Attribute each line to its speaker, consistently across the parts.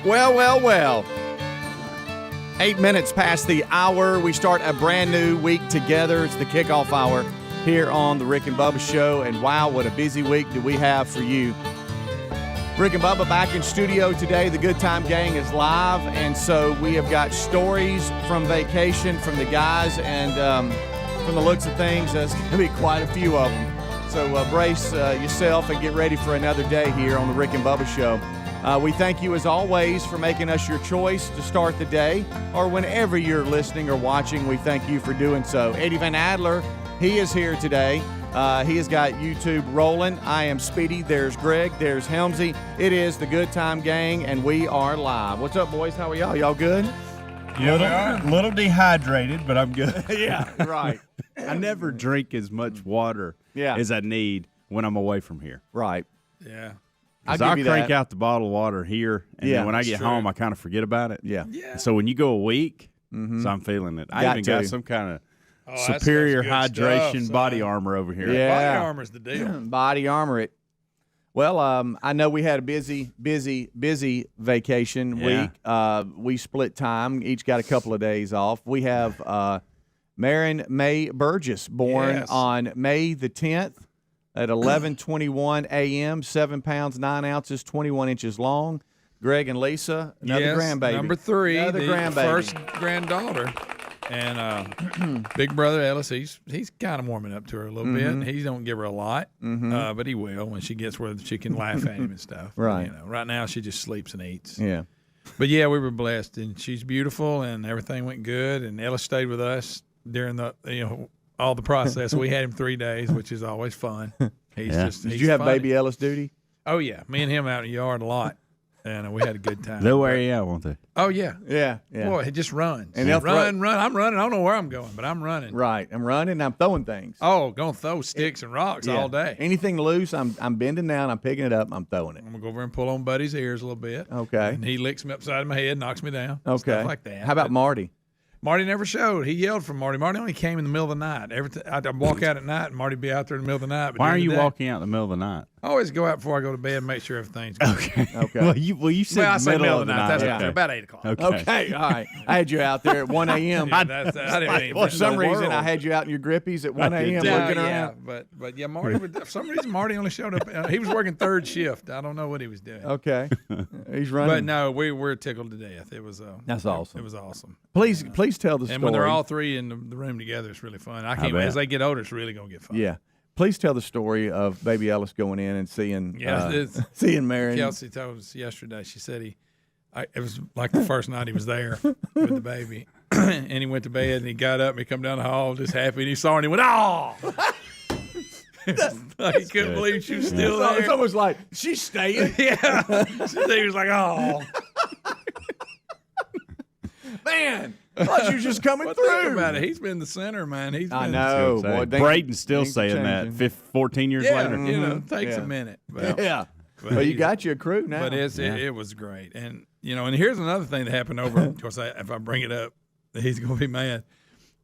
Speaker 1: Well. 8 minutes past the hour. We start a brand new week together. It's the kickoff hour here on the Rick and Bubba Show. And wow, what a busy week do we have for you. Rick and Bubba back in studio today. The Good Time Gang is live. And so we have got stories from vacation from the guys. And from the looks of things, there's going to be quite a few of them. So brace yourself and get ready for another day here on the Rick and Bubba Show. We thank you, as always, for making us your choice to start the day, or whenever you're listening or watching, we thank you for doing so. Eddie Van Adler, he is here today. He has got YouTube rolling. I am Speedy. There's Greg. There's Helmsy. It is the Good Time Gang, and we are live. What's up, boys? How are y'all? Y'all good?
Speaker 2: Little dehydrated, but I'm good.
Speaker 1: Yeah, right.
Speaker 2: I never drink as much water as I need when I'm away from here.
Speaker 1: Right.
Speaker 3: Yeah.
Speaker 2: Because I crank out the bottle of water here, and then when I get home, I kind of forget about it.
Speaker 1: Yeah.
Speaker 2: So when you go a week, so I'm feeling it. I even got some kind of superior hydration body armor over here.
Speaker 1: Yeah.
Speaker 3: Body armor's the deal.
Speaker 1: Body armor it. Well, I know we had a busy vacation week. We split time. Each got a couple of days off. We have Marion May Burgess, born on May the 10th at 11:21 a.m., 7 pounds, 9 ounces, 21 inches long. Greg and Lisa, another grandbaby.
Speaker 3: Number 3,
Speaker 1: another
Speaker 3: the
Speaker 1: grandbaby.
Speaker 3: first granddaughter. And big brother Ellis, he's kind of warming up to her a little bit. He don't give her a lot, but he will when she gets where she can laugh at him and stuff.
Speaker 1: Right.
Speaker 3: You know, right now she just sleeps and eats.
Speaker 1: Yeah.
Speaker 3: But yeah, we were blessed, and she's beautiful, and everything went good. And Ellis stayed with us during the all the process. We had him 3 days, which is always fun.
Speaker 1: Did you have
Speaker 3: funny.
Speaker 1: baby Ellis duty?
Speaker 3: Oh yeah, me and him out in the yard a lot, and we had a good time.
Speaker 2: They'll wear you out, won't they?
Speaker 3: Oh yeah.
Speaker 1: Yeah.
Speaker 3: Boy, it just runs.
Speaker 1: And
Speaker 3: run. I'm running. I don't know where I'm going, but I'm running.
Speaker 1: Right. I'm running. I'm throwing things.
Speaker 3: Oh, gonna throw sticks and rocks all day.
Speaker 1: Anything loose, I'm bending down. I'm picking it up. I'm throwing it.
Speaker 3: I'm gonna go over and pull on Buddy's ears a little bit.
Speaker 1: Okay.
Speaker 3: And he licks me upside of my head, knocks me down.
Speaker 1: Okay.
Speaker 3: Stuff like that.
Speaker 1: How about Marty?
Speaker 3: Marty never showed. He yelled for Marty. Marty only came in the middle of the night. I'd walk out at night, and Marty'd be out there in the middle of the night. But
Speaker 2: Why are you walking out in the middle of the night?
Speaker 3: I always go out before I go to bed and make sure everything's good.
Speaker 1: Okay.
Speaker 2: Well, you said
Speaker 3: I say
Speaker 2: middle of the night.
Speaker 3: That's
Speaker 2: Okay.
Speaker 3: about 8 o'clock.
Speaker 1: Okay. All right. I had you out there at 1 a.m.
Speaker 3: Yeah, I didn't even
Speaker 1: For some reason, I had you out in your grippies at 1 a.m. looking around.
Speaker 3: But yeah, Marty. For some reason, Marty only showed up. He was working third shift. I don't know what he was doing.
Speaker 1: Okay. He's running.
Speaker 3: But no, we were tickled to death. It was.
Speaker 1: That's awesome.
Speaker 3: It was awesome.
Speaker 1: Please tell the story.
Speaker 3: And when they're all three in the room together, it's really fun. I can't. As they get older, it's really gonna get fun.
Speaker 1: Yeah. Please tell the story of baby Ellis going in and seeing Marion.
Speaker 3: Kelsey told us yesterday. She said it was like the first night he was there with the baby, and he went to bed and he got up and he come down the hall just happy and he saw her and he went, "Oh!" He couldn't believe she was still there.
Speaker 1: It's almost like she's staying.
Speaker 3: Yeah, he was like, "Oh."
Speaker 1: Man, I thought you were just coming
Speaker 3: But
Speaker 1: through.
Speaker 3: think about it. He's been the center, man.
Speaker 1: I know. Boy,
Speaker 2: Braden's still saying that 14 years later.
Speaker 3: You know, it takes a minute. But,
Speaker 1: But you got you a crew now.
Speaker 3: But it was great. And, and here's another thing that happened over, of course, if I bring it up, he's going to be mad.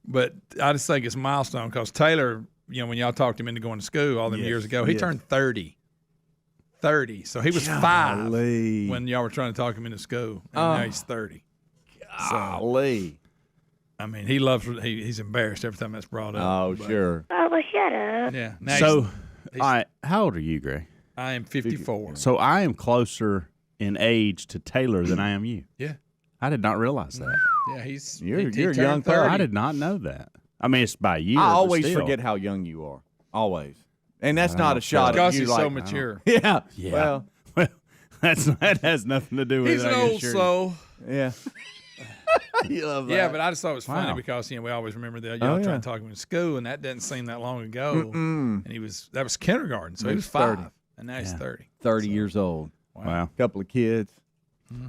Speaker 3: But I just think it's a milestone because Taylor, when y'all talked him into going to school all them years ago, he turned 30. 30. So he was 5 when y'all were trying to talk him into school. And now he's 30.
Speaker 1: Golly.
Speaker 3: So, I mean, he loves. He's embarrassed every time that's brought up.
Speaker 1: Oh, sure.
Speaker 4: Bubba, shut up.
Speaker 3: Yeah.
Speaker 2: So, all right, how old are you, Greg?
Speaker 3: I am 54.
Speaker 2: So I am closer in age to Taylor than I am you.
Speaker 3: Yeah.
Speaker 2: I did not realize that.
Speaker 3: Yeah,
Speaker 1: You're a
Speaker 3: turned
Speaker 1: young
Speaker 3: 30.
Speaker 1: fella.
Speaker 2: I did not know that. I mean, it's by year.
Speaker 1: I always
Speaker 2: but still.
Speaker 1: forget how young you are. Always. And that's not a shot at
Speaker 3: Because
Speaker 1: you.
Speaker 3: he's so mature.
Speaker 1: Yeah.
Speaker 2: Yeah. Well, that has nothing to do with
Speaker 3: He's
Speaker 2: it.
Speaker 3: an old soul.
Speaker 1: Yeah. You love that.
Speaker 3: Yeah, but I just thought it was funny
Speaker 2: Wow.
Speaker 3: because we always remember that y'all trying to talk him in school, and that doesn't seem that long ago. And that was kindergarten, so he was 5,
Speaker 1: 30.
Speaker 3: and now he's 30.
Speaker 1: 30 years old.
Speaker 2: Wow.
Speaker 1: Couple of kids,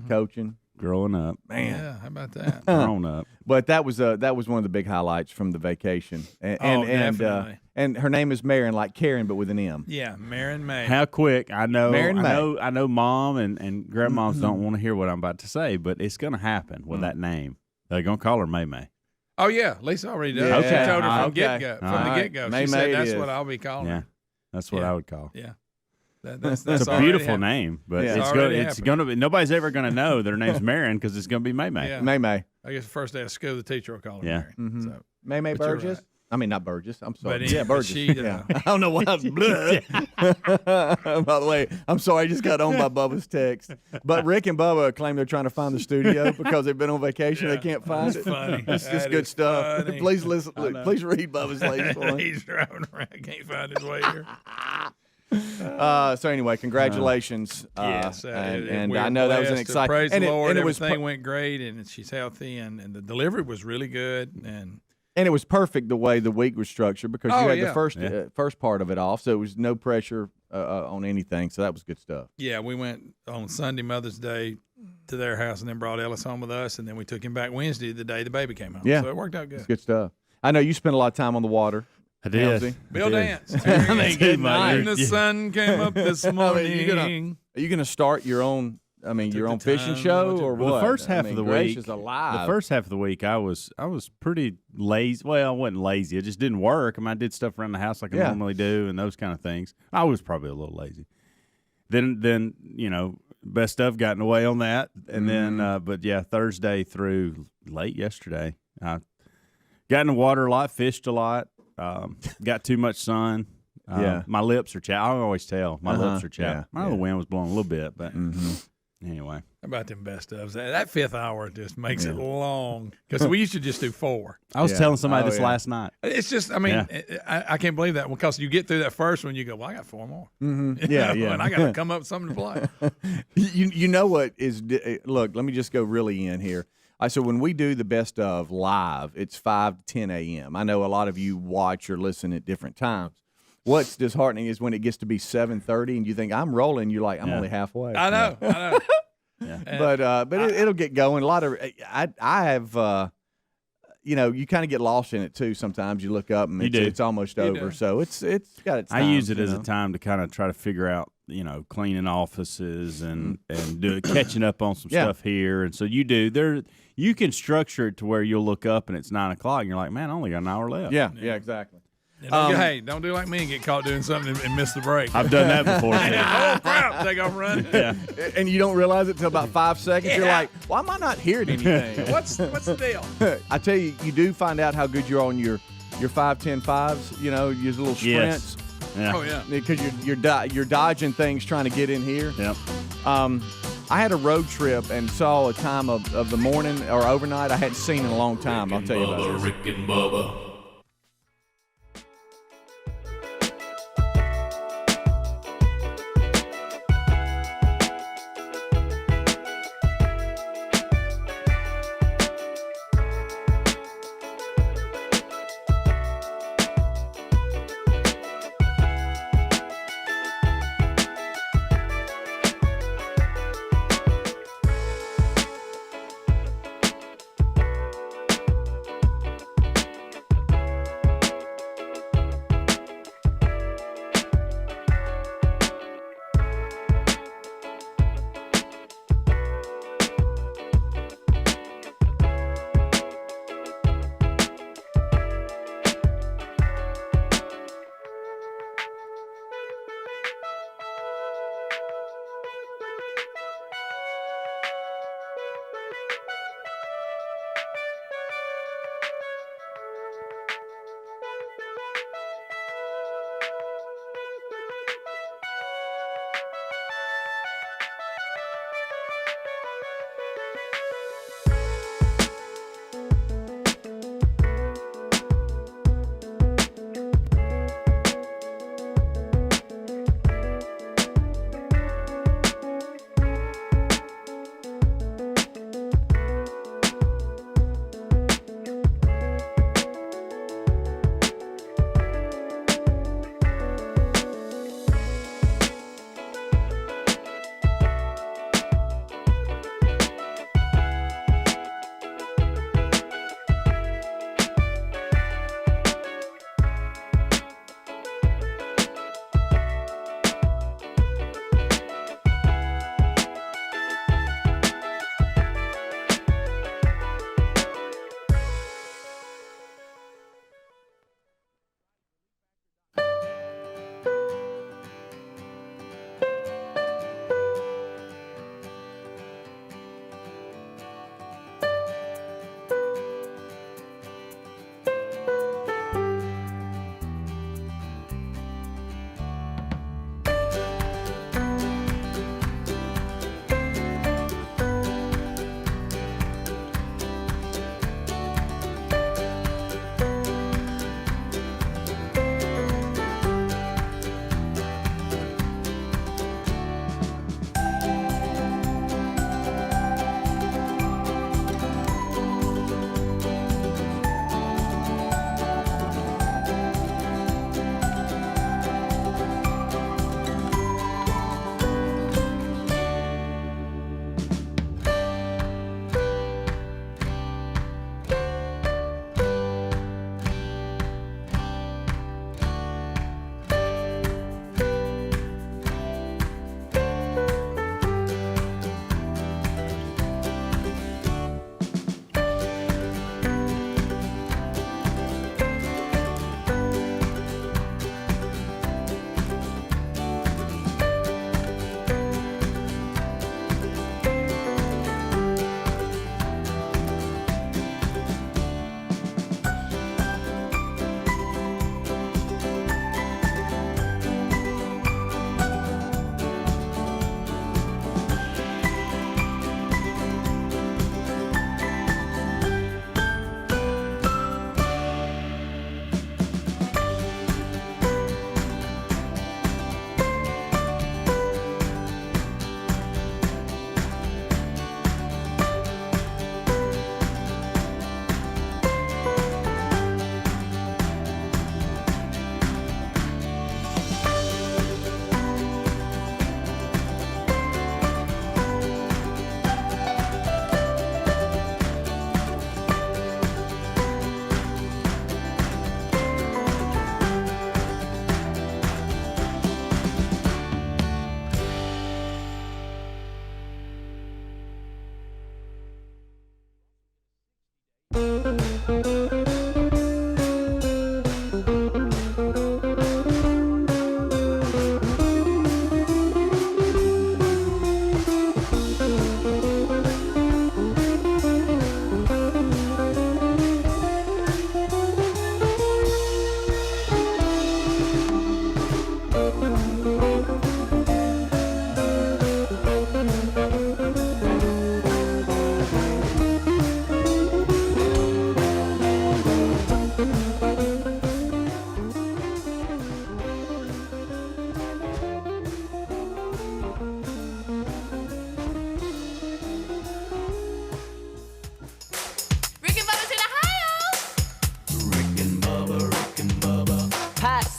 Speaker 1: coaching.
Speaker 2: Growing up.
Speaker 1: Man.
Speaker 3: Yeah, how about that?
Speaker 2: Grown up.
Speaker 1: But that was one of the big highlights from the vacation.
Speaker 3: Definitely.
Speaker 1: And her name is Marion, like Karen, but with an M.
Speaker 3: Yeah, Marion May.
Speaker 2: How quick? I know.
Speaker 1: Marion May.
Speaker 2: I know. Mom and grandmoms don't want to hear what I'm about to say, but it's going to happen with that name. They're going to call her May May.
Speaker 3: Oh yeah, Lisa already does.
Speaker 1: Yeah.
Speaker 3: She told her from
Speaker 1: Okay.
Speaker 3: get go.
Speaker 1: All right.
Speaker 3: Get go.
Speaker 1: May
Speaker 3: She
Speaker 1: May
Speaker 3: said
Speaker 1: it
Speaker 3: that's
Speaker 1: is.
Speaker 3: what I'll be calling
Speaker 2: Yeah,
Speaker 3: her.
Speaker 2: that's what I would call.
Speaker 3: Yeah. That's
Speaker 2: it's a beautiful name, but it's going to be. Nobody's ever going to know their name's Marion because it's going to be May May.
Speaker 3: Yeah.
Speaker 1: May May.
Speaker 3: I guess the first day of school, the teacher will call her Marion.
Speaker 1: Mm-hmm.
Speaker 3: So,
Speaker 1: May May Burgess. I mean, not Burgess. I'm sorry.
Speaker 3: But
Speaker 1: yeah, Burgess.
Speaker 3: Yeah.
Speaker 1: I don't know why I was By the way, I'm sorry. I just got on by Bubba's text. But Rick and Bubba claim they're trying to find the studio because they've been on vacation. They can't find it.
Speaker 3: Funny.
Speaker 1: It's just good stuff.
Speaker 3: Funny.
Speaker 1: Please listen. Please read Bubba's latest one.
Speaker 3: He's driving around. Can't find his way here.
Speaker 1: So anyway, congratulations.
Speaker 3: Yes,
Speaker 1: and I know that was an exciting.
Speaker 3: Praise
Speaker 1: and
Speaker 3: the Lord,
Speaker 1: and
Speaker 3: everything went great, and she's healthy, and the delivery was really good,
Speaker 1: and it was perfect the way the week was structured because you had the first part of it off, so it was no pressure on anything. So that was good stuff.
Speaker 3: Yeah, we went on Sunday, Mother's Day, to their house, and then brought Ellis home with us, and then we took him back Wednesday, the day the baby came home.
Speaker 1: Yeah,
Speaker 3: so it worked out good.
Speaker 1: It's good stuff. I know you spent a lot of time on the water.
Speaker 2: I did.
Speaker 3: Bill danced.
Speaker 1: Good night.
Speaker 3: And the sun came up this morning.
Speaker 1: Are you gonna start your own? I mean, your own fishing show or what?
Speaker 2: The first half of the week,
Speaker 1: alive.
Speaker 2: the first half of the week, I was pretty lazy. Well, I wasn't lazy. It just didn't work. I mean, I did stuff around the house like I normally do, and those kind of things. I was probably a little lazy. Then best stuff got in the way on that, and then but yeah, Thursday through late yesterday, I got in the water a lot, fished a lot, got too much sun. My lips are chapped. I always tell my lips are chapped. The wind was blowing a little bit, but. Anyway,
Speaker 3: how about them best ofs? That fifth hour just makes it long because we used to just do 4.
Speaker 2: I was telling somebody this last night.
Speaker 3: It's just, I mean, I can't believe that because you get through that first one, you go, well, I got 4 more.
Speaker 1: Mm-hmm. Yeah,
Speaker 3: and I got to come up with something to play.
Speaker 1: You know what is? Look, let me just go really in here. So when we do the best of live, it's 5 to 10 a.m. I know a lot of you watch or listen at different times. What's disheartening is when it gets to be 7:30 and you think I'm rolling, you're like I'm only halfway.
Speaker 3: I know.
Speaker 1: But it'll get going. A lot of I have you kind of get lost in it too. Sometimes you look up and it's almost over. So it's got its time.
Speaker 2: I use it as a time to kind of try to figure out cleaning offices and catching up on some stuff here. And so you can structure it to where you'll look up and it's 9 o'clock and you're like, man, I only got an hour left.
Speaker 1: Yeah, exactly.
Speaker 3: Hey, don't do like me and get caught doing something and miss the break.
Speaker 2: I've done that before.
Speaker 3: Oh, crap. Take off running.
Speaker 1: Yeah. And you don't realize it until about 5 seconds. You're like, why am I not hearing anything?
Speaker 3: What's the deal?
Speaker 1: I tell you, you do find out how good you're on your 5-10-5s, 5s, your little sprints.
Speaker 2: Yes. Yeah.
Speaker 3: Oh, yeah.
Speaker 1: Because you're dodging things trying to get in here.
Speaker 2: Yep.
Speaker 1: I had a road trip and saw a time of the morning or overnight I hadn't seen in a long time. I'll tell you about this.
Speaker 4: Rick and Bubba.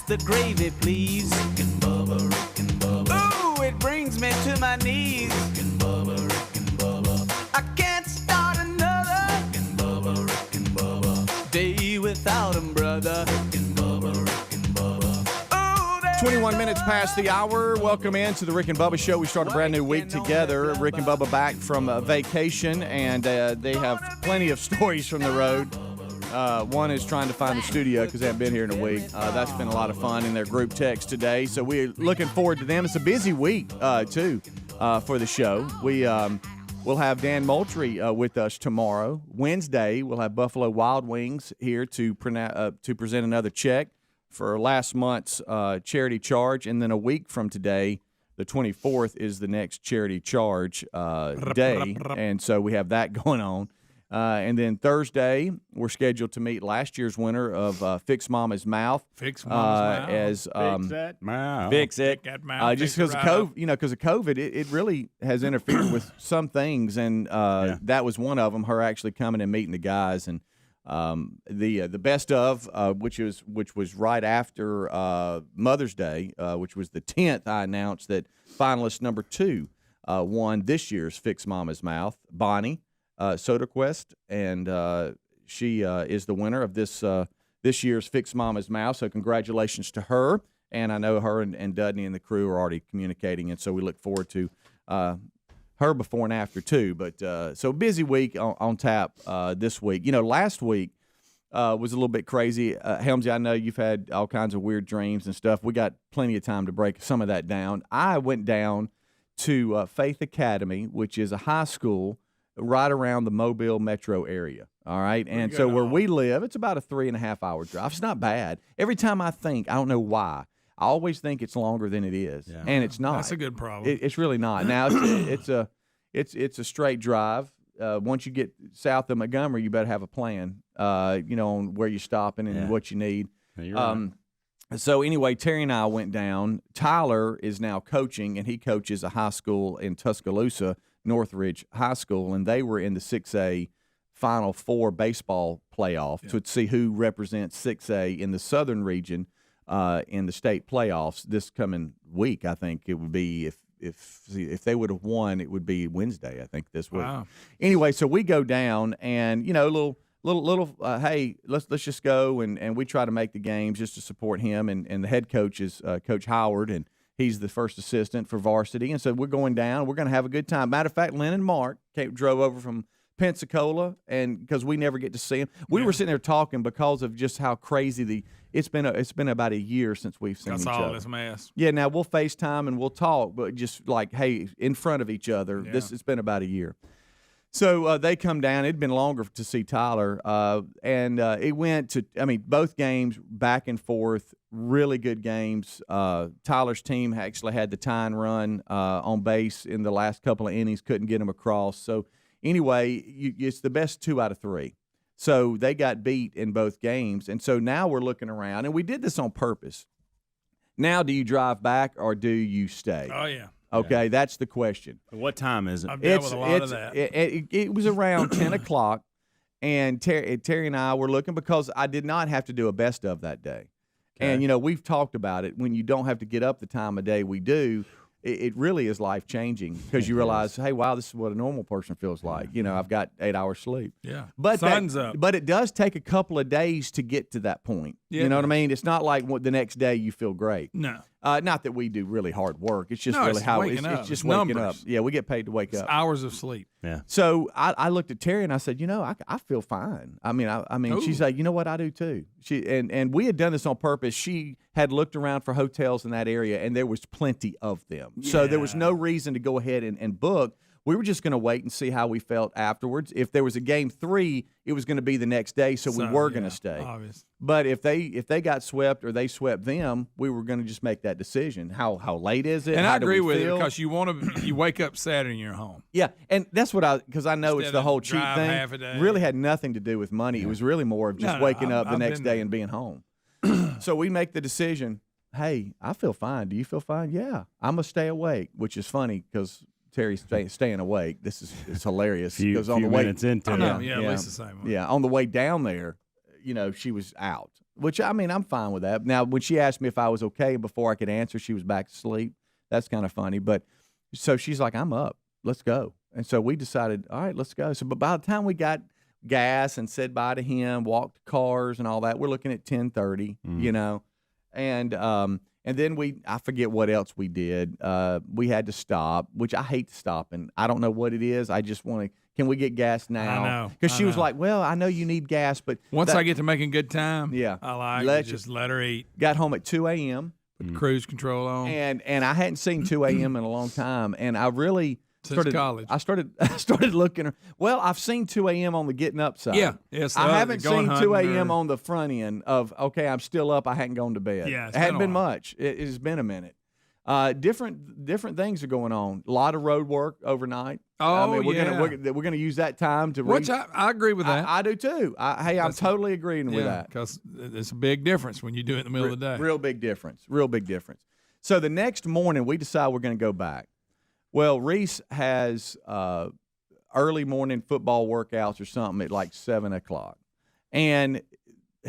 Speaker 4: the gravy, please. Rick and Bubba, Rick and Bubba. Ooh, it brings me to my knees. Rick and Bubba, Rick and Bubba. I can't start another. Rick and Bubba, Rick and Bubba. Day without 'em, brother. Rick and Bubba, Rick and Bubba.
Speaker 1: 21 minutes past the hour. Welcome into the Rick and Bubba Show. We start a brand new week together. Rick and Bubba back from vacation, and they have plenty of stories from the road. One is trying to find the studio because they haven't been here in a week. That's been a lot of fun in their group text today. So we're looking forward to them. It's a busy week, too, for the show. We'll have Dan Moultrie with us tomorrow. Wednesday, we'll have Buffalo Wild Wings here to present another check for last month's charity charge. And then a week from today, the 24th, is the next charity charge day. And so we have that going on. And then Thursday, we're scheduled to meet last year's winner of Fix Mama's Mouth.
Speaker 3: Fix Mama's Mouth.
Speaker 2: Fix that mouth.
Speaker 1: Fix it.
Speaker 3: That mouth.
Speaker 1: Just because of COVID, because of COVID, it really has interfered with some things, and that was one of them. Her actually coming and meeting the guys, and the best of which was right after Mother's Day, which was the 10th. I announced that finalist number 2 won this year's Fix Mama's Mouth, Bonnie Soderquist, and she is the winner of this year's Fix Mama's Mouth. So congratulations to her, and I know her and Dudney and the crew are already communicating, and so we look forward to her before and after too. But so busy week on tap this week. Last week was a little bit crazy. Helmsy, I know you've had all kinds of weird dreams and stuff. We got plenty of time to break some of that down. I went down to Faith Academy, which is a high school right around the Mobile metro area. All right. And so where we live, it's about a 3.5-hour drive. It's not bad. Every time I don't know why, I always think it's longer than it is. Yeah. And it's not.
Speaker 3: That's a good problem.
Speaker 1: It's really not. Now it's a straight drive. Once you get south of Montgomery, you better have a plan, on where you're stopping and what you need.
Speaker 2: You're right.
Speaker 1: So anyway, Terry and I went down. Tyler is now coaching, and he coaches a high school in Tuscaloosa, Northridge High School, and they were in the 6A Final Four baseball playoff to see who represents 6A in the southern region in the state playoffs this coming week. I think it would be if they would have won, it would be Wednesday. I think this week.
Speaker 3: Wow.
Speaker 1: Anyway, so we go down, and little hey, let's just go, and we try to make the games just to support him, and the head coach is Coach Howard, and he's the first assistant for varsity, and so we're going down. We're going to have a good time. Matter of fact, Lynn and Mark drove over from Pensacola, and because we never get to see them, we were sitting there talking because of just how crazy it's been about a year since we've seen each other.
Speaker 3: That's all this mess.
Speaker 1: Yeah, now we'll FaceTime and we'll talk, but just like, hey, in front of each other. Yeah. It's been about a year. So they come down. It'd been longer to see Tyler, and it went to, both games back and forth, really good games. Tyler's team actually had the tying run on base in the last couple of innings, couldn't get him across. So anyway, it's the best 2 out of 3. So they got beat in both games, and so now we're looking around, and we did this on purpose. Now, do you drive back or do you stay?
Speaker 3: Oh, yeah.
Speaker 1: Okay, that's the question.
Speaker 2: What time is it?
Speaker 3: I've dealt with a lot of that.
Speaker 1: It was around 10 o'clock, and Terry and I were looking because I did not have to do a best of that day. Okay. And, we've talked about it. When you don't have to get up the time of day we do, it really is life-changing because you realize, hey, wow, this is what a normal person feels like. I've got 8 hours sleep.
Speaker 3: Yeah.
Speaker 1: But
Speaker 3: Sun's up.
Speaker 1: But it does take a couple of days to get to that point. Yeah. You know what I mean? It's not like the next day you feel great.
Speaker 3: No.
Speaker 1: Not that we do really hard work. It's just
Speaker 3: it's waking up.
Speaker 1: It's just
Speaker 3: waking
Speaker 1: up. Yeah, we get paid to wake up.
Speaker 3: Hours of sleep.
Speaker 2: Yeah.
Speaker 1: So I looked at Terry and I said, I feel fine. She said, you know what, I do too. And we had done this on purpose. She had looked around for hotels in that area, and there was plenty of them. Yeah. So there was no reason to go ahead and book. We were just going to wait and see how we felt afterwards. If there was a game 3, it was going to be the next day, so we were going to stay.
Speaker 3: Obvious.
Speaker 1: But if they got swept or they swept them, we were going to just make that decision. How late is it?
Speaker 3: And
Speaker 1: how
Speaker 3: I agree with
Speaker 1: feel?
Speaker 3: it because you wake up Saturday and you're home.
Speaker 1: Yeah, and that's what because I know it's the whole cheap thing.
Speaker 3: Half a day.
Speaker 1: Really had nothing to do with money. It was really more of just waking up the next day and being home. So we make the decision. Hey, I feel fine. Do you feel fine? Yeah, I'm gonna stay awake, which is funny because Terry's staying awake. It's hilarious because on the way
Speaker 2: minutes into
Speaker 3: at least the same way.
Speaker 1: Yeah, on the way down there, she was out. which, I mean, I'm fine with that. Now, when she asked me if I was okay before I could answer, she was back to sleep. That's kind of funny. But so she's like, I'm up. Let's go. And so we decided, all right, let's go. So, but by the time we got gas and said bye to him, walked to cars and all that, we're looking at 10:30, you know. And then I forget what else we did. We had to stop, which I hate stopping. I don't know what it is. I just want to, can we get gas now?
Speaker 3: I know.
Speaker 1: Because she was like, well, I know you need gas, but.
Speaker 3: Once I get to making good time,
Speaker 1: yeah,
Speaker 3: I like to just let her eat.
Speaker 1: Got home at 2 a.m.
Speaker 3: Put cruise control on.
Speaker 1: And I hadn't seen 2 a.m. in a long time. And I really.
Speaker 3: Since college.
Speaker 1: I started looking. Well, I've seen 2 a.m. on the getting up side.
Speaker 3: Yeah. Yes,
Speaker 1: I haven't seen 2 a.m. on the front end of, okay, I'm still up. I hadn't gone to bed.
Speaker 3: Yeah,
Speaker 1: it hadn't been much. It's been a minute. Different things are going on. A lot of road work overnight.
Speaker 3: Oh,
Speaker 1: I mean, we're gonna use that time to.
Speaker 3: Which I agree with that.
Speaker 1: I do too. I'm totally agreeing with that
Speaker 3: because it's a big difference when you do it in the middle of the day.
Speaker 1: Real big difference. Real big difference. So the next morning we decide we're going to go back. Well, Reese has early morning football workouts or something at like 7 o'clock, and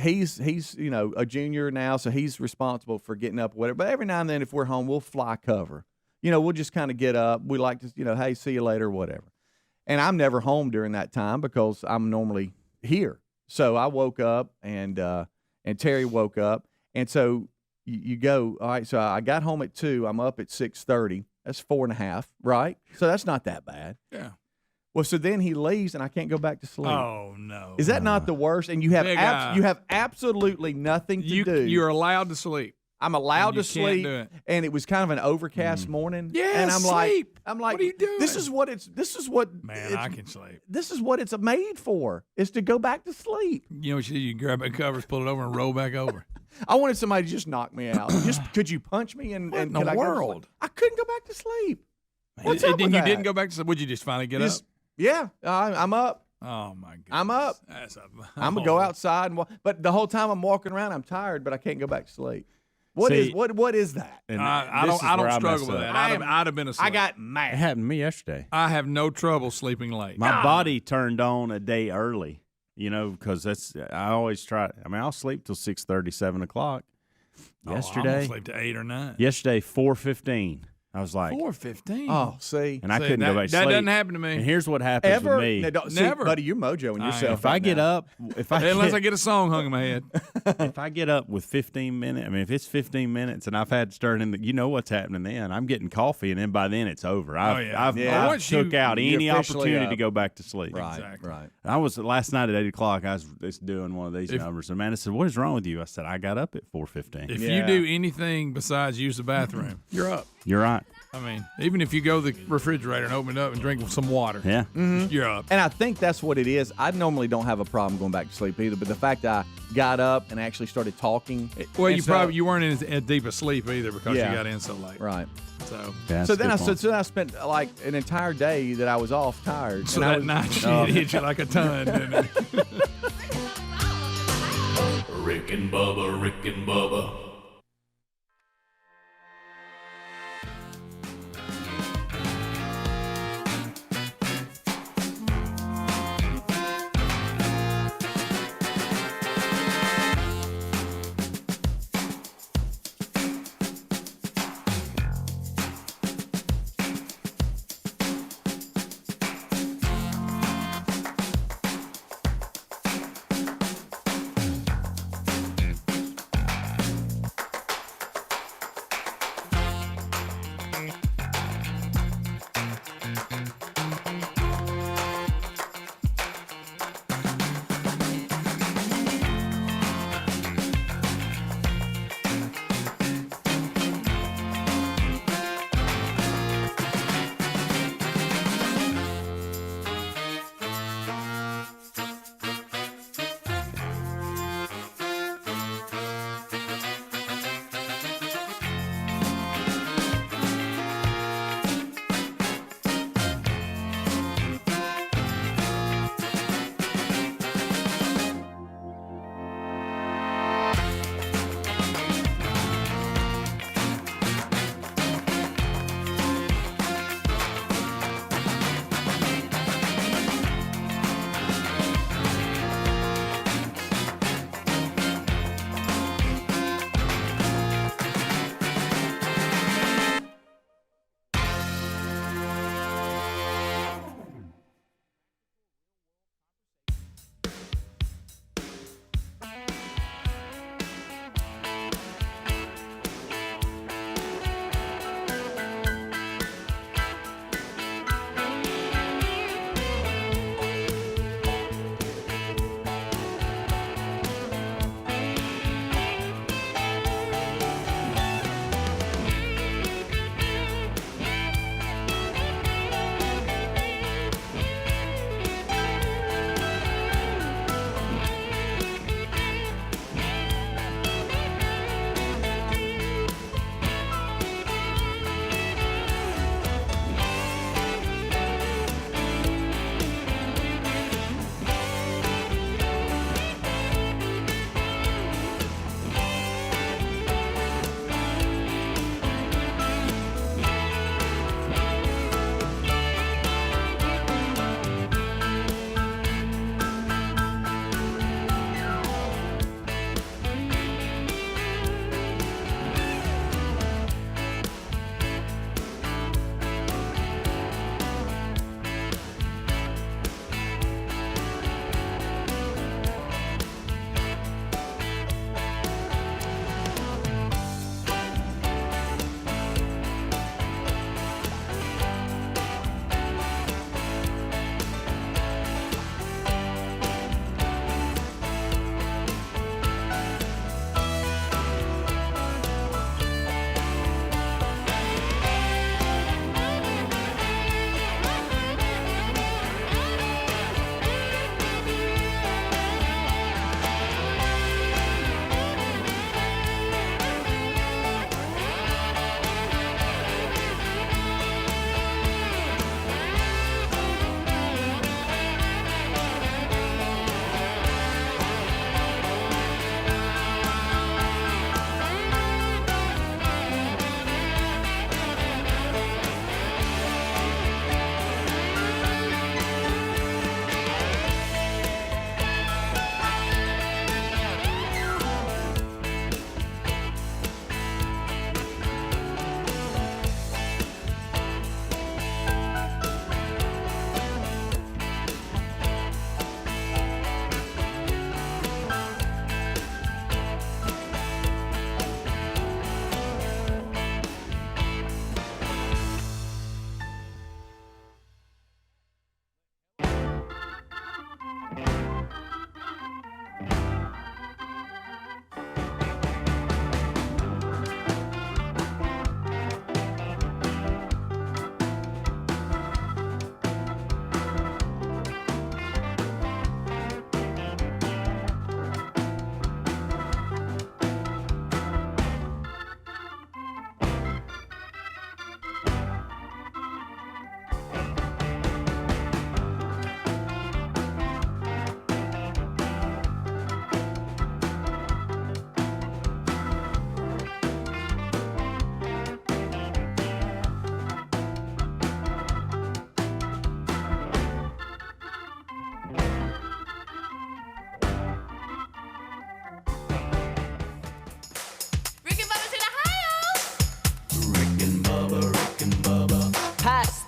Speaker 1: he's a junior now, so he's responsible for getting up, whatever. But every now and then, if we're home, we'll fly cover. We'll just kind of get up. We like to, hey, see you later, whatever. And I'm never home during that time because I'm normally here. So I woke up, and Terry woke up, and so you go. All right. So I got home at 2. I'm up at 6:30. That's 4.5, right? So that's not that bad.
Speaker 3: Yeah.
Speaker 1: Well, so then he leaves, and I can't go back to sleep.
Speaker 3: Oh no!
Speaker 1: Is that not the worst? And you have absolutely nothing to do.
Speaker 3: You're allowed to sleep.
Speaker 1: I'm allowed to sleep,
Speaker 3: can't do it.
Speaker 1: And it was kind of an overcast morning.
Speaker 3: Yeah,
Speaker 1: and I'm
Speaker 3: sleep.
Speaker 1: like,
Speaker 3: what are you doing?
Speaker 1: This is what
Speaker 3: Man, I can sleep.
Speaker 1: This is what it's made for. Is to go back to sleep.
Speaker 3: You know what you grab the covers, pull it over, and roll back over.
Speaker 1: I wanted somebody to just knock me out. Could you punch me and
Speaker 3: in the world?
Speaker 1: I couldn't go back to sleep. What's
Speaker 3: and
Speaker 1: up
Speaker 3: then
Speaker 1: with
Speaker 3: you
Speaker 1: that?
Speaker 3: didn't go back to sleep. Would you just finally get up?
Speaker 1: Yeah, I'm up.
Speaker 3: Oh my God!
Speaker 1: I'm up. I'm gonna go outside and walk. But the whole time I'm walking around, I'm tired, but I can't go back to sleep. What is that?
Speaker 3: I don't struggle with that. I'd have been asleep.
Speaker 1: I got mad.
Speaker 2: It happened to me yesterday.
Speaker 3: I have no trouble sleeping late.
Speaker 2: My body turned on a day early, because I always try. I mean, I'll sleep till 6:30, 7 o'clock. Yesterday,
Speaker 3: I'm gonna sleep to 8 or 9.
Speaker 2: Yesterday, 4:15. I was like
Speaker 3: 4:15.
Speaker 1: Oh, see,
Speaker 2: and I couldn't go back to sleep.
Speaker 3: That doesn't happen to me.
Speaker 2: And here's what happens with me.
Speaker 1: Never, buddy. You're mojoing yourself.
Speaker 2: If I get up,
Speaker 3: unless I get a song hung in my head.
Speaker 2: If I get up with 15 minutes, I mean, if it's 15 minutes and I've had to start you know what's happening then. I'm getting coffee, and then by then it's over. I've took out any opportunity to go back to sleep.
Speaker 1: Right,
Speaker 3: exactly.
Speaker 1: right.
Speaker 2: I was last night at 8 o'clock. I was just doing one of these numbers. Amanda said, "What is wrong with you?" I said, "I got up at 4:15."
Speaker 3: If you do anything besides use the bathroom, you're up.
Speaker 2: You're right.
Speaker 3: I mean, even if you go to the refrigerator and open it up and drink some water, you're up.
Speaker 1: And I think that's what it is. I normally don't have a problem going back to sleep either, but the fact that I got up and actually started talking.
Speaker 3: Well, you weren't in as deep a sleep either because you got in so late.
Speaker 1: Right.
Speaker 3: So
Speaker 1: then I spent like an entire day that I was off tired.
Speaker 3: So that night it hit you like a ton, didn't it?
Speaker 5: Rick and Bubba.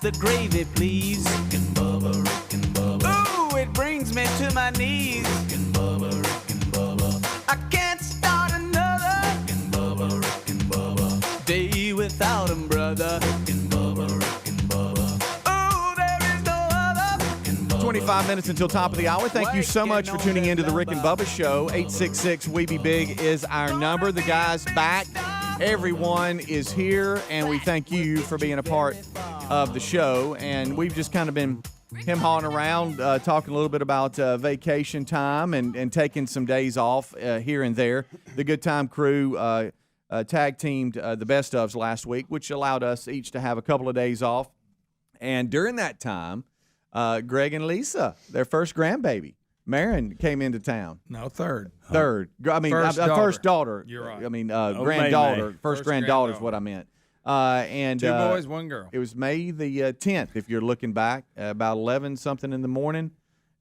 Speaker 4: the gravy, please. Rick and Bubba, Rick and Bubba. Ooh, it brings me to my knees. Rick and Bubba, Rick and Bubba. I can't start another. Rick and Bubba, Rick and Bubba. Day without 'em, brother. Rick and Bubba, Rick and Bubba. Ooh, there is no other. Rick and Bubba.
Speaker 1: 25 minutes until top of the hour. Thank you so much for tuning into the Rick and Bubba Show. 866 We Be Big is our number. The guy's back. Everyone is here, and we thank you for being a part of the show. And we've just kind of been him-hawing around, talking a little bit about vacation time and taking some days off here and there. The Good Time Crew tag-teamed the Best Ofs last week, which allowed us each to have a couple of days off. And during that time, Greg and Lisa, their first grandbaby, Marin, came into town.
Speaker 3: No, third.
Speaker 1: I mean, first daughter.
Speaker 3: You're right.
Speaker 1: I mean, granddaughter.
Speaker 2: May.
Speaker 1: First granddaughter is what I meant. And
Speaker 3: 2 boys, 1 girl.
Speaker 1: It was May the 10th, if you're looking back, about 11-something in the morning.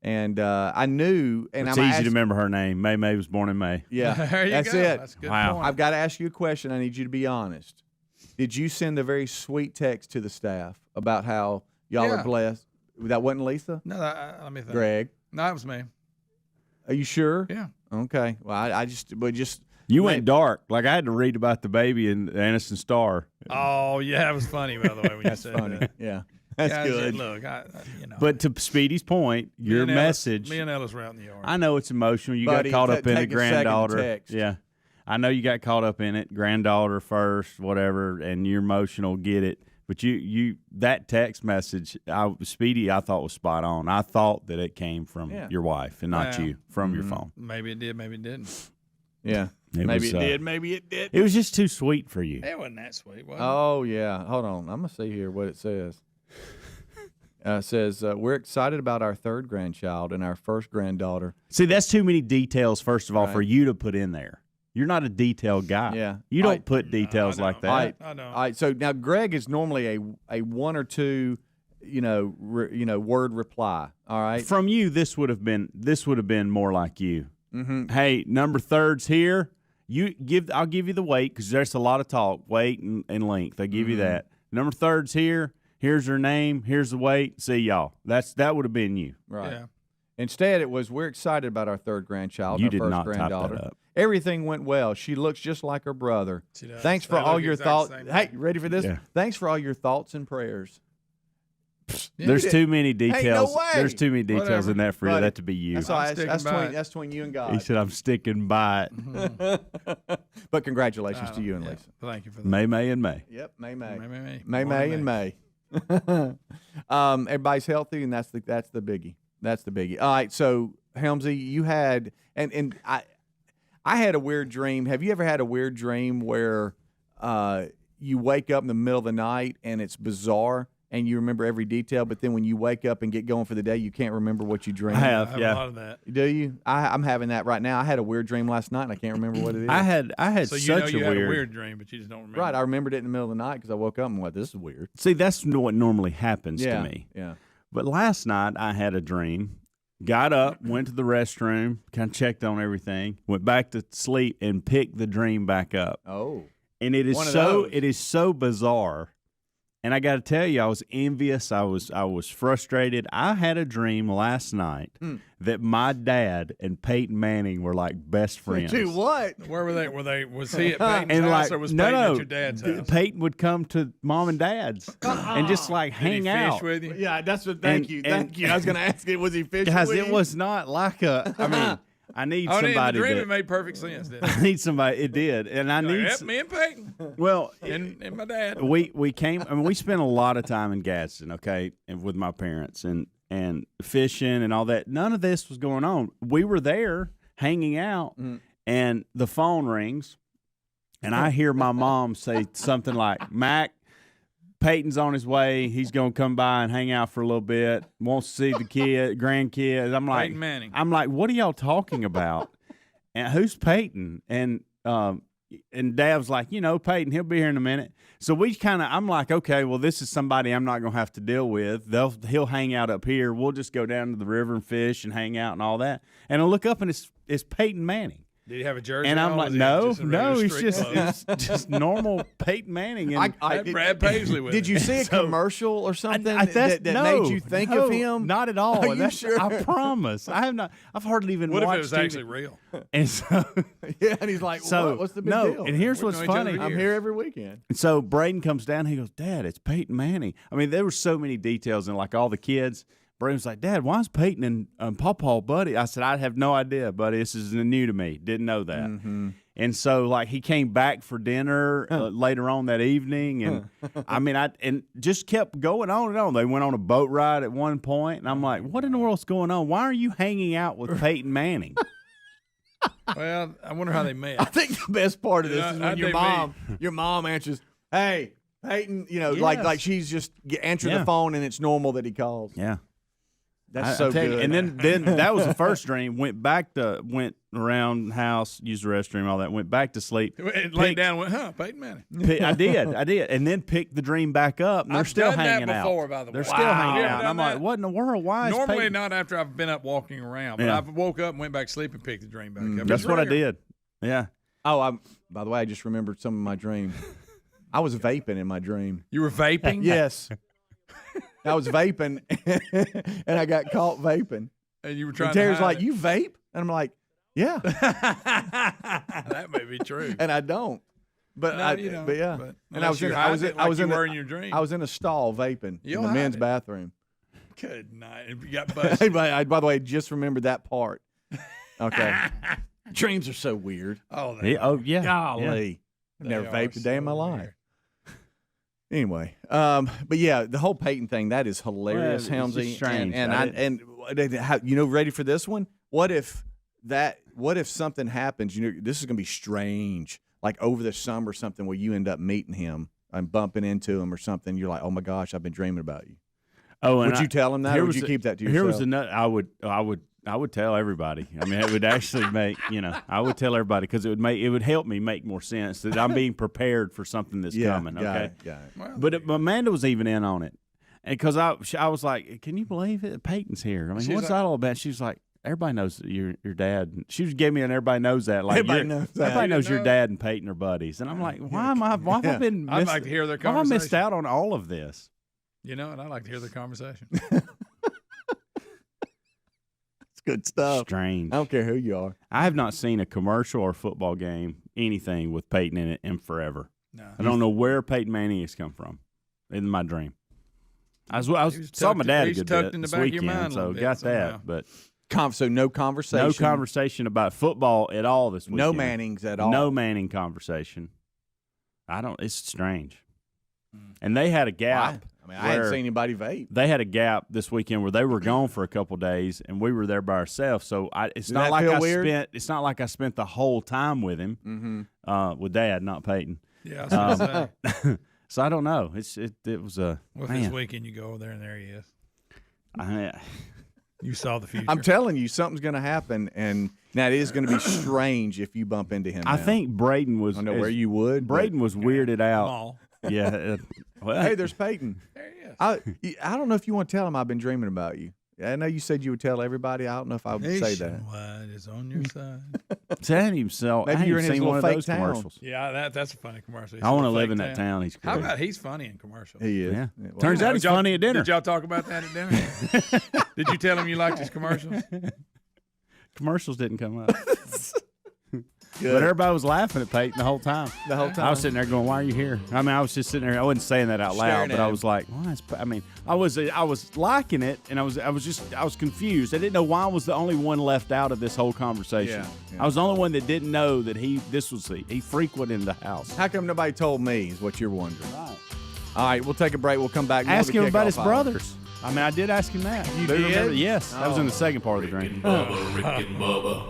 Speaker 1: And I knew. And
Speaker 2: it's easy to remember her name. May was born in May.
Speaker 1: Yeah,
Speaker 3: There you
Speaker 1: that's
Speaker 3: go.
Speaker 1: it.
Speaker 3: That's a good
Speaker 2: Wow.
Speaker 3: point.
Speaker 1: I've got to ask you a question. I need you to be honest. Did you send a very sweet text to the staff about how y'all
Speaker 3: Yeah.
Speaker 1: are blessed? That wasn't Lisa?
Speaker 3: No, let me think.
Speaker 1: Greg?
Speaker 3: No, it was me.
Speaker 1: Are you sure?
Speaker 3: Yeah.
Speaker 1: Okay. Well, I just
Speaker 2: You went dark. Like I had to read about the baby in the Aniston Star.
Speaker 3: Oh, yeah, it was funny, by the way, when you said
Speaker 1: funny.
Speaker 3: that.
Speaker 1: Yeah. That's
Speaker 3: Yeah, I said,
Speaker 1: good.
Speaker 3: Look, you know.
Speaker 2: But to Speedy's point,
Speaker 3: me
Speaker 2: your
Speaker 3: and Ellis-
Speaker 2: message.
Speaker 3: Me and Ellis were out in the yard.
Speaker 2: I know it's emotional. You
Speaker 1: Buddy,
Speaker 2: got caught up in it,
Speaker 1: take a second to
Speaker 2: granddaughter.
Speaker 1: text.
Speaker 2: Yeah. I know you got caught up in it, granddaughter first, whatever, and you're emotional, get it. But you that text message, Speedy, I thought was spot on. I thought that it came from your wife and not
Speaker 3: Yeah.
Speaker 2: you, from your phone.
Speaker 3: Maybe it did, maybe it didn't.
Speaker 1: Yeah.
Speaker 2: It
Speaker 1: Maybe
Speaker 2: was,
Speaker 1: it did. Maybe it did.
Speaker 2: It was just too sweet for you.
Speaker 3: It wasn't that sweet, was it?
Speaker 1: Oh, yeah. Hold on. I'm going to see here what it says. It says, we're excited about our third grandchild and our first granddaughter.
Speaker 2: See, that's too many details, first of all,
Speaker 1: Right.
Speaker 2: for you to put in there. You're not a detailed guy.
Speaker 1: Yeah.
Speaker 2: You don't
Speaker 1: I-
Speaker 2: put details
Speaker 3: I
Speaker 2: like
Speaker 3: don't.
Speaker 2: that.
Speaker 3: I know.
Speaker 1: All right. So now Greg is normally a 1 or 2, word reply. All right.
Speaker 2: From you, this would have been more like you.
Speaker 1: Mm-hmm.
Speaker 2: Hey, number third's here. I'll give you the weight because there's a lot of talk, weight and length. I give you that. Number third's here. Here's her name. Here's the weight. See y'all. That would have been you.
Speaker 1: Right.
Speaker 3: Yeah.
Speaker 1: Instead, it was, we're excited about our third grandchild,
Speaker 2: You
Speaker 1: our
Speaker 2: did
Speaker 1: first
Speaker 2: not type that
Speaker 1: granddaughter.
Speaker 2: up.
Speaker 1: Everything went well. She looks just like her brother.
Speaker 3: She does.
Speaker 1: Thanks for
Speaker 3: They
Speaker 1: all
Speaker 3: look
Speaker 1: your
Speaker 3: exact
Speaker 1: thoughts.
Speaker 3: same
Speaker 1: Hey,
Speaker 3: thing.
Speaker 1: ready for this?
Speaker 2: Yeah.
Speaker 1: Thanks for all your thoughts and prayers.
Speaker 2: There's too many details.
Speaker 1: way.
Speaker 2: There's too many details
Speaker 3: Whatever.
Speaker 2: in that for
Speaker 1: Buddy,
Speaker 2: that to be you.
Speaker 1: That's, all
Speaker 3: I'm
Speaker 1: right.
Speaker 3: sticking
Speaker 1: That's,
Speaker 3: by
Speaker 1: between,
Speaker 3: it.
Speaker 1: that's between you and
Speaker 2: He
Speaker 1: God.
Speaker 2: said, "I'm sticking by it."
Speaker 1: But congratulations to you and
Speaker 3: Yeah.
Speaker 1: Lisa.
Speaker 3: Thank you for that.
Speaker 2: May and May.
Speaker 1: Yep, May.
Speaker 3: May.
Speaker 1: And May. Everybody's healthy, and that's the biggie. That's the biggie. All right, so Helmsy, you had and I had a weird dream. Have you ever had a weird dream where you wake up in the middle of the night and it's bizarre and you remember every detail, but then when you wake up and get going for the day, you can't remember what you dreamed?
Speaker 2: I
Speaker 3: I
Speaker 2: have,
Speaker 3: have
Speaker 2: yeah.
Speaker 3: a lot of that.
Speaker 1: Do you? I'm having that right now. I had a weird dream last night, and I can't remember what it is.
Speaker 2: I had
Speaker 3: So you
Speaker 2: such
Speaker 3: know you had
Speaker 2: weird.
Speaker 3: a weird dream, but you just don't remember.
Speaker 1: Right, I remembered it in the middle of the night because I woke up and went, "This is weird."
Speaker 2: See, that's what normally happens
Speaker 1: Yeah,
Speaker 2: to me.
Speaker 1: yeah.
Speaker 2: But last night I had a dream. Got up, went to the restroom, kind of checked on everything, went back to sleep, and picked the dream back up.
Speaker 1: Oh,
Speaker 2: And it is
Speaker 1: One of those.
Speaker 2: it is so bizarre. And I got to tell you, I was envious. I was frustrated. I had a dream last night that my dad and Peyton Manning were like best friends.
Speaker 1: dude, what?
Speaker 3: Where were they? Was he at Peyton's
Speaker 2: And
Speaker 3: house
Speaker 2: like,
Speaker 3: or was
Speaker 2: no,
Speaker 3: Peyton
Speaker 2: no,
Speaker 3: at your dad's house?
Speaker 2: Peyton would come to mom and dad's and just like
Speaker 3: Did he
Speaker 2: hang
Speaker 3: fish
Speaker 2: out.
Speaker 3: with you?
Speaker 1: Yeah, that's what.
Speaker 2: And-
Speaker 1: Thank you.
Speaker 2: and-
Speaker 1: I was going to ask you, was he fishing?
Speaker 2: Guys,
Speaker 1: with
Speaker 2: it
Speaker 1: you?
Speaker 2: was not like a. I mean, I need
Speaker 3: Oh, in the
Speaker 2: somebody.
Speaker 3: dream,
Speaker 2: that,
Speaker 3: it made perfect sense, didn't it?
Speaker 2: I need somebody. It did, and I need.
Speaker 3: Yep, me and Peyton
Speaker 2: Well,
Speaker 3: and my dad.
Speaker 2: we came. I mean, we spent a lot of time in Gadsden, okay, and with my parents and fishing and all that. None of this was going on. We were there hanging out, and the phone rings, and I hear my mom say something like, "Mac, Peyton's on his way. He's gonna come by and hang out for a little bit. Wants to see the grandkids." I'm like,
Speaker 3: Peyton Manning.
Speaker 2: what are y'all talking about? And who's Peyton? And Dad was like, Peyton, he'll be here in a minute. So I'm like, okay, well, this is somebody I'm not gonna have to deal with. He'll hang out up here. We'll just go down to the river and fish and hang out and all that. And I look up and it's Peyton Manning.
Speaker 3: Did he have a jersey?
Speaker 2: And I'm
Speaker 3: on?
Speaker 2: like,
Speaker 3: Was he
Speaker 2: no,
Speaker 3: just a
Speaker 2: no,
Speaker 3: regular
Speaker 2: it's
Speaker 3: street
Speaker 2: just
Speaker 3: clothes?
Speaker 2: it's just normal Peyton Manning. And
Speaker 3: Had Brad Paisley with
Speaker 1: Did
Speaker 3: him.
Speaker 1: you see a
Speaker 2: So-
Speaker 1: commercial or something
Speaker 2: that's-
Speaker 1: that
Speaker 2: no,
Speaker 1: made you think
Speaker 2: no,
Speaker 1: of him?
Speaker 2: Not at all.
Speaker 1: Are you
Speaker 2: That's-
Speaker 1: sure?
Speaker 2: I promise. I have not. I've hardly even
Speaker 3: What if
Speaker 2: watched
Speaker 3: it was
Speaker 2: TV.
Speaker 3: actually real?
Speaker 2: And so,
Speaker 1: Yeah, and he's like,
Speaker 2: so
Speaker 1: what's the big
Speaker 2: no.
Speaker 1: deal?
Speaker 2: And here's
Speaker 3: We've
Speaker 2: what's
Speaker 3: known each other
Speaker 2: funny.
Speaker 3: for
Speaker 1: I'm
Speaker 3: years.
Speaker 1: here every weekend.
Speaker 2: And so Braden comes down. He goes, Dad, it's Peyton Manning. I mean, there were so many details and like all the kids. Braden was like, Dad, why is Peyton and Pawpaw buddy? I said, I have no idea, buddy. This is new to me. Didn't know that.
Speaker 1: Mm-hmm.
Speaker 2: And so like he came back for dinner later on that evening, and I mean, and just kept going on and on. They went on a boat ride at one point, and I'm like, what in the world's going on? Why are you hanging out with Peyton Manning?
Speaker 3: Well, I wonder how they met.
Speaker 1: I think the best part of this
Speaker 3: Yeah,
Speaker 1: is
Speaker 3: how'd
Speaker 1: when
Speaker 3: they
Speaker 1: your mom answers, "Hey, Peyton," like
Speaker 2: Yes.
Speaker 1: she's just answering
Speaker 2: Yeah.
Speaker 1: the phone and it's normal that he calls.
Speaker 2: Yeah.
Speaker 1: That's
Speaker 2: I
Speaker 1: so
Speaker 2: tell you,
Speaker 1: good.
Speaker 2: and then that was the first dream. Went around the house, used the restroom, all that. Went back to sleep.
Speaker 3: Laid
Speaker 2: Picked-
Speaker 3: down and went, huh, Peyton Manning.
Speaker 2: I did, and then picked the dream back up. And they're
Speaker 3: I've
Speaker 2: still
Speaker 3: done that
Speaker 2: hanging out.
Speaker 3: before, by the way.
Speaker 2: They're still
Speaker 3: Wow.
Speaker 2: hanging
Speaker 3: You ever
Speaker 2: out. And I'm
Speaker 3: done
Speaker 2: like,
Speaker 3: that?
Speaker 2: what in the world? Why is
Speaker 3: Normally
Speaker 2: Peyton?
Speaker 3: not after I've been up walking around, but
Speaker 2: Yeah.
Speaker 3: I've woke up and went back to sleep and picked the dream back up.
Speaker 2: That's
Speaker 3: It's
Speaker 2: what I
Speaker 3: rare.
Speaker 2: did. Yeah.
Speaker 1: Oh, by the way, I just remembered some of my dreams. I was vaping in my dream.
Speaker 3: You were vaping?
Speaker 1: Yes. I was vaping, and I got caught vaping.
Speaker 3: And you were trying
Speaker 1: And
Speaker 3: to
Speaker 1: Terry's
Speaker 3: hide
Speaker 1: like,
Speaker 3: it.
Speaker 1: "You vape?" And I'm like, "Yeah,"
Speaker 3: That may be true.
Speaker 1: and I don't. But
Speaker 3: No, you don't,
Speaker 1: but yeah.
Speaker 3: but
Speaker 1: and I was in, I was in, I was in
Speaker 3: you
Speaker 1: the-
Speaker 3: were in your dream.
Speaker 1: I was in a stall vaping
Speaker 3: You'll
Speaker 1: in the
Speaker 3: hide
Speaker 1: men's
Speaker 3: it.
Speaker 1: bathroom.
Speaker 3: Good night. You got
Speaker 1: Hey,
Speaker 3: busted.
Speaker 1: by the way, just remembered that part. Okay. Dreams are so weird.
Speaker 3: Oh,
Speaker 2: Yeah.
Speaker 1: Golly. I've never
Speaker 3: They are
Speaker 1: vaped a day in my
Speaker 3: so
Speaker 1: life.
Speaker 3: weird.
Speaker 1: Anyway, but yeah, the whole Peyton thing, that is hilarious,
Speaker 2: Well, it's
Speaker 1: Helmsy.
Speaker 2: just strange.
Speaker 1: And ready for this one? What if something happens, this is going to be strange, like over the summer or something where you end up meeting him and bumping into him or something. You're like, oh my gosh, I've been dreaming about you.
Speaker 2: Oh, and
Speaker 1: Would you tell him that, or would you keep that to yourself?
Speaker 2: Here was another. I would tell everybody. I mean, it would actually make I would tell everybody because it would help me make more sense that I'm being prepared for something that's coming. Okay,
Speaker 1: Got it.
Speaker 3: Well,
Speaker 2: but Amanda was even in on it, and because I was like, can you believe it? Peyton's here. I mean,
Speaker 3: She's
Speaker 2: what's
Speaker 3: like-
Speaker 2: that all about? She was like, everybody knows that your dad. She gave me an everybody knows that. Like
Speaker 1: Everybody knows that.
Speaker 2: Everybody knows
Speaker 3: You
Speaker 2: your
Speaker 3: know?
Speaker 2: dad and Peyton are buddies, and I'm like, why have I been?
Speaker 3: I'd
Speaker 2: missed-
Speaker 3: like to hear their
Speaker 2: why have I missed
Speaker 3: conversation.
Speaker 2: out on all of this?
Speaker 3: You know, and I'd like to hear their conversation.
Speaker 1: It's good stuff.
Speaker 2: Strange.
Speaker 1: I don't care who you are.
Speaker 2: I have not seen a commercial or football game, anything with Peyton in it, in forever.
Speaker 3: No.
Speaker 2: I don't know where Peyton Manning has come from in my dream. I
Speaker 3: He was
Speaker 2: saw my
Speaker 3: tucked-
Speaker 2: dad a
Speaker 3: he's
Speaker 2: good
Speaker 3: tucked
Speaker 2: bit
Speaker 3: in the
Speaker 2: this
Speaker 3: back of your
Speaker 2: weekend,
Speaker 3: mind a
Speaker 2: so
Speaker 3: little bit
Speaker 2: got
Speaker 3: somehow.
Speaker 2: that. But
Speaker 1: So no conversation.
Speaker 2: no conversation about football at all this weekend.
Speaker 1: No Mannings at all.
Speaker 2: No Manning conversation. It's strange. And they had a gap.
Speaker 1: I hadn't
Speaker 2: where-
Speaker 1: seen anybody vape.
Speaker 2: They had a gap this weekend where they were gone for a couple days, and we were there by ourselves. So it's
Speaker 1: Did
Speaker 2: not
Speaker 1: that
Speaker 2: like
Speaker 1: feel
Speaker 2: I
Speaker 1: weird?
Speaker 2: spent. It's not like I spent the whole time with him, with Dad, not Peyton.
Speaker 3: Yeah, I was gonna say.
Speaker 2: So I don't know. It was a
Speaker 3: What if
Speaker 2: man.
Speaker 3: this weekend you go over there and there he is?
Speaker 2: I-
Speaker 3: You saw the future.
Speaker 1: I'm telling you, something's going to happen, and now it is going to be strange if you bump into him.
Speaker 2: I
Speaker 1: now.
Speaker 2: think Braden was.
Speaker 1: I don't know where you would. but-
Speaker 2: Braden was weirded out.
Speaker 3: Mall.
Speaker 2: Yeah. Well,
Speaker 1: Hey, there's Peyton.
Speaker 3: There he is.
Speaker 1: I don't know if you want to tell him I've been dreaming about you. I know you said you would tell everybody. I don't know if I would say that.
Speaker 3: Nationwide is on your side.
Speaker 2: see, I hadn't even saw.
Speaker 1: Maybe
Speaker 2: I hadn't
Speaker 1: you're
Speaker 2: even
Speaker 1: in his
Speaker 2: seen one of
Speaker 1: little
Speaker 2: those
Speaker 1: fake town.
Speaker 2: commercials.
Speaker 3: Yeah, that's a funny commercial.
Speaker 2: I want to
Speaker 3: He's a
Speaker 2: live
Speaker 3: fake
Speaker 2: in that town. He's
Speaker 3: How
Speaker 2: great.
Speaker 3: about he's funny in commercials?
Speaker 1: He is.
Speaker 2: Yeah.
Speaker 1: Well,
Speaker 2: Turns out he's
Speaker 3: Did y'all-
Speaker 2: funny at dinner.
Speaker 3: Did y'all talk about that at dinner? Did you tell him you liked his commercials?
Speaker 2: Commercials didn't come up. But everybody was laughing at Peyton the whole time.
Speaker 1: The whole time.
Speaker 2: I was sitting there going, "Why are you here?" I mean, I was just sitting there. I wasn't saying that out loud,
Speaker 1: Staring
Speaker 2: but
Speaker 1: at
Speaker 2: I
Speaker 1: him.
Speaker 2: was like, "Why is?" I mean, I was liking it, and I was confused. I didn't know why I was the only one left out of this whole conversation.
Speaker 1: Yeah.
Speaker 2: I was the only one that didn't know that he frequented the house.
Speaker 1: How come nobody told me? Is what you're wondering. All right, we'll take a break. We'll come back. More
Speaker 2: Ask
Speaker 1: to
Speaker 2: him
Speaker 1: kick
Speaker 2: about
Speaker 1: off
Speaker 2: his
Speaker 1: hour.
Speaker 2: brothers. I mean, I did ask him that.
Speaker 1: You
Speaker 2: Do
Speaker 1: did?
Speaker 2: remember? Yes, that was in the second part of the dream.
Speaker 5: Bubba, Rick and Bubba.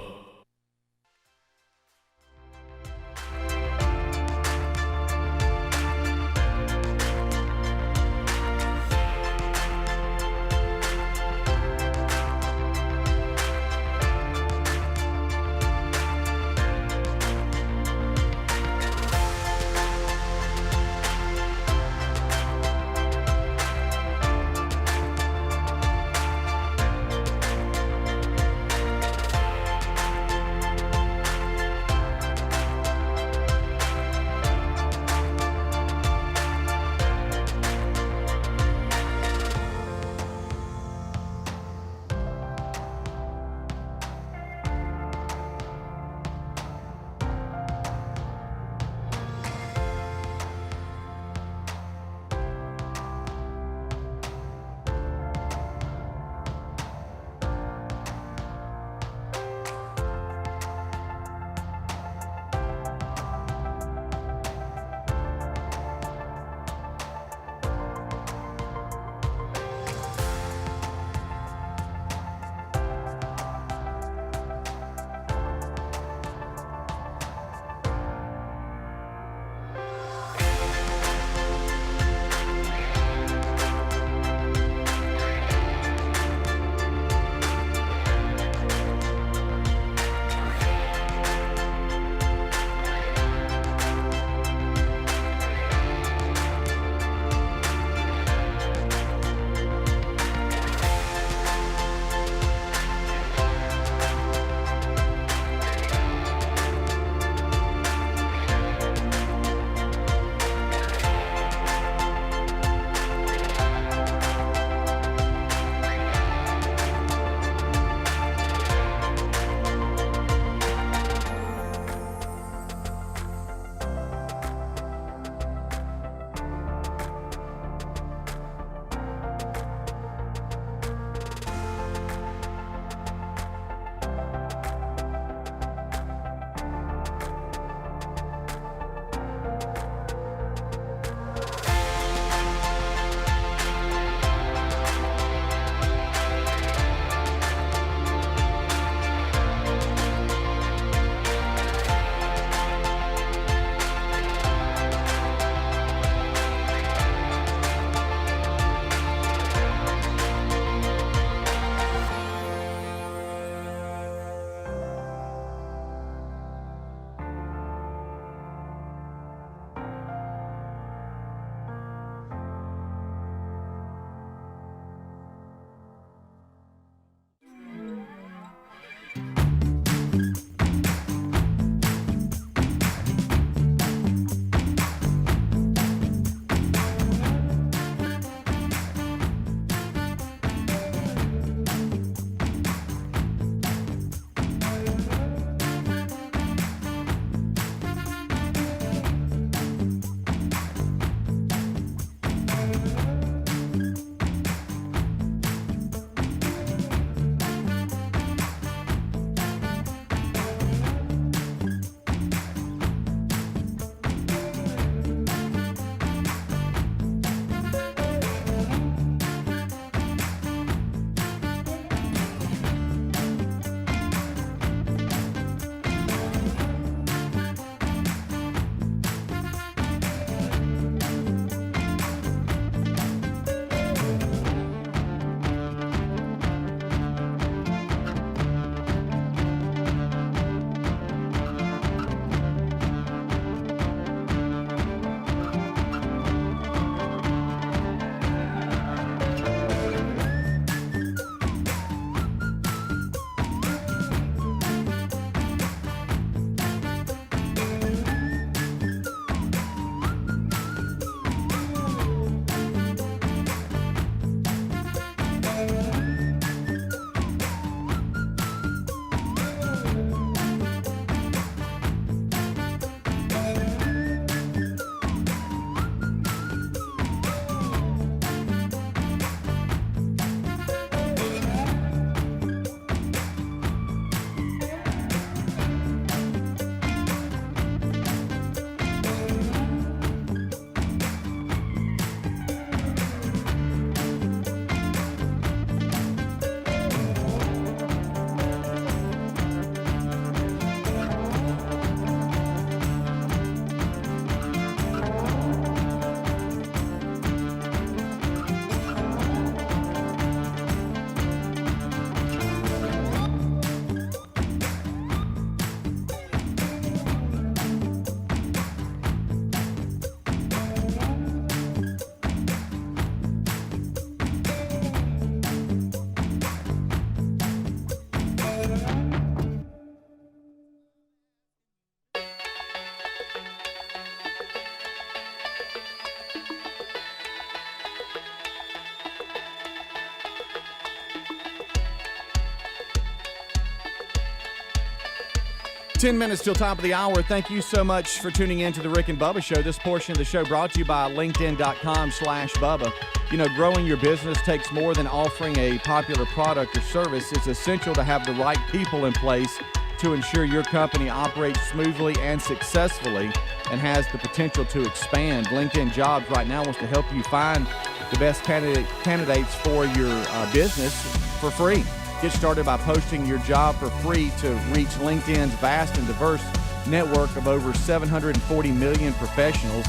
Speaker 1: 10 minutes till top of the hour. Thank you so much for tuning in to the Rick and Bubba Show. This portion of the show brought to you by LinkedIn.com/Bubba. You know, growing your business takes more than offering a popular product or service. It's essential to have the right people in place to ensure your company operates smoothly and successfully and has the potential to expand. LinkedIn Jobs right now wants to help you find the best candidates for your business for free. Get started by posting your job for free to reach LinkedIn's vast and diverse network of over 740 million professionals.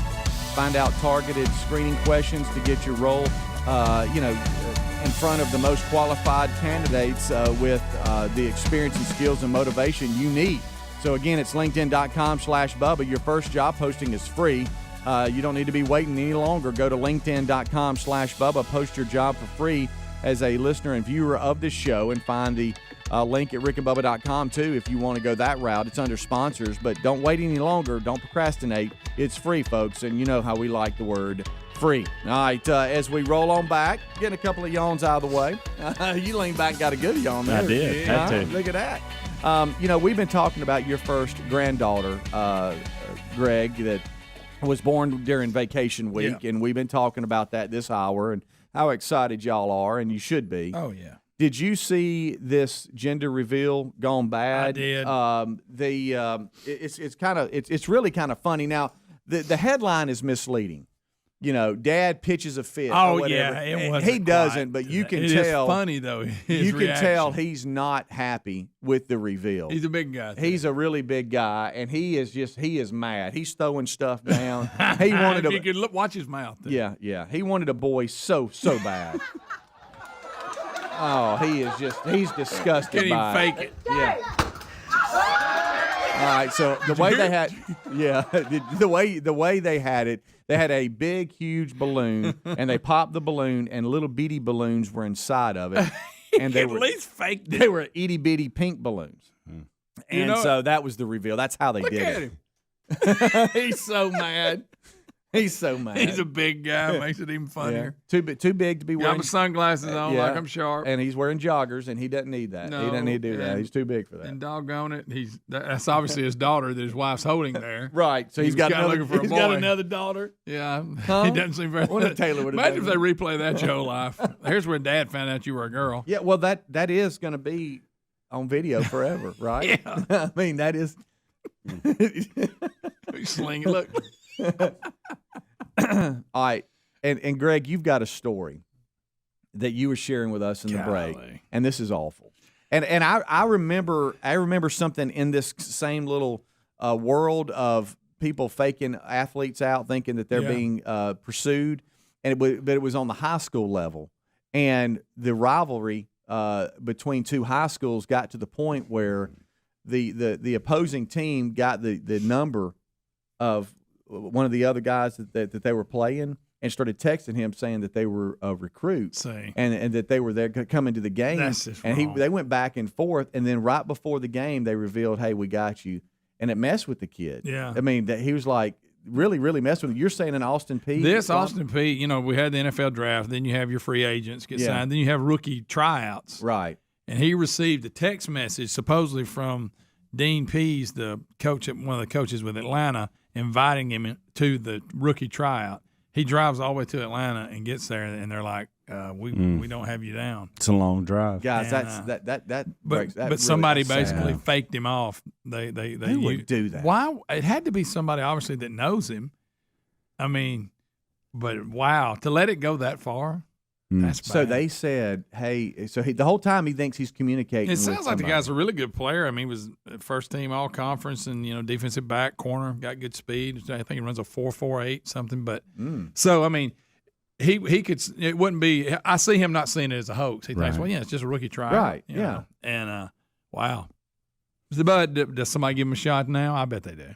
Speaker 1: Find out targeted screening questions to get your role, in front of the most qualified candidates with the experience and skills and motivation you need. So again, it's LinkedIn.com/Bubba. Your first job posting is free. You don't need to be waiting any longer. Go to LinkedIn.com/Bubba. Post your job for free as a listener and viewer of this show, and find the link at rickandbubba.com too if you want to go that route. It's under sponsors, but don't wait any longer. Don't procrastinate. It's free, folks, and you know how we like the word free. All right, as we roll on back, getting a couple of yawns out of the way. You leaned back and got a good yawn there.
Speaker 2: I did. Had to.
Speaker 1: Look at that. We've been talking about your first granddaughter, Greg, that was born during vacation week, and we've been talking about that this hour and how excited y'all are, and you should be.
Speaker 3: Oh, yeah.
Speaker 1: Did you see this gender reveal gone bad?
Speaker 3: I did.
Speaker 1: It's really kind of funny. Now, the headline is misleading. You know, Dad pitches a fit.
Speaker 3: Oh,
Speaker 1: or whatever.
Speaker 3: yeah, it wasn't
Speaker 1: he doesn't, but you can
Speaker 3: it
Speaker 1: tell.
Speaker 3: It's funny though.
Speaker 1: You can tell he's not happy with the reveal.
Speaker 3: He's a big guy.
Speaker 1: He's a really big guy, and he is mad. He's throwing stuff down. He wanted
Speaker 3: you could watch his mouth.
Speaker 1: There. Yeah. He wanted a boy so bad. Oh, he's disgusted
Speaker 3: Can't
Speaker 1: by
Speaker 3: even fake it.
Speaker 1: Yeah. All right, so the way they had, the way they had it, they had a big, huge balloon, and they popped the balloon, and little bitty balloons were inside of it, and they
Speaker 3: at
Speaker 1: were
Speaker 3: least faked it.
Speaker 1: They were itty bitty pink balloons, and so that was the reveal. That's how they
Speaker 3: Look
Speaker 1: did
Speaker 3: at
Speaker 1: it.
Speaker 3: him.
Speaker 1: He's so mad. He's so mad.
Speaker 3: He's a big guy. Makes it even funnier.
Speaker 1: Too big to be wearing.
Speaker 3: Got my sunglasses on like I'm sharp.
Speaker 1: And he's wearing joggers, and he doesn't need that.
Speaker 3: No,
Speaker 1: he doesn't need to do that. He's too big for that.
Speaker 3: And doggone it, that's obviously his daughter that his wife's holding there.
Speaker 1: Right. So he's got another daughter.
Speaker 3: Yeah.
Speaker 1: Huh?
Speaker 3: He doesn't seem very.
Speaker 1: What if Taylor would have
Speaker 3: Imagine if they replay that your life. Here's where Dad found out you were a girl.
Speaker 1: Yeah. Well, that is going to be on video forever, right?
Speaker 3: Yeah.
Speaker 1: I mean, that is.
Speaker 3: Sling it. Look.
Speaker 1: All right, and Greg, you've got a story that you were sharing with us in the break, and this is awful. And I remember something in this same little world of people faking athletes out, thinking that they're being pursued, but it was on the high school level, and the rivalry between two high schools got to the point where the opposing team got the number of one of the other guys that they were playing and started texting him saying that they were recruits and that they were there coming to the game.
Speaker 3: That's just
Speaker 1: and
Speaker 3: wrong.
Speaker 1: They went back and forth, and then right before the game they revealed, hey, we got you, and it messed with the kid.
Speaker 3: Yeah,
Speaker 1: I mean he was like really messed with him. You're saying in Austin Peay.
Speaker 3: Austin Peay, we had the NFL draft, then you have your free agents get signed, then you have rookie tryouts.
Speaker 1: Right.
Speaker 3: And he received a text message supposedly from Dean Pease, the coach, one of the coaches with Atlanta, inviting him to the rookie tryout. He drives all the way to Atlanta and gets there, and they're like, "We don't have you down."
Speaker 2: It's a long drive,
Speaker 1: guys.
Speaker 3: And,
Speaker 1: But
Speaker 3: really somebody basically faked him off. They
Speaker 1: Who would do that?
Speaker 3: Why? It had to be somebody obviously that knows him. I mean, but wow, to let it go that far. That's bad.
Speaker 1: So they said, hey, the whole time he thinks he's communicating.
Speaker 3: It sounds like the guy's a really good player. I mean, he was first team all conference and, defensive back, corner, got good speed. I think he runs a 4.48 something. But so, I mean, he could, it wouldn't be, I see him not seeing it as a hoax. He thinks, well, yeah, it's just a rookie tryout.
Speaker 1: Right.
Speaker 3: You know? And, wow. But does somebody give him a shot now? I bet they do.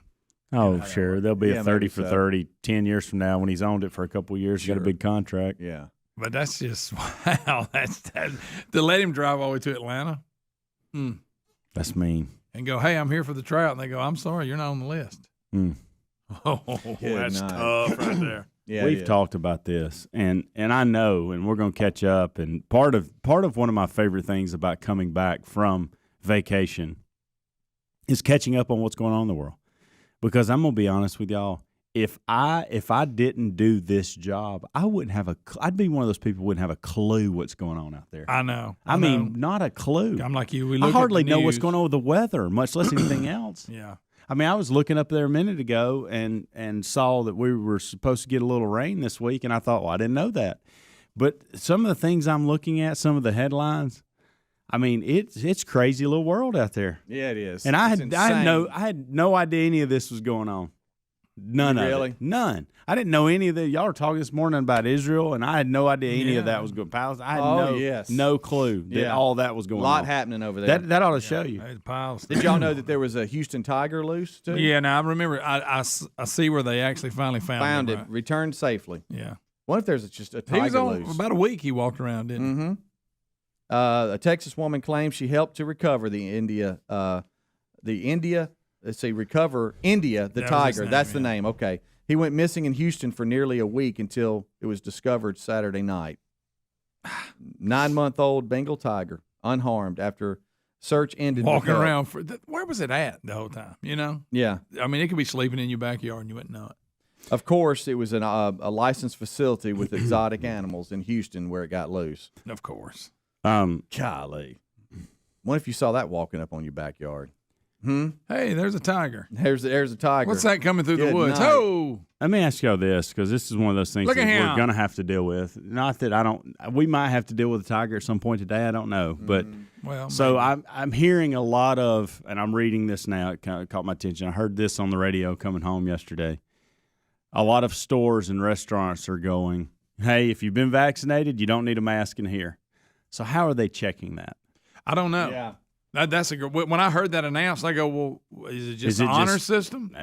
Speaker 2: Oh, sure. There'll be a 30 for 30 10 years from now when he's owned it for a couple of years. He's got a big contract.
Speaker 1: Yeah.
Speaker 3: But that's just wow. That's to let him drive all the way to Atlanta.
Speaker 2: That's mean.
Speaker 3: And go, hey, I'm here for the tryout. And they go, I'm sorry, you're not on the list. Oh, that's tough right there.
Speaker 1: Yeah,
Speaker 2: we've talked about this, and I know, and we're going to catch up. And part of one of my favorite things about coming back from vacation is catching up on what's going on in the world. Because I'm gonna be honest with y'all, if I didn't do this job, I wouldn't have I'd be one of those people who wouldn't have a clue what's going on out there.
Speaker 3: I know.
Speaker 2: I mean, not a clue.
Speaker 3: I'm like you.
Speaker 2: I hardly know what's going on with the weather, much less anything else.
Speaker 3: Yeah.
Speaker 2: I mean, I was looking up there a minute ago and saw that we were supposed to get a little rain this week, and I thought, well, I didn't know that. But some of the things I'm looking at, some of the headlines, I mean, it's crazy little world out there.
Speaker 1: Yeah, it is.
Speaker 2: And I had no idea any of this was going on. None of it. None. I didn't know any of that. Y'all were talking this morning about Israel, and I had no idea any of that was going. Palestine. I had no clue that all that was going on.
Speaker 1: A lot happening over there.
Speaker 2: That ought to show you.
Speaker 1: Did y'all know that there was a Houston tiger loose too?
Speaker 3: Yeah, now I remember. I see where they actually finally found
Speaker 1: it.
Speaker 3: Right?
Speaker 1: Returned safely.
Speaker 3: Yeah.
Speaker 1: What if there's just a tiger
Speaker 3: he was on
Speaker 1: loose?
Speaker 3: About a week he walked around, didn't he?
Speaker 1: Mm-hmm. A Texas woman claims she helped to recover the India. Let's see, recover India, the tiger. That's the name. Okay. He went missing in Houston for nearly a week until it was discovered Saturday night. 9-month-old Bengal tiger, unharmed after search ended.
Speaker 3: Walking around where was it at the whole time? You know?
Speaker 1: Yeah.
Speaker 3: I mean, it could be sleeping in your backyard and you wouldn't know it.
Speaker 1: Of course, it was a licensed facility with exotic animals in Houston where it got loose.
Speaker 3: Of course.
Speaker 1: Golly. What if you saw that walking up on your backyard?
Speaker 3: Hey, there's a tiger.
Speaker 1: There's a tiger.
Speaker 3: What's that coming through the woods?
Speaker 1: Night.
Speaker 3: Oh!
Speaker 2: Let me ask y'all this, because this is one of those things that we're going to have to deal with. Not that we might have to deal with a tiger at some point today. I don't know. But so I'm hearing a lot of, and I'm reading this now. It kind of caught my attention. I heard this on the radio coming home yesterday. A lot of stores and restaurants are going, hey, if you've been vaccinated, you don't need a mask in here. So how are they checking that?
Speaker 3: I don't know.
Speaker 1: Yeah.
Speaker 3: That's a good. When I heard that announced, I go, "Well, is it just an honor system?"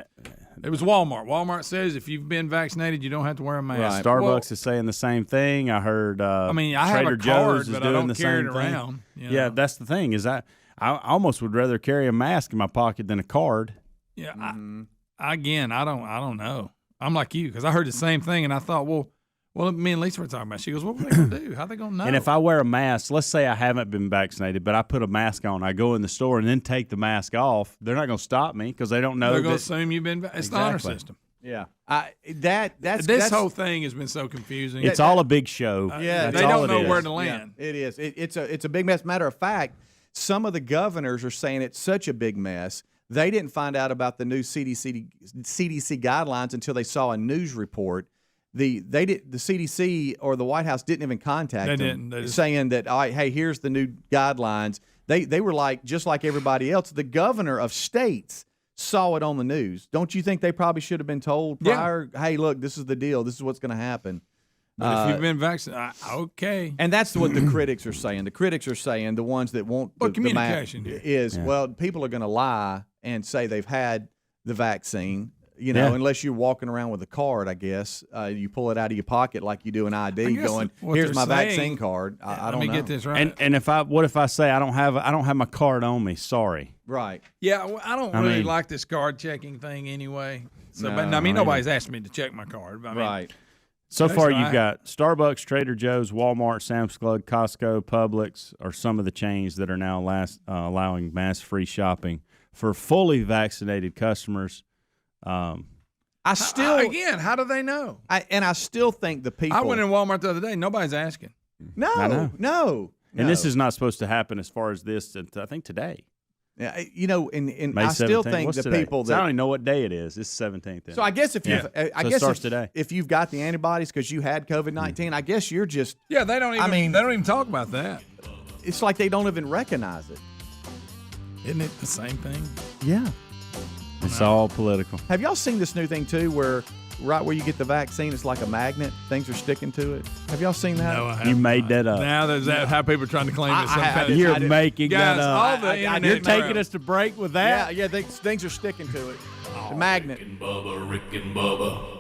Speaker 3: It was Walmart. Walmart says if you've been vaccinated, you don't have to wear a mask.
Speaker 2: Right. Starbucks is saying the same thing. I heard.
Speaker 3: I mean, I
Speaker 2: Trader
Speaker 3: have a card,
Speaker 2: Joe's is
Speaker 3: but
Speaker 2: doing
Speaker 3: I don't
Speaker 2: the
Speaker 3: carry
Speaker 2: same
Speaker 3: it
Speaker 2: thing.
Speaker 3: around. You know?
Speaker 2: Yeah, that's the thing. Is I almost would rather carry a mask in my pocket than a card.
Speaker 3: Yeah. I don't know. I'm like you because I heard the same thing and I thought, well, me and Lisa were talking about it. She goes, what were they going to do? How are they going to know?
Speaker 2: And if I wear a mask, let's say I haven't been vaccinated, but I put a mask on, I go in the store and then take the mask off, they're not going to stop me because they don't know.
Speaker 3: They're going to assume you've been It's the honor system.
Speaker 1: Yeah.
Speaker 3: This whole thing has been so confusing.
Speaker 2: It's all a big show.
Speaker 1: Yeah.
Speaker 3: They don't know where to land.
Speaker 1: Yeah, it is. It's a big mess. Matter of fact, some of the governors are saying it's such a big mess. They didn't find out about the new CDC guidelines until they saw a news report. The CDC or the White House didn't even contact them saying that, all right, hey, here's the new guidelines. They were like, just like everybody else, the governor of states saw it on the news. Don't you think they probably should have been told prior, hey, look, this is the deal. This is what's going to happen.
Speaker 3: But if you've been vaccinated, okay.
Speaker 1: And that's what the critics are saying. The critics are saying, the ones that want the
Speaker 3: communication
Speaker 1: is, well, people are going to lie and say they've had the vaccine. You know, unless you're walking around with a card, I guess. You pull it out of your pocket like you do an ID going, here's my vaccine card. I don't know.
Speaker 3: Let me get this right.
Speaker 2: And what if I say I don't have my card on me? Sorry.
Speaker 1: Right.
Speaker 3: Yeah, well, I don't really like this card checking thing anyway. So, but I mean, nobody's asked me to check my card. I mean,
Speaker 1: right.
Speaker 2: So far, you've got Starbucks, Trader Joe's, Walmart, Sam's Club, Costco, Publix are some of the chains that are now allowing mask-free shopping for fully vaccinated customers.
Speaker 3: How do they know?
Speaker 1: I still think the people.
Speaker 3: I went in Walmart the other day. Nobody's asking.
Speaker 1: No.
Speaker 2: And this is not supposed to happen as far as this. I think today.
Speaker 1: Yeah, you know, and
Speaker 2: May
Speaker 1: I still
Speaker 2: 17th.
Speaker 1: think
Speaker 2: What's
Speaker 1: the
Speaker 2: today?
Speaker 1: people
Speaker 2: So
Speaker 1: that
Speaker 2: I don't even know what day it is. It's 17th. Then.
Speaker 1: So I guess if you,
Speaker 2: it starts today.
Speaker 1: If you've got the antibodies because you had COVID-19, I guess you're just.
Speaker 3: Yeah, they don't even. They don't even talk about that.
Speaker 1: It's like they don't even recognize it.
Speaker 3: Isn't it the same thing?
Speaker 1: Yeah.
Speaker 2: It's all political.
Speaker 1: Have y'all seen this new thing too, where right where you get the vaccine, it's like a magnet. Things are sticking to it. Have y'all seen that?
Speaker 3: No, I haven't.
Speaker 2: You made that up.
Speaker 3: Now there's that how people are trying to claim it's some kind of.
Speaker 2: You're making
Speaker 3: Guys,
Speaker 2: that
Speaker 3: all
Speaker 2: up.
Speaker 3: the internet
Speaker 2: You're taking us to break with that?
Speaker 1: Yeah, things are sticking to it. The magnet.
Speaker 5: Rick and Bubba, Rick and Bubba.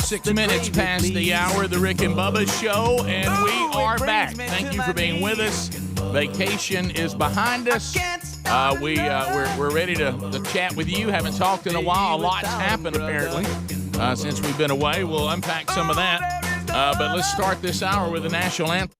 Speaker 6: 6 minutes past the hour of the Rick and Bubba Show, and we are back. Thank you for being with us. Vacation is behind us. We're ready to chat with you. Haven't talked in a while. A lot's happened, apparently, since we've been away. We'll unpack some of that. But let's start this hour with the national anthem.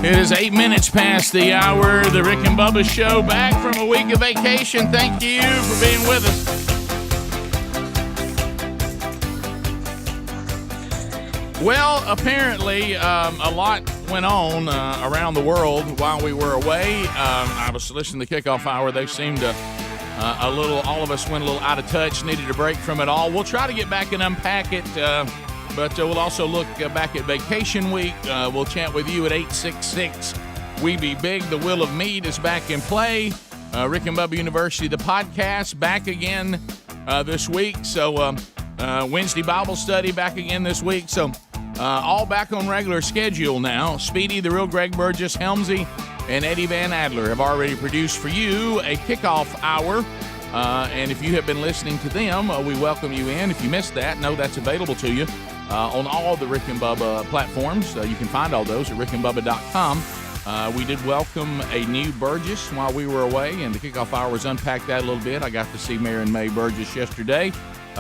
Speaker 6: It is 8 minutes past the hour. The Rick and Bubba Show, back from a week of vacation. Thank you for being with us. Well, apparently, a lot went on around the world while we were away. I was listening to the kickoff hour. They seemed to all of us went a little out of touch, needed a break from it all. We'll try to get back and unpack it. But we'll also look back at vacation week. We'll chat with you at 866 We Be Big. The Will of Mead is back in play. Rick and Bubba University, the podcast, back again this week. So Wednesday Bible study back again this week. So all back on regular schedule now. Speedy, the real Greg Burgess, Helmsy, and Eddie Van Adler have already produced for you a kickoff hour. And if you have been listening to them, we welcome you in. If you missed that, know that's available to you on all the Rick and Bubba platforms. You can find all those at rickandbubba.com. We did welcome a new Burgess while we were away, and the kickoff hour was unpacked that a little bit. I got to see Mary May Burgess yesterday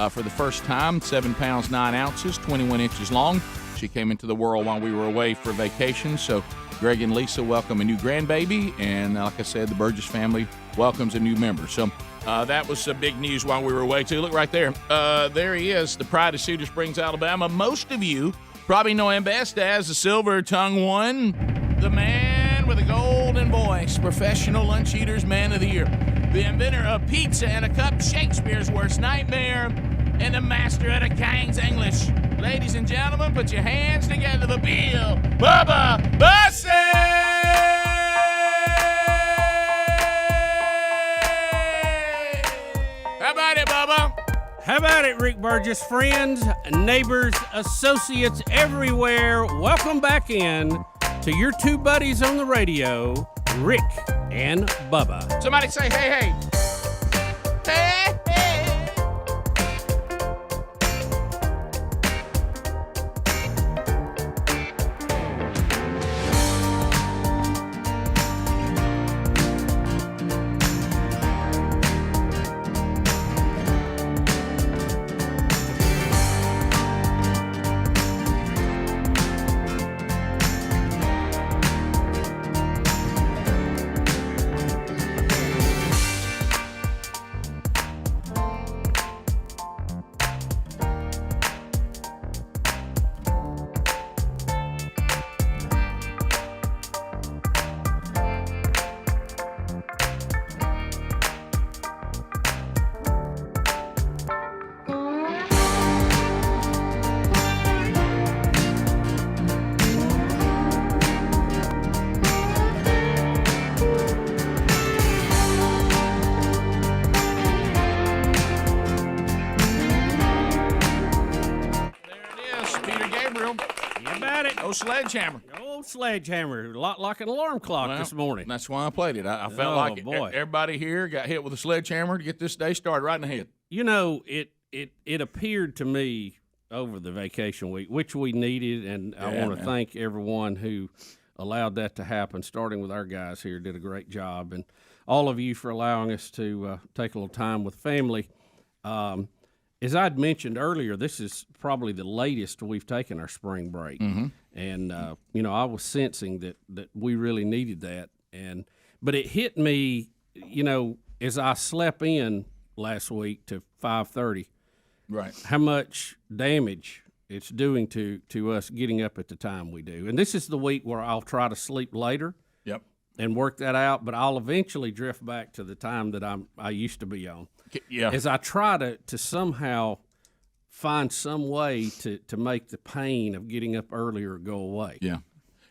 Speaker 6: for the first time, 7 pounds, 9 ounces, 21 inches long. She came into the world while we were away for vacation. So Greg and Lisa welcome a new grandbaby, and like I said, the Burgess family welcomes a new member. So that was big news while we were away, too. Look right there. There he is, the pride of Cedar Springs, Alabama. Most of you probably know him best as the Silver Tongue One, the man with a golden voice, Professional Lunch Eaters Man of the Year, the inventor of pizza and a cup, Shakespeare's worst nightmare, and the master of the King's English. Ladies and gentlemen, put your hands together for Bill Bubba Bussey! How about it, Bubba?
Speaker 7: How about it, Rick Burgess? Friends, neighbors, associates everywhere, welcome back in to your two buddies on the radio, Rick and Bubba.
Speaker 6: Somebody say, hey, hey. Hey, hey. sledgehammer.
Speaker 7: Old sledgehammer, a lot like an alarm clock this morning.
Speaker 6: That's why I played it. I felt like everybody here got hit with a sledgehammer to get this day started right in the head.
Speaker 7: You know, it appeared to me over the vacation week, which we needed, and I want to thank everyone who allowed that to happen, starting with our guys here, did a great job, and all of you for allowing us to take a little time with family. As I'd mentioned earlier, this is probably the latest we've taken our spring break, and I was sensing that we really needed that, but it hit me, as I slept in last week to 5:30,
Speaker 6: right?
Speaker 7: How much damage it's doing to us getting up at the time we do, and this is the week where I'll try to sleep later.
Speaker 6: Yep.
Speaker 7: And work that out, but I'll eventually drift back to the time that I used to be on.
Speaker 6: Yeah.
Speaker 7: As I try to somehow find some way to make the pain of getting up earlier go away.
Speaker 6: Yeah.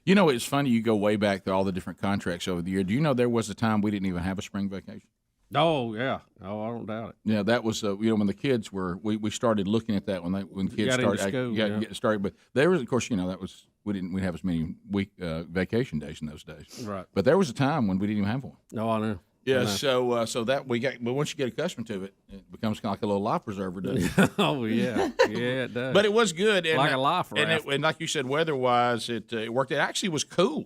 Speaker 6: You know, it's funny. You go way back through all the different contracts over the year. Do you know there was a time we didn't even have a spring vacation?
Speaker 7: Oh yeah. Oh, I don't doubt it.
Speaker 6: Yeah, that was when the kids were we started looking at that when kids started getting started. But there was, of course, that was we didn't have as many vacation days in those days.
Speaker 7: Right.
Speaker 6: But there was a time when we didn't even have one.
Speaker 7: No, I know.
Speaker 6: Yeah. So that we got. But once you get accustomed to it, it becomes kind of like a little life preserver, doesn't it?
Speaker 7: Oh yeah. Yeah, it does.
Speaker 6: But it was good. And,
Speaker 7: like a life raft.
Speaker 6: And like you said, weather-wise, it worked. It actually was cool.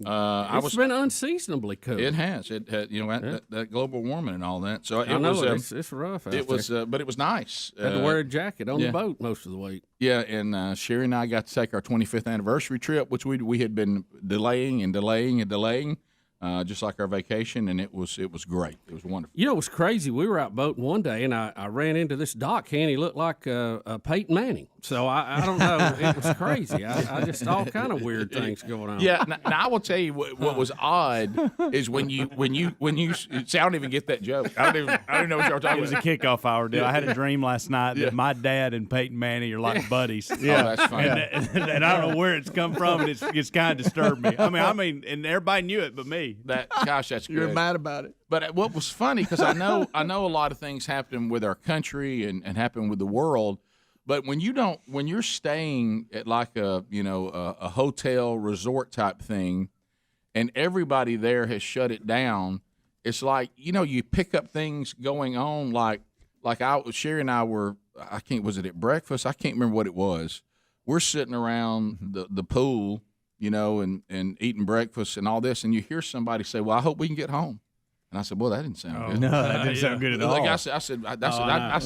Speaker 7: It's been unseasonably cool.
Speaker 6: It has. It had, that global warming and all that. So
Speaker 7: I know it's rough.
Speaker 6: It was, but it was nice.
Speaker 7: Had to wear a jacket on the boat most of the week.
Speaker 6: Yeah, and Sherry and I got to take our 25th anniversary trip, which we had been delaying and delaying and delaying. Just like our vacation, and it was great. It was wonderful.
Speaker 7: It was crazy. We were out boating one day, and I ran into this dockhand. He looked like Peyton Manning. So I don't know. It was crazy. I just all kind of weird things going on.
Speaker 6: Yeah. Now I will tell you what was odd is when you see, I don't even get that joke. I don't even know what y'all talking about.
Speaker 2: It was a kickoff hour, dude. I had a dream last night that my dad and Peyton Manning are like buddies.
Speaker 6: Yeah, that's funny.
Speaker 2: And I don't know where it's come from, and it's kind of disturbed me. I mean, and everybody knew it but me.
Speaker 6: That's good.
Speaker 1: You're mad about it.
Speaker 6: But what was funny, because I know a lot of things happen with our country and happen with the world. But when you're staying at like a hotel resort type thing, and everybody there has shut it down, it's like you pick up things going on like Sherry and I were. Was it at breakfast? I can't remember what it was. We're sitting around the pool, and eating breakfast and all this, and you hear somebody say, "Well, I hope we can get home." And I said, "Well, that didn't sound good."
Speaker 2: No, that didn't sound good at all.
Speaker 6: Like I said, that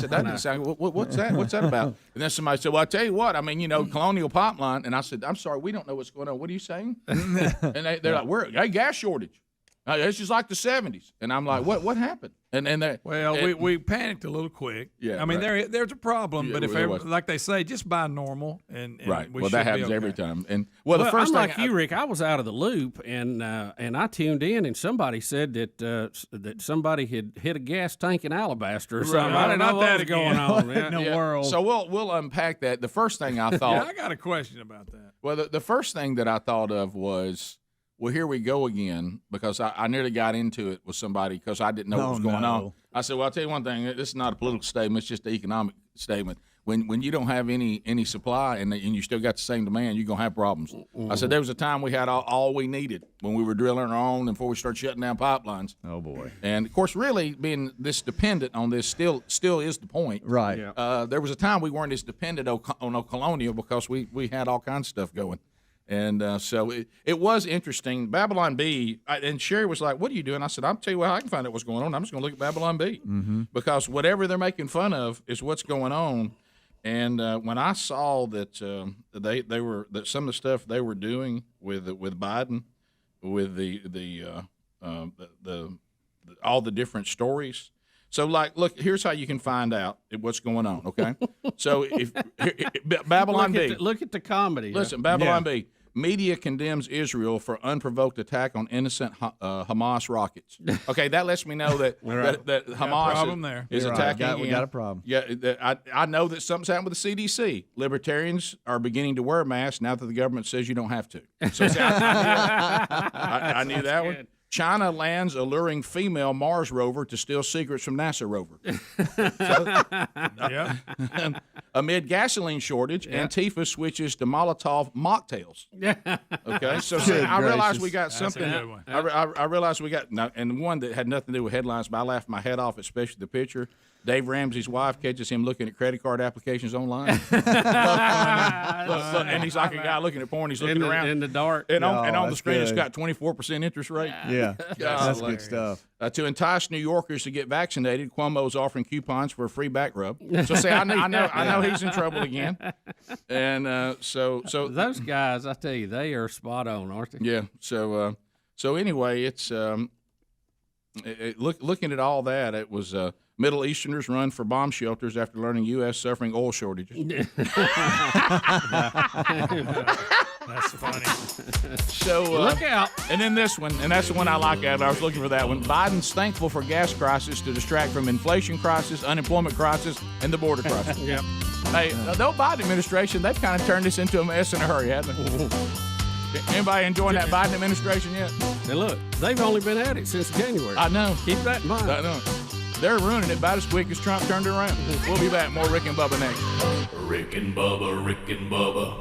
Speaker 6: didn't sound good. What's that? What's that about? And then somebody said, "Well, I tell you what. I mean, Colonial Pipeline." And I said, "I'm sorry, we don't know what's going on. What are you saying?" And they're like, "We're gas shortage. It's just like the '70s." And I'm like, "What happened?"
Speaker 3: We panicked a little quick.
Speaker 6: Yeah,
Speaker 3: I mean,
Speaker 6: right.
Speaker 3: there's a problem, but if
Speaker 6: like
Speaker 3: they say, just buy normal, and
Speaker 6: right.
Speaker 3: We
Speaker 6: well,
Speaker 3: should
Speaker 6: that happens
Speaker 3: be okay.
Speaker 6: every time. And
Speaker 7: well,
Speaker 6: the first
Speaker 7: I'm
Speaker 6: thing
Speaker 7: like you, Rick. I was out of the loop, and I tuned in, and somebody said that somebody had hit a gas tank in Alabaster or something.
Speaker 3: Right.
Speaker 7: I didn't know what was going on in the world.
Speaker 6: So we'll unpack that. The first thing I thought.
Speaker 3: Yeah, I got a question about that.
Speaker 6: Well, the first thing that I thought of was, well, here we go again, because I nearly got into it with somebody because I didn't know what was going on. I said, well, I'll tell you one thing. This is not a political statement. It's just an economic statement. When you don't have any supply and you still got the same demand, you're going to have problems. Mm-hmm. I said there was a time we had all we needed when we were drilling our own and before we started shutting down pipelines.
Speaker 2: Oh, boy.
Speaker 6: And, of course, really being this dependent on this still is the point.
Speaker 1: Right.
Speaker 7: Yeah.
Speaker 6: There was a time we weren't as dependent on Colonial because we had all kinds of stuff going. And so it was interesting. Babylon B, and Sherry was like, "What are you doing?" I said, "I'll tell you what, I can find out what's going on. I'm just going to look at Babylon B."
Speaker 1: Mm-hmm.
Speaker 6: Because whatever they're making fun of is what's going on. And when I saw that they were that some of the stuff they were doing with Biden, with the all the different stories. So, look, here's how you can find out what's going on, okay? So, Babylon B.
Speaker 7: Look at the comedy.
Speaker 6: Listen, Babylon B. Media condemns Israel for unprovoked attack on innocent Hamas rockets. Okay, that lets me know that that Hamas is attacking.
Speaker 1: We got a problem.
Speaker 6: Yeah, I know that something's happened with the CDC. Libertarians are beginning to wear masks now that the government says you don't have to. So, see, I knew that one. China lands alluring female Mars rover to steal secrets from NASA rover. Amid gasoline shortage, Antifa switches to Molotov mocktails. Okay, so I realized we got something.
Speaker 3: That's a good one.
Speaker 6: I realized we got, and one that had nothing to do with headlines, but I laughed my head off, especially the picture. Dave Ramsey's wife catches him looking at credit card applications online. Look, and he's like a guy looking at porn. He's looking around
Speaker 7: in the dark.
Speaker 6: And on the
Speaker 1: that's
Speaker 6: screen, it's
Speaker 1: good.
Speaker 6: got 24% interest rate.
Speaker 1: Yeah, that's good stuff.
Speaker 6: To entice New Yorkers to get vaccinated, Cuomo's offering coupons for a free back rub. So say, I know he's in trouble again. And so
Speaker 7: Those guys, I tell you, they are spot on, aren't they?
Speaker 6: yeah. So anyway, it's looking at all that, it was Middle Easterners run for bomb shelters after learning U.S. suffering oil shortages.
Speaker 3: That's funny.
Speaker 6: So
Speaker 7: Look out.
Speaker 6: And then this one, and that's the one I like. I was looking for that one. Biden's thankful for gas crisis to distract from inflation crisis, unemployment crisis, and the border crisis.
Speaker 3: Yep.
Speaker 6: Hey, the Biden administration, they've kind of turned this into a mess in a hurry, haven't they? Anybody enjoying that Biden administration yet?
Speaker 7: And look, they've only been at it since January.
Speaker 6: I know.
Speaker 7: Keep that in mind.
Speaker 6: I know. They're ruining it about as quick as Trump turned it around. We'll be back. More Rick and Bubba next.
Speaker 5: Rick and Bubba, Rick and Bubba.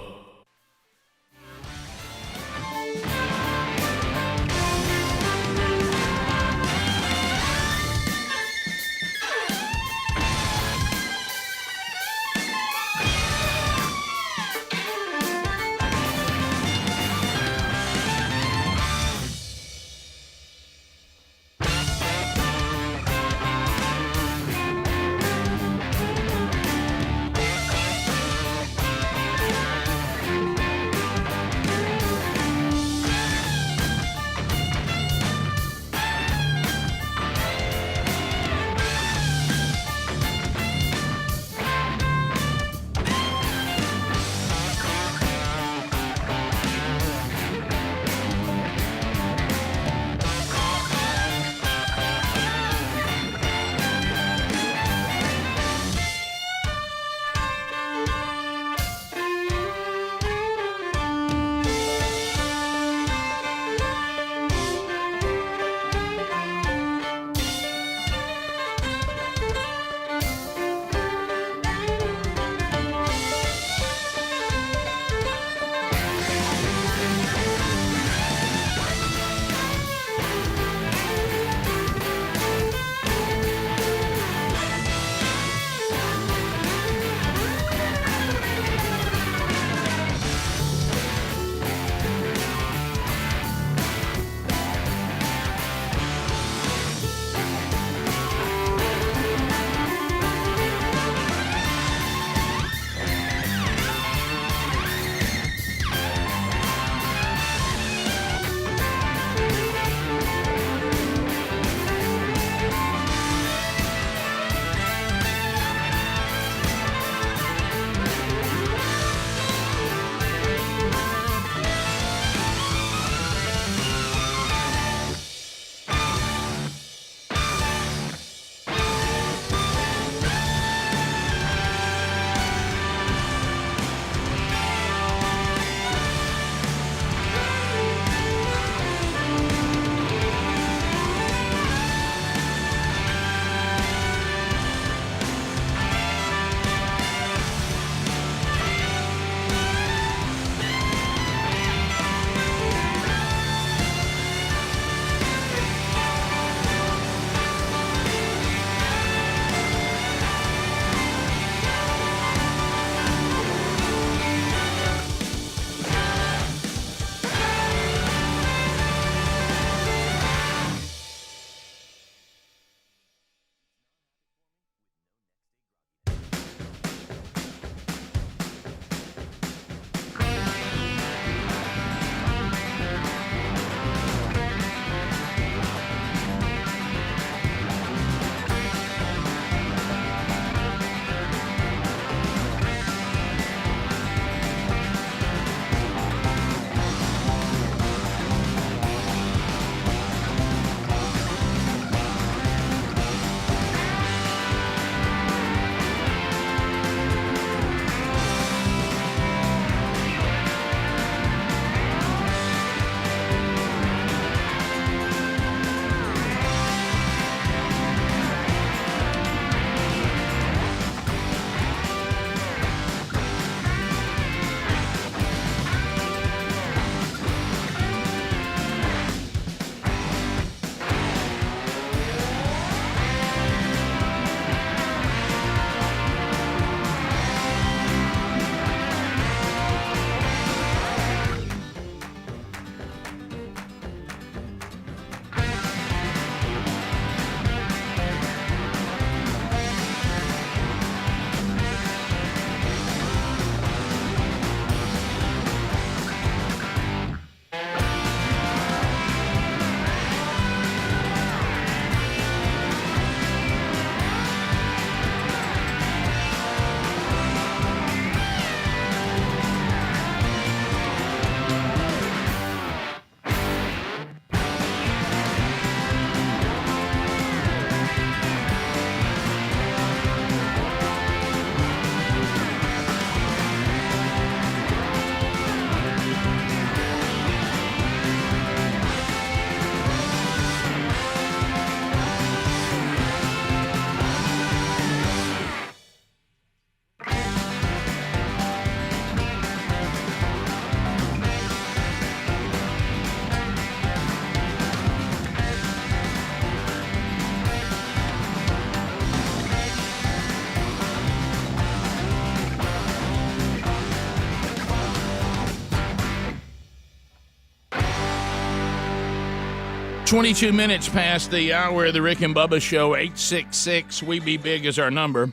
Speaker 6: 22 minutes past the hour of the Rick and Bubba Show. 866 We Be Big is our number.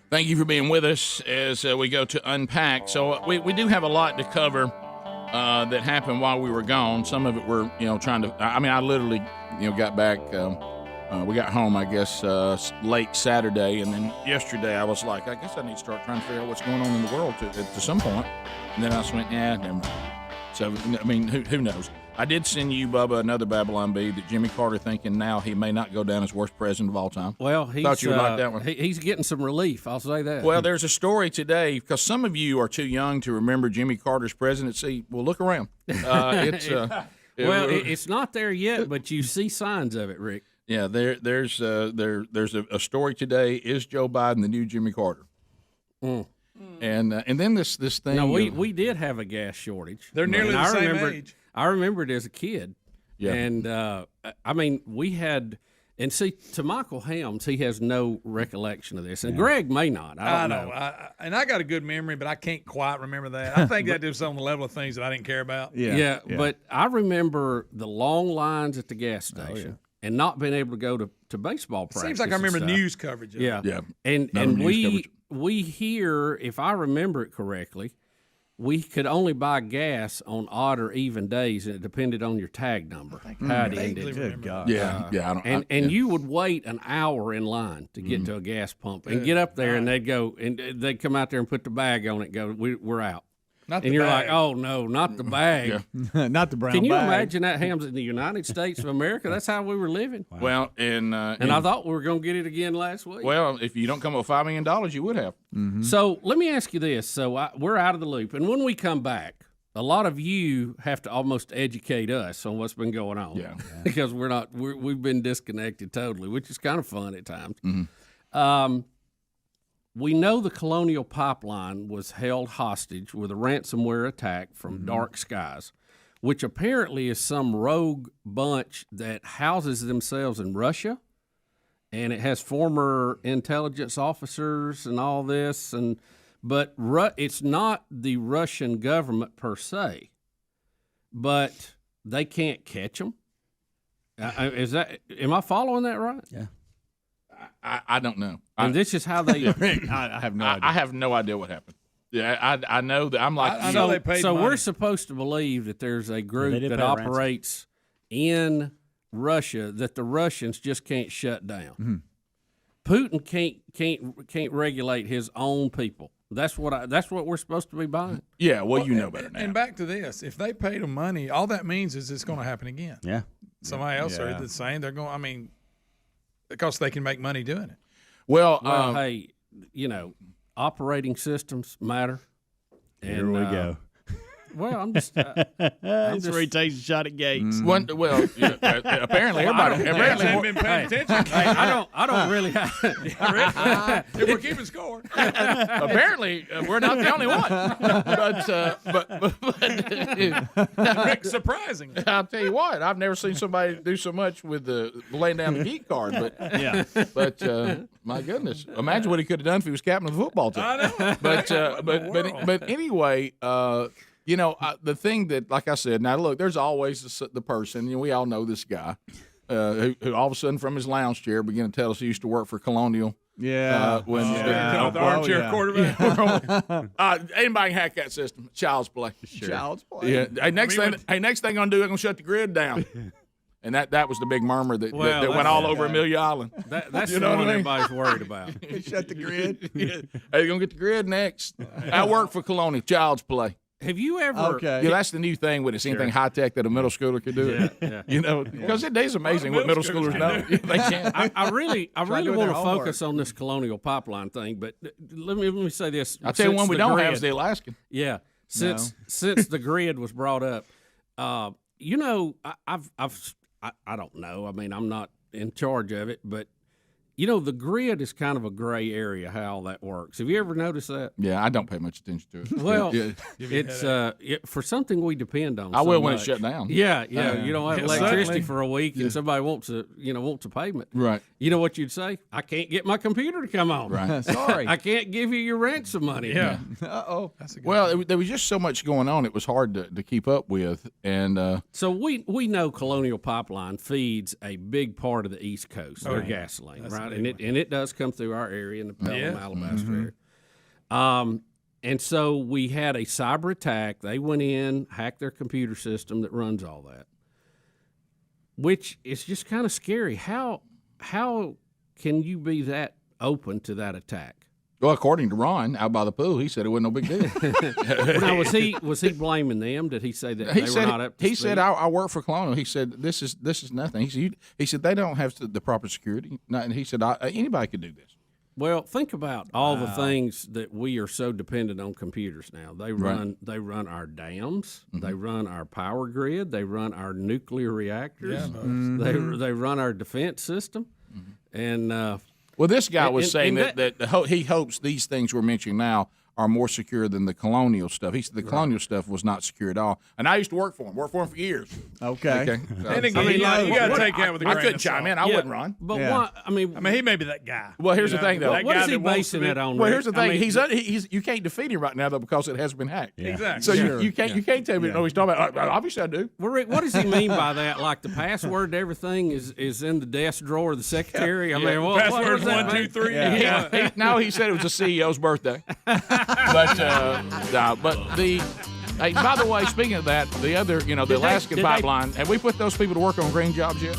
Speaker 6: Thank you for being with us as we go to unpack. So we do have a lot to cover that happened while we were gone. Some of it we're trying to. I mean, I literally got back. We got home, I guess, late Saturday, and then yesterday I was like, I guess I need to start trying to figure out what's going on in the world to some point. And then I just went, never mind. So I mean, who knows? I did send you, Bubba, another Babylon Bee that Jimmy Carter thinking now he may not go down as worst president of all time.
Speaker 7: Well,
Speaker 6: thought you would like that one.
Speaker 7: He's getting some relief, I'll say that.
Speaker 6: Well, there's a story today, because some of you are too young to remember Jimmy Carter's presidency. Well, look around.
Speaker 7: It's not there yet, but you see signs of it, Rick.
Speaker 6: Yeah, there's a story today. Is Joe Biden the new Jimmy Carter? And then this thing.
Speaker 7: No, we did have a gas shortage.
Speaker 3: They're nearly the same age.
Speaker 7: I remember it as a kid.
Speaker 6: Yeah.
Speaker 7: And, I mean, we had – and see, to Michael Helms, he has no recollection of this. And Greg may not. I don't know.
Speaker 3: I got a good memory, but I can't quite remember that. I think that was on the level of things that I didn't care about.
Speaker 7: Yeah, but I remember the long lines at the gas station and not being able to go to baseball practice.
Speaker 3: Seems like I remember news coverage of it.
Speaker 6: Yeah.
Speaker 7: And we hear, if I remember it correctly, we could only buy gas on odd or even days, and it depended on your tag number. How it ended.
Speaker 1: Good God.
Speaker 7: And you would wait an hour in line to get to a gas pump and get up there, and they'd go and they'd come out there and put the bag on it. And go, we're out. You're
Speaker 3: bag.
Speaker 7: like, oh no, not the bag.
Speaker 1: Not the brown bag.
Speaker 7: Can you imagine that, Hams, in the United States of America? That's how we were living.
Speaker 6: Wow. Well, and
Speaker 7: I thought we were going to get it again last week.
Speaker 6: Well, if you don't come up with $5 million, you would have.
Speaker 1: Mm-hmm.
Speaker 7: So let me ask you this. So we're out of the loop. And when we come back, a lot of you have to almost educate us on what's been going on.
Speaker 6: Yeah.
Speaker 7: Because we've been disconnected totally, which is kind of fun at times.
Speaker 6: Mm-hmm.
Speaker 7: We know the Colonial Pipeline was held hostage with a ransomware attack from Dark Skies, which apparently is some rogue bunch that houses themselves in Russia, and it has former intelligence officers and all this, but it's not the Russian government per se, but they can't catch them. Am I following that right?
Speaker 1: Yeah.
Speaker 6: I don't know.
Speaker 7: And this is how they.
Speaker 1: I have no idea.
Speaker 6: I have no idea what happened. Yeah, I know that. I'm like,
Speaker 3: I know they paid money.
Speaker 7: We're supposed to believe that there's a group that operates in Russia that the Russians just can't shut down. Putin can't regulate his own people. That's what we're supposed to be buying.
Speaker 6: Yeah, well, you know better now.
Speaker 3: And back to this, if they paid them money, all that means is it's going to happen again.
Speaker 1: Yeah.
Speaker 3: Somebody else are the same. They're going. I mean, because they can make money doing it.
Speaker 6: Well,
Speaker 7: hey, operating systems matter. And,
Speaker 1: here we go.
Speaker 7: Well, I'm just.
Speaker 1: That's where he takes a shot at Gates.
Speaker 6: Apparently everybody
Speaker 3: Apparently been paying attention.
Speaker 7: Hey, I don't really.
Speaker 3: If we're keeping score.
Speaker 6: Apparently, we're not the only one. But
Speaker 3: Rick, surprising.
Speaker 6: I'll tell you what, I've never seen somebody do so much with the laying down the geek card. But my goodness, imagine what he could have done if he was captain of the football team.
Speaker 3: I know.
Speaker 6: But anyway. The thing that, like I said, now look, there's always the person, we all know this guy, who all of a sudden from his lounge chair began to tell us he used to work for Colonial.
Speaker 1: Yeah.
Speaker 3: The armchair quarterback.
Speaker 6: Anybody can hack that system. Child's play.
Speaker 1: Sure. Child's play.
Speaker 6: Yeah. Hey, next thing I'm going to do, I'm going to shut the grid down. And that was the big murmur that went all over Amelia Island.
Speaker 7: That's the one everybody's worried about.
Speaker 1: Shut the grid.
Speaker 6: Hey, you're going to get the grid next. I work for Colonial. Child's play.
Speaker 7: Have you ever?
Speaker 1: Okay.
Speaker 6: Yeah, that's the new thing when it's anything high tech that a middle schooler could do. Because it is amazing what middle schoolers know. They can.
Speaker 7: I really want to focus on this Colonial Pipeline thing, but let me say this.
Speaker 6: I'll tell you one we don't have is the Alaskan.
Speaker 7: Yeah, since the grid was brought up, I don't know. I mean, I'm not in charge of it, but You know, the grid is kind of a gray area, how all that works. Have you ever noticed that?
Speaker 6: Yeah, I don't pay much attention to it.
Speaker 7: Well,
Speaker 6: Yeah.
Speaker 7: it's for something we depend on.
Speaker 6: I
Speaker 7: so
Speaker 6: will when
Speaker 7: much.
Speaker 6: it's shut down.
Speaker 7: Yeah. You don't have
Speaker 3: Yeah,
Speaker 7: electricity
Speaker 3: certainly.
Speaker 7: for a week, and somebody wants a payment.
Speaker 6: Right.
Speaker 7: You know what you'd say? I can't get my computer to come on.
Speaker 6: Right.
Speaker 1: Sorry.
Speaker 7: I can't give you your ransom money.
Speaker 3: Yeah.
Speaker 1: Uh-oh.
Speaker 3: That's a good
Speaker 6: Well, there was just so much going on; it was hard to keep up with. And
Speaker 7: So we know Colonial Pipeline feeds a big part of the East Coast. Their gasoline,
Speaker 3: That's a
Speaker 7: right?
Speaker 3: big
Speaker 7: And it does come through our area in the Pelham,
Speaker 3: Yeah.
Speaker 7: Alabaster area. And so we had a cyber attack. They went in, hacked their computer system that runs all that, which is just kind of scary. How can you be that open to that attack?
Speaker 6: well, according to Ron out by the pool, he said it wasn't no big deal.
Speaker 7: Now, was he blaming them? Did he say that
Speaker 6: He
Speaker 7: they
Speaker 6: said
Speaker 7: were not up to
Speaker 6: he
Speaker 7: speed?
Speaker 6: said I work for Colonial. He said this is nothing. He said they don't have the proper security. And he said anybody could do this.
Speaker 7: Well, think about all the things that we are so dependent on computers now. They run our dams, they run our power grid, they run our nuclear reactors, they run our defense system, and
Speaker 6: Well, this guy was
Speaker 7: And-
Speaker 6: saying
Speaker 7: and
Speaker 6: that he hopes these things we're mentioning now are more secure than the Colonial stuff. He said the Colonial stuff was not secure at all. And I used to work for him for years.
Speaker 1: Okay.
Speaker 6: So,
Speaker 3: And again, you got to take that with a
Speaker 6: I
Speaker 3: grain
Speaker 6: couldn't
Speaker 3: of
Speaker 6: chime
Speaker 3: salt.
Speaker 6: in. I wouldn't run.
Speaker 7: but
Speaker 1: Yeah.
Speaker 7: why? I mean,
Speaker 3: I mean, he may be that guy.
Speaker 6: Well, here's
Speaker 3: You
Speaker 6: the
Speaker 3: know,
Speaker 6: thing, though.
Speaker 3: that
Speaker 7: what
Speaker 3: guy
Speaker 7: is he
Speaker 3: that wants
Speaker 7: basing
Speaker 3: to be-
Speaker 7: it on?
Speaker 6: Well,
Speaker 7: Rick?
Speaker 6: here's the
Speaker 7: I
Speaker 6: thing.
Speaker 7: mean,
Speaker 6: He's you can't defeat him right now though because it has been hacked.
Speaker 3: Exactly.
Speaker 6: So
Speaker 3: Yeah.
Speaker 6: you can't tell me no. He's talking about. Obviously, I do.
Speaker 7: Well, Rick, what does he mean by that? Like the password to everything is in the desk drawer of the secretary? I mean, what
Speaker 3: Password's
Speaker 7: does that
Speaker 3: 1, 2,
Speaker 7: mean?
Speaker 3: 3.
Speaker 7: Yeah.
Speaker 6: No, he said it was the CEO's birthday. But the. Hey, by the way, speaking of that, the other, the Alaskan
Speaker 7: did they-
Speaker 6: pipeline. Have we put those people to work on green jobs yet?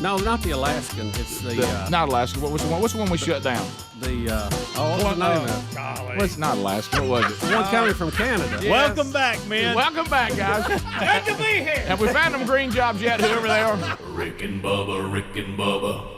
Speaker 7: No, not the Alaskan. It's the
Speaker 6: Not Alaska. What was the one? What's the one we shut down?
Speaker 7: what's the name of it?
Speaker 3: Golly.
Speaker 6: Well, it's not Alaska. What was it?
Speaker 7: One coming from Canada.
Speaker 2: Welcome back, man.
Speaker 6: Welcome back, guys.
Speaker 3: Good to be here.
Speaker 6: Have we found them green jobs yet? Whoever they are.
Speaker 5: Rick and Bubba, Rick and Bubba.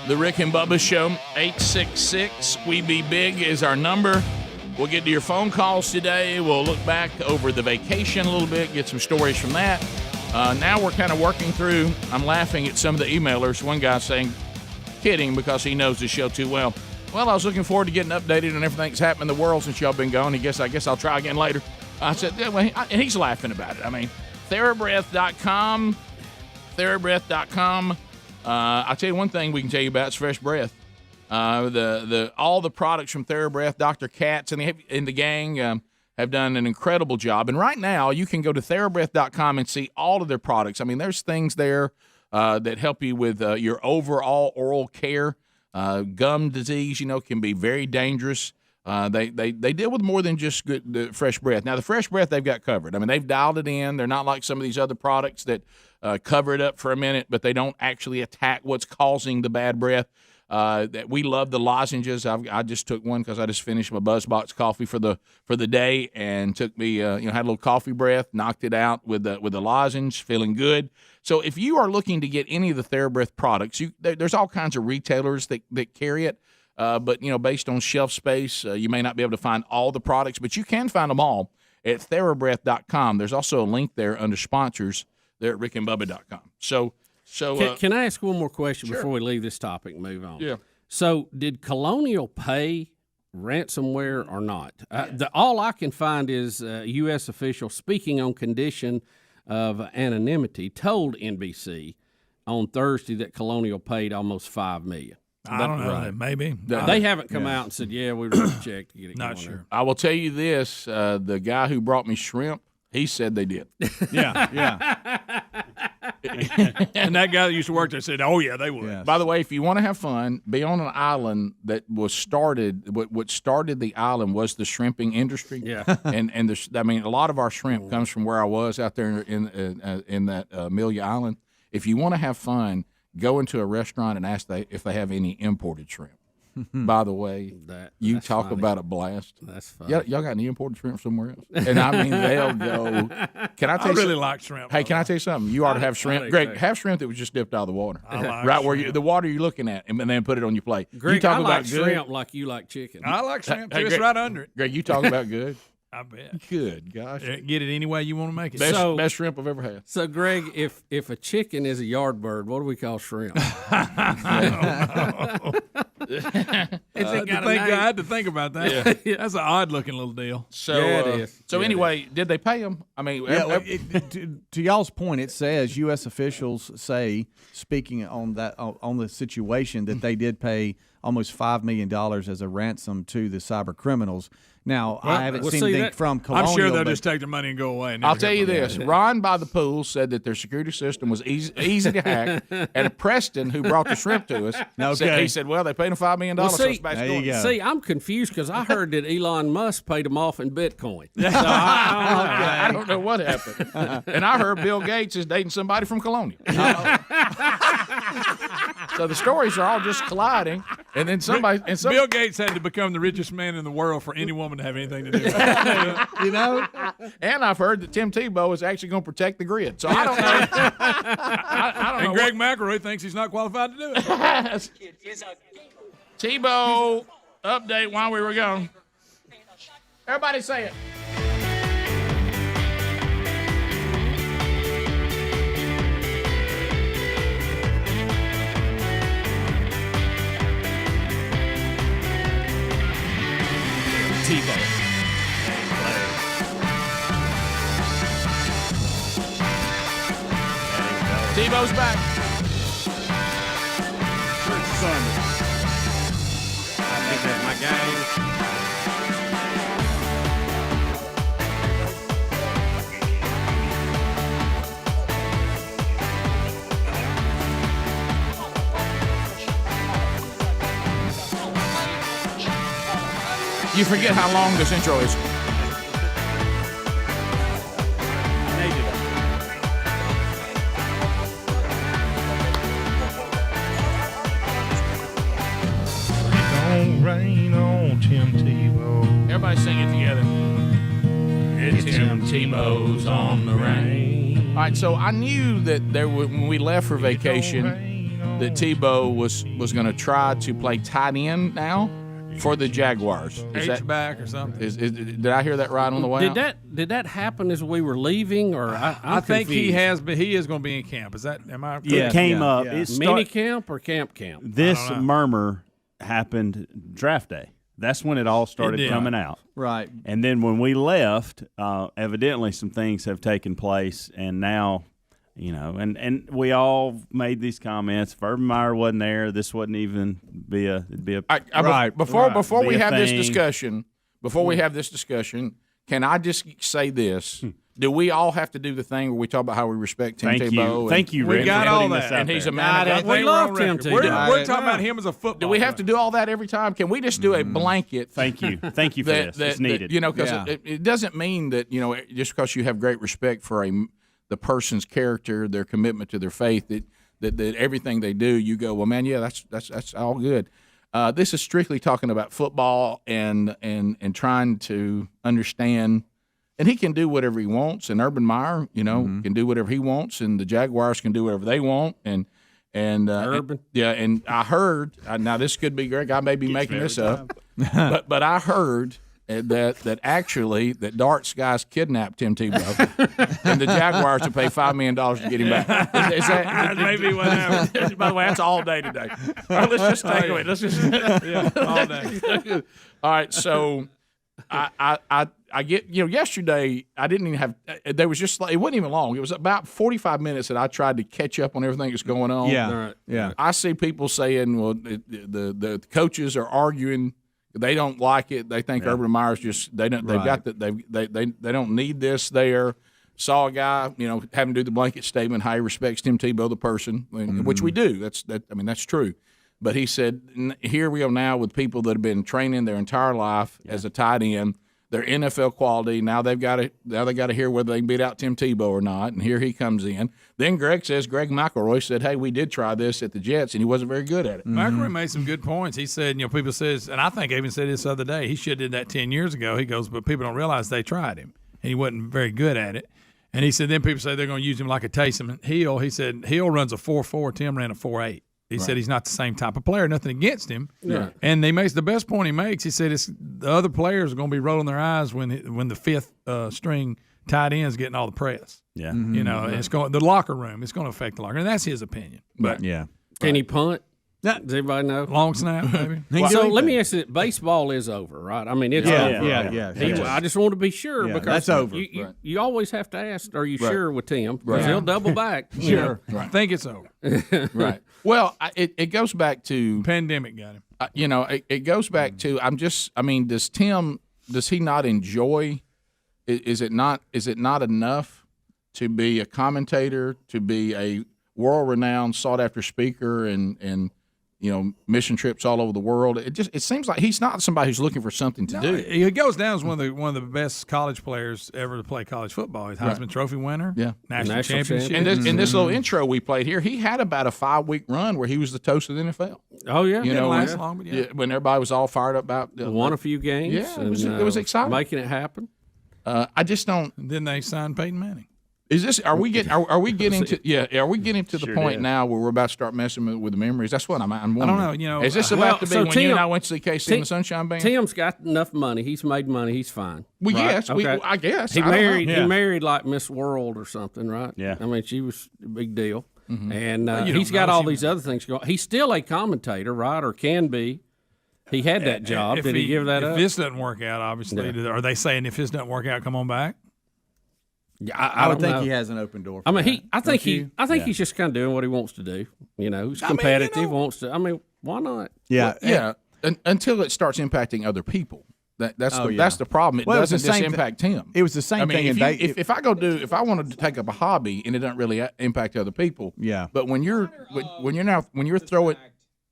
Speaker 6: The Rick and Bubba Show, 866-WE-BE-BIG is our number. We'll get to your phone calls today. We'll look back over the vacation a little bit, get some stories from that. Now we're kind of working through, I'm laughing at some of the emailers. One guy saying, kidding because he knows the show too well. Well, I was looking forward to getting updated on everything that's happened in the world since y'all been gone. I guess I'll try again later. I said, yeah, well, and he's laughing about it. I mean, TheraBreath.com. I'll tell you one thing we can tell you about is fresh breath. All the products from TheraBreath, Dr. Katz and the gang have done an incredible job. And right now, you can go to TheraBreath.com and see all of their products. I mean, there's things there that help you with your overall oral care. Gum disease, can be very dangerous. They deal with more than just the fresh breath. Now, the fresh breath they've got covered. I mean, they've dialed it in. They're not like some of these other products that cover it up for a minute, but they don't actually attack what's causing the bad breath. That we love the lozenges. I just took one because I just finished my BuzzBox coffee for the day, and took me had a little coffee breath, knocked it out with the lozenge, feeling good. So if you are looking to get any of the TheraBreath products, there's all kinds of retailers that carry it. But based on shelf space, you may not be able to find all the products, but you can find them all at TheraBreath.com. There's also a link there under sponsors there at rickandbubba.com. So
Speaker 7: can I ask one more question before we leave this topic and move on?
Speaker 6: Yeah.
Speaker 7: So did Colonial pay ransomware or not? All I can find is a U.S. official speaking on condition of anonymity told NBC on Thursday that Colonial paid almost $5 million.
Speaker 3: I don't know. Maybe.
Speaker 7: They haven't come out and said, yeah, we wrote a check to get it
Speaker 3: Not
Speaker 7: going
Speaker 3: sure.
Speaker 7: there.
Speaker 6: I will tell you this, the guy who brought me shrimp, he said they did.
Speaker 3: Yeah. And that guy that used to work there said, oh, yeah, they would.
Speaker 1: Yes.
Speaker 6: By the way, if you want to have fun, be on an island that was started. What started the island was the shrimping industry.
Speaker 7: Yeah,
Speaker 6: and a lot of our shrimp comes from where I was out there in that Amelia Island. If you want to have fun, go into a restaurant and ask if they have any imported shrimp. By the way, you talk
Speaker 7: funny.
Speaker 6: about a blast.
Speaker 7: That's funny.
Speaker 6: Y'all got any imported shrimp somewhere else? And I mean, they'll go. Can I tell
Speaker 3: I
Speaker 6: you
Speaker 3: really
Speaker 6: something?
Speaker 3: like shrimp.
Speaker 6: Hey, can I tell you something? You ought to have shrimp.
Speaker 7: do
Speaker 6: Greg,
Speaker 7: too.
Speaker 6: have shrimp that was just dipped out of the water.
Speaker 3: I like
Speaker 6: right where
Speaker 3: shrimp.
Speaker 6: the water you're looking at, and then put it on your plate.
Speaker 7: Greg,
Speaker 6: you talk
Speaker 7: I
Speaker 6: about
Speaker 7: like
Speaker 6: good.
Speaker 7: shrimp like you like chicken.
Speaker 3: I like shrimp, too.
Speaker 6: Hey,
Speaker 3: It's
Speaker 6: Greg-
Speaker 3: right under it.
Speaker 6: Greg, you talking about good?
Speaker 3: I bet.
Speaker 6: Good, gosh.
Speaker 3: Get it any way you want to make it.
Speaker 6: Best shrimp I've ever had.
Speaker 7: So, Greg, if a chicken is a yard bird, what do we call shrimp?
Speaker 3: I had to think about that. That's an odd-looking little deal.
Speaker 6: So,
Speaker 7: Yeah, it is.
Speaker 6: So
Speaker 7: Yeah, it
Speaker 6: anyway, did they pay him? I mean,
Speaker 1: To y'all's point, it says U.S. officials say, speaking on the situation, that they did pay almost $5 million as a ransom to the cyber criminals. Now, I haven't seen anything from Colonial.
Speaker 3: I'm sure they'll
Speaker 1: but-
Speaker 3: just take the money and go away. And
Speaker 6: I'll
Speaker 3: never
Speaker 6: tell you
Speaker 3: come back.
Speaker 6: this. Ron by the pool said that their security system was easy to hack. And Preston, who brought the shrimp to us, he said, well, they paid him $5 million.
Speaker 7: Well,
Speaker 6: so
Speaker 7: see,
Speaker 6: it's back
Speaker 1: there
Speaker 6: going.
Speaker 1: you go.
Speaker 7: See, I'm confused because I heard that Elon Musk paid them off in Bitcoin. So
Speaker 6: I don't know what happened. And I heard Bill Gates is dating somebody from Colonial. So the stories are all just colliding. And then
Speaker 3: Bill Gates had to become the richest man in the world for any woman to have anything to do with it.
Speaker 6: And I've heard that Tim Tebow is actually going to protect the grid. So I don't know. I don't
Speaker 3: And
Speaker 6: know.
Speaker 3: Greg McElroy thinks he's not qualified to do it.
Speaker 6: Tebow update while we were gone. Everybody say it. Tebow's back. You forget how long this intro is.
Speaker 8: Don't rain on Tim Tebow.
Speaker 6: Everybody sing it together.
Speaker 8: It's Tim Tebow's on the rain.
Speaker 6: All right, so I knew that when we left for vacation, that Tebow was going to try to play tight end now for the Jaguars.
Speaker 3: Back or something?
Speaker 6: Did I hear that right on the way out?
Speaker 7: Did that happen as we were leaving, or
Speaker 3: I think he has, but he is going to be in camp. Is that? Am I?
Speaker 2: It came up.
Speaker 1: Yeah.
Speaker 2: It
Speaker 7: mini camp or camp?
Speaker 2: This murmur happened draft day. That's when it all started coming out.
Speaker 1: Right.
Speaker 2: And then when we left, evidently some things have taken place, and now, and we all made these comments. If Urban Meyer wasn't there, this wouldn't even be a. It'd be a
Speaker 6: right. Before we have this
Speaker 2: discussion.
Speaker 6: Can I just say this? Do we all have to do the thing where we talk about how we respect Tim Tebow?
Speaker 2: Thank you, Rick.
Speaker 3: We got all that.
Speaker 6: And he's a man of God.
Speaker 7: We love Tim Tebow.
Speaker 3: We're talking about him as a football.
Speaker 6: Do we have to do all that every time? Can we just do a blanket?
Speaker 2: Thank you for this. It's needed.
Speaker 6: Because it doesn't mean that just because you have great respect for the person's character, their commitment to their faith, that everything they do, you go, well, man, yeah, that's all good. This is strictly talking about football and trying to understand. And he can do whatever he wants, and Urban Meyer, can do whatever he wants, and the Jaguars can do whatever they want, and
Speaker 7: Urban,
Speaker 6: and I heard now this could be Greg, I may be making this up, but I heard that actually that darts guys kidnapped Tim Tebow, and the Jaguars will pay $5 million to get him back. Is that
Speaker 3: maybe what happened?
Speaker 6: By the way, that's all day today. All right, let's just take it away. Let's just
Speaker 3: all day.
Speaker 6: All right, so I get yesterday I didn't even have there was just it wasn't even long. It was about 45 minutes that I tried to catch up on everything that's going on.
Speaker 1: Yeah.
Speaker 6: I see people saying, well, the coaches are arguing. They don't like it. They think Urban Meyer's just they don't they don't need this there. Saw a guy having to do the blanket statement how he respects Tim Tebow the person, which we do. That's true. But he said, here we are now with people that have been training their entire life as a tight end. They're NFL quality. Now they got to hear whether they can beat out Tim Tebow or not. And here he comes in. Then Greg McElroy said, hey, we did try this at the Jets, and he wasn't very good at it.
Speaker 3: McElroy made some good points. He said, people says, and I think I even said this the other day, he should have did that 10 years ago. He goes, but people don't realize they tried him, and he wasn't very good at it. And he said, then people say they're going to use him like a Taysom Hill. He said, Hill runs a 4.4. Tim ran a 4.8. He said he's not the same type of player. Nothing against him.
Speaker 7: Yeah.
Speaker 3: And he makes the best point he makes. He said the other players are going to be rolling their eyes when the fifth string tight end is getting all the press.
Speaker 2: Yeah.
Speaker 3: It's going the locker room. It's going to affect the locker room. And that's his opinion. But
Speaker 7: can he punt? Does everybody know?
Speaker 3: Long snap, maybe.
Speaker 7: So let me ask you: baseball is over, right? I mean, it's over.
Speaker 1: Yeah.
Speaker 7: I just want to be sure because
Speaker 1: that's over.
Speaker 7: You always have to ask: are you sure with Tim? Because he'll double back.
Speaker 3: Sure. I think it's over.
Speaker 6: Right. Well, it goes back to
Speaker 3: pandemic got him.
Speaker 6: It goes back to does he not enjoy? Is it not enough to be a commentator, to be a world-renowned, sought-after speaker, and mission trips all over the world? It seems like he's not somebody who's looking for something to do.
Speaker 3: He goes down as one of the best college players ever to play college football. He's Heisman Trophy winner, national championship.
Speaker 6: And in this little intro we played here, he had about a 5-week run where he was the toast of the NFL.
Speaker 7: Oh yeah,
Speaker 3: didn't last long, but
Speaker 6: when everybody was all fired up about
Speaker 7: won a few games.
Speaker 6: Yeah, it was exciting,
Speaker 7: making it happen.
Speaker 6: I just don't.
Speaker 3: And then they signed Peyton Manning.
Speaker 6: Is this? Are we getting? Are we getting to? Are we getting to the point now where we're about to start messing with the memories? That's what I'm wondering.
Speaker 3: I don't know.
Speaker 6: Is this about to be when you and I went to see KC and the Sunshine Band?
Speaker 7: Tim's got enough money. He's made money. He's fine.
Speaker 6: Well,
Speaker 7: right?
Speaker 6: yes.
Speaker 7: Okay.
Speaker 6: I guess
Speaker 7: he married. He married like Miss World or something, right?
Speaker 2: Yeah.
Speaker 7: I mean, she was a big deal, and he's got all these other things going. He's still a commentator, right, or can be. He had that job. Did he give that up?
Speaker 3: If this doesn't work out, obviously, are they saying if this doesn't work out, come on back?
Speaker 7: Yeah,
Speaker 1: I would think he has an open door.
Speaker 7: I mean, I think he's just kind of doing what he wants to do. He's competitive. Wants to. I mean, why not?
Speaker 6: Yeah. Until it starts impacting other people. That's the problem. It doesn't just impact him.
Speaker 1: It was the same thing.
Speaker 6: If I wanted to take up a hobby and it doesn't really impact other people.
Speaker 1: Yeah.
Speaker 6: But when you're throwing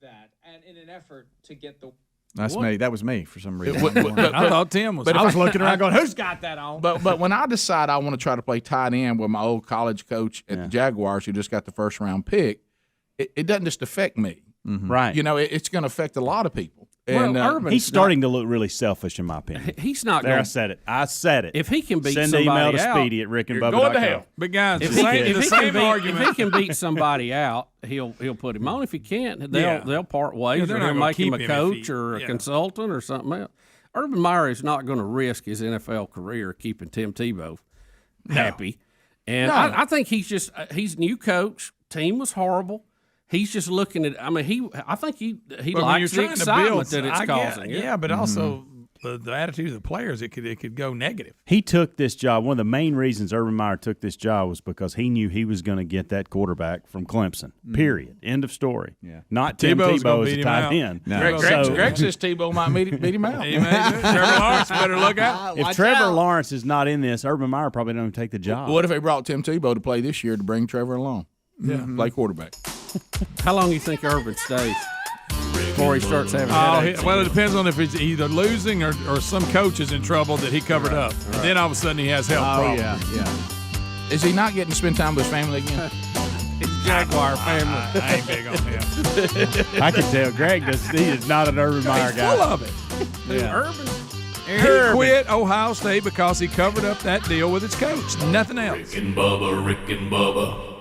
Speaker 9: that and in an effort to get the.
Speaker 1: That's me. That was me for some reason.
Speaker 3: I thought Tim was.
Speaker 1: But I was looking around going, "Who's got that on?"
Speaker 6: But when I decide I want to try to play tight end with my old college coach at the Jaguars, who just got the first round pick, it doesn't just affect me,
Speaker 2: right?
Speaker 6: It's going to affect a lot of people. And
Speaker 7: Urban's
Speaker 2: he's starting to look really selfish, in my opinion.
Speaker 7: He's not
Speaker 2: There,
Speaker 7: going.
Speaker 2: I said it. I said it.
Speaker 7: If he can beat
Speaker 2: Send
Speaker 7: somebody
Speaker 2: an email to
Speaker 7: out,
Speaker 2: Speedy at rickandbubba.com.
Speaker 6: going to hell.
Speaker 3: But guys,
Speaker 7: if
Speaker 3: the
Speaker 7: he
Speaker 3: same
Speaker 7: can
Speaker 3: argument.
Speaker 7: beat somebody out, he'll put him on. If he can't, they'll part ways,
Speaker 3: they're
Speaker 7: or
Speaker 3: not
Speaker 7: he'll
Speaker 3: gonna
Speaker 7: make him
Speaker 3: keep
Speaker 7: a
Speaker 3: him if
Speaker 7: coach
Speaker 3: he-
Speaker 7: or a consultant or something else. Urban Meyer is not going to risk his NFL career keeping Tim Tebow happy. And I think he's new coach. Team was horrible. He's just looking at. I mean, I think he
Speaker 3: But when you're
Speaker 7: likes the
Speaker 3: trying to
Speaker 7: excitement
Speaker 3: build,
Speaker 7: that it's causing.
Speaker 3: Yeah, but also the attitude of the players, it could go negative.
Speaker 2: He took this job. One of the main reasons Urban Meyer took this job was because he knew he was going to get that quarterback from Clemson. Period. End of story.
Speaker 1: Yeah.
Speaker 2: Not Tim
Speaker 3: Tebow's gonna
Speaker 2: Tebow as
Speaker 3: beat
Speaker 2: a
Speaker 3: him
Speaker 2: tight
Speaker 3: out.
Speaker 2: end.
Speaker 1: No.
Speaker 6: Greg says Tebow might beat him out.
Speaker 3: He may do. Trevor Lawrence better look out.
Speaker 2: If Trevor Lawrence is not in this, Urban Meyer probably don't even take the job.
Speaker 6: What if they brought Tim Tebow to play this year to bring Trevor along?
Speaker 3: Yeah.
Speaker 6: Play quarterback.
Speaker 7: How long do you think Urban stays before he starts having headaches?
Speaker 3: Well, it depends on if he's either losing or some coach is in trouble that he covered up. And then all of a sudden he has health problems.
Speaker 1: yeah.
Speaker 6: Is he not getting to spend time with his family again?
Speaker 7: It's Jaguar family.
Speaker 3: I ain't big on him.
Speaker 2: I can tell Greg he is not an Urban Meyer
Speaker 3: He's
Speaker 2: guy.
Speaker 3: full of it.
Speaker 2: Yeah.
Speaker 3: He quit Ohio State because he covered up that deal with his coach. Nothing else.
Speaker 5: Rick and Bubba.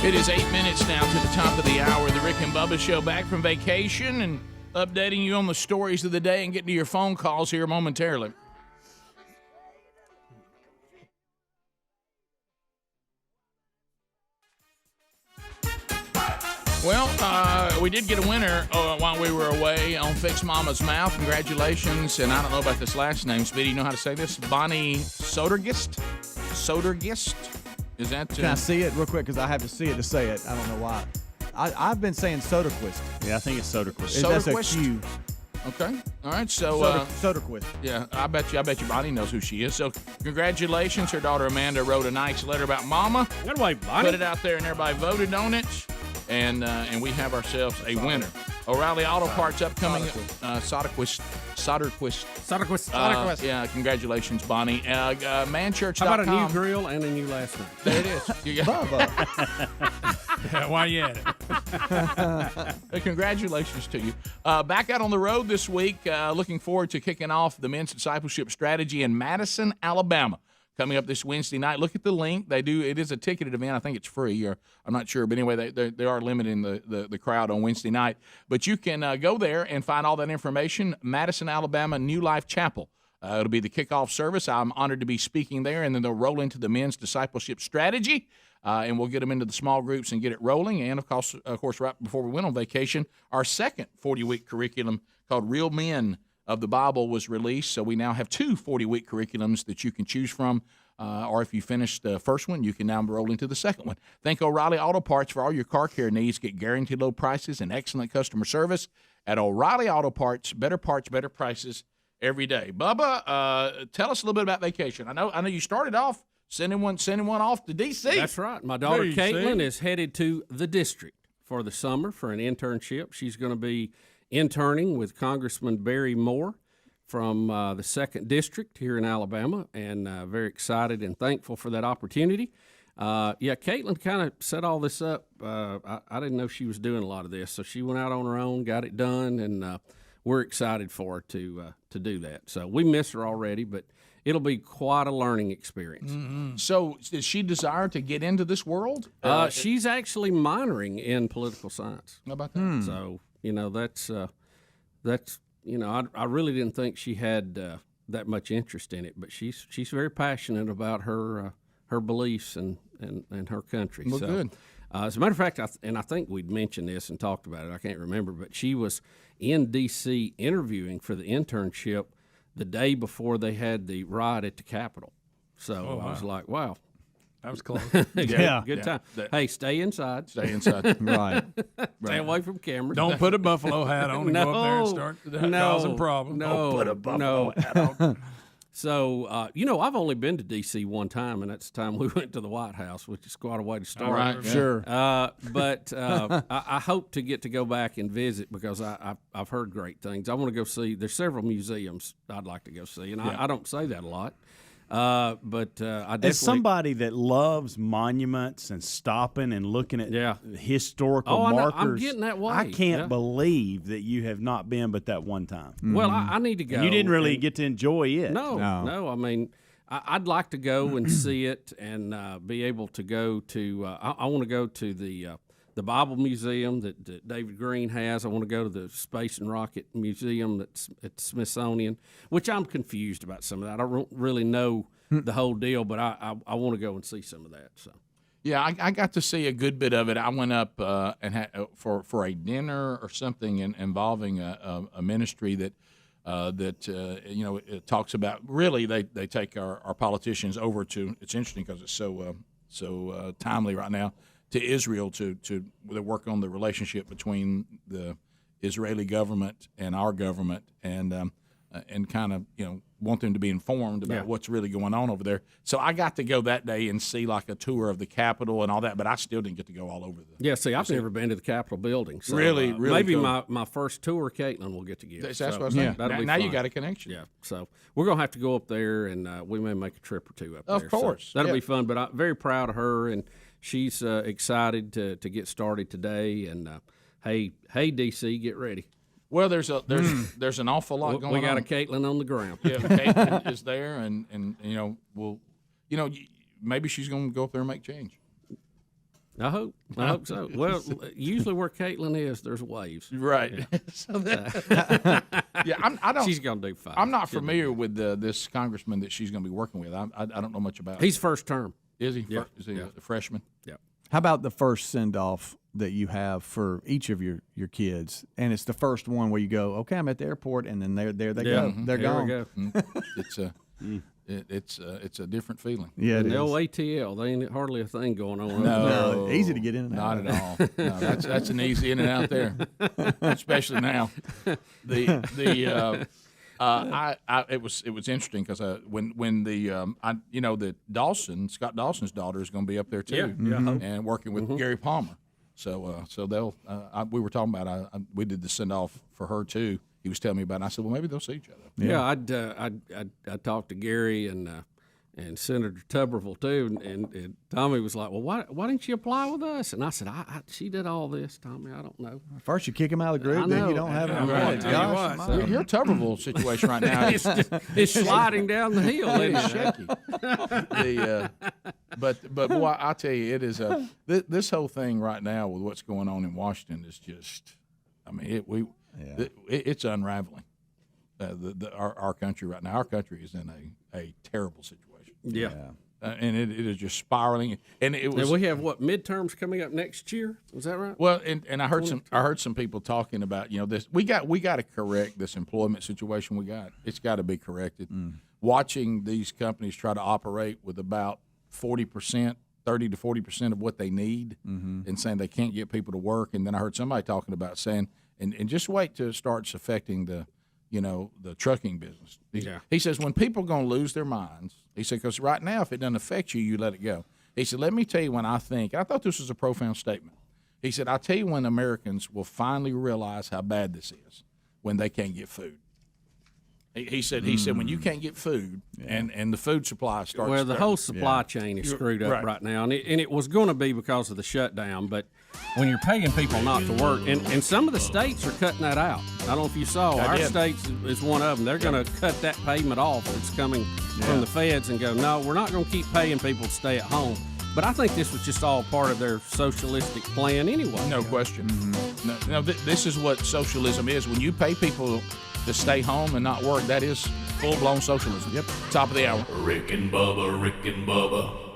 Speaker 6: It is 8 minutes now to the top of the hour. The Rick and Bubba Show, back from vacation and updating you on the stories of the day and getting to your phone calls here momentarily. Well, we did get a winner while we were away on Fix Mama's Mouth. Congratulations. And I don't know about this last name. Speedy, you know how to say this? Bonnie Sodergist? Sodergist? Is that?
Speaker 1: Can I see it real quick? Because I have to see it to say it. I don't know why. I've been saying Soderquist.
Speaker 2: Yeah, I think it's Soderquist.
Speaker 1: That's a
Speaker 6: Soderquist?
Speaker 1: Q.
Speaker 6: Okay. All right. So,
Speaker 1: Soderquist.
Speaker 6: yeah, I bet you Bonnie knows who she is. So, congratulations. Her daughter Amanda wrote a nice letter about Mama.
Speaker 7: Good way, Bonnie.
Speaker 6: Put it out there, and everybody voted on it. And we have ourselves a winner. O'Reilly Auto Parts upcoming. Soderquist. Yeah, congratulations, Bonnie. Manchurch.com.
Speaker 7: How about a new grill and a new last name?
Speaker 6: There it is. You got
Speaker 3: Yeah, why you at it?
Speaker 6: Congratulations to you. Back out on the road this week, looking forward to kicking off the men's discipleship strategy in Madison, Alabama. Coming up this Wednesday night. Look at the link. It is a ticketed event. I think it's free, or I'm not sure. But anyway, they are limiting the crowd on Wednesday night. But you can go there and find all that information. Madison, Alabama, New Life Chapel. It'll be the kickoff service. I'm honored to be speaking there, and then they'll roll into the men's discipleship strategy, and we'll get them into the small groups and get it rolling. And, of course, right before we went on vacation, our second 40-week curriculum called Real Men of the Bible was released, so we now have two 40-week curriculums that you can choose from, or if you finish the first one, you can now roll into the second one. Thank O'Reilly Auto Parts for all your car care needs. Get guaranteed low prices and excellent customer service at O'Reilly Auto Parts. Better prices every day. Bubba, tell us a little bit about vacation. I know you started off sending one off to D.C.
Speaker 7: That's right. My daughter
Speaker 3: Hey,
Speaker 7: Caitlin
Speaker 3: see?
Speaker 7: is headed to the district for the summer for an internship. She's going to be interning with Congressman Barry Moore from the 2nd District here in Alabama, and very excited and thankful for that opportunity. Caitlin kind of set all this up. I didn't know she was doing a lot of this, so she went out on her own, got it done, and we're excited for her to do that. So we miss her already, but it'll be quite a learning experience.
Speaker 6: Mm-hmm. So does she desire to get into this world?
Speaker 7: She's actually minoring in political science.
Speaker 6: How about that?
Speaker 7: So, that's I really didn't think she had that much interest in it, but she's very passionate about her beliefs and her country.
Speaker 6: Well,
Speaker 7: so
Speaker 6: good.
Speaker 7: As a matter of fact, I think we'd mentioned this and talked about it. I can't remember, but she was in D.C. interviewing for the internship the day before they had the riot at the Capitol. So I was like, wow.
Speaker 3: That was close.
Speaker 7: Good time. Hey, stay inside.
Speaker 6: Stay inside.
Speaker 1: Right.
Speaker 7: Stay away from cameras.
Speaker 3: Don't put a buffalo hat on and go up there and start causing problems.
Speaker 7: No,
Speaker 3: Don't put a buffalo hat on.
Speaker 7: So, I've only been to D.C. one time, and that's the time we went to the White House, which is quite a way to start.
Speaker 6: All right,
Speaker 1: Sure.
Speaker 7: But I hope to get to go back and visit because I've heard great things. I want to go see. There's several museums I'd like to go see, and I don't say that a lot. But I definitely,
Speaker 2: as somebody that loves monuments and stopping and looking at historical markers,
Speaker 7: I'm getting that way.
Speaker 2: I can't believe that you have not been but that one time.
Speaker 7: Well, I need to go.
Speaker 2: And you didn't really get to enjoy it.
Speaker 7: No. I mean, I'd like to go and see it and be able to go to. I want to go to the Bible Museum that David Green has. I want to go to the Space and Rocket Museum that's at Smithsonian, which I'm confused about some of that. I don't really know the whole deal, but I want to go and see some of that. So.
Speaker 6: Yeah, I got to see a good bit of it. I went up and had, for a dinner or something involving a ministry that it talks about. Really, they take our politicians over to. It's interesting because it's so timely right now. To Israel to work on the relationship between the Israeli government and our government, and kind of want them to be informed about what's really going on over there. So I got to go that day and see like a tour of the Capitol and all that, but I still didn't get to go all over the.
Speaker 7: Yeah, see, I've never been to the Capitol building. So,
Speaker 6: really
Speaker 7: maybe
Speaker 6: cool.
Speaker 7: my first tour, Caitlin will get to give.
Speaker 6: That's what I was saying. Now you got a connection.
Speaker 7: Yeah, so we're gonna have to go up there, and we may make a trip or two up there.
Speaker 6: Of course,
Speaker 7: so that'll be fun. But I'm very proud of her, and she's excited to get started today. And hey, DC, get ready.
Speaker 6: Well, there's an awful lot going on.
Speaker 7: We got a Caitlin on the ground.
Speaker 6: Yeah, Caitlin is there, and maybe she's going to go up there and make change.
Speaker 7: I hope so. Well, usually where Caitlin is, there's waves.
Speaker 6: Right. So that, yeah, I don't.
Speaker 7: She's gonna do fine.
Speaker 6: I'm not familiar with this congressman that she's going to be working with. I don't know much about.
Speaker 7: He's first term.
Speaker 6: Is he?
Speaker 7: Yeah.
Speaker 6: Is he a freshman?
Speaker 7: Yeah.
Speaker 1: How about the first send off that you have for each of your kids? And it's the first one where you go, okay, I'm at the airport, and then there they go.
Speaker 7: Mm-hmm.
Speaker 1: They're
Speaker 7: Here
Speaker 1: gone.
Speaker 7: we go.
Speaker 6: It's a different feeling.
Speaker 1: Yeah, it
Speaker 7: And the
Speaker 1: is.
Speaker 7: old ATL, there ain't hardly a thing going on.
Speaker 1: No, easy to get in and
Speaker 6: Not
Speaker 1: out.
Speaker 6: at all. No, that's an easy in and out there, especially now. It was interesting because when that Scott Dawson's daughter is going to be up there too, and working with Gary Palmer. So they'll. We were talking about. We did the send off for her too. He was telling me about it. And I said, well, maybe they'll see each other.
Speaker 7: Yeah, I talked to Gary and Senator Tuberville too, and Tommy was like, well, why didn't you apply with us? And I said, she did all this, Tommy. I don't know.
Speaker 1: First you kick him out of the
Speaker 7: I
Speaker 1: group, then
Speaker 7: know.
Speaker 1: you don't have him.
Speaker 7: Right.
Speaker 1: Gosh,
Speaker 6: Your Tuberville situation right now is
Speaker 7: It's sliding down the hill. Isn't it?
Speaker 6: shaky. But boy, I tell you, it is this whole thing right now with what's going on in Washington is just, I mean, it's unraveling. Our country right now. Our country is in a terrible situation.
Speaker 7: Yeah.
Speaker 6: And it is just spiraling. And it was.
Speaker 7: And we have midterms coming up next year. Was that right?
Speaker 6: Well, and I heard some people talking about this. We got to correct this employment situation we got. It's got to be corrected. Watching these companies try to operate with about 40%, 30 to 40% of what they need, and saying they can't get people to work. And then I heard somebody talking about saying, and just wait till it starts affecting the trucking business. He says when people are going to lose their minds, he said, because right now if it doesn't affect you, you let it go. He said, let me tell you when I thought this was a profound statement. He said, I'll tell you when Americans will finally realize how bad this is, when they can't get food. He said when you can't get food and the food supply starts.
Speaker 7: Well, the whole supply chain is screwed up right now, and it was going to be because of the shutdown. But when you're paying people not to work, and some of the states are cutting that out. I don't know if you saw. Our state is one of them. They're going to cut that payment off. It's coming from the feds and go, no, we're not going to keep paying people to stay at home. But I think this was just all part of their socialistic plan anyway.
Speaker 6: No question. No, this is what socialism is. When you pay people to stay home and not work, that is full-blown socialism. Yep. Top of the hour.
Speaker 5: Rick and Bubba, Rick and Bubba.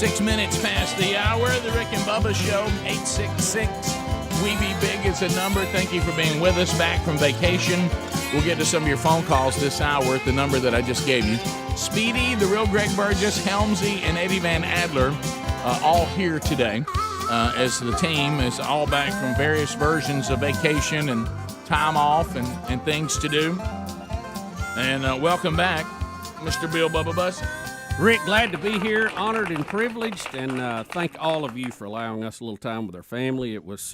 Speaker 6: 6 minutes past the hour, the Rick and Bubba Show, 866-WE-BE-BIG is the number. Thank you for being with us back from vacation. We'll get to some of your phone calls this hour at the number that I just gave you. Speedy, the real Greg Burgess, Helmsy, and Eddie Van Adler all here today as the team is all back from various versions of vacation and time off and things to do. And welcome back, Mr. Bill Bubba Bussey.
Speaker 7: Rick, glad to be here, honored and privileged, and thank all of you for allowing us a little time with our family. It was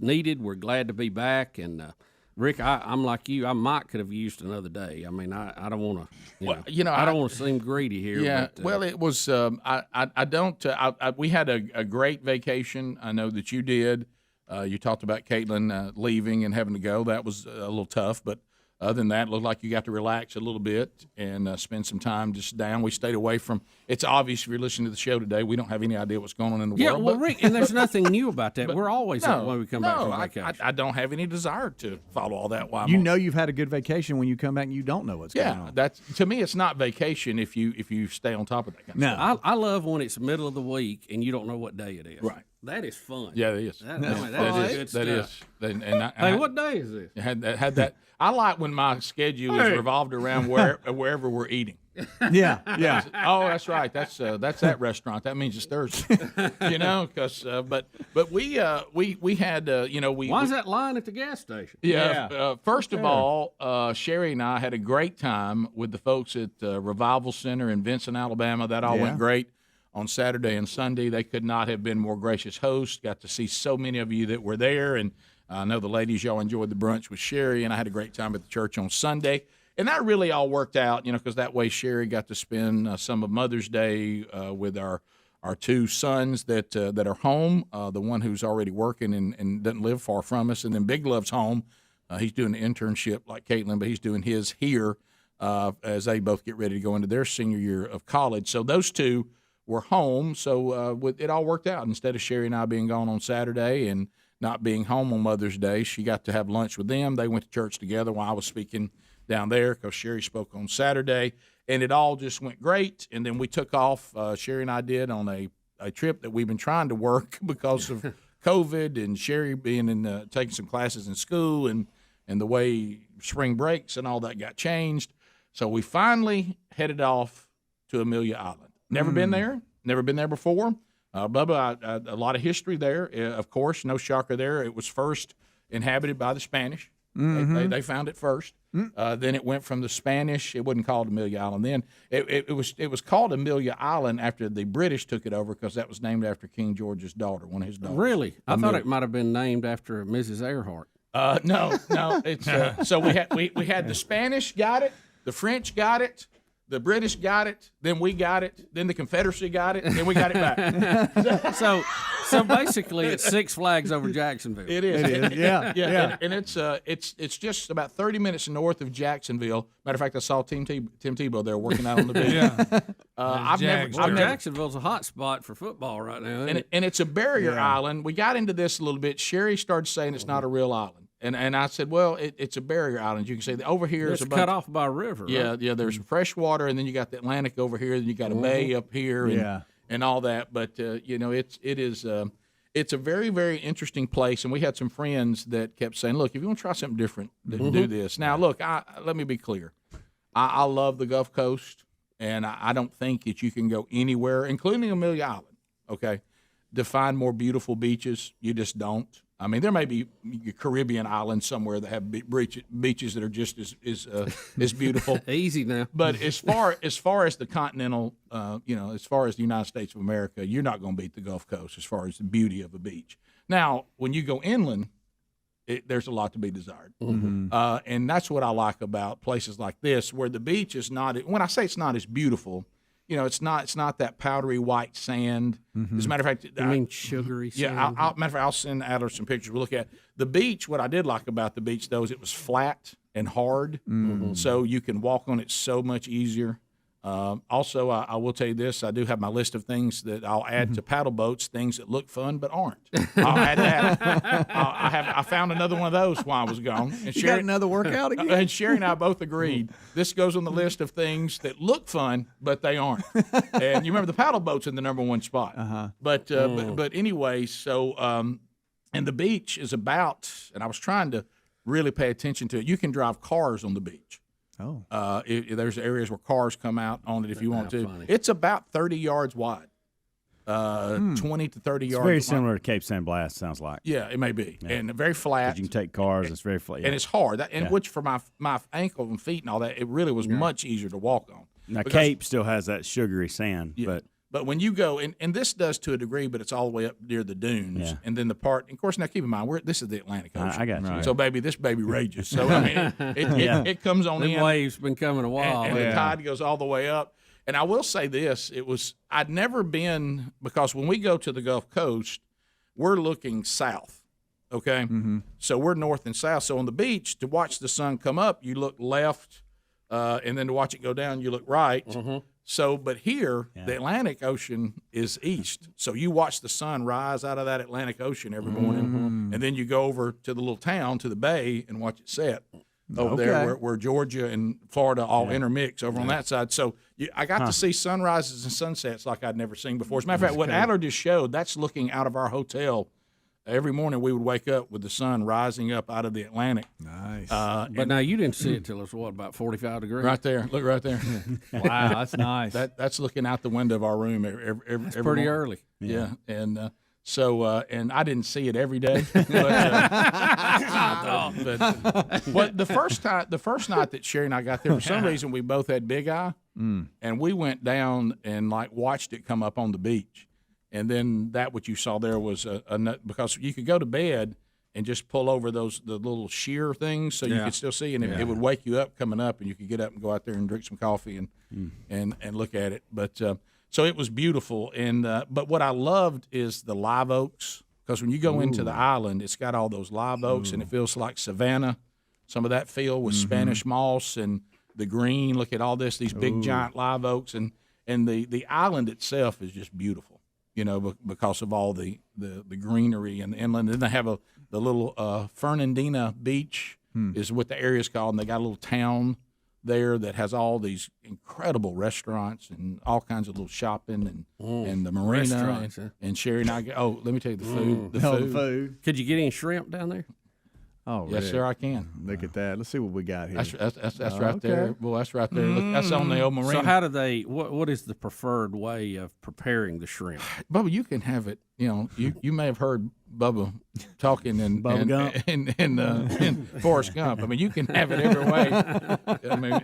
Speaker 7: needed. We're glad to be back, and Rick, I'm like you. I might could have used another day. I mean, I don't want to, I don't want to seem greedy here.
Speaker 6: Yeah.
Speaker 7: But,
Speaker 6: well, it was. I don't. We had a great vacation. I know that you did. You talked about Caitlin leaving and having to go. That was a little tough, but other than that, it looked like you got to relax a little bit and spend some time just down. We stayed away from. It's obvious if you're listening to the show today, we don't have any idea what's going on in the world.
Speaker 7: Yeah, well, Rick, and there's nothing new about that. We're always that way we come back from vacation.
Speaker 6: I don't have any desire to follow all that. While
Speaker 1: you know you've had a good vacation when you come back and you don't know what's going on.
Speaker 6: That's to me, it's not vacation if you stay on top of that kind of stuff.
Speaker 7: I love when it's middle of the week and you don't know what day it is.
Speaker 6: Right.
Speaker 7: That is fun.
Speaker 6: Yeah, it is.
Speaker 7: That is good stuff.
Speaker 6: Hey,
Speaker 7: what day is this?
Speaker 6: Had that. I like when my schedule is revolved around wherever we're eating.
Speaker 1: Yeah, yeah.
Speaker 6: Oh, that's right. That's that restaurant. That means it's Thursday. Because but we had we.
Speaker 7: Why is that line at the gas station?
Speaker 6: Yeah. First of all, Sherry and I had a great time with the folks at Revival Center in Vincent, Alabama. That all went great on Saturday and Sunday. They could not have been more gracious hosts. Got to see so many of you that were there, and I know the ladies, y'all enjoyed the brunch with Sherry, and I had a great time at the church on Sunday. And that really all worked out, because that way Sherry got to spend some of Mother's Day with our two sons that are home, the one who's already working and doesn't live far from us, and then Big Love's home. He's doing an internship like Caitlin, but he's doing his here as they both get ready to go into their senior year of college. So those two were home, so it all worked out. Instead of Sherry and I being gone on Saturday and not being home on Mother's Day, she got to have lunch with them. They went to church together while I was speaking down there because Sherry spoke on Saturday, and it all just went great. And then we took off. Sherry and I did on a trip that we've been trying to work because of COVID and Sherry being in taking some classes in school and the way spring breaks and all that got changed. So we finally headed off to Amelia Island. Never been there. Never been there before. Bubba, a lot of history there. Of course, no shocker there. It was first inhabited by the Spanish. They found it first. Then it went from the Spanish. It wasn't called Amelia Island then. It was called Amelia Island after the British took it over because that was named after King George's daughter, one of his daughters.
Speaker 7: Really? I thought it might have been named after Mrs. Earhart.
Speaker 6: No. It's so we had the Spanish got it, the French got it, the British got it, then we got it, then the Confederacy got it, and then we got it back.
Speaker 7: So basically, it's Six Flags over Jacksonville.
Speaker 6: It is.
Speaker 1: Yeah.
Speaker 6: And it's just about 30 minutes north of Jacksonville. Matter of fact, I saw Tim Tebow there working out on the beach. I've never.
Speaker 7: Jacksonville's a hot spot for football right now.
Speaker 6: And it's a barrier island. We got into this a little bit. Sherry started saying it's not a real island. And I said, well, it's a barrier island. You can say that over here is a bunch,
Speaker 7: cut off by a river. Right?
Speaker 6: Yeah. There's fresh water, and then you got the Atlantic over here, and you got a bay up here, and all that. But it's a very, very interesting place. And we had some friends that kept saying, look, if you want to try something different, do this. Now, look, let me be clear. I love the Gulf Coast, and I don't think that you can go anywhere, including Amelia Island. Okay, to find more beautiful beaches. You just don't. I mean, there may be Caribbean islands somewhere that have beaches that are just as beautiful.
Speaker 7: Easy now.
Speaker 6: But as far as the continental, as far as the United States of America, you're not going to beat the Gulf Coast as far as the beauty of a beach. Now, when you go inland, there's a lot to be desired. And that's what I like about places like this, where the beach is not. When I say it's not as beautiful, it's not that powdery white sand. As a matter of fact,
Speaker 7: I mean sugary sand.
Speaker 6: Yeah, matter of fact, I'll send Adler some pictures. We'll look at the beach. What I did like about the beach, though, is it was flat and hard, so you can walk on it so much easier. Also, I will tell you this: I do have my list of things that I'll add to paddle boats, things that look fun but aren't. I'll add that. I found another one of those while I was gone. And
Speaker 1: Sherry, got another workout again?
Speaker 6: And Sherry and I both agreed this goes on the list of things that look fun but they aren't. And you remember the paddle boat's in the number one spot. But anyway, so and the beach is about, and I was trying to really pay attention to it. You can drive cars on the beach.
Speaker 1: Oh,
Speaker 6: there's areas where cars come out on it if you want to.
Speaker 7: Funny.
Speaker 6: It's about 30 yards wide, 20 to 30 yards.
Speaker 2: Very similar to Cape San Blas, sounds like.
Speaker 6: Yeah, it may be, and very flat.
Speaker 2: You can take cars. It's very flat,
Speaker 6: and it's hard. Which for my ankle and feet and all that, it really was much easier to walk on.
Speaker 2: Now Cape still has that sugary sand,
Speaker 6: But when you go, and this does to a degree, but it's all the way up near the dunes, and then the part. Of course, now keep in mind, this is the Atlantic Ocean.
Speaker 2: I got you.
Speaker 6: Right. So, this baby rages. So, I mean, it comes on
Speaker 7: Them
Speaker 6: in.
Speaker 7: waves been coming a while,
Speaker 6: and the tide goes all the way up. And I will say this: I'd never been, because when we go to the Gulf Coast, we're looking south. Okay, so we're north and south. So on the beach, to watch the sun come up, you look left, and then to watch it go down, you look right. So, but here, the Atlantic Ocean is east. So you watch the sun rise out of that Atlantic Ocean every morning, and then you go over to the little town, to the bay, and watch it set over there where Georgia and Florida all intermix over on that side. So I got to see sunrises and sunsets like I'd never seen before. As a matter of fact, what Adler just showed, that's looking out of our hotel every morning we would wake up with the sun rising up out of the Atlantic.
Speaker 1: Nice.
Speaker 7: But now you didn't see it till it's about 45 degrees.
Speaker 6: Right there, look right there.
Speaker 10: Wow, that's nice.
Speaker 6: That's looking out the window of our room every
Speaker 7: That's pretty
Speaker 6: morning.
Speaker 7: early.
Speaker 6: Yeah, and so and I didn't see it every day. But the first night that Sherry and I got there, for some reason we both had big eye, and we went down and like watched it come up on the beach, and then what you saw there was because you could go to bed and just pull over the little sheer things so you could still see, and it would wake you up coming up, and you could get up and go out there and drink some coffee and look at it. But so it was beautiful, and but what I loved is the live oaks, because when you go into the island, it's got all those live oaks, and it feels like Savannah. Some of that feel with Spanish moss and the green. Look at all these big giant live oaks, and the island itself is just beautiful, because of all the greenery and the inland. And then they have the little Fernandina Beach is what the area is called, and they got a little town there that has all these incredible restaurants and all kinds of little shopping and the marina and Sherry and I. Let me tell you the food. The food.
Speaker 7: Could you get any shrimp down there?
Speaker 1: Oh,
Speaker 6: yes, sir, I can.
Speaker 1: Look at that. Let's see what we got here.
Speaker 6: That's right there. Well, that's right there. Look, that's on the old marina.
Speaker 7: So how do they? What is the preferred way of preparing the shrimp?
Speaker 6: Bubba, you can have it. You may have heard Bubba talking in Forrest Gump. I mean, you can have it every way. I mean,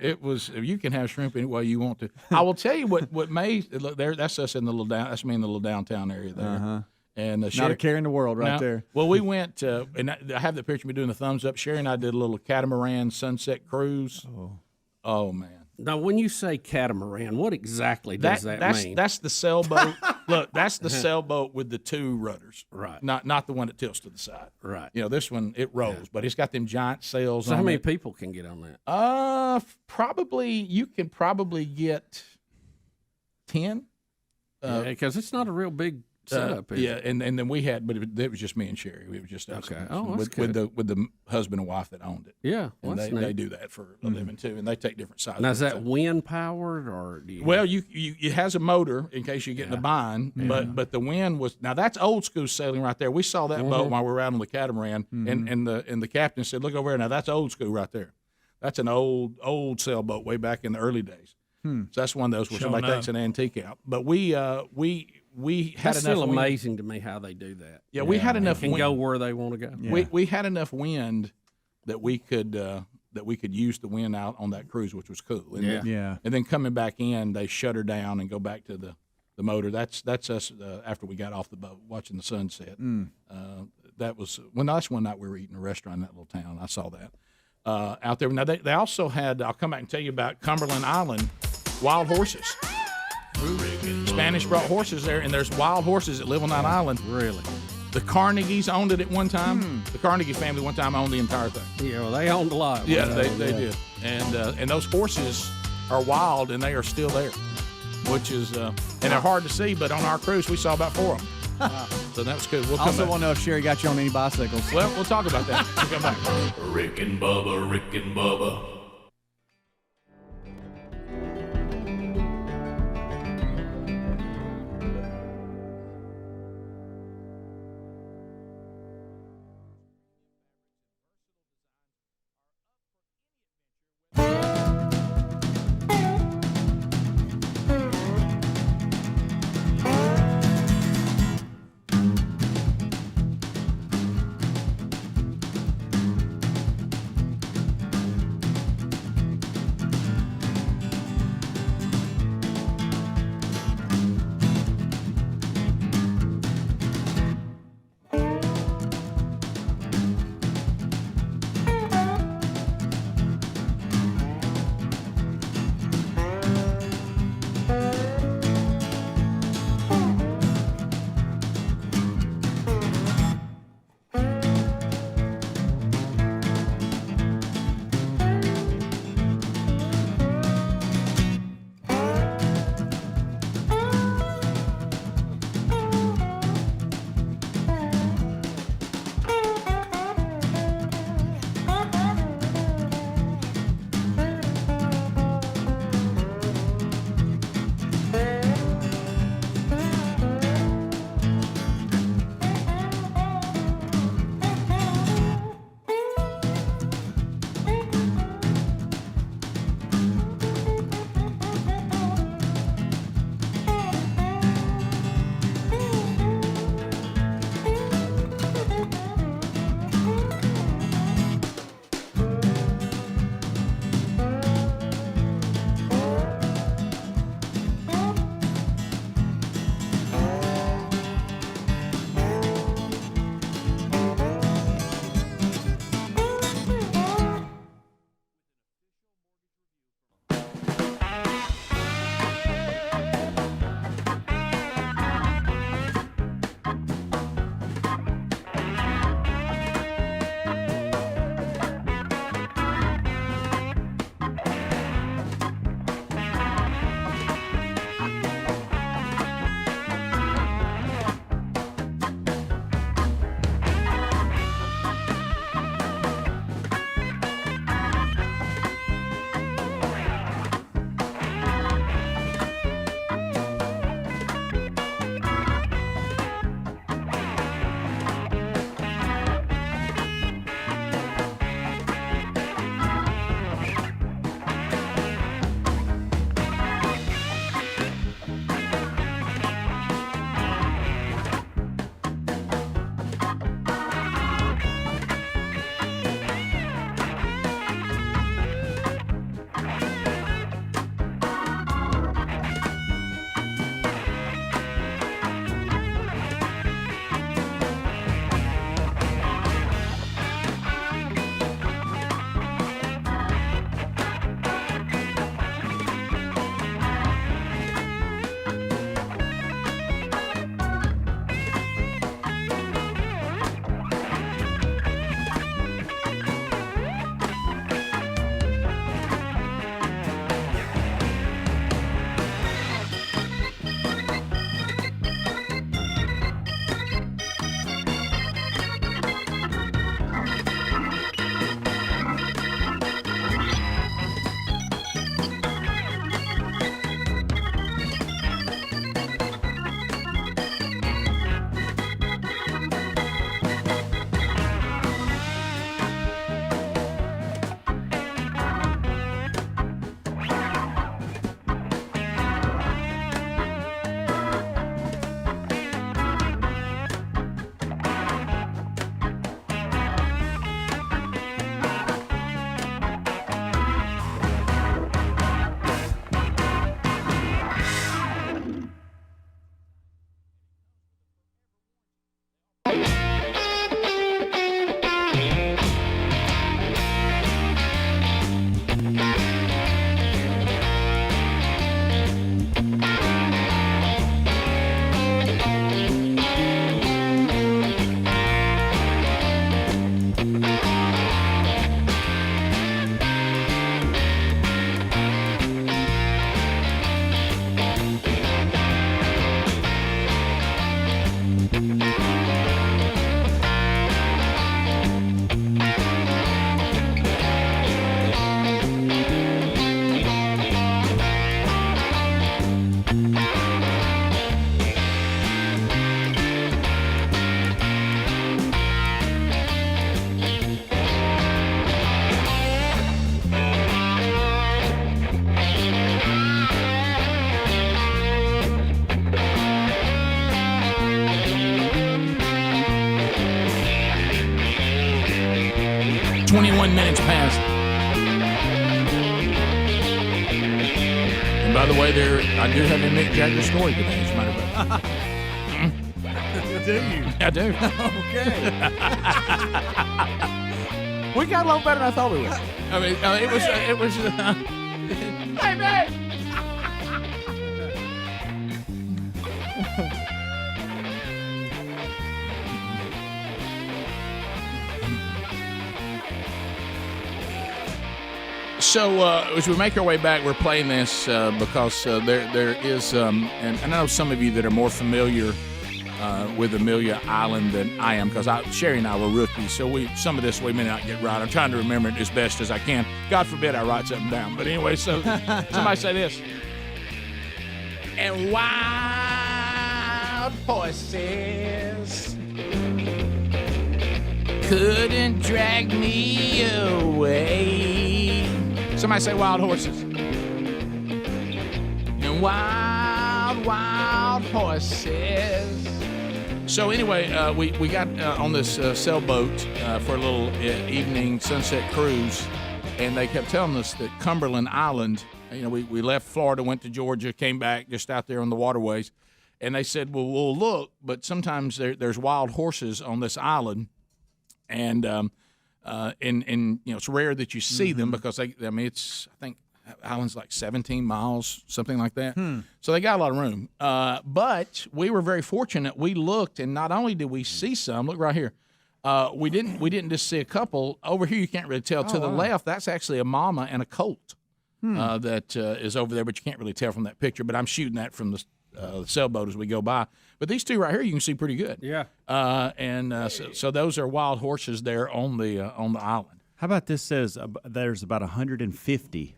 Speaker 6: you can have shrimp any way you want to. I will tell you what May look there. That's us in the little that's me in the little downtown area there. Uh-huh. And
Speaker 1: not a care in the world right there.
Speaker 6: Well, we went, and I have the picture of me doing the thumbs up. Sherry and I did a little catamaran sunset cruise. Oh man.
Speaker 7: Now, when you say catamaran, what exactly does that mean?
Speaker 6: That's the sailboat. Look, that's the sailboat with the two rudders.
Speaker 7: Right.
Speaker 6: Not the one that tilts to the side.
Speaker 7: Right.
Speaker 6: This one, it rolls, but it's got them giant sails on it.
Speaker 7: So how many people can get on that?
Speaker 6: You can probably get 10.
Speaker 7: Because it's not a real big setup.
Speaker 6: And then we had, but it was just me and Sherry. We were just us with the husband and wife that owned it.
Speaker 7: Yeah,
Speaker 6: and they do that for a living too, and they take different sizes.
Speaker 7: Now is that wind powered or?
Speaker 6: It has a motor in case you get in a bind, but the wind was that's old school sailing right there. We saw that boat while we were out on the catamaran, and the captain said, "Look over there. Now that's old school right there. That's an old sailboat way back in the early days. So that's one of those where somebody takes an antique out. But we had
Speaker 7: That's
Speaker 6: enough
Speaker 7: still
Speaker 6: wind.
Speaker 7: amazing to me how they do that.
Speaker 6: Yeah, we had enough
Speaker 7: wind.
Speaker 6: wind.
Speaker 7: Go where they want to go.
Speaker 6: Yeah. We had enough wind that we could use the wind out on that cruise, which was cool. And and then coming back in, they shut her down and go back to the motor. That's us after we got off the boat watching the sunset. That's one night we were eating in a restaurant in that little town. I saw that out there. Now they also had. I'll come back and tell you about Cumberland Island, wild horses. Spanish brought horses there, and there's wild horses that live on that island.
Speaker 7: Really?
Speaker 6: The Carnegies owned it at one time. The Carnegie family one time owned the entire thing.
Speaker 7: Yeah, well, they owned a lot.
Speaker 6: Yeah, they did. And those horses are wild, and they are still there, which is and they're hard to see. But on our cruise, we saw about 4 of them. So that was good. We'll
Speaker 1: I also want to know if Sherry got you on any bicycles.
Speaker 6: Well, we'll talk about that. We'll come back.
Speaker 5: Rick and Bubba, Rick and Bubba.
Speaker 6: 21 minutes past. And by the way, I do have a Mick Jagger story today, as a matter of fact.
Speaker 1: Do you?
Speaker 6: I do.
Speaker 1: Okay. We got a little better than I thought we would.
Speaker 6: I mean, it was. Hey, man! So as we make our way back, we're playing this because there is, and I know some of you that are more familiar with Amelia Island than I am, because Sherry and I were rookies, so some of this we may not get right. I'm trying to remember it as best as I can. God forbid I write something down. But anyway, so somebody say this. And wild horses couldn't drag me away. Somebody say wild horses. And wild horses. So anyway, we got on this sailboat for a little evening sunset cruise, and they kept telling us that Cumberland Island, we left Florida, went to Georgia, came back just out there on the waterways, and they said, well, we'll look, but sometimes there's wild horses on this island, and it's rare that you see them because it's, I think, island's like 17 miles, something like that. So they got a lot of room. But we were very fortunate. We looked, and not only did we see some, look right here. We didn't just see a couple. Over here, you can't really tell. To the left, that's actually a mama and a colt that is over there, but you can't really tell from that picture. But I'm shooting that from the sailboat as we go by. But these two right here, you can see pretty good.
Speaker 7: Yeah.
Speaker 6: So those are wild horses there on the island.
Speaker 2: How about this says there's about 150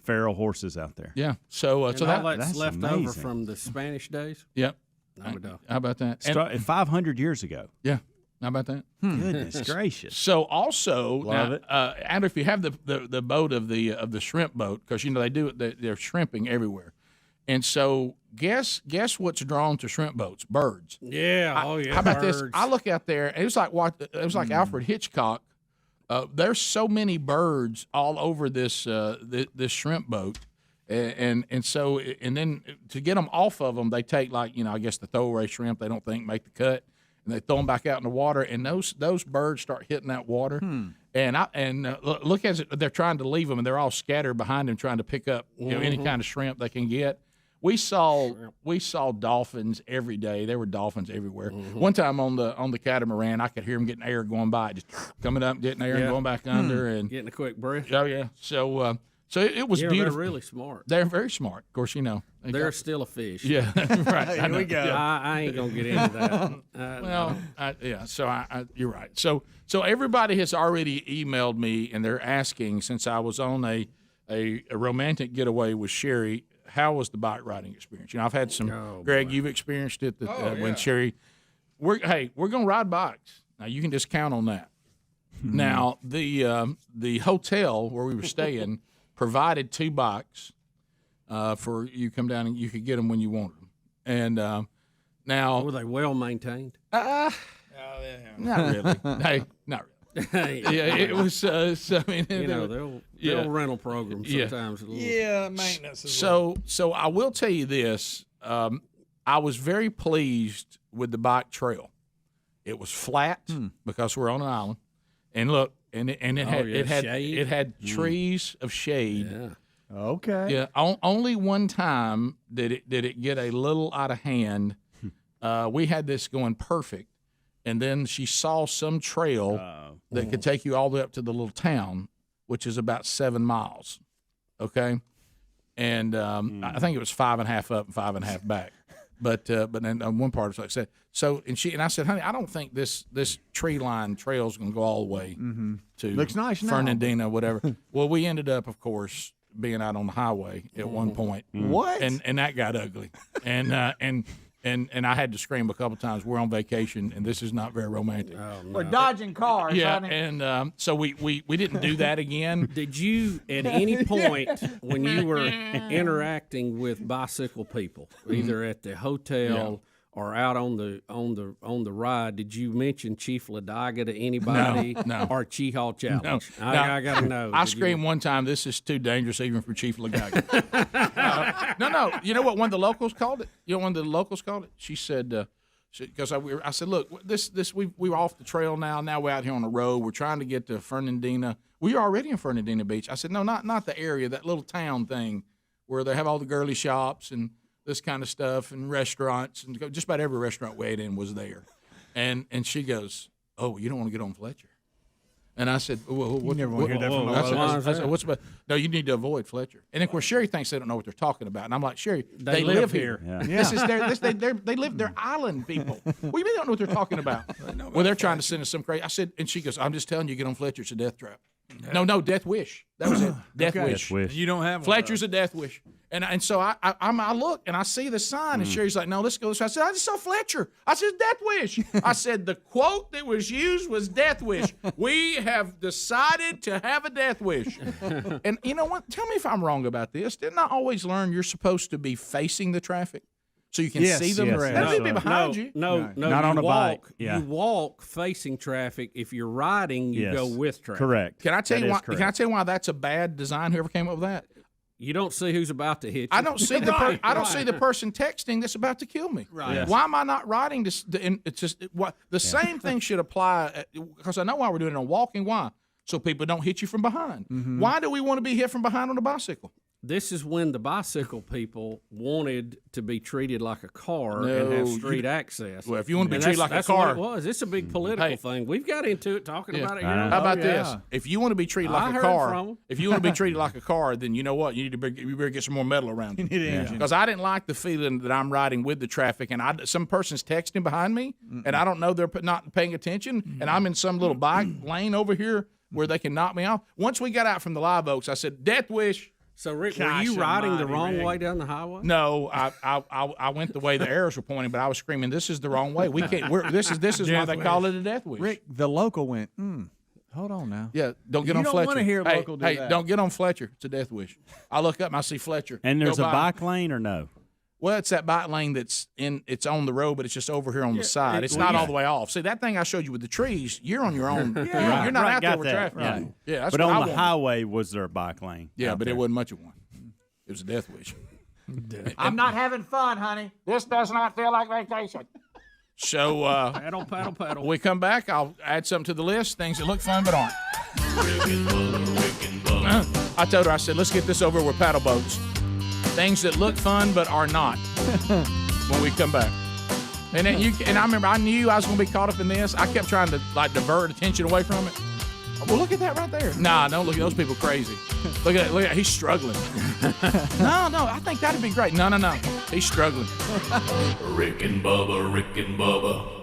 Speaker 2: feral horses out there.
Speaker 6: Yeah. So
Speaker 7: that's left
Speaker 2: amazing.
Speaker 7: over from the Spanish days.
Speaker 6: Yep.
Speaker 7: No doubt.
Speaker 6: How about that?
Speaker 2: 500 years ago.
Speaker 6: Yeah. How about that?
Speaker 2: Goodness gracious.
Speaker 6: So also,
Speaker 2: Love it.
Speaker 6: and if you have the boat of the shrimp boat, because they do it, they're shrimping everywhere, and so guess what's drawn to shrimp boats? Birds.
Speaker 7: Yeah.
Speaker 6: How about this? I look out there, and it was like Alfred Hitchcock. There's so many birds all over this shrimp boat, and then to get them off of them, they take I guess the throwaway shrimp they don't think make the cut, and they throw them back out in the water, and those birds start hitting that water, and look as they're trying to leave them, and they're all scattered behind them trying to pick up any kind of shrimp they can get. We saw dolphins every day. There were dolphins everywhere. One time on the catamaran, I could hear them getting air going by, just coming up, getting air and going back under, and
Speaker 7: getting a quick breath.
Speaker 6: Oh yeah. So it was beautiful.
Speaker 7: They're really smart.
Speaker 6: They're very smart. Of course,
Speaker 7: they're still a fish.
Speaker 6: Yeah. Right.
Speaker 1: Here we go.
Speaker 7: I ain't gonna get into that.
Speaker 6: So you're right. So everybody has already emailed me, and they're asking, since I was on a romantic getaway with Sherry, how was the bike riding experience? I've had some. Greg, you've experienced it when Sherry. We're gonna ride bikes. Now you can just count on that. Now the hotel where we were staying provided 2 bikes for you come down and you could get them when you wanted them. And now
Speaker 7: were they well maintained?
Speaker 6: Not really. Hey, not really. Yeah, it was.
Speaker 7: They'll rental programs sometimes.
Speaker 3: Maintenance.
Speaker 6: So I will tell you this. I was very pleased with the bike trail. It was flat because we're on an island, and look, it had trees of shade.
Speaker 7: Yeah.
Speaker 1: Okay.
Speaker 6: Yeah. Only one time did it get a little out of hand. We had this going perfect. And then she saw some trail that could take you all the way up to the little town, which is about 7 miles. Okay, and I think it was 5.5 up and 5.5 back. But then on one part, like I said, and I said, honey, I don't think this tree line trail is going to go all the way to
Speaker 1: Looks nice now.
Speaker 6: Fernandina, whatever. Well, we ended up, of course, being out on the highway at one point.
Speaker 1: What?
Speaker 6: And that got ugly. And I had to scream a couple times. We're on vacation, and this is not very romantic.
Speaker 7: Oh, no.
Speaker 1: We're dodging cars.
Speaker 6: Yeah,
Speaker 1: honey.
Speaker 6: and so we didn't do that again.
Speaker 7: Did you, at any point when you were interacting with bicycle people, either at the hotel or out on the ride, did you mention Chief Ladiga to anybody?
Speaker 6: No.
Speaker 7: Or Cheehaw Challenge?
Speaker 6: No.
Speaker 7: I got to know.
Speaker 6: I screamed one time, "This is too dangerous even for Chief Lagaga." No. You know what one of the locals called it? She said, because I said, look, we were off the trail now. Now we're out here on the road. We're trying to get to Fernandina. We are already in Fernandina Beach. I said, no, not the area, that little town thing where they have all the girly shops and this kind of stuff and restaurants, and just about every restaurant we ate in was there. And she goes, "Oh, you don't want to get on Fletcher?" And I said, "Well,
Speaker 10: you never want to hear that from
Speaker 6: I said, what's about? No, you need to avoid Fletcher." And of course, Sherry thinks they don't know what they're talking about, and I'm like, "Sherry, they live here.
Speaker 7: Yeah.
Speaker 6: This is they live. They're island people. What do you mean they don't know what they're talking about?" Well, they're trying to send us some crazy. I said, and she goes, "I'm just telling you, get on Fletcher. It's a death trap." No, Death Wish. That was it. Death Wish.
Speaker 3: You don't have one.
Speaker 6: Fletcher's a Death Wish. And so I look and I see the sign, and Sherry's like, "No, let's go this way." I said, "I just saw Fletcher." I said, "Death Wish." I said, "The quote that was used was Death Wish. We have decided to have a Death Wish." And you know what? Tell me if I'm wrong about this. Didn't I always learn you're supposed to be facing the traffic so you can see them?
Speaker 2: Yes.
Speaker 6: They need to be behind you.
Speaker 7: No,
Speaker 2: Not on a bike. Yeah.
Speaker 7: You walk facing traffic. If you're riding, you go with traffic.
Speaker 2: Correct.
Speaker 6: Can I tell you why?
Speaker 2: Correct.
Speaker 6: Can I tell you why that's a bad design? Whoever came up with that.
Speaker 7: You don't see who's about to hit you.
Speaker 6: I don't see the person texting that's about to kill me.
Speaker 10: Right.
Speaker 2: Yes.
Speaker 6: Why am I not riding this? It's just the same thing should apply, because I know why we're doing it on walking. Why? So people don't hit you from behind.
Speaker 2: Mm-hmm.
Speaker 6: Why do we want to be hit from behind on a bicycle?
Speaker 7: This is when the bicycle people wanted to be treated like a car and have street access.
Speaker 6: Well, if you want to be
Speaker 7: And
Speaker 6: treated like a
Speaker 7: that's
Speaker 6: car,
Speaker 7: what it was. It's a big political thing. We've got into it talking about it here.
Speaker 6: How about
Speaker 10: yeah.
Speaker 6: this? If you want to be treated
Speaker 7: I
Speaker 6: like a
Speaker 7: heard
Speaker 6: car,
Speaker 7: from 'em.
Speaker 6: if you want to be treated like a car, then you know what? You better get some more metal around you.
Speaker 10: You need an engine.
Speaker 6: Because I didn't like the feeling that I'm riding with the traffic, and some person's texting behind me, and I don't know they're not paying attention, and I'm in some little bike lane over here where they can knock me off. Once we got out from the live oaks, I said, "Death Wish."
Speaker 7: So, Rick, were
Speaker 10: Gosh
Speaker 7: you riding the
Speaker 10: almighty,
Speaker 7: wrong
Speaker 10: Rick.
Speaker 7: way down the highway?
Speaker 6: No, I went the way the arrows were pointing, but I was screaming, "This is the wrong way. We can't. This is why they call it a death wish."
Speaker 10: Rick, the local went, hold on now.
Speaker 6: Yeah, don't get
Speaker 10: You
Speaker 6: on
Speaker 10: don't
Speaker 6: Fletcher.
Speaker 10: wanna hear
Speaker 6: hey,
Speaker 10: local do
Speaker 6: hey,
Speaker 10: that.
Speaker 6: don't get on Fletcher. It's a death wish. I look up and I see Fletcher.
Speaker 2: And there's
Speaker 6: Go
Speaker 2: a
Speaker 6: by.
Speaker 2: bike lane or no?
Speaker 6: Well, it's that bike lane it's on the road, but it's just over here on the side. It's not all the way off. See, that thing I showed you with the trees, you're on your own. You're not out there
Speaker 2: got
Speaker 6: with
Speaker 2: that.
Speaker 6: traffic.
Speaker 2: Right.
Speaker 6: Yeah, that's
Speaker 2: But
Speaker 6: what I
Speaker 2: on the
Speaker 6: wanted.
Speaker 2: highway, was there a bike lane?
Speaker 6: Yeah,
Speaker 2: out
Speaker 6: but
Speaker 2: there?
Speaker 6: it wasn't much of one. It was a death wish.
Speaker 10: I'm not having fun, honey.
Speaker 6: This does not feel like vacation. So
Speaker 7: Paddle, paddle, paddle.
Speaker 6: when we come back, I'll add something to the list, things that look fun but aren't. I told her, I said, let's get this over with paddle boats. Things that look fun but are not when we come back. And then I remember I knew I was going to be caught up in this. I kept trying to divert attention away from it. Well, look at that right there. Nah, don't look at those people crazy. Look at that. He's struggling. No, I think that'd be great. No. He's struggling.
Speaker 5: Rick and Bubba, Rick and Bubba.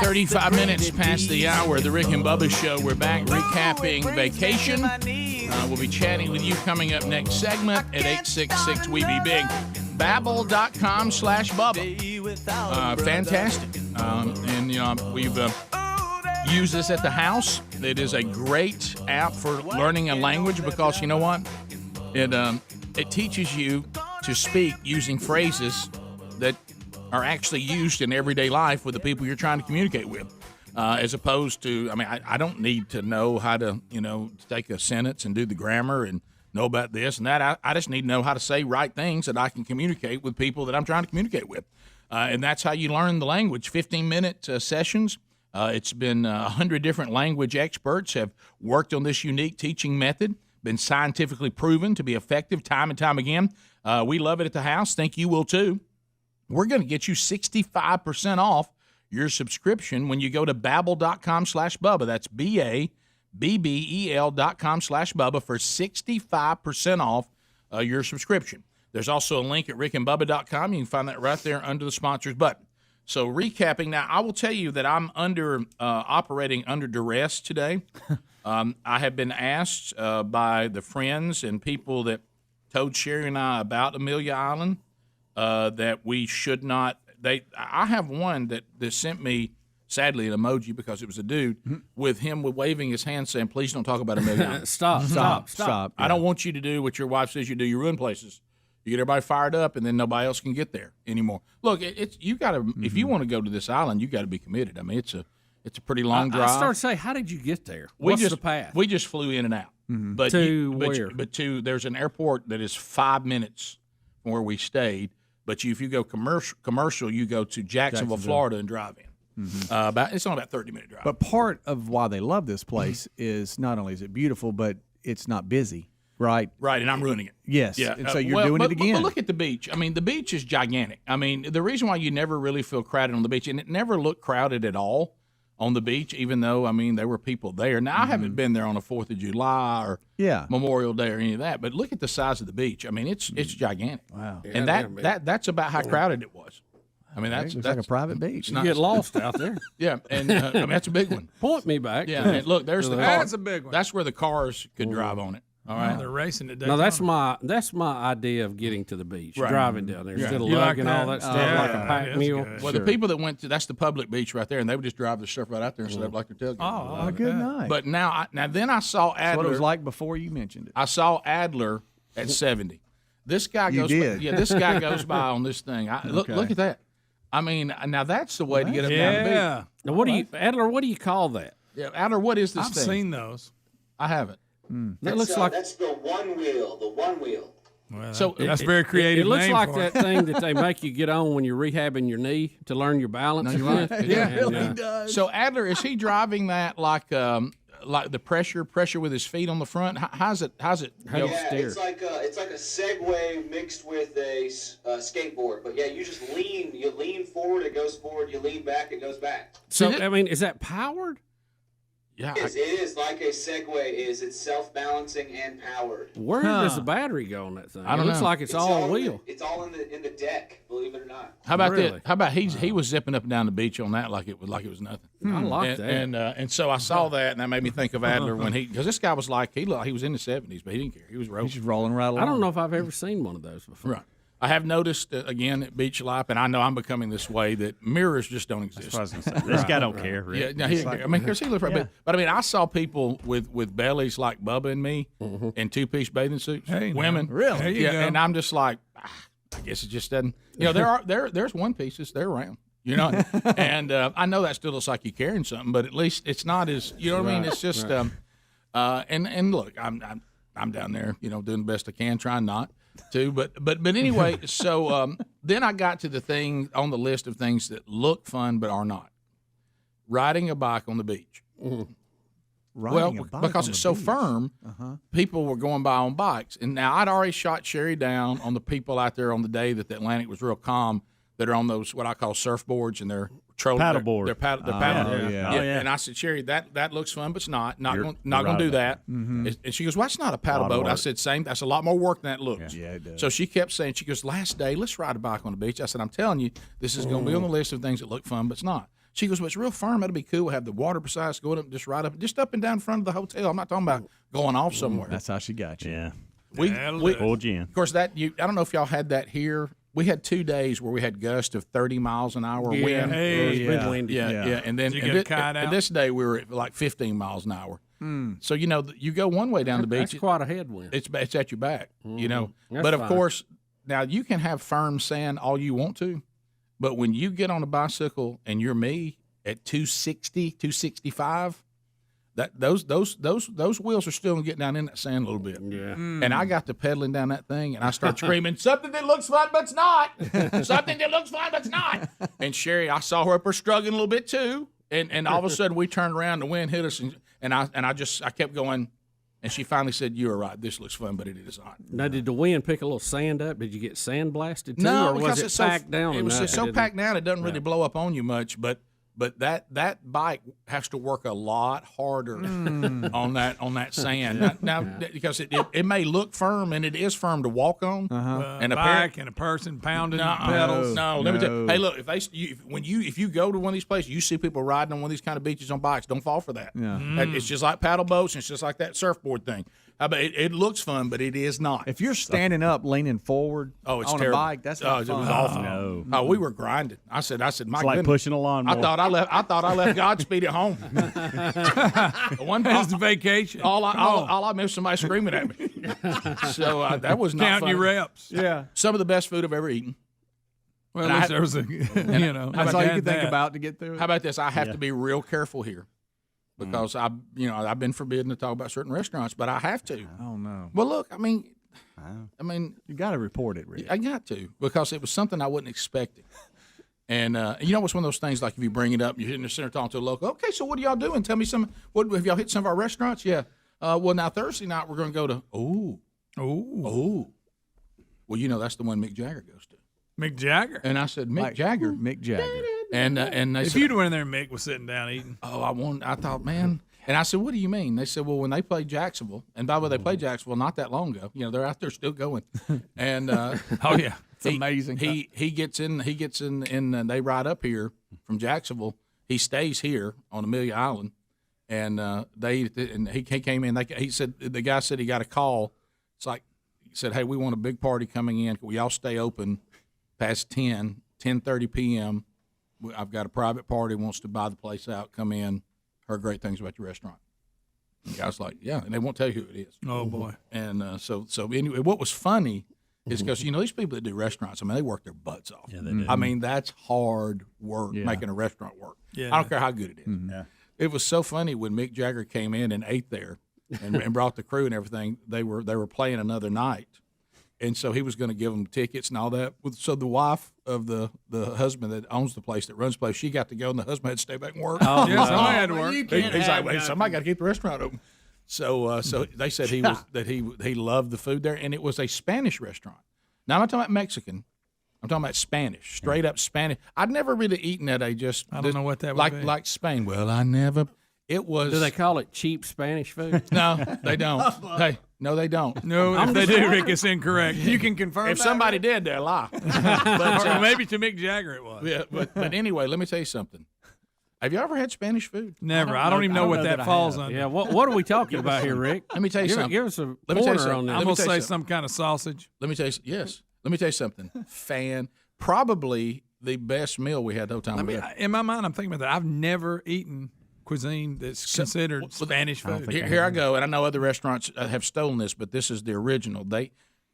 Speaker 6: 35 minutes past the hour of the Rick and Bubba Show. We're back recapping vacation. We'll be chatting with you coming up next segment at 866-WE-BE-BIG. Babbel.com/Bubba. Fantastic. And we've used this at the house. It is a great app for learning a language because you know what? It teaches you to speak using phrases that are actually used in everyday life with the people you're trying to communicate with, as opposed to, I don't need to know how to, take a sentence and do the grammar and know about this and that. I just need to know how to say right things that I can communicate with people that I'm trying to communicate with. And that's how you learn the language, 15-minute sessions. It's been 100 different language experts have worked on this unique teaching method, been scientifically proven to be effective time and time again. We love it at the house. Think you will too. We're going to get you 65% off your subscription when you go to Babbel.com/Bubba. That's BABBEL.com/Bubba for 65% off your subscription. There's also a link at rickandbubba.com. You can find that right there under the sponsors button. So recapping now, I will tell you that I'm operating under duress today. I have been asked by the friends and people that told Sherry and I about Amelia Island that we should not. I have one that sent me, sadly, an emoji because it was a dude with him waving his hand saying, "Please don't talk about Amelia Island." Stop. I don't want you to do what your wife says you do. You ruin places. You get everybody fired up, and then nobody else can get there anymore. Look, you got to if you want to go to this island, you got to be committed. It's a pretty long drive.
Speaker 7: I started to say, how did you get there? What's the path?
Speaker 6: We just flew in and out. But
Speaker 7: where?
Speaker 6: There's an airport that is 5 minutes from where we stayed. But if you go commercial, you go to Jacksonville, Florida, and drive in. It's only about 30-minute drive.
Speaker 1: But part of why they love this place is not only is it beautiful, but it's not busy. Right,
Speaker 6: and I'm ruining it.
Speaker 1: Yes, yeah. And so you're doing it again.
Speaker 6: But look at the beach. The beach is gigantic. The reason why you never really feel crowded on the beach, and it never looked crowded at all on the beach, even though, there were people there. Now, I haven't been there on a 4th of July or Memorial Day or any of that, but look at the size of the beach. It's gigantic.
Speaker 1: Wow.
Speaker 6: And that's about how crowded it was. That's
Speaker 1: like a private beach.
Speaker 7: You get lost out there.
Speaker 6: Yeah, and that's a big one.
Speaker 7: Point me back.
Speaker 6: Yeah, and look, there's the car.
Speaker 3: That's a big one.
Speaker 6: That's where the cars could drive on it. All right,
Speaker 3: they're racing today.
Speaker 7: No, that's my idea of getting to the beach, driving down there instead of lugging all that stuff like a packed mule.
Speaker 6: Well, the people that went to that's the public beach right there, and they would just drive the stuff right out there instead of like their tailgate.
Speaker 3: Oh,
Speaker 1: good night.
Speaker 6: But then I saw Adler.
Speaker 1: That's what it was like before you mentioned it.
Speaker 6: I saw Adler at 70. This guy goes. This guy goes by on this thing. Look at that. Now that's the way to get up down the beach.
Speaker 7: Now, Adler? What do you call that?
Speaker 6: Yeah, Adler. What is this thing?
Speaker 3: I've seen those.
Speaker 6: I haven't.
Speaker 7: That looks like
Speaker 11: that's the one wheel.
Speaker 3: Well,
Speaker 6: so
Speaker 3: that's very creative.
Speaker 7: It looks
Speaker 3: name
Speaker 7: like
Speaker 3: for
Speaker 7: that thing that they make you get on when you're rehabbing your knee to learn your balance.
Speaker 6: No, you're right.
Speaker 1: It really does.
Speaker 6: So Adler, is he driving that like the pressure with his feet on the front? How's it?
Speaker 11: It's like a Segway mixed with a skateboard. But you just lean. You lean forward, it goes forward. You lean back, it goes back.
Speaker 7: So is that powered?
Speaker 6: Yeah,
Speaker 11: it is like a Segway. It's self-balancing and powered.
Speaker 7: Where does the battery go on that thing?
Speaker 6: I don't know.
Speaker 7: It looks like it's all wheel.
Speaker 11: It's all in the deck. Believe it or not.
Speaker 6: How about that? How about he was zipping up and down the beach on that like it was nothing.
Speaker 7: I like that.
Speaker 6: And so I saw that and that made me think of Adler because this guy was like he was in the 70s but he didn't care. He was rolling.
Speaker 1: He's just rolling right along.
Speaker 7: I don't know if I've ever seen one of those before.
Speaker 6: Right. I have noticed again at Beach Life, and I know I'm becoming this way that mirrors just don't exist.
Speaker 2: That's what I was gonna say. This guy don't care. Rick.
Speaker 6: Yeah, no, because he looks right. But I saw people with bellies like Bubba and me in 2-piece bathing suits.
Speaker 3: Hey,
Speaker 6: women,
Speaker 3: really? There you go.
Speaker 6: And I'm just like, I guess it just doesn't. There's one pieces. They're round. And I know that still looks like you're carrying something, but at least it's not as what I mean. It's just and look, I'm down there, doing the best I can, trying not to, but anyway. So then I got to the thing on the list of things that look fun but are not. Riding a bike on the beach. Because it's so firm, people were going by on bikes, and now I'd already shot Sherry down on the people out there on the day that the Atlantic was real calm that are on those what I call surfboards and they're
Speaker 2: paddleboard.
Speaker 6: They're paddle. And I said, Sherry, that looks fun, but it's not going to do that. Mm-hmm. And she goes, well, that's not a paddle boat. I said, same. That's a lot more work than that looks.
Speaker 1: Yeah, it does.
Speaker 6: So she kept saying, she goes, last day, let's ride a bike on the beach. I said, I'm telling you, this is going to be on the list of things that look fun, but it's not.
Speaker 12: She goes, well, it's real firm. It'll be cool. We'll have the water beside us going up, just up and down in front of the hotel. I'm not talking about going off somewhere.
Speaker 1: That's how she got you.
Speaker 2: Yeah.
Speaker 12: We
Speaker 2: pulled you in.
Speaker 12: Of course, I don't know if y'all had that here. We had 2 days where we had gusts of 30 miles an hour wind.
Speaker 7: It's been windy.
Speaker 12: Yeah. And then
Speaker 3: Did you get a kite out?
Speaker 12: and this day we were at like 15 miles an hour. So you go one way down the beach.
Speaker 7: That's quite a headwind.
Speaker 12: It's at your back, That's
Speaker 7: That's
Speaker 12: of
Speaker 7: fine.
Speaker 12: course, now you can have firm sand all you want to, but when you get on a bicycle and you're me at 260, 265, those wheels are still getting down in that sand a little bit.
Speaker 7: Yeah.
Speaker 12: And I got to pedaling down that thing, and I start screaming, something that looks fun but's not. Something that looks fun but's not. And Sherry, I saw her up there struggling a little bit too. And all of a sudden we turned around, the wind hit us, and I kept going. And she finally said, "You are right. This looks fun, but it is not."
Speaker 7: Now, did the wind pick a little sand up? Did you get sand blasted too,
Speaker 12: No,
Speaker 7: or was
Speaker 12: because
Speaker 7: it
Speaker 12: it's
Speaker 7: packed down?
Speaker 12: It was
Speaker 7: enough
Speaker 12: so
Speaker 7: it
Speaker 12: packed down, it doesn't really blow up on you much. But that bike has to work a lot harder on that sand. Now because it may look firm, and it is firm to walk on.
Speaker 3: And a bike and a person pounding pedals.
Speaker 12: No, let me tell you. Hey, look, if you go to one of these places, you see people riding on one of these kind of beaches on bikes. Don't fall for that.
Speaker 1: Yeah.
Speaker 12: It's just like paddle boats, and it's just like that surfboard thing. It looks fun, but it is not.
Speaker 1: If you're standing up, leaning forward
Speaker 12: it's
Speaker 1: on
Speaker 12: terrible.
Speaker 1: a bike, that's not
Speaker 12: it
Speaker 1: fun.
Speaker 12: was awful.
Speaker 2: No.
Speaker 12: Oh, we were grinding. I said, my
Speaker 2: It's like
Speaker 12: goodness.
Speaker 2: pushing a lawnmower.
Speaker 12: I thought I left Godspeed at home. One
Speaker 3: That's the vacation.
Speaker 12: all I missed somebody screaming at me. So that was not
Speaker 3: Counting
Speaker 12: funny.
Speaker 3: your reps.
Speaker 1: Yeah.
Speaker 12: Some of the best food I've ever eaten.
Speaker 3: Well,
Speaker 12: And
Speaker 3: at
Speaker 12: I
Speaker 3: least there was a,
Speaker 1: That's all you can think
Speaker 3: that.
Speaker 1: about to get through it.
Speaker 12: How about this? I have to be real careful here because I've been forbidden to talk about certain restaurants, but I have to.
Speaker 1: Oh, no.
Speaker 12: Well, look, I mean,
Speaker 1: You got to report it, Rick.
Speaker 12: I got to because it was something I wasn't expecting. And it's one of those things like if you bring it up, you're in the center talking to a local. Okay, so what are y'all doing? Tell me some. What have y'all hit some of our restaurants? Yeah. Well, now Thursday night we're going to go to. Well, that's the one Mick Jagger goes to.
Speaker 3: Mick Jagger.
Speaker 12: And I said, Mick Jagger.
Speaker 1: Mick Jagger.
Speaker 12: And they
Speaker 3: If
Speaker 12: said,
Speaker 3: you'd went in there and Mick was sitting down eating.
Speaker 12: I thought, man. And I said, what do you mean? They said, well, when they played Jacksonville, and by the way, they played Jacksonville not that long ago. They're out there still going. And
Speaker 3: Oh yeah,
Speaker 12: it's amazing. He gets in, and they ride up here from Jacksonville. He stays here on Amelia Island, and he came in. He said the guy said he got a call. It's like he said, hey, we want a big party coming in. Can we all stay open past 10:30 p.m. I've got a private party, wants to buy the place out. Come in. Heard great things about your restaurant. The guy's like, yeah, and they won't tell you who it is.
Speaker 3: Oh boy.
Speaker 12: And so anyway, what was funny is because these people that do restaurants, they work their butts off.
Speaker 2: Yeah, they do.
Speaker 12: That's hard work making a restaurant work.
Speaker 3: Yeah.
Speaker 12: I don't care how good it is.
Speaker 2: Yeah.
Speaker 12: It was so funny when Mick Jagger came in and ate there, and brought the crew and everything. They were playing another night, and so he was going to give them tickets and all that. So the wife of the husband that owns the place, that runs the place, she got to go, and the husband had to stay back and work.
Speaker 3: Oh, yeah, somebody had to work.
Speaker 12: He's like, wait, somebody got to keep the restaurant open. So they said he loved the food there, and it was a Spanish restaurant. Now I'm not talking about Mexican. I'm talking about Spanish, straight up Spanish. I'd never really eaten at a just.
Speaker 3: I don't know what that would be.
Speaker 12: Like Spain. Well, I never. It was.
Speaker 7: Do they call it cheap Spanish food?
Speaker 12: No, they don't. No, they don't.
Speaker 3: No, if they do, Rick, it's incorrect. You can confirm.
Speaker 12: If somebody did, they're lie.
Speaker 3: or maybe to Mick Jagger it was.
Speaker 12: Yeah, but anyway, let me tell you something. Have you ever had Spanish food?
Speaker 3: Never. I don't even know what that falls under.
Speaker 7: Yeah, what are we talking about here, Rick?
Speaker 12: Let me tell you something.
Speaker 7: Give us a
Speaker 12: Let me tell you
Speaker 7: pointer
Speaker 12: something.
Speaker 7: on that.
Speaker 3: I'm going to say some kind of sausage.
Speaker 12: Let me tell you. Yes. Let me tell you something. Probably the best meal we had the whole time.
Speaker 3: In my mind, I'm thinking about that. I've never eaten cuisine that's considered Spanish food.
Speaker 12: Here I go, and I know other restaurants have stolen this, but this is the original.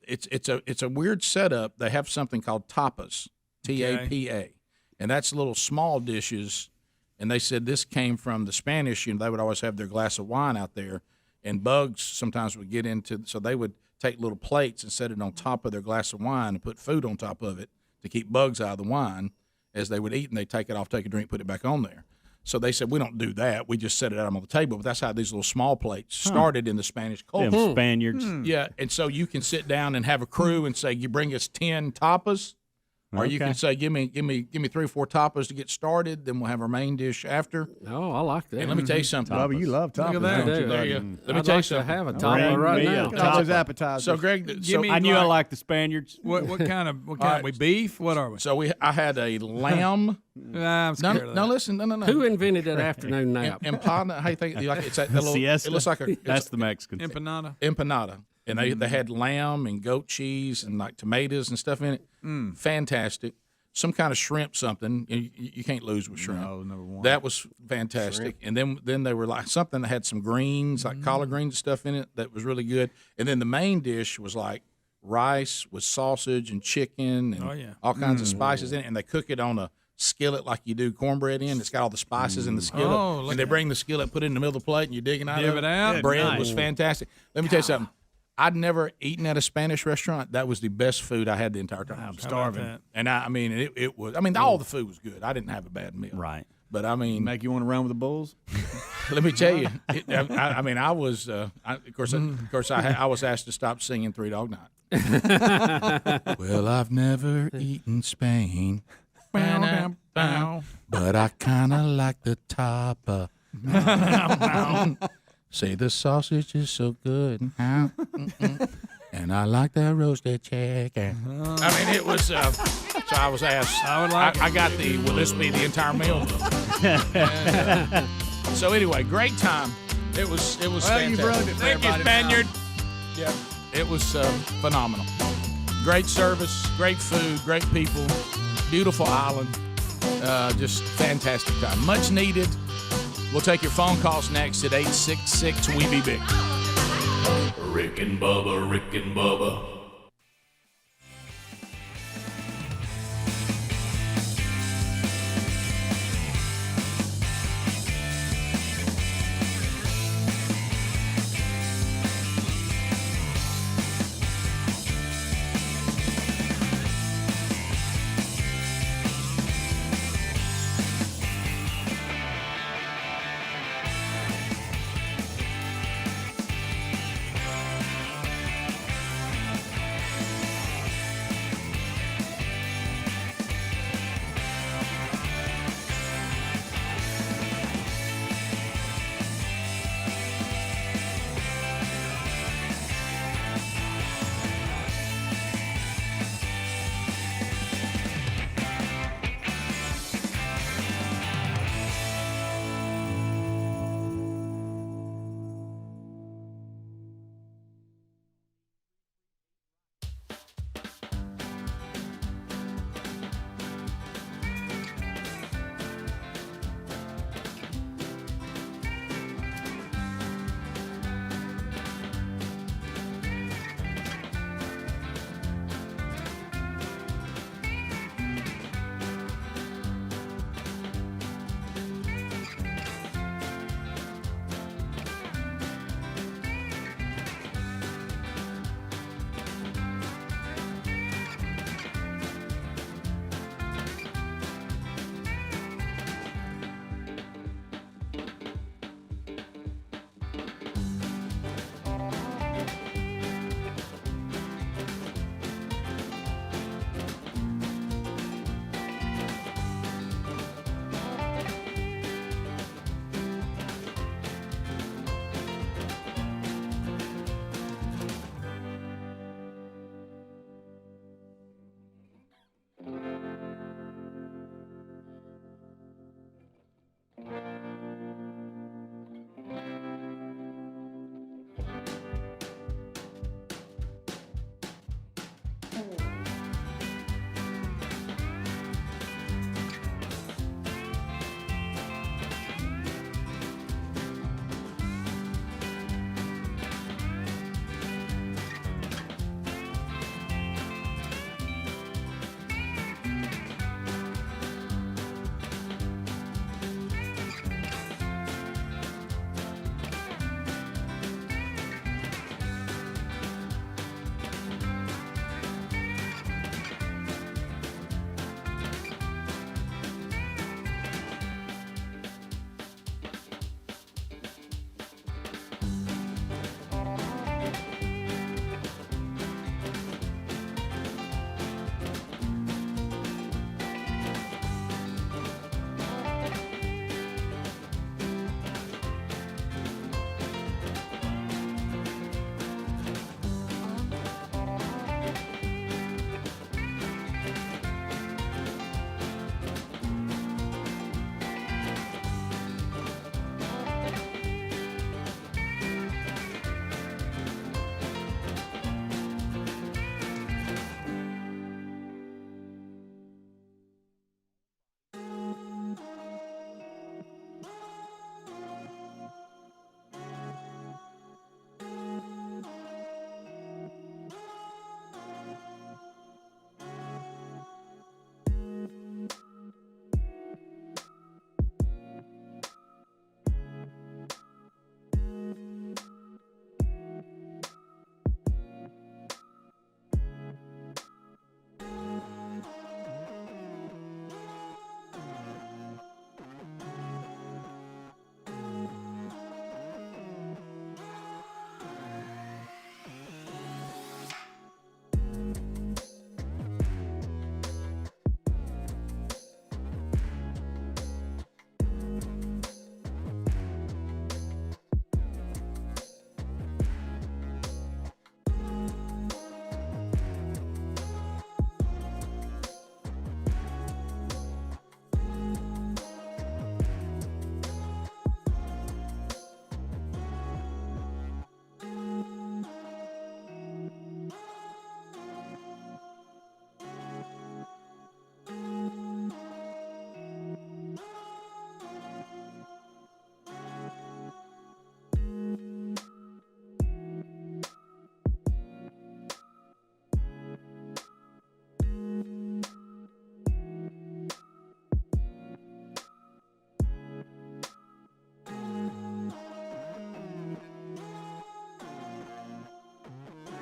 Speaker 12: It's a weird setup. They have something called tapas, T-A-P-A, and that's little small dishes. And they said this came from the Spanish. They would always have their glass of wine out there, and bugs sometimes would get into. So they would take little plates and set it on top of their glass of wine and put food on top of it to keep bugs out of the wine. As they would eat, and they take it off, take a drink, put it back on there. So they said, we don't do that. We just set it out on the table. But that's how these little small plates started in the Spanish culture.
Speaker 2: Them Spaniards.
Speaker 12: Yeah, and so you can sit down and have a crew and say, you bring us 10 tapas. Or you can say, give me 3 or 4 tapas to get started. Then we'll have our main dish after.
Speaker 7: Oh, I like that.
Speaker 12: And let me tell you something.
Speaker 1: Bubba, you love tapas.
Speaker 3: Look at that.
Speaker 1: don't you,
Speaker 3: There
Speaker 1: buddy?
Speaker 3: you go.
Speaker 12: Let me tell you something.
Speaker 7: To have a tapa right now.
Speaker 1: Those appetizers.
Speaker 12: So, Greg,
Speaker 3: Give me
Speaker 2: I knew I
Speaker 3: like-
Speaker 2: liked the Spaniards.
Speaker 3: What kind of we beef? What are we?
Speaker 12: so I had a lamb.
Speaker 3: I'm scared of that.
Speaker 12: No, listen, no.
Speaker 7: Who invented that afternoon nap?
Speaker 12: Empanada. How you think? Like it's that little.
Speaker 2: Siesta?
Speaker 12: It looks like a.
Speaker 2: That's the Mexican.
Speaker 3: Empanada.
Speaker 12: Empanada. And they had lamb and goat cheese and like tomatoes and stuff in it. Fantastic. Some kind of shrimp something. You can't lose with shrimp.
Speaker 10: No, number one.
Speaker 12: That was fantastic. And then they were like something that had some greens, like collard greens and stuff in it. That was really good. And then the main dish was like rice with sausage and chicken and all kinds of spices in it. And they cook it on a skillet like you do cornbread in. It's got all the spices in the skillet.
Speaker 3: Oh, look
Speaker 12: and they bring the skillet, put it in the middle of the plate, and you're digging out
Speaker 3: Give
Speaker 12: of
Speaker 3: it out.
Speaker 12: Bread was fantastic. Let me tell you something. I'd never eaten at a Spanish restaurant. That was the best food I had the entire time.
Speaker 3: I'm starving.
Speaker 12: And I mean, it was. I mean, all the food was good. I didn't have a bad meal.
Speaker 2: Right.
Speaker 12: But I mean,
Speaker 1: Make you want to run with the bulls?
Speaker 12: let me tell you. I mean, I was. Of course, I was asked to stop singing Three Dog Night. Well, I've never eaten Spain, but I kind of like the tapa. Say the sausage is so good, and I like that roasted chicken. I mean, it was. So I was asked.
Speaker 3: I would like
Speaker 12: I got the. Will this be the entire meal? So anyway, great time. It was.
Speaker 3: Well,
Speaker 12: fantastic.
Speaker 3: you've ruined it for
Speaker 12: Thank you,
Speaker 3: everybody
Speaker 12: Spaniard. Yeah, it was phenomenal. Great service, great food, great people, beautiful island. Just fantastic time. Much needed. We'll take your phone calls next at 866-WE-BE-BIG.
Speaker 5: Rick and Bubba, Rick and Bubba.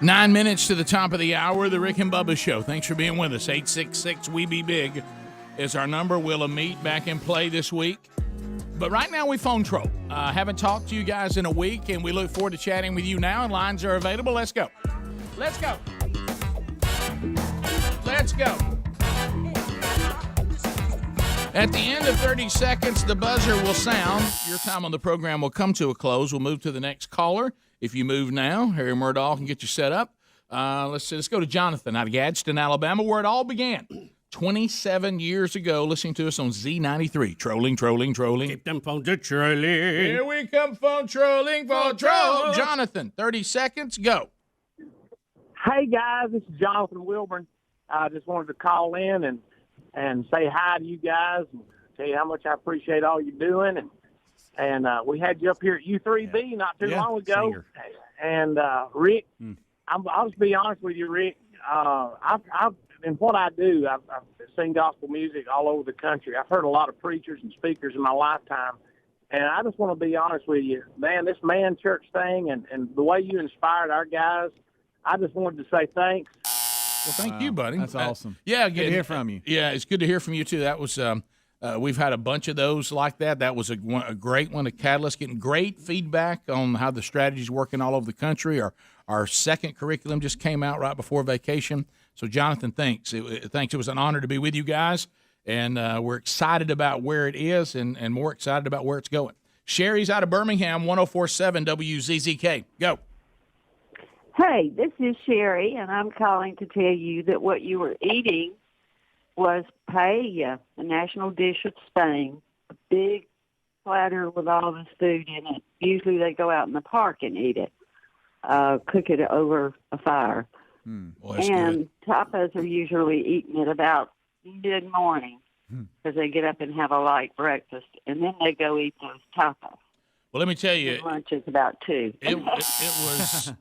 Speaker 3: 9 minutes to the top of the hour, the Rick and Bubba Show. Thanks for being with us. 866-WE-BE-BIG is our number. We'll meet back in play this week. But right now we phone troll. Haven't talked to you guys in a week, and we look forward to chatting with you now. And lines are available. Let's go. Let's go. Let's go. At the end of 30 seconds, the buzzer will sound. Your time on the program will come to a close. We'll move to the next caller. If you move now, Harry Murdahl can get you set up. Let's go to Jonathan out of Gadsden, Alabama, where it all began 27 years ago, listening to us on Z93. Trolling.
Speaker 7: Keep them phones a trolling.
Speaker 3: Here we come, phone trolling, phone troll. Jonathan, 30 seconds, go.
Speaker 13: Hey, guys, this is Jonathan Wilburn. I just wanted to call in and say hi to you guys and tell you how much I appreciate all you're doing. And we had you up here at U3B not too long ago.
Speaker 2: Singer.
Speaker 13: And Rick, I'll just be honest with you, Rick. In what I do, I've sing gospel music all over the country. I've heard a lot of preachers and speakers in my lifetime. And I just want to be honest with you, man, this man church thing and the way you inspired our guys, I just wanted to say thanks.
Speaker 3: Well, thank you, buddy.
Speaker 1: That's awesome.
Speaker 3: Yeah,
Speaker 1: good to hear from you.
Speaker 3: Yeah, it's good to hear from you, too. That was we've had a bunch of those like that. That was a great one, a catalyst, getting great feedback on how the strategy's working all over the country. Our second curriculum just came out right before vacation. So, Jonathan, thanks. It was an honor to be with you guys, and we're excited about where it is and more excited about where it's going. Sherry's out of Birmingham, 104.7 WZZK. Go.
Speaker 14: Hey, this is Sherry, and I'm calling to tell you that what you were eating was paella, the national dish of Spain, a big platter with all this food in it. Usually they go out in the park and eat it, cook it over a fire.
Speaker 3: Well,
Speaker 14: and tapas are usually eaten at about mid-morning because they get up and have a light breakfast, and then they go eat those tapas.
Speaker 3: Well, let me tell you,
Speaker 14: lunch is about 2.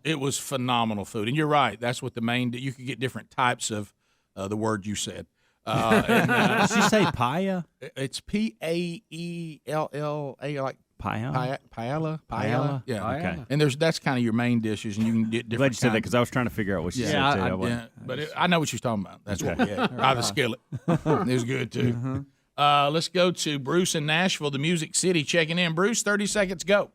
Speaker 3: It was phenomenal food, and you're right. That's what the main. You could get different types of the word you said.
Speaker 2: Did she say paella?
Speaker 3: It's Paella, like
Speaker 2: paella.
Speaker 3: Paella. Yeah.
Speaker 2: Paella. Okay.
Speaker 3: And that's kind of your main dishes, and you can get different.
Speaker 2: Glad you said that because I was trying to figure out what she said too.
Speaker 3: But I know what she's talking about. That's what we had. Out of the skillet. It was good too. Let's go to Bruce in Nashville, the Music City, checking in. Bruce, 30 seconds, go.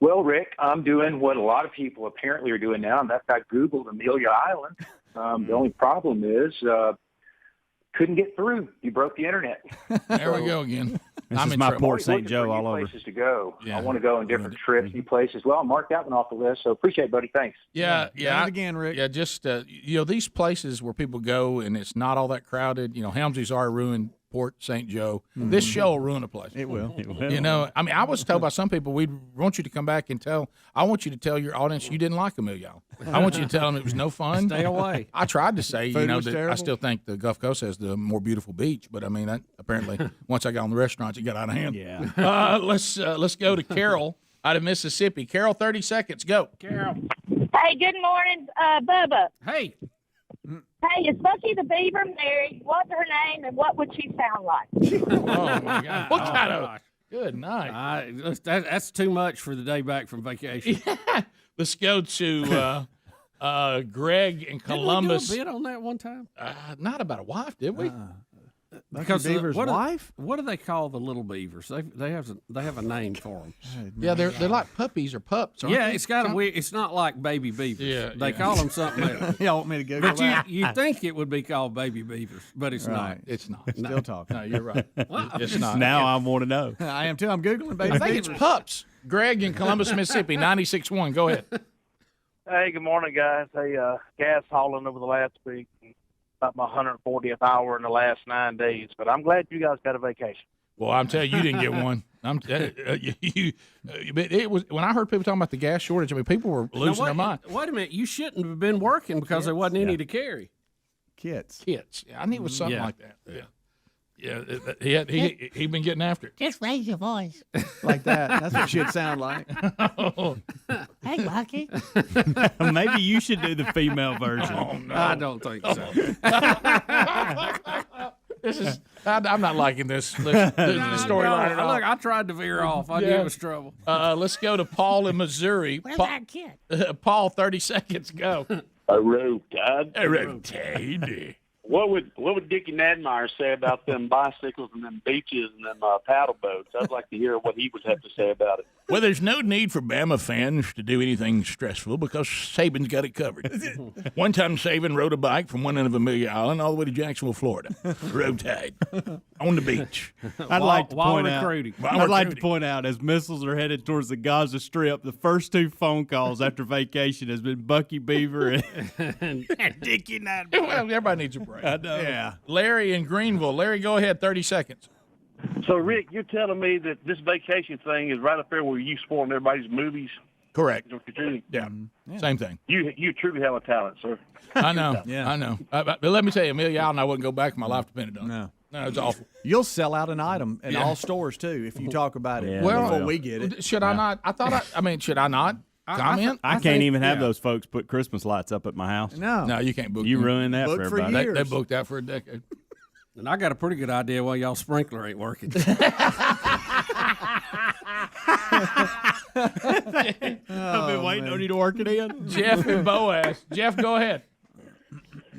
Speaker 15: Well, Rick, I'm doing what a lot of people apparently are doing now, and that's I Googled Amelia Island. The only problem is couldn't get through. You broke the internet.
Speaker 3: There we go again.
Speaker 2: This is my Port St. Joe all over.
Speaker 15: Places to go.
Speaker 3: Yeah.
Speaker 15: I want to go on different trips, new places. Well, I marked that one off the list, so appreciate it, buddy. Thanks.
Speaker 3: Yeah.
Speaker 1: Again, Rick.
Speaker 3: Yeah, just these places where people go and it's not all that crowded. Helmsley's already ruined Port St. Joe.
Speaker 1: Mm-hmm.
Speaker 3: This show will ruin a place.
Speaker 1: It will.
Speaker 3: I was told by some people, we want you to come back and I want you to tell your audience you didn't like Amelia Island. I want you to tell them it was no fun.
Speaker 7: Stay away.
Speaker 3: I tried to say,
Speaker 1: Food was
Speaker 3: that
Speaker 1: terrible.
Speaker 3: I still think the Gulf Coast has the more beautiful beach, but that apparently once I got on the restaurants, it got out of hand.
Speaker 2: Yeah.
Speaker 3: Let's go to Carol out of Mississippi. Carol, 30 seconds. Go.
Speaker 7: Carol.
Speaker 16: Hey, good morning, Bubba.
Speaker 7: Hey.
Speaker 16: Hey, is Bucky the Beaver married? What's her name, and what would she sound like?
Speaker 3: Oh, my God. What kind of... Good night.
Speaker 7: That's too much for the day back from vacation.
Speaker 3: Yeah. Let's go to Greg in Columbus.
Speaker 7: Did we do a bit on that one time?
Speaker 3: Not about a wife, did we?
Speaker 7: Because
Speaker 1: Beaver's wife?
Speaker 7: What do they call the little beavers? They have a name for them.
Speaker 3: Yeah, they're like puppies or pups. Aren't
Speaker 7: Yeah,
Speaker 3: they?
Speaker 7: it's got a weird. It's not like baby beavers.
Speaker 3: Yeah,
Speaker 7: they call them something else.
Speaker 1: Y'all want me to go?
Speaker 7: But you think it would be called baby beavers, but it's not.
Speaker 3: It's not.
Speaker 1: Still talking.
Speaker 3: No, you're right. It's not.
Speaker 2: Now I want to know.
Speaker 1: I am too. I'm Googling baby
Speaker 3: I think it's
Speaker 1: beavers.
Speaker 3: pups. Greg in Columbus, Mississippi, 96.1. Go ahead.
Speaker 17: Hey, good morning, guys. Hey, gas hauling over the last week. About my 140th hour in the last 9 days, but I'm glad you guys got a vacation.
Speaker 3: Well, I'm telling you, you didn't get one. It was when I heard people talking about the gas shortage. I mean, people were losing their mind.
Speaker 7: Wait a minute, you shouldn't have been working because there wasn't any to carry.
Speaker 1: Kits.
Speaker 3: Yeah, I knew it was something like that. Yeah, he'd been getting after it.
Speaker 18: Just raise your voice.
Speaker 1: Like that. That's what she'd sound like.
Speaker 18: Hey, Bucky.
Speaker 2: Maybe you should do the female version.
Speaker 3: Oh, no.
Speaker 7: I don't think so.
Speaker 12: I'm not liking this storyline at all.
Speaker 7: Look, I tried to veer off. I knew it was trouble.
Speaker 12: Let's go to Paul in Missouri.
Speaker 18: Where's that kid?
Speaker 12: Paul, 30 seconds, go.
Speaker 19: A road, Dad.
Speaker 12: A road.
Speaker 19: What would Dickie Nadmeyer say about them bicycles and them beaches and them paddle boats? I'd like to hear what he would have to say about it.
Speaker 12: Well, there's no need for Bama fans to do anything stressful because Saban's got it covered. One time, Saban rode a bike from one end of Amelia Island all the way to Jacksonville, Florida. Road tide on the beach.
Speaker 2: I'd like to point out, as missiles are headed towards the Gaza Strip, the first two phone calls after vacation has been Bucky Beaver and Dickie Nadmeyer.
Speaker 12: Well, everybody needs a break.
Speaker 2: I know. Yeah.
Speaker 12: Larry in Greenville. Larry, go ahead. 30 seconds.
Speaker 19: So, Rick, you're telling me that this vacation thing is right up there where you spoil everybody's movies?
Speaker 12: Correct.
Speaker 19: Yeah.
Speaker 12: Same thing.
Speaker 19: You truly have a talent, sir.
Speaker 12: I know. I know. But let me tell you, Amelia Island, I wouldn't go back if my life depended on it. No, it's awful.
Speaker 1: You'll sell out an item in all stores, too, if you talk about it before we get it.
Speaker 12: Should I not? Should I not comment?
Speaker 2: I can't even have those folks put Christmas lights up at my house.
Speaker 12: No, you can't book
Speaker 2: You
Speaker 12: them.
Speaker 2: ruined that for everybody.
Speaker 12: They booked that for a decade.
Speaker 7: And I got a pretty good idea why y'all sprinkler ain't working.
Speaker 2: I've been waiting on you to work it in.
Speaker 12: Jeff and Boaz. Jeff, go ahead.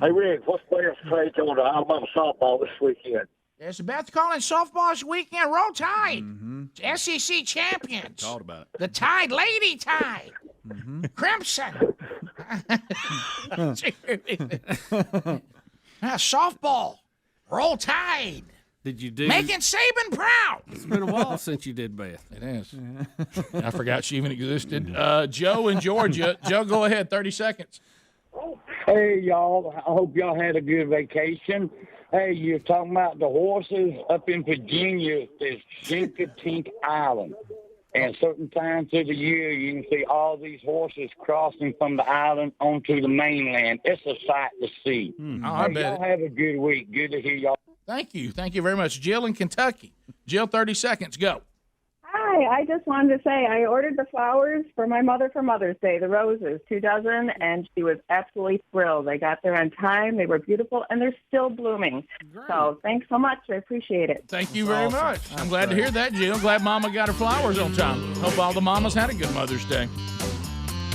Speaker 20: Hey, Rick, what's players' take on the Alabama softball this weekend?
Speaker 12: It's about to call in softball this weekend. Roll Tide. SEC champions.
Speaker 2: Thought about it.
Speaker 12: The Tide, Lady Tide. Crimson. Softball. Roll Tide.
Speaker 7: Did you do?
Speaker 12: Making Saban proud.
Speaker 7: It's been a while since you did Beth.
Speaker 12: It is. I forgot she even existed. Joe in Georgia. Joe, go ahead. 30 seconds.
Speaker 20: Hey, y'all. I hope y'all had a good vacation. Hey, you're talking about the horses up in Virginia. There's Chincoteague Island. And certain times of the year, you can see all these horses crossing from the island onto the mainland. It's a sight to see.
Speaker 12: I bet
Speaker 20: y'all have a good week. Good to hear y'all.
Speaker 12: Thank you. Thank you very much. Jill in Kentucky. Jill, 30 seconds. Go.
Speaker 21: Hi, I just wanted to say I ordered the flowers for my mother for Mother's Day, the roses, 2 dozen, and she was absolutely thrilled. They got there on time. They were beautiful, and they're still blooming. Great. So thanks so much. I appreciate it.
Speaker 12: Thank you very much. I'm glad to hear that, Jill. Glad Mama got her flowers on time. Hope all the mamas had a good Mother's Day.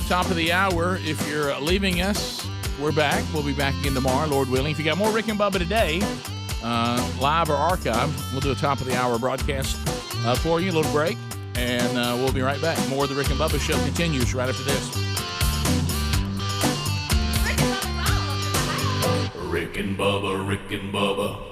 Speaker 12: Top of the hour. If you're leaving us, we're back. We'll be back again tomorrow, Lord willing. If you got more Rick and Bubba today, live or archived, we'll do a top of the hour broadcast for you, a little break, and we'll be right back. More of the Rick and Bubba show continues right after this.
Speaker 5: Rick and Bubba, Rick and Bubba.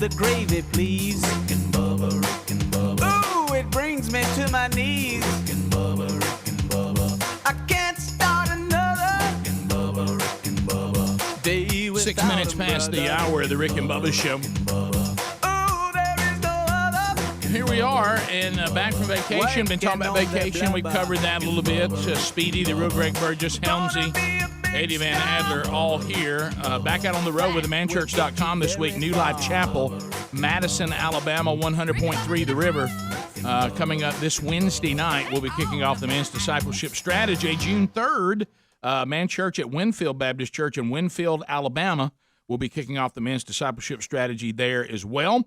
Speaker 4: the gravy, please. Rick and Bubba, Rick and Bubba. Ooh, it brings me to my knees. Rick and Bubba, Rick and Bubba. I can't start another. Rick and Bubba, Rick and Bubba. Day without
Speaker 6: 6 minutes past the hour of the Rick and Bubba Show. Here we are, and back from vacation. Been talking about vacation. We covered that a little bit. Speedy, the real Greg Burgess, Helmsy, Eddie Van Adler, all here. Back out on the road with themanchurch.com this week. New Life Chapel, Madison, Alabama, 100.3 The River. Coming up this Wednesday night, we'll be kicking off the Men's Discipleship Strategy. June 3rd, Man Church at Winfield Baptist Church in Winfield, Alabama. We'll be kicking off the Men's Discipleship Strategy there as well.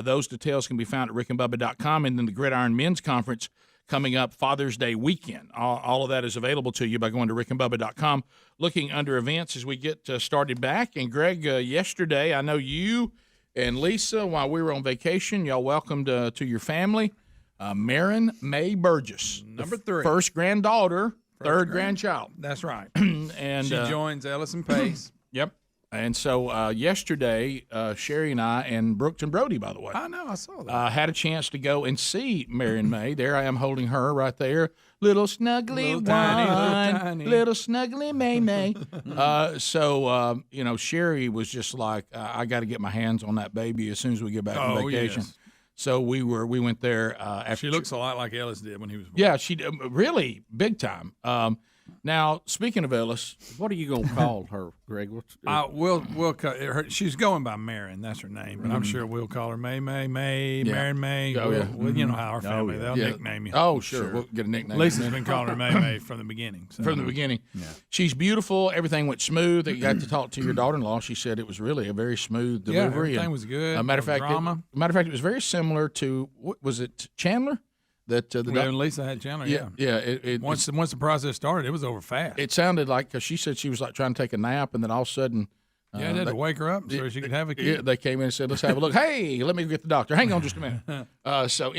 Speaker 6: Those details can be found at rickandbubba.com. And then the Gridiron Men's Conference coming up Father's Day weekend. All of that is available to you by going to rickandbubba.com, looking under events as we get started back. And, Greg, yesterday, I know you and Lisa, while we were on vacation, y'all welcomed to your family Marin May Burgess.
Speaker 3: Number 3.
Speaker 6: First granddaughter, third grandchild.
Speaker 3: That's right.
Speaker 6: And
Speaker 3: she joins Ellison Pace.
Speaker 6: Yep. And so yesterday, Sherry and I, and Brooks and Brody, by the way.
Speaker 3: I know, I saw that.
Speaker 6: Had a chance to go and see Marion May. There I am holding her right there. Little snuggly
Speaker 3: Little tiny.
Speaker 6: little snuggly May. So, Sherry was just like, I got to get my hands on that baby as soon as we get back from vacation.
Speaker 3: Yes.
Speaker 6: So we went there. After
Speaker 3: she looks a lot like Ellis did when he was born.
Speaker 6: Yeah, she really big time. Now, speaking of Ellis,
Speaker 7: what are you going to call her, Greg?
Speaker 3: We'll call her. She's going by Marin. That's her name, but I'm sure we'll call her May, Marin May.
Speaker 6: Oh, yeah.
Speaker 3: You know how our family, they'll nickname you.
Speaker 6: Oh, sure. We'll get a nickname.
Speaker 3: Lisa's been calling her May from the beginning. So.
Speaker 6: From the beginning. Yeah. She's beautiful. Everything went smooth. You got to talk to your daughter-in-law. She said it was really a very smooth delivery.
Speaker 3: Everything was good.
Speaker 6: Matter of fact, it was very similar to, what was it, Chandler? That
Speaker 3: when Lisa had Chandler,
Speaker 6: yeah.
Speaker 3: Once the process started, it was over fast.
Speaker 6: It sounded like, because she said she was like trying to take a nap, and then all of a sudden,
Speaker 3: they had to wake her up so she could have a kid.
Speaker 6: Yeah, they came in and said, "Let's have a look." Hey, let me get the doctor. Hang on just a minute. So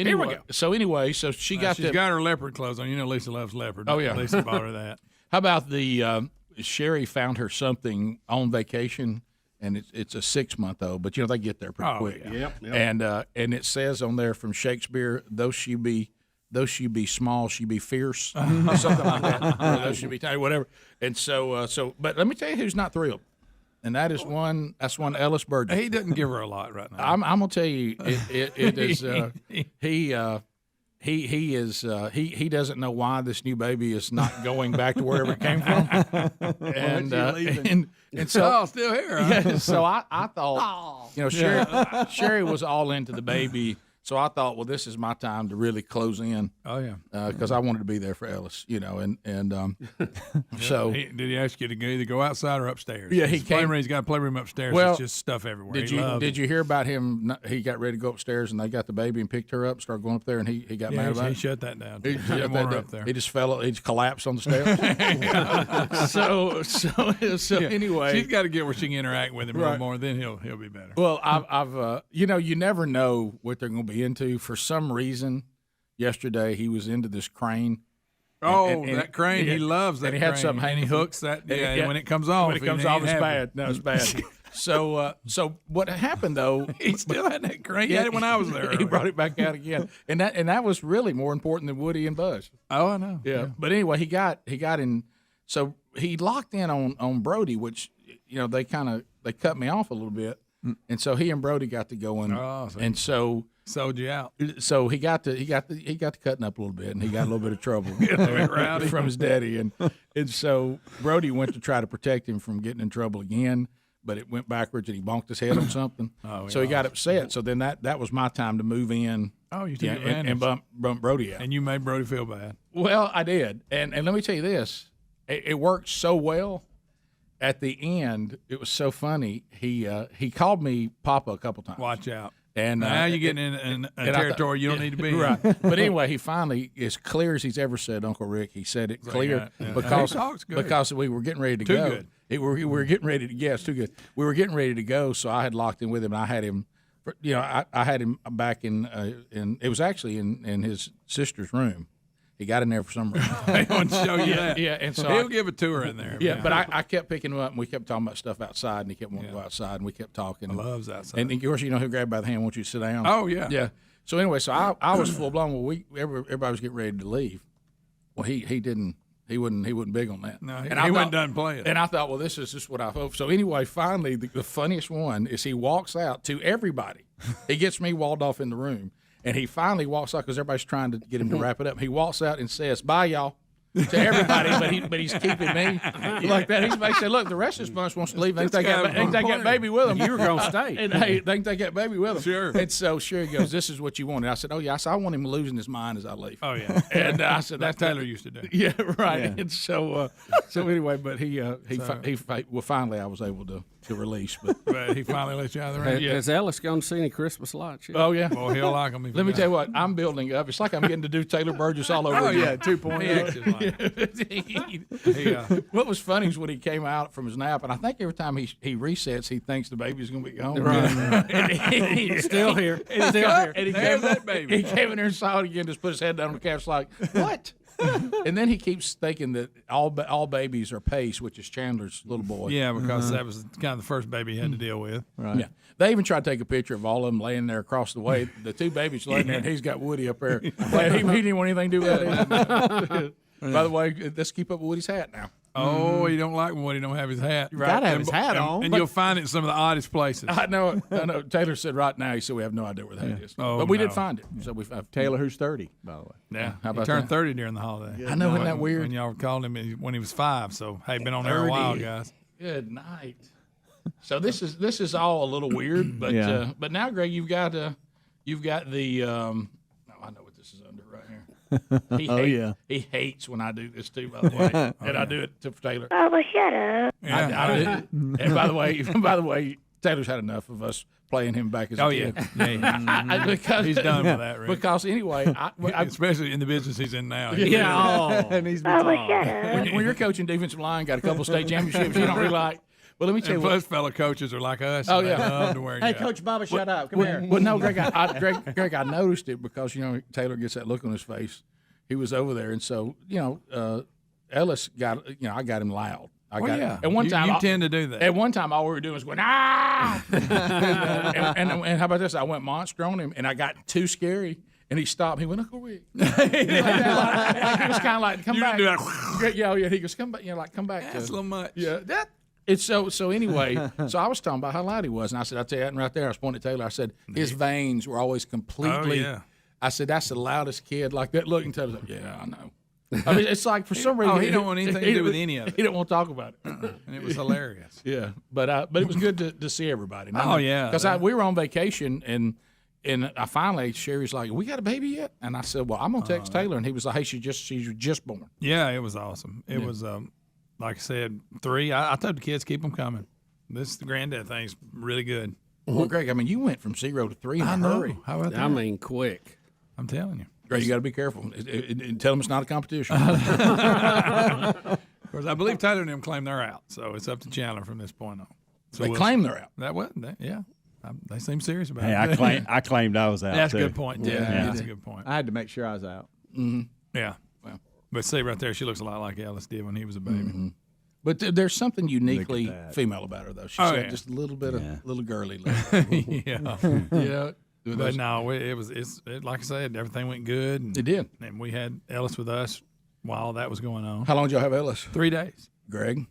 Speaker 6: anyway, so she got
Speaker 3: her leopard clothes on. You know, Lisa loves leopard.
Speaker 6: Oh yeah,
Speaker 3: Lisa bought her that.
Speaker 6: How about the Sherry found her something on vacation? And it's a 6-month-old, but they get there pretty quick.
Speaker 3: Yeah.
Speaker 6: Yep. And it says on there from Shakespeare, though she be small, she be fierce, something like that. Though she be tiny, whatever. And so, but let me tell you who's not thrilled, and that's one Ellis Burgess.
Speaker 3: He doesn't give her a lot right now.
Speaker 6: I'm gonna tell you, it is he doesn't know why this new baby is not going back to wherever it came from, and so
Speaker 3: still here. Huh?
Speaker 6: Yeah, so I thought, Sherry was all into the baby. So I thought, well, this is my time to really close in.
Speaker 3: Oh yeah,
Speaker 6: because I wanted to be there for Ellis, so
Speaker 3: did he ask you to either go outside or upstairs?
Speaker 6: Yeah,
Speaker 3: he's got a playroom upstairs.
Speaker 6: Well,
Speaker 3: it's just stuff everywhere.
Speaker 6: Did you hear about him? He got ready to go upstairs, and they got the baby and picked her up, started going up there, and he got mad about it.
Speaker 3: He shut that down.
Speaker 6: He didn't want her up there. He just fell. He just collapsed on the stairs. so anyway,
Speaker 3: she's got to get where she can interact with him a little more. Then he'll be better.
Speaker 6: Well, I've you never know what they're going to be into. For some reason, yesterday he was into this crane.
Speaker 3: And that crane, he loves that.
Speaker 6: And he had something
Speaker 3: and he hooks that. Yeah, when it comes off,
Speaker 6: it's bad. No, it's bad. So what happened though?
Speaker 3: He still had that crane. He had it when I was there.
Speaker 6: He brought it back out again, and that was really more important than Woody and Buzz.
Speaker 3: Oh, I know.
Speaker 6: Yeah. But anyway, he got in. So he locked in on Brody, which they cut me off a little bit, and so he and Brody got to going, and so.
Speaker 3: Sold you out.
Speaker 6: So he got to cutting up a little bit, and he got a little bit of trouble from his daddy, and so Brody went to try to protect him from getting in trouble again, but it went backwards, and he bonked his head on something. So he got upset. So then that was my time to move in.
Speaker 3: Oh, you took advantage
Speaker 6: and bump Brody out,
Speaker 3: and you made Brody feel bad.
Speaker 6: Well, I did, and let me tell you this: it worked so well. At the end, it was so funny. He called me Papa a couple times.
Speaker 3: Watch out.
Speaker 6: And
Speaker 3: now you're getting in a territory you don't need to be in.
Speaker 6: Right. But anyway, he finally, as clear as he's ever said, Uncle Rick, he said it clear because we were getting ready to go.
Speaker 3: Good.
Speaker 6: We were getting ready to guess too good. We were getting ready to go, so I had locked in with him, and I had him. I had him back in it was actually in his sister's room,
Speaker 12: He got in there for some reason.
Speaker 3: He wants to show you that.
Speaker 12: Yeah, and so
Speaker 3: he'll give a tour in there.
Speaker 12: Yeah, but I kept picking him up, and we kept talking about stuff outside, and he kept wanting to go outside, and we kept talking.
Speaker 3: Loves outside.
Speaker 12: And of course, he'll grab you by the hand, want you to sit down.
Speaker 3: Oh, yeah.
Speaker 12: Yeah. So anyway, so I was full blown. Well, everybody was getting ready to leave. Well, he didn't. He wasn't big on that.
Speaker 3: No, he
Speaker 12: and I
Speaker 3: wasn't done playing.
Speaker 12: And I thought, well, this is just what I hope. So anyway, finally, the funniest one is he walks out to everybody. He gets me walled off in the room, and he finally walks out because everybody's trying to get him to wrap it up. He walks out and says, "Bye, y'all." To everybody, but he's keeping me like that. He's basically, look, the rest of this bunch wants to leave. They think they got baby with them.
Speaker 7: You were gonna stay,
Speaker 12: and they think they got baby with them.
Speaker 3: Sure.
Speaker 12: And so Sherry goes, "This is what you want." And I said, "Oh yeah." I said, "I want him losing his mind as I leave."
Speaker 3: Oh yeah.
Speaker 12: And I said,
Speaker 3: that Taylor used to do.
Speaker 12: Yeah, right.
Speaker 3: Yeah.
Speaker 12: And so anyway, but well, finally I was able to release,
Speaker 3: but he finally let you out of the ring.
Speaker 7: Has Ellis gone to see any Christmas lights yet?
Speaker 12: Oh yeah.
Speaker 3: Well, he'll like them.
Speaker 12: Let me tell you what, I'm building up. It's like I'm getting to do Taylor Burgess all over again.
Speaker 3: 2.0.
Speaker 12: What was funny is when he came out from his nap, and I think every time he resets, he thinks the baby's going to be gone.
Speaker 7: Right. Still here.
Speaker 12: And
Speaker 7: Still here.
Speaker 12: And
Speaker 3: There's that baby.
Speaker 12: He came in there and saw it again, just put his head down on the couch like, what? And then he keeps thinking that all babies are Pace, which is Chandler's little boy.
Speaker 3: Yeah, because that was kind of the first baby he had to deal with.
Speaker 12: Right. Yeah. They even tried to take a picture of all of them laying there across the way. The two babies laying there, and he's got Woody up there. He didn't want anything to do with that. By the way, let's keep up with Woody's hat now.
Speaker 3: Oh, you don't like when Woody don't have his hat.
Speaker 10: You gotta have his hat on.
Speaker 3: And you'll find it in some of the oddest places.
Speaker 12: I know. Taylor said right now, he said we have no idea where the hat is.
Speaker 3: Oh,
Speaker 12: but we
Speaker 3: no.
Speaker 12: did find it. So we
Speaker 10: Taylor, who's 30, by the way.
Speaker 3: Yeah,
Speaker 12: How
Speaker 3: he
Speaker 12: about
Speaker 3: turned
Speaker 12: that?
Speaker 3: 30 during the holiday.
Speaker 12: I know, isn't that weird?
Speaker 3: And y'all called him when he was 5. So hey, been on there a while, guys.
Speaker 12: Good night. So this is all a little weird, but but now, Greg, you've got the I know what this is under right here. He hates when I do this too, by the way, and I do it to Taylor.
Speaker 16: Oh, well, shut up.
Speaker 12: I do. And by the way, Taylor's had enough of us playing him back as a kid.
Speaker 3: Because he's done with that. Rick.
Speaker 12: Because anyway,
Speaker 3: especially in the business he's in now.
Speaker 10: And he's been
Speaker 12: when you're coaching defensive line, got a couple state championships, you don't really like. Well, let me tell you
Speaker 3: plus fellow coaches are like us.
Speaker 12: Oh,
Speaker 3: They
Speaker 12: yeah.
Speaker 3: love to wear
Speaker 10: Hey,
Speaker 3: you out.
Speaker 10: Coach Bubba, shut up. Come here.
Speaker 12: Well, no, Greg, I noticed it because Taylor gets that look on his face. He was over there, and so Ellis got I got him loud. I got him. At one time,
Speaker 3: you tend to do that.
Speaker 12: At one time, all we were doing was going and how about this? I went monster on him, and I got too scary. And he stopped. He went, Uncle Rick. He was kind of like, come back.
Speaker 3: Do that.
Speaker 12: Yeah. He goes, come back. Come back.
Speaker 3: That's a little much.
Speaker 12: Yeah. It's so anyway. So I was talking about how loud he was, and I said, I'll tell you that right there. I was pointing at Taylor. I said his veins were always completely.
Speaker 3: Oh, yeah.
Speaker 12: I said that's the loudest kid like that. Look, and Taylor's like, yeah, I know. I mean, it's like for some reason
Speaker 3: he don't want anything to do with any of it.
Speaker 12: He don't want to talk about it,
Speaker 3: and it was hilarious.
Speaker 12: Yeah, but it was good to see everybody. Because we were on vacation and I finally Sherry's like, we got a baby yet? And I said, well, I'm gonna text Taylor, and he was like, hey, she's just born.
Speaker 3: Yeah, it was awesome. It was like I said, 3. I told the kids keep them coming. This granddad thing's really good.
Speaker 12: Well, Greg, I mean, you went from 0 to 3 in a hurry.
Speaker 3: How about that?
Speaker 7: I mean, quick.
Speaker 3: I'm telling you.
Speaker 12: Greg, you got to be careful. And tell them it's not a competition.
Speaker 3: Of course, I believe Taylor and them claim they're out, so it's up to Chandler from this point on. So
Speaker 12: they claim they're out.
Speaker 3: That was, yeah. They seem serious about
Speaker 2: Hey,
Speaker 3: it.
Speaker 2: I claimed I was out.
Speaker 3: That's
Speaker 2: too.
Speaker 3: a good point. Yeah, that's a good point.
Speaker 10: I had to make sure I was out.
Speaker 12: Mm-hmm.
Speaker 3: Yeah. Well, but see right there, she looks a lot like Ellis did when he was a baby.
Speaker 12: Mm-hmm. But there's something uniquely female about her, though. She's got just a little bit of little girly look.
Speaker 3: Yeah. But no, it's like I said, everything went good. And,
Speaker 12: it did.
Speaker 3: And we had Ellis with us while that was going on.
Speaker 12: How long did y'all have Ellis?
Speaker 3: 3 days.
Speaker 12: Greg?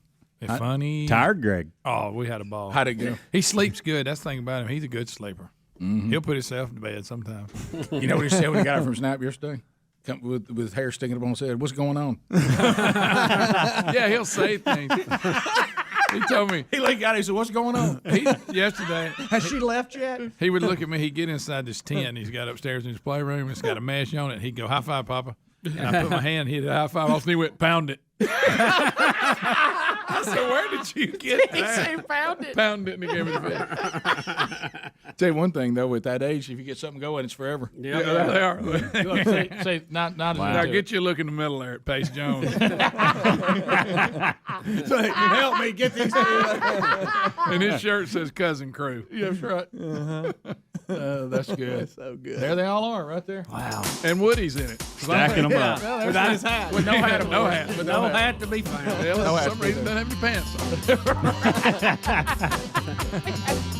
Speaker 3: Funny.
Speaker 2: Tired Greg.
Speaker 3: Oh, we had a ball.
Speaker 12: How'd it go?
Speaker 3: He sleeps good. That's the thing about him. He's a good sleeper.
Speaker 12: Mm-hmm.
Speaker 3: He'll put himself to bed sometimes.
Speaker 12: You know what he said when he got her from Snap yesterday? With hair sticking up on his head. What's going on?
Speaker 3: Yeah, he'll say things. He told me.
Speaker 12: He got it. He said, what's going on?
Speaker 3: Yesterday.
Speaker 10: Has she left yet?
Speaker 3: He would look at me. He'd get inside this tent he's got upstairs in his playroom. It's got a mesh on it. He'd go, high five, Papa. And I put my hand, hit a high five. All of a sudden he went, pound it. I said, where did you get that?
Speaker 12: He said, pound it.
Speaker 3: Pound it, and he gave me the bed.
Speaker 12: Tell you one thing though, with that age, if you get something going, it's forever.
Speaker 3: Yeah, they are.
Speaker 12: You ought to say not as
Speaker 3: Now get you a look in the middle there at Pace Jones.
Speaker 12: So, help me get these two.
Speaker 3: And his shirt says Cousin Crew.
Speaker 12: Yeah, that's right. That's good.
Speaker 10: That's so good.
Speaker 12: There they all are, right there.
Speaker 10: Wow.
Speaker 3: And Woody's in it.
Speaker 2: Stacking them up.
Speaker 12: Well,
Speaker 10: Without his hat.
Speaker 12: With no hat.
Speaker 3: No hat.
Speaker 12: With
Speaker 7: No hat to be found.
Speaker 3: Well,
Speaker 12: No
Speaker 3: for
Speaker 12: hat
Speaker 3: some
Speaker 12: to
Speaker 3: reason
Speaker 12: do.
Speaker 3: doesn't have any pants on.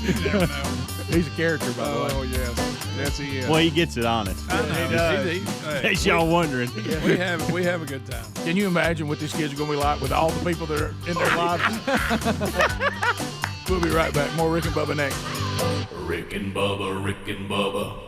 Speaker 3: You never know.
Speaker 12: He's a character, by the way.
Speaker 3: Oh, yes. Yes, he is.
Speaker 2: Well, he gets it honest.
Speaker 3: I know.
Speaker 10: He does.
Speaker 3: Hey,
Speaker 2: In case y'all wondering.
Speaker 3: we have a good time.
Speaker 12: Can you imagine what these kids are going to be like with all the people that are in their lives? We'll be right back. More Rick and Bubba next.
Speaker 5: Rick and Bubba, Rick and Bubba.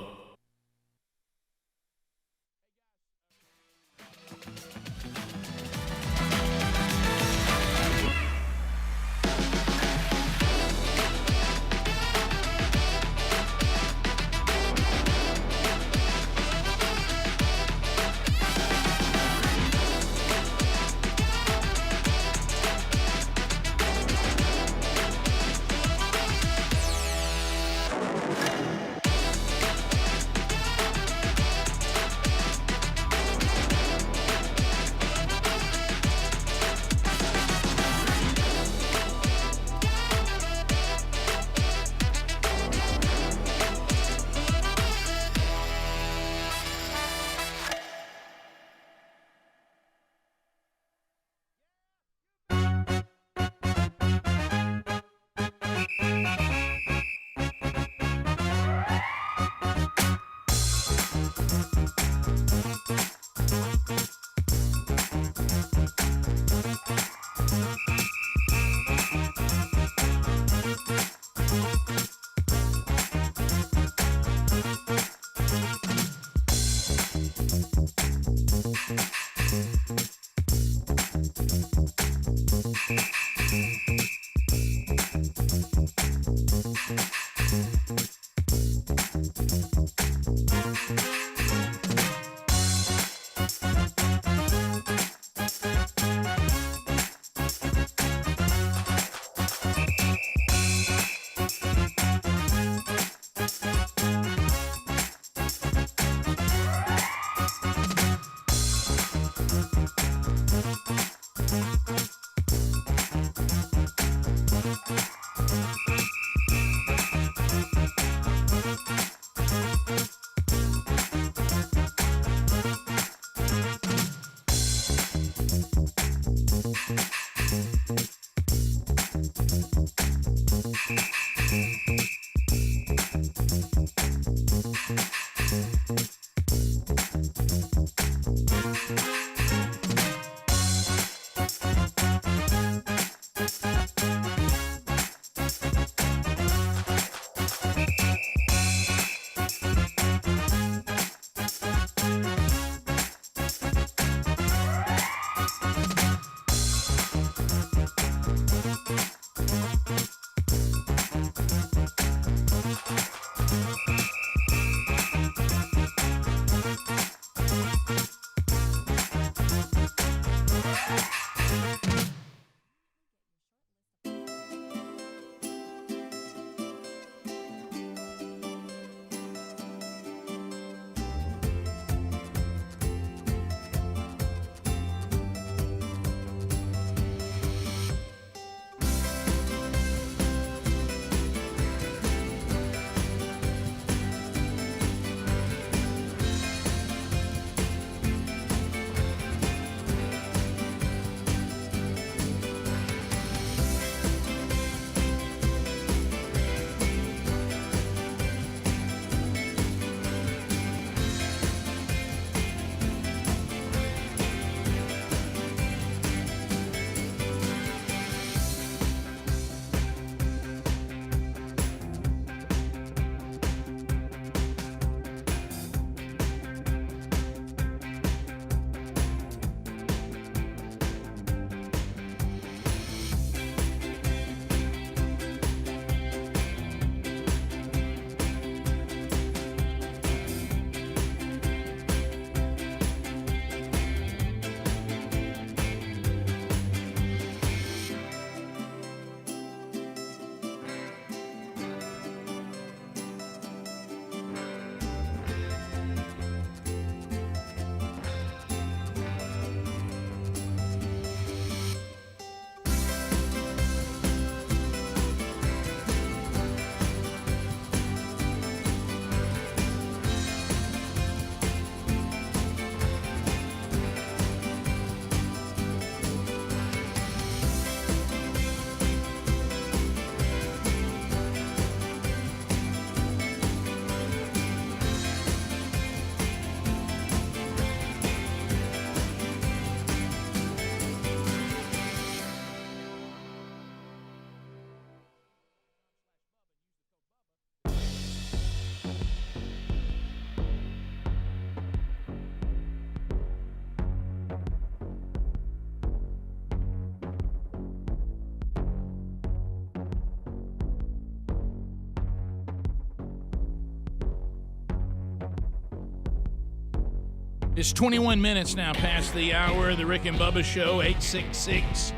Speaker 12: It's 21 minutes now past the hour of the Rick and Bubba Show. 866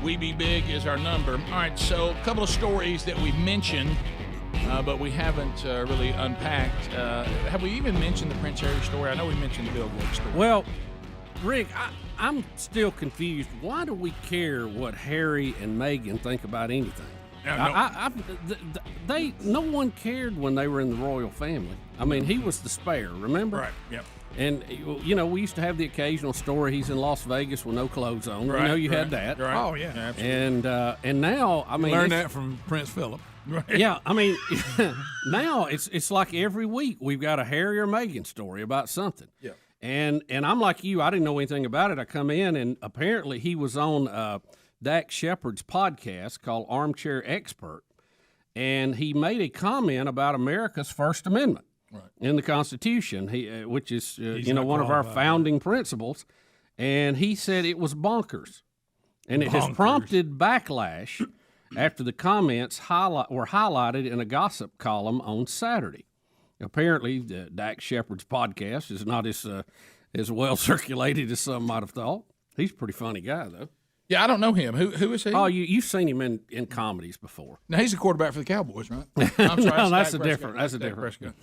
Speaker 12: We Be Big is our number. All right, so a couple of stories that we've mentioned, but we haven't really unpacked. Have we even mentioned the Prince Harry story? I know we mentioned the Bill Gates story.
Speaker 7: Well, Rick, I'm still confused. Why do we care what Harry and Meghan think about anything? No one cared when they were in the royal family. I mean, he was the spare, remember?
Speaker 12: Right, yep.
Speaker 7: And, you know, we used to have the occasional story he's in Las Vegas with no clothes on.
Speaker 12: Right,
Speaker 7: you know, you had that.
Speaker 12: Right.
Speaker 3: Oh, yeah.
Speaker 12: Absolutely.
Speaker 7: And now, I mean.
Speaker 3: Learned that from Prince Philip.
Speaker 12: Right.
Speaker 7: Yeah, I mean, now it's like every week we've got a Harry or Meghan story about something.
Speaker 12: Yeah.
Speaker 7: And I'm like you, I didn't know anything about it. I come in, and apparently he was on Dak Shepard's podcast called Armchair Expert, and he made a comment about America's First Amendment in the Constitution, which is one of our founding principles, and he said it was bonkers, and it has prompted backlash after the comments were highlighted in a gossip column on Saturday. Apparently, Dak Shepard's podcast is not as well circulated as some might have thought. He's a pretty funny guy, though.
Speaker 12: Yeah, I don't know him. Who is he?
Speaker 7: Oh, you've seen him in comedies before.
Speaker 12: Now, he's a quarterback for the Cowboys, right?
Speaker 7: I'm sorry, no, that's a different. That's a different.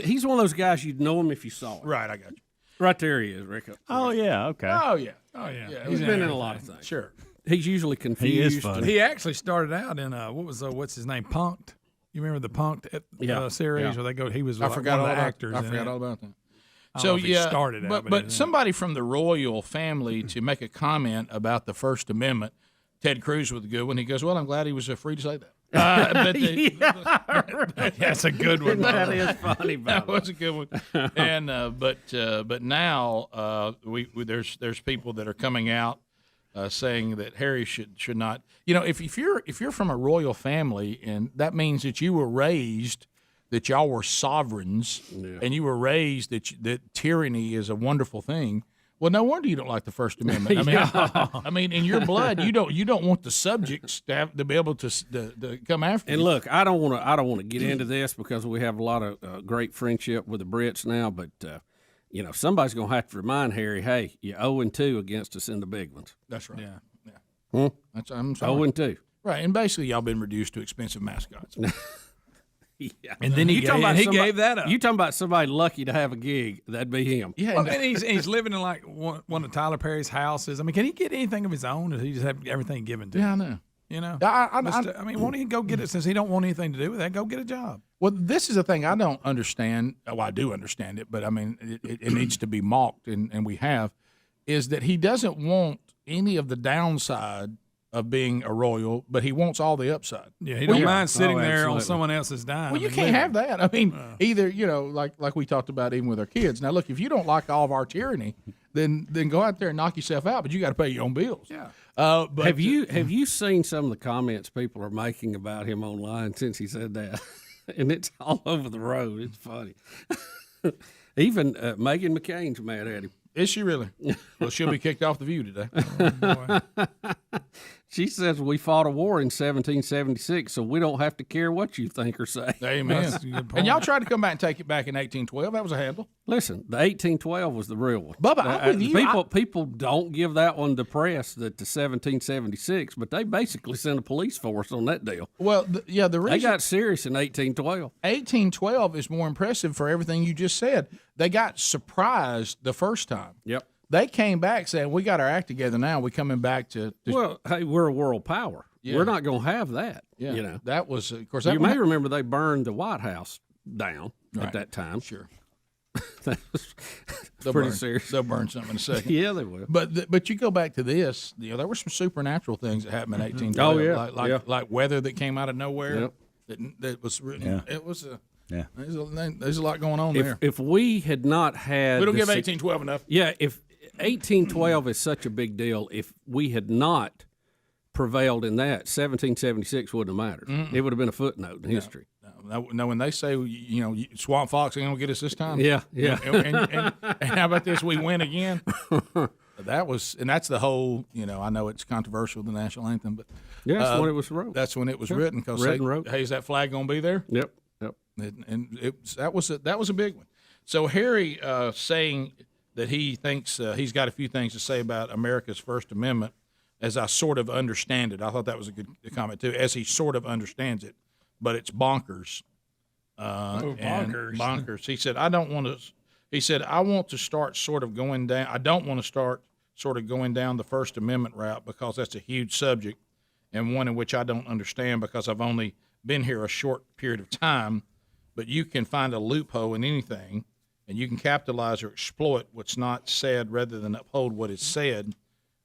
Speaker 7: He's one of those guys you'd know him if you saw him.
Speaker 12: Right, I got you.
Speaker 7: Right there he is, Rick.
Speaker 2: Oh, yeah, okay.
Speaker 12: Oh, yeah.
Speaker 7: He's been in a lot of things.
Speaker 12: Sure.
Speaker 7: He's usually confused.
Speaker 2: He is funny.
Speaker 3: He actually started out in what's his name? Punked. You remember the Punked series where they go? He was one of the actors.
Speaker 12: I forgot all about that.
Speaker 3: So started out,
Speaker 12: but somebody from the royal family to make a comment about the First Amendment. Ted Cruz was a good one. He goes, "Well, I'm glad he was free to say that."
Speaker 3: That's a good one.
Speaker 7: That is funny.
Speaker 12: That was a good one. And but now there's people that are coming out saying that Harry should not. You know, if you're from a royal family, and that means that you were raised that y'all were sovereigns, and you were raised that tyranny is a wonderful thing. Well, no wonder you don't like the First Amendment. I mean, in your blood, you don't want the subjects to be able to come after you.
Speaker 7: And look, I don't want to get into this because we have a lot of great friendship with the Brits now, but somebody's going to have to remind Harry, hey, you're 0-2 against us in the big ones.
Speaker 12: That's right.
Speaker 3: Yeah.
Speaker 12: I'm sorry.
Speaker 7: 0-2.
Speaker 12: Right, and basically y'all been reduced to expensive mascots.
Speaker 7: Yeah.
Speaker 3: And then he gave that up.
Speaker 7: You talking about somebody lucky to have a gig? That'd be him.
Speaker 3: Yeah, and he's living in like one of Tyler Perry's houses. I mean, can he get anything of his own, or does he just have everything given to him?
Speaker 12: Yeah, I know.
Speaker 3: You know,
Speaker 12: I
Speaker 3: mean, won't he go get it since he don't want anything to do with that? Go get a job.
Speaker 12: Well, this is a thing I don't understand. Well, I do understand it, but I mean, it needs to be mocked, and we have, is that he doesn't want any of the downside of being a royal, but he wants all the upside.
Speaker 3: Yeah, he don't mind sitting there on someone else's dime.
Speaker 12: Well, you can't have that. I mean, either like we talked about even with our kids. Now, look, if you don't like all of our tyranny, then go out there and knock yourself out. But you got to pay your own bills.
Speaker 3: Yeah.
Speaker 12: But
Speaker 7: have you seen some of the comments people are making about him online since he said that? And it's all over the road. It's funny. Even Meghan McCain's mad at him.
Speaker 12: Is she really? Well, she'll be kicked off The View today.
Speaker 7: She says we fought a war in 1776, so we don't have to care what you think or say.
Speaker 12: Amen. And y'all tried to come back and take it back in 1812. That was a handle.
Speaker 7: Listen, the 1812 was the real one.
Speaker 12: Bubba, I'm with you.
Speaker 7: People don't give that one the press, that the 1776, but they basically sent a police force on that deal.
Speaker 12: Well, the reason
Speaker 7: they got serious in 1812.
Speaker 12: 1812 is more impressive for everything you just said. They got surprised the first time.
Speaker 7: Yep.
Speaker 12: They came back saying, we got our act together now. We're coming back to
Speaker 7: well, hey, we're a world power. Yeah. We're not going to have that.
Speaker 12: Yeah.
Speaker 7: You know,
Speaker 12: that was, of course,
Speaker 7: you may remember they burned the White House down at that time.
Speaker 12: Sure.
Speaker 7: That was pretty serious.
Speaker 12: They'll burn something in a second.
Speaker 7: Yeah, they will.
Speaker 12: But you go back to this, there were some supernatural things that happened in 1812.
Speaker 7: Oh, yeah.
Speaker 12: Like weather that came out of nowhere. Yep. That was written. Yeah. It was
Speaker 2: yeah.
Speaker 12: There's a lot going on there.
Speaker 7: If we had not had,
Speaker 12: we don't give 1812 enough.
Speaker 7: Yeah, if 1812 is such a big deal, if we had not prevailed in that, 1776 wouldn't have mattered. Mm-mm. It would have been a footnote in history.
Speaker 12: No, when they say, Swamp Fox ain't going to get us this time.
Speaker 7: Yeah.
Speaker 12: And how about this? We win again. That's the whole, I know it's controversial, the national anthem, but
Speaker 7: that's when it was wrote.
Speaker 12: That's when it was written. Because hey, is that flag going to be there?
Speaker 7: Yep.
Speaker 12: And that was a big one. So Harry saying that he thinks he's got a few things to say about America's First Amendment, as I sort of understand it. I thought that was a good comment too, as he sort of understands it, but it's bonkers.
Speaker 3: Bonkers.
Speaker 12: Bonkers. He said, I don't want to. He said, I want to start sort of going down. I don't want to start sort of going down the First Amendment route because that's a huge subject and one in which I don't understand because I've only been here a short period of time. But you can find a loophole in anything, and you can capitalize or exploit what's not said rather than uphold what is said.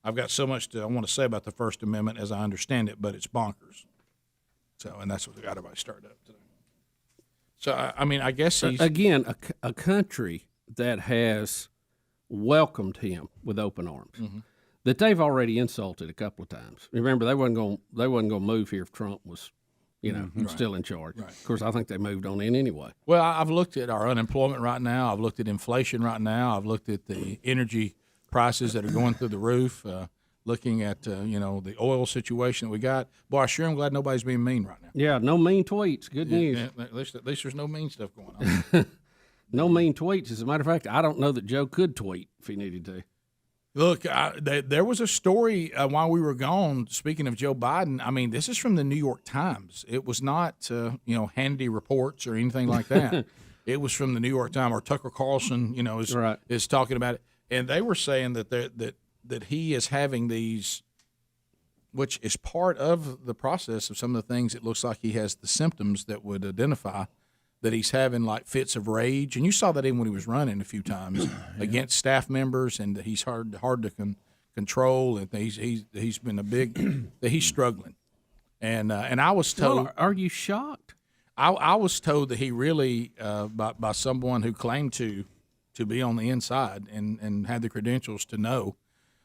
Speaker 12: I've got so much I want to say about the First Amendment as I understand it, but it's bonkers. So, and that's what got everybody started up today. So, I mean, I guess he's...
Speaker 7: Again, a country that has welcomed him with open arms, that they've already insulted a couple of times. Remember, they wasn't going to move here if Trump was, still in charge.
Speaker 12: Right.
Speaker 7: Of course, I think they moved on in anyway.
Speaker 12: Well, I've looked at our unemployment right now. I've looked at inflation right now. I've looked at the energy prices that are going through the roof. Looking at the oil situation that we got. Boy, I sure am glad nobody's being mean right now.
Speaker 7: Yeah, no mean tweets. Good news.
Speaker 12: Yeah, at least there's no mean stuff going on.
Speaker 7: No mean tweets. As a matter of fact, I don't know that Joe could tweet if he needed to.
Speaker 12: Look, there was a story while we were gone. Speaking of Joe Biden, I mean, this is from the New York Times. It was not, Hannity reports or anything like that. It was from the New York Times, or Tucker Carlson, is talking about it, and they were saying that he is having these, which is part of the process of some of the things. It looks like he has the symptoms that would identify that he's having, like fits of rage, and you saw that even when he was running a few times against staff members, and that he's hard to control, and he's been a big that he's struggling, and I was told.
Speaker 7: Well, are you shocked?
Speaker 12: I was told that he really by someone who claimed to be on the inside and had the credentials to know,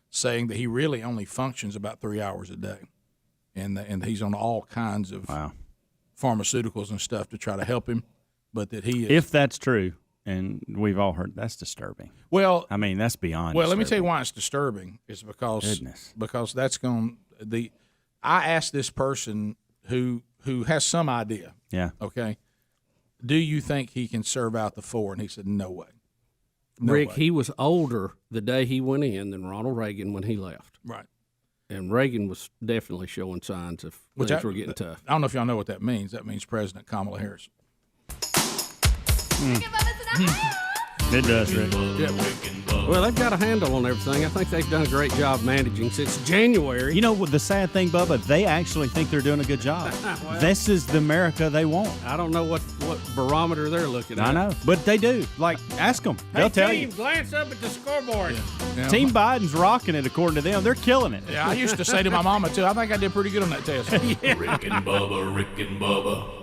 Speaker 12: saying that he really only functions about 3 hours a day, and he's on all kinds of pharmaceuticals and stuff to try to help him, but that he is,
Speaker 2: if that's true, and we've all heard, that's disturbing.
Speaker 12: Well,
Speaker 2: I mean, that's beyond.
Speaker 12: Well,
Speaker 2: disturbing.
Speaker 12: let me tell you why it's disturbing. Is because that's going I asked this person who has some idea.
Speaker 2: Yeah.
Speaker 12: Okay. Do you think he can serve out the 4? And he said, no way. No
Speaker 7: Rick,
Speaker 12: way.
Speaker 7: he was older the day he went in than Ronald Reagan when he left.
Speaker 12: Right.
Speaker 7: And Reagan was definitely showing signs of things were getting tough.
Speaker 12: I don't know if y'all know what that means. That means President Kamala Harris.
Speaker 2: It does, Rick.
Speaker 7: Well, they've got a handle on everything. I think they've done a great job managing since January.
Speaker 2: You know, the sad thing, Bubba, they actually think they're doing a good job.
Speaker 7: Well,
Speaker 2: this is the America they want.
Speaker 7: I don't know what barometer they're looking at.
Speaker 2: I know, but they do. Like, ask them. They'll tell you.
Speaker 7: Glance up at the scoreboard.
Speaker 12: Yeah.
Speaker 2: Team Biden's rocking it, according to them. They're killing it.
Speaker 12: Yeah, I used to say to my mama, too, I think I did pretty good on that test.
Speaker 5: Rick and Bubba, Rick and Bubba.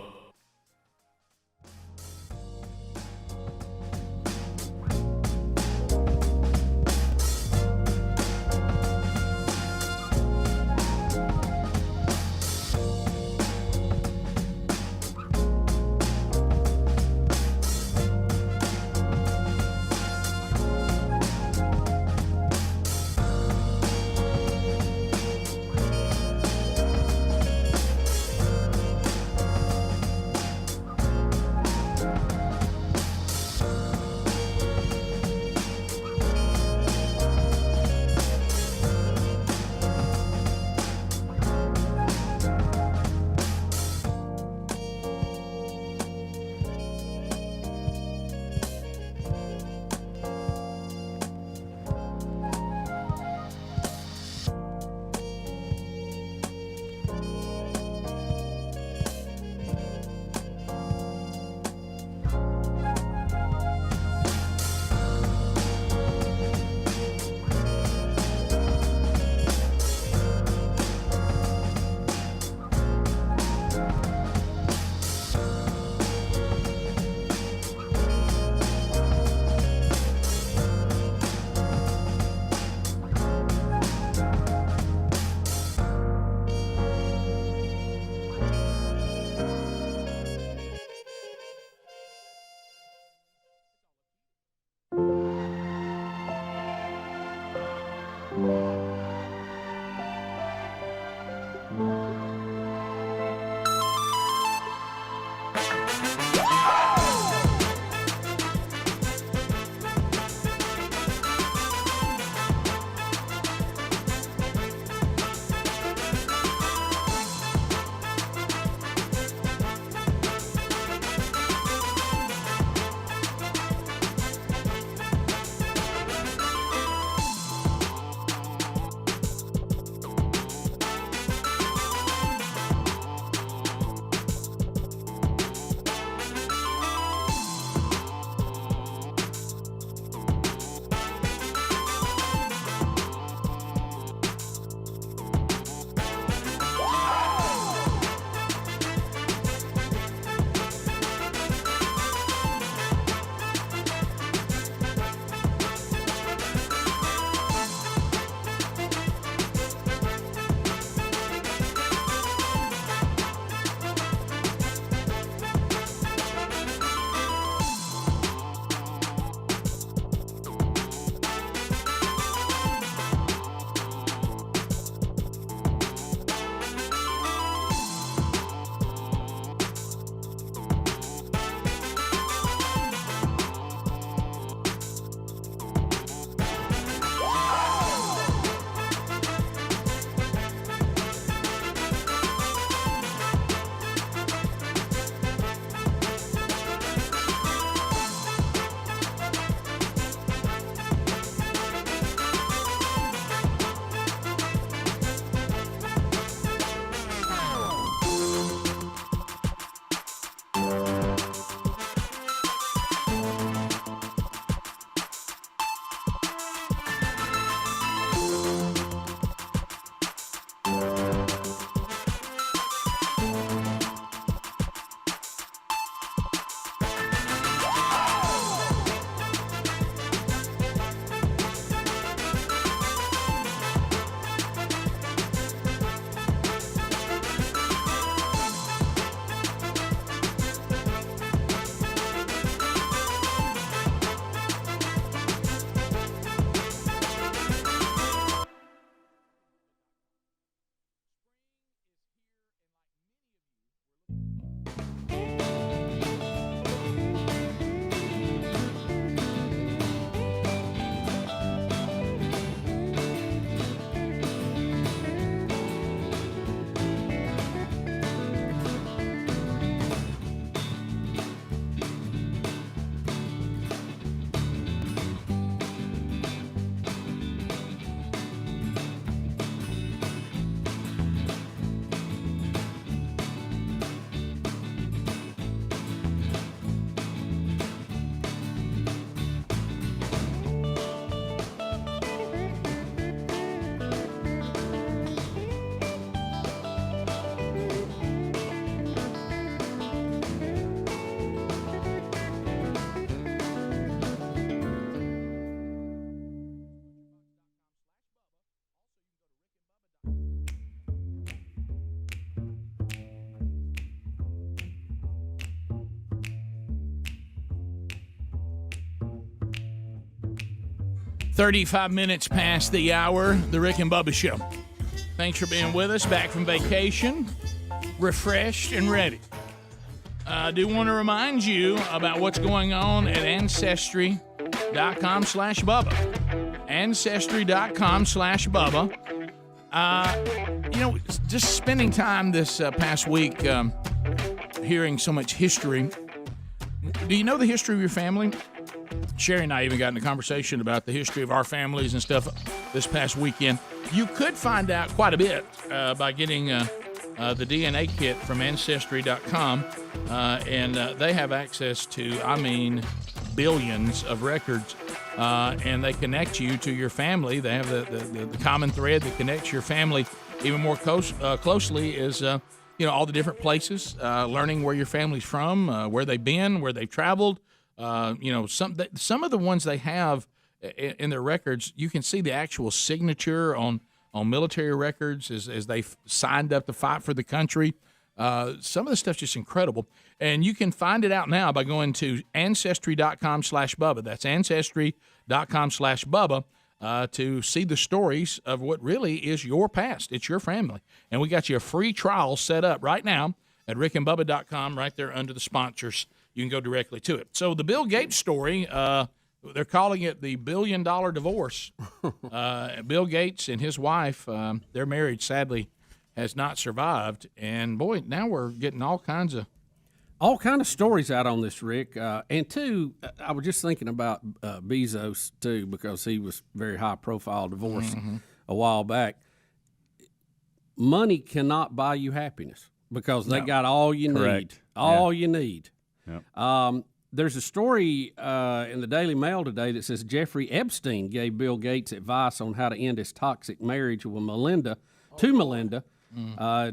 Speaker 6: 35 minutes past the hour, the Rick and Bubba Show. Thanks for being with us, back from vacation, refreshed and ready. I do want to remind you about what's going on at Ancestry.com/Bubba. Ancestry.com/Bubba. Just spending time this past week hearing so much history. Do you know the history of your family? Sherry and I even got in a conversation about the history of our families and stuff this past weekend. You could find out quite a bit by getting the DNA kit from Ancestry.com, and they have access to, billions of records, and they connect you to your family. They have the common thread that connects your family even more closely is all the different places, learning where your family's from, where they've been, where they've traveled. Some of the ones they have in their records, you can see the actual signature on military records as they signed up to fight for the country. Some of the stuff's just incredible. And you can find it out now by going to Ancestry.com/Bubba. That's Ancestry.com/Bubba to see the stories of what really is your past. It's your family. And we got you a free trial set up right now at rickandbubba.com right there under the sponsors. You can go directly to it. So the Bill Gates story, they're calling it the $1 billion divorce. Bill Gates and his wife, their marriage sadly has not survived. And boy, now we're getting all kinds of
Speaker 7: stories out on this, Rick. And two, I was just thinking about Bezos too, because he was very high profile divorce a while back. Money cannot buy you happiness because they got all you need. All you need. Yep. There's a story in the Daily Mail today that says Jeffrey Epstein gave Bill Gates advice on how to end his toxic marriage with Melinda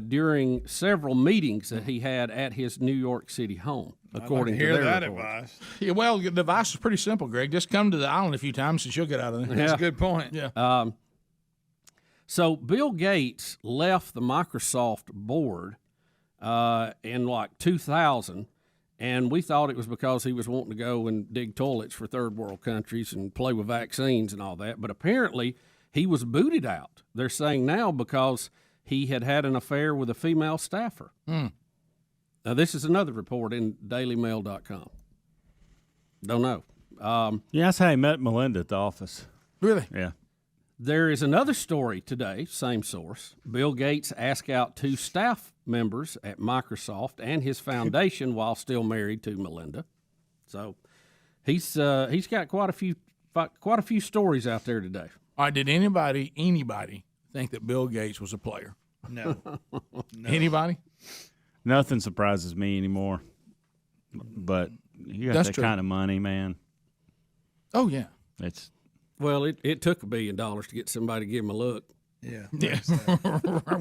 Speaker 7: during several meetings that he had at his New York City home, according to their report.
Speaker 3: Advice.
Speaker 12: Yeah, well, the advice is pretty simple, Greg. Just come to the island a few times and she'll get out of there.
Speaker 3: That's a good point.
Speaker 12: Yeah.
Speaker 7: So Bill Gates left the Microsoft board in 2000. And we thought it was because he was wanting to go and dig toilets for third world countries and play with vaccines and all that. But apparently he was booted out. They're saying now because he had an affair with a female staffer. Now, this is another report in dailymail.com. Don't know.
Speaker 2: That's how he met Melinda at the office.
Speaker 12: Really?
Speaker 2: Yeah.
Speaker 7: There is another story today, same source. Bill Gates asked out 2 staff members at Microsoft and his foundation while still married to Melinda. So he's got quite a few stories out there today.
Speaker 12: All right, did anybody think that Bill Gates was a player?
Speaker 3: No.
Speaker 12: Anybody?
Speaker 2: Nothing surprises me anymore. But you got that kind of money, man.
Speaker 12: Oh yeah.
Speaker 7: Well, it took $1 billion to get somebody to give him a look.
Speaker 3: Yeah.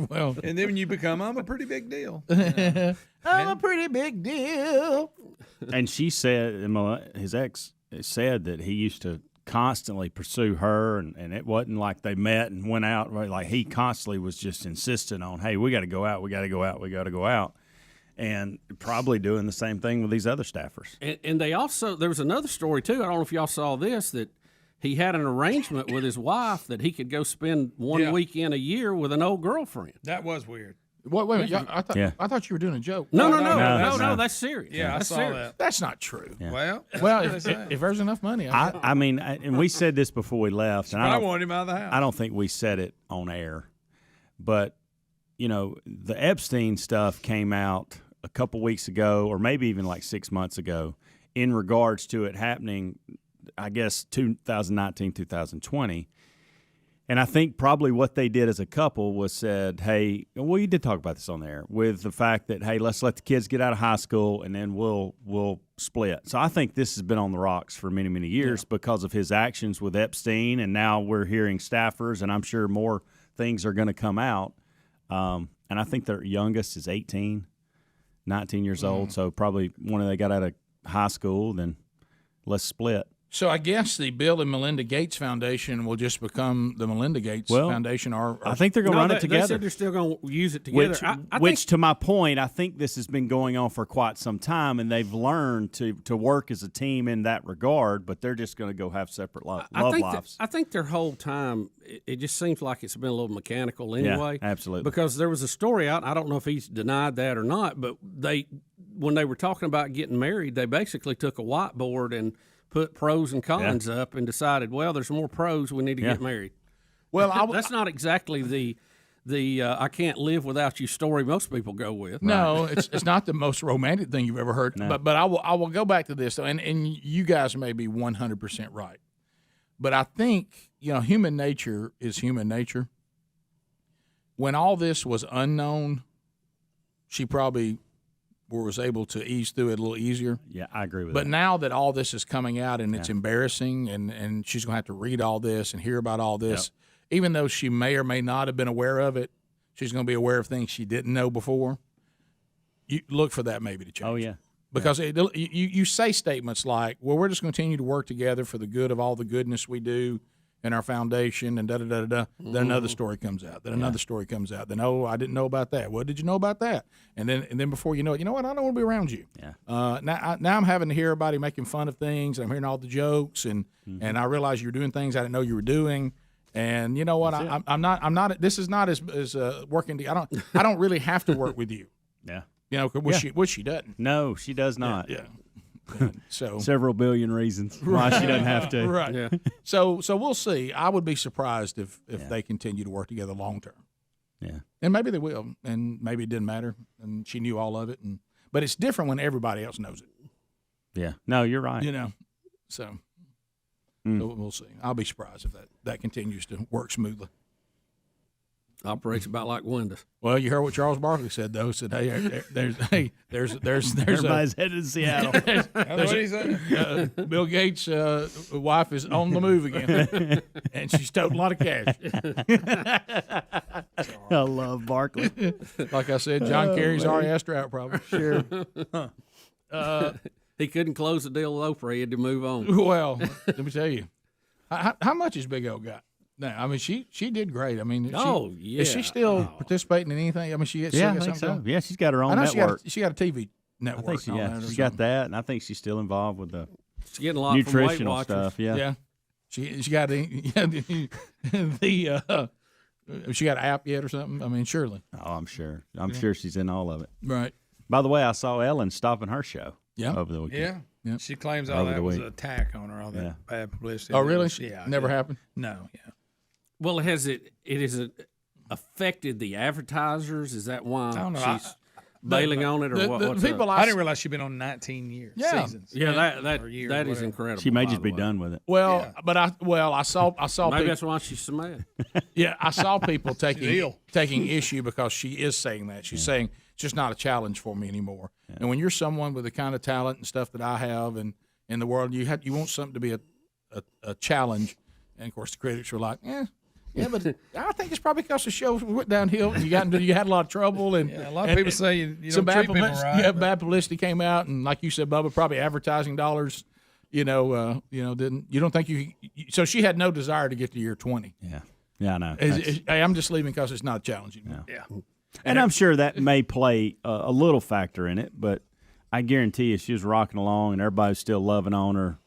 Speaker 12: Well,
Speaker 3: and then when you become, I'm a pretty big deal.
Speaker 12: I'm a pretty big deal.
Speaker 2: And she said, his ex said that he used to constantly pursue her, and it wasn't like they met and went out. Right? Like he constantly was just insistent on, hey, we got to go out, we got to go out, we got to go out. And probably doing the same thing with these other staffers.
Speaker 7: And they also, there was another story too, I don't know if y'all saw this, that he had an arrangement with his wife that he could go spend one weekend a year with an old girlfriend.
Speaker 3: That was weird.
Speaker 12: Wait, I thought you were doing a joke.
Speaker 7: No, that's serious.
Speaker 3: Yeah,
Speaker 7: that's
Speaker 3: I saw
Speaker 7: serious.
Speaker 3: that.
Speaker 12: That's not true.
Speaker 2: Yeah.
Speaker 12: Well, if there's enough money.
Speaker 2: And we said this before we left. And
Speaker 3: I wanted him out of the house.
Speaker 2: I don't think we said it on air. But, the Epstein stuff came out a couple weeks ago, or maybe even like 6 months ago, in regards to it happening, I guess, 2019, 2020. And I think probably what they did as a couple was said, hey, well, you did talk about this on there, with the fact that, hey, let's let the kids get out of high school and then we'll split. So I think this has been on the rocks for many, many years because of his actions with Epstein, and now we're hearing staffers, and I'm sure more things are going to come out. And I think their youngest is 18, 19 years old, so probably when they got out of high school, then let's split.
Speaker 12: So I guess the Bill and Melinda Gates Foundation will just become the Melinda Gates Foundation.
Speaker 2: I think they're going to run it together.
Speaker 7: They said they're still going to use it together.
Speaker 2: Which, to my point, I think this has been going on for quite some time, and they've learned to work as a team in that regard. But they're just going to go have separate love lives.
Speaker 7: I think their whole time, it just seems like it's been a little mechanical anyway.
Speaker 2: Yeah, absolutely.
Speaker 7: Because there was a story out. I don't know if he's denied that or not, but when they were talking about getting married, they basically took a whiteboard and put pros and cons up and decided, well, there's more pros, we need to get married.
Speaker 12: Well,
Speaker 7: that's not exactly the I can't live without you story most people go with.
Speaker 12: No, it's not the most romantic thing you've ever heard. No. But I will go back to this, and you guys may be 100% right. But I think, human nature is human nature. When all this was unknown, she probably was able to ease through it a little easier.
Speaker 2: Yeah, I agree with
Speaker 12: that. But now that all this is coming out and it's embarrassing and she's going to have to read all this and hear about all this, even though she may or may not have been aware of it, she's going to be aware of things she didn't know before. You look for that maybe to change.
Speaker 2: Oh, yeah.
Speaker 12: Because you say statements like, well, we're just going to continue to work together for the good of all the goodness we do in our foundation and da-da-da-da-da. Then another story comes out. Then another story comes out. Then, I didn't know about that. What did you know about that? And then before you know it, you know what? I don't want to be around you.
Speaker 2: Yeah.
Speaker 12: Now I'm having to hear everybody making fun of things. I'm hearing all the jokes, and I realize you're doing things I didn't know you were doing. And you know what? I'm not. This is not as working. I don't really have to work with you.
Speaker 2: Yeah.
Speaker 12: Which she doesn't.
Speaker 2: No, she does not.
Speaker 12: Yeah. So
Speaker 2: several billion reasons why she doesn't have to.
Speaker 12: Right. Yeah. So we'll see. I would be surprised if they continue to work together long term.
Speaker 2: Yeah.
Speaker 12: And maybe they will, and maybe it didn't matter, and she knew all of it, but it's different when everybody else knows it.
Speaker 2: Yeah. No, you're right.
Speaker 12: So we'll see. I'll be surprised if that continues to work smoothly.
Speaker 7: Operates about like Windows.
Speaker 12: Well, you heard what Charles Barkley said, though. Said, there's
Speaker 2: everybody's headed to Seattle.
Speaker 12: That's what he said. Bill Gates' wife is on the move again, and she's toting a lot of cash.
Speaker 2: I love Barkley.
Speaker 12: Like I said, John Kerry's already asked her out, probably.
Speaker 2: Sure.
Speaker 7: He couldn't close the deal with Oprah. He had to move on.
Speaker 12: Well, let me tell you, how much has Big O got? No, I mean she did great. I mean, is she still participating in anything? I mean, she
Speaker 2: I think so. Yeah, she's got her own network.
Speaker 12: She got a TV network.
Speaker 2: I think she got that, and I think she's still involved with the
Speaker 7: she's getting a lot
Speaker 2: nutritional
Speaker 7: from Weight Watchers
Speaker 2: stuff. Yeah,
Speaker 12: she got she got an app yet or something? I mean, surely.
Speaker 2: Oh, I'm sure. I'm sure she's in all of it.
Speaker 12: Right.
Speaker 2: By the way, I saw Ellen stopping her show. Over the weekend.
Speaker 3: Yeah. She claims all that was an attack on her, all that bad publicity.
Speaker 12: Oh, really?
Speaker 3: Yeah.
Speaker 12: Never happened?
Speaker 3: No, yeah.
Speaker 7: Well, has it affected the advertisers? Is that why she's bailing on it, or what?
Speaker 3: People I didn't realize she'd been on 19 years, seasons.
Speaker 7: Yeah, that is incredible.
Speaker 2: She may just be done with it.
Speaker 12: Well, but I saw
Speaker 7: maybe that's why she's so mad.
Speaker 12: Yeah, I saw people taking issue because she is saying that. She's saying it's just not a challenge for me anymore. Yeah. And when you're someone with the kind of talent and stuff that I have, and in the world, you want something to be a challenge. And of course, the critics were like, yeah, but I think it's probably because the show went downhill. And you had a lot of trouble, and
Speaker 3: a lot of people say you don't treat people right.
Speaker 12: Yeah, bad publicity came out, and like you said, Bubba, probably advertising dollars. Didn't you don't think you? So she had no desire to get to year 20.
Speaker 2: Yeah, I know.
Speaker 12: I'm just leaving because it's not challenging.
Speaker 3: Yeah.
Speaker 2: And I'm sure that may play a little factor in it, but I guarantee if she was rocking along and everybody was still loving on her,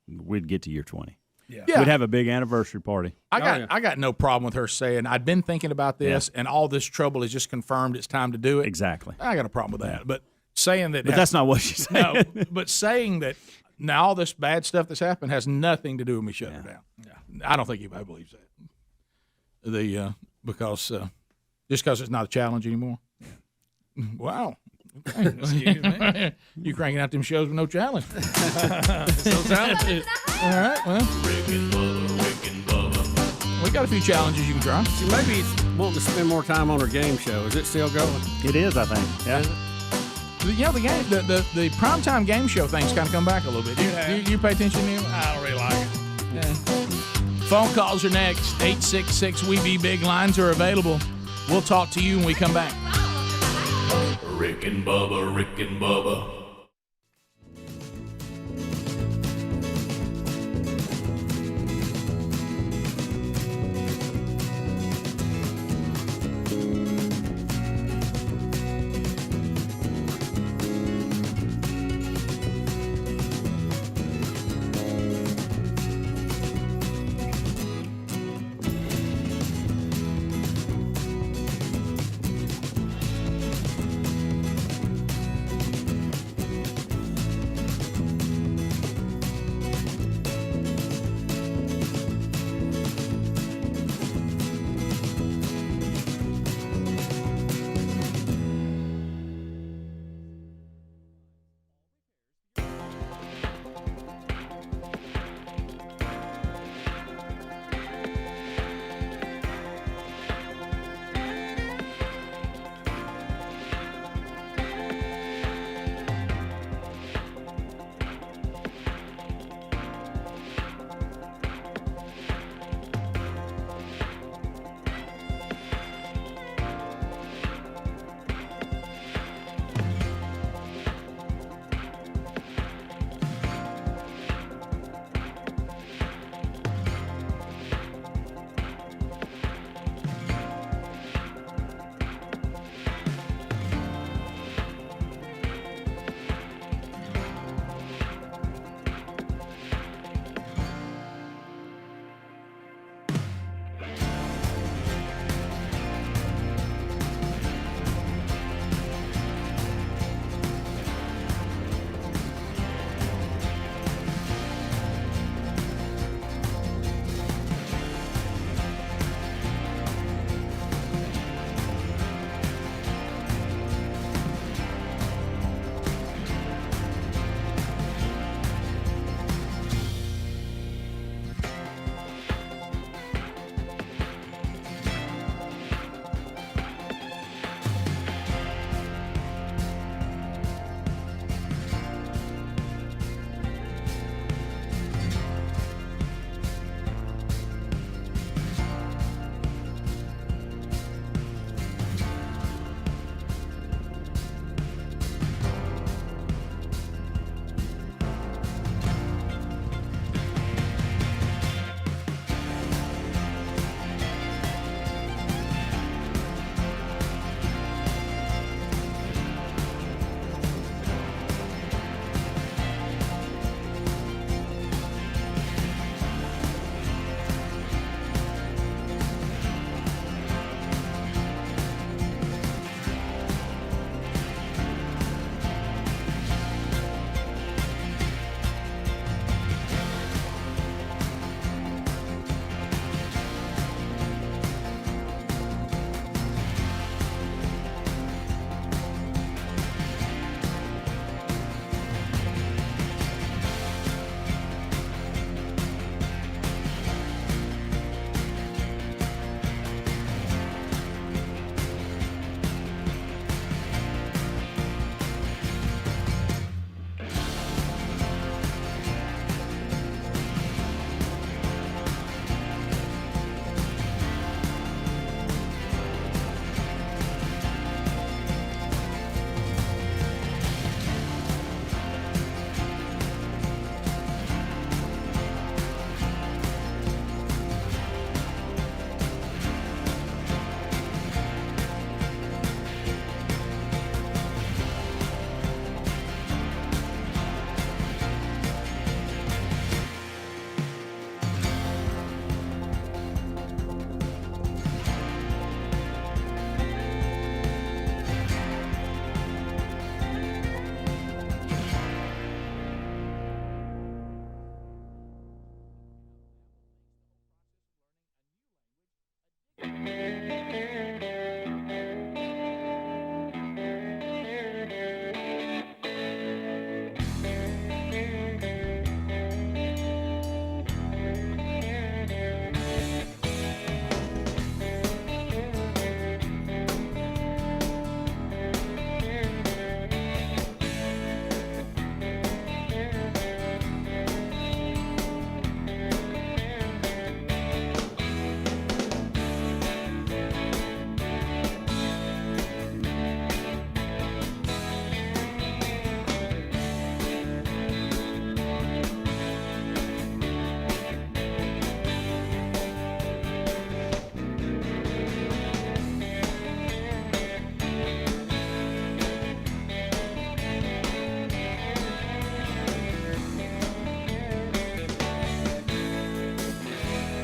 Speaker 2: we'd get to year 20.
Speaker 12: Yeah.
Speaker 2: We'd have a big anniversary party.
Speaker 12: I got no problem with her saying, I'd been thinking about this, and all this trouble has just confirmed it's time to do it.
Speaker 2: Exactly.
Speaker 12: I got a problem with that. But saying that.
Speaker 2: But that's not what she's saying.
Speaker 12: No, but saying that now all this bad stuff that's happened has nothing to do with me shutting her down. Yeah. I don't think anybody believes that. Because just because it's not a challenge anymore. Wow.
Speaker 3: Excuse me.
Speaker 12: You cranking out them shows with no challenge.
Speaker 3: So talented.
Speaker 12: All right, well. We got a few challenges you can try.
Speaker 7: She maybe wanting to spend more time on her game show. Is it still going?
Speaker 2: It is, I think. Yeah.
Speaker 12: The primetime game show thing's kind of come back a little bit. You pay attention to it?
Speaker 3: I don't really like it.
Speaker 12: Yeah. Phone calls are next. 866-WE-BE-BIG. Lines are available. We'll talk to you when we come back.
Speaker 5: Rick and Bubba, Rick and Bubba.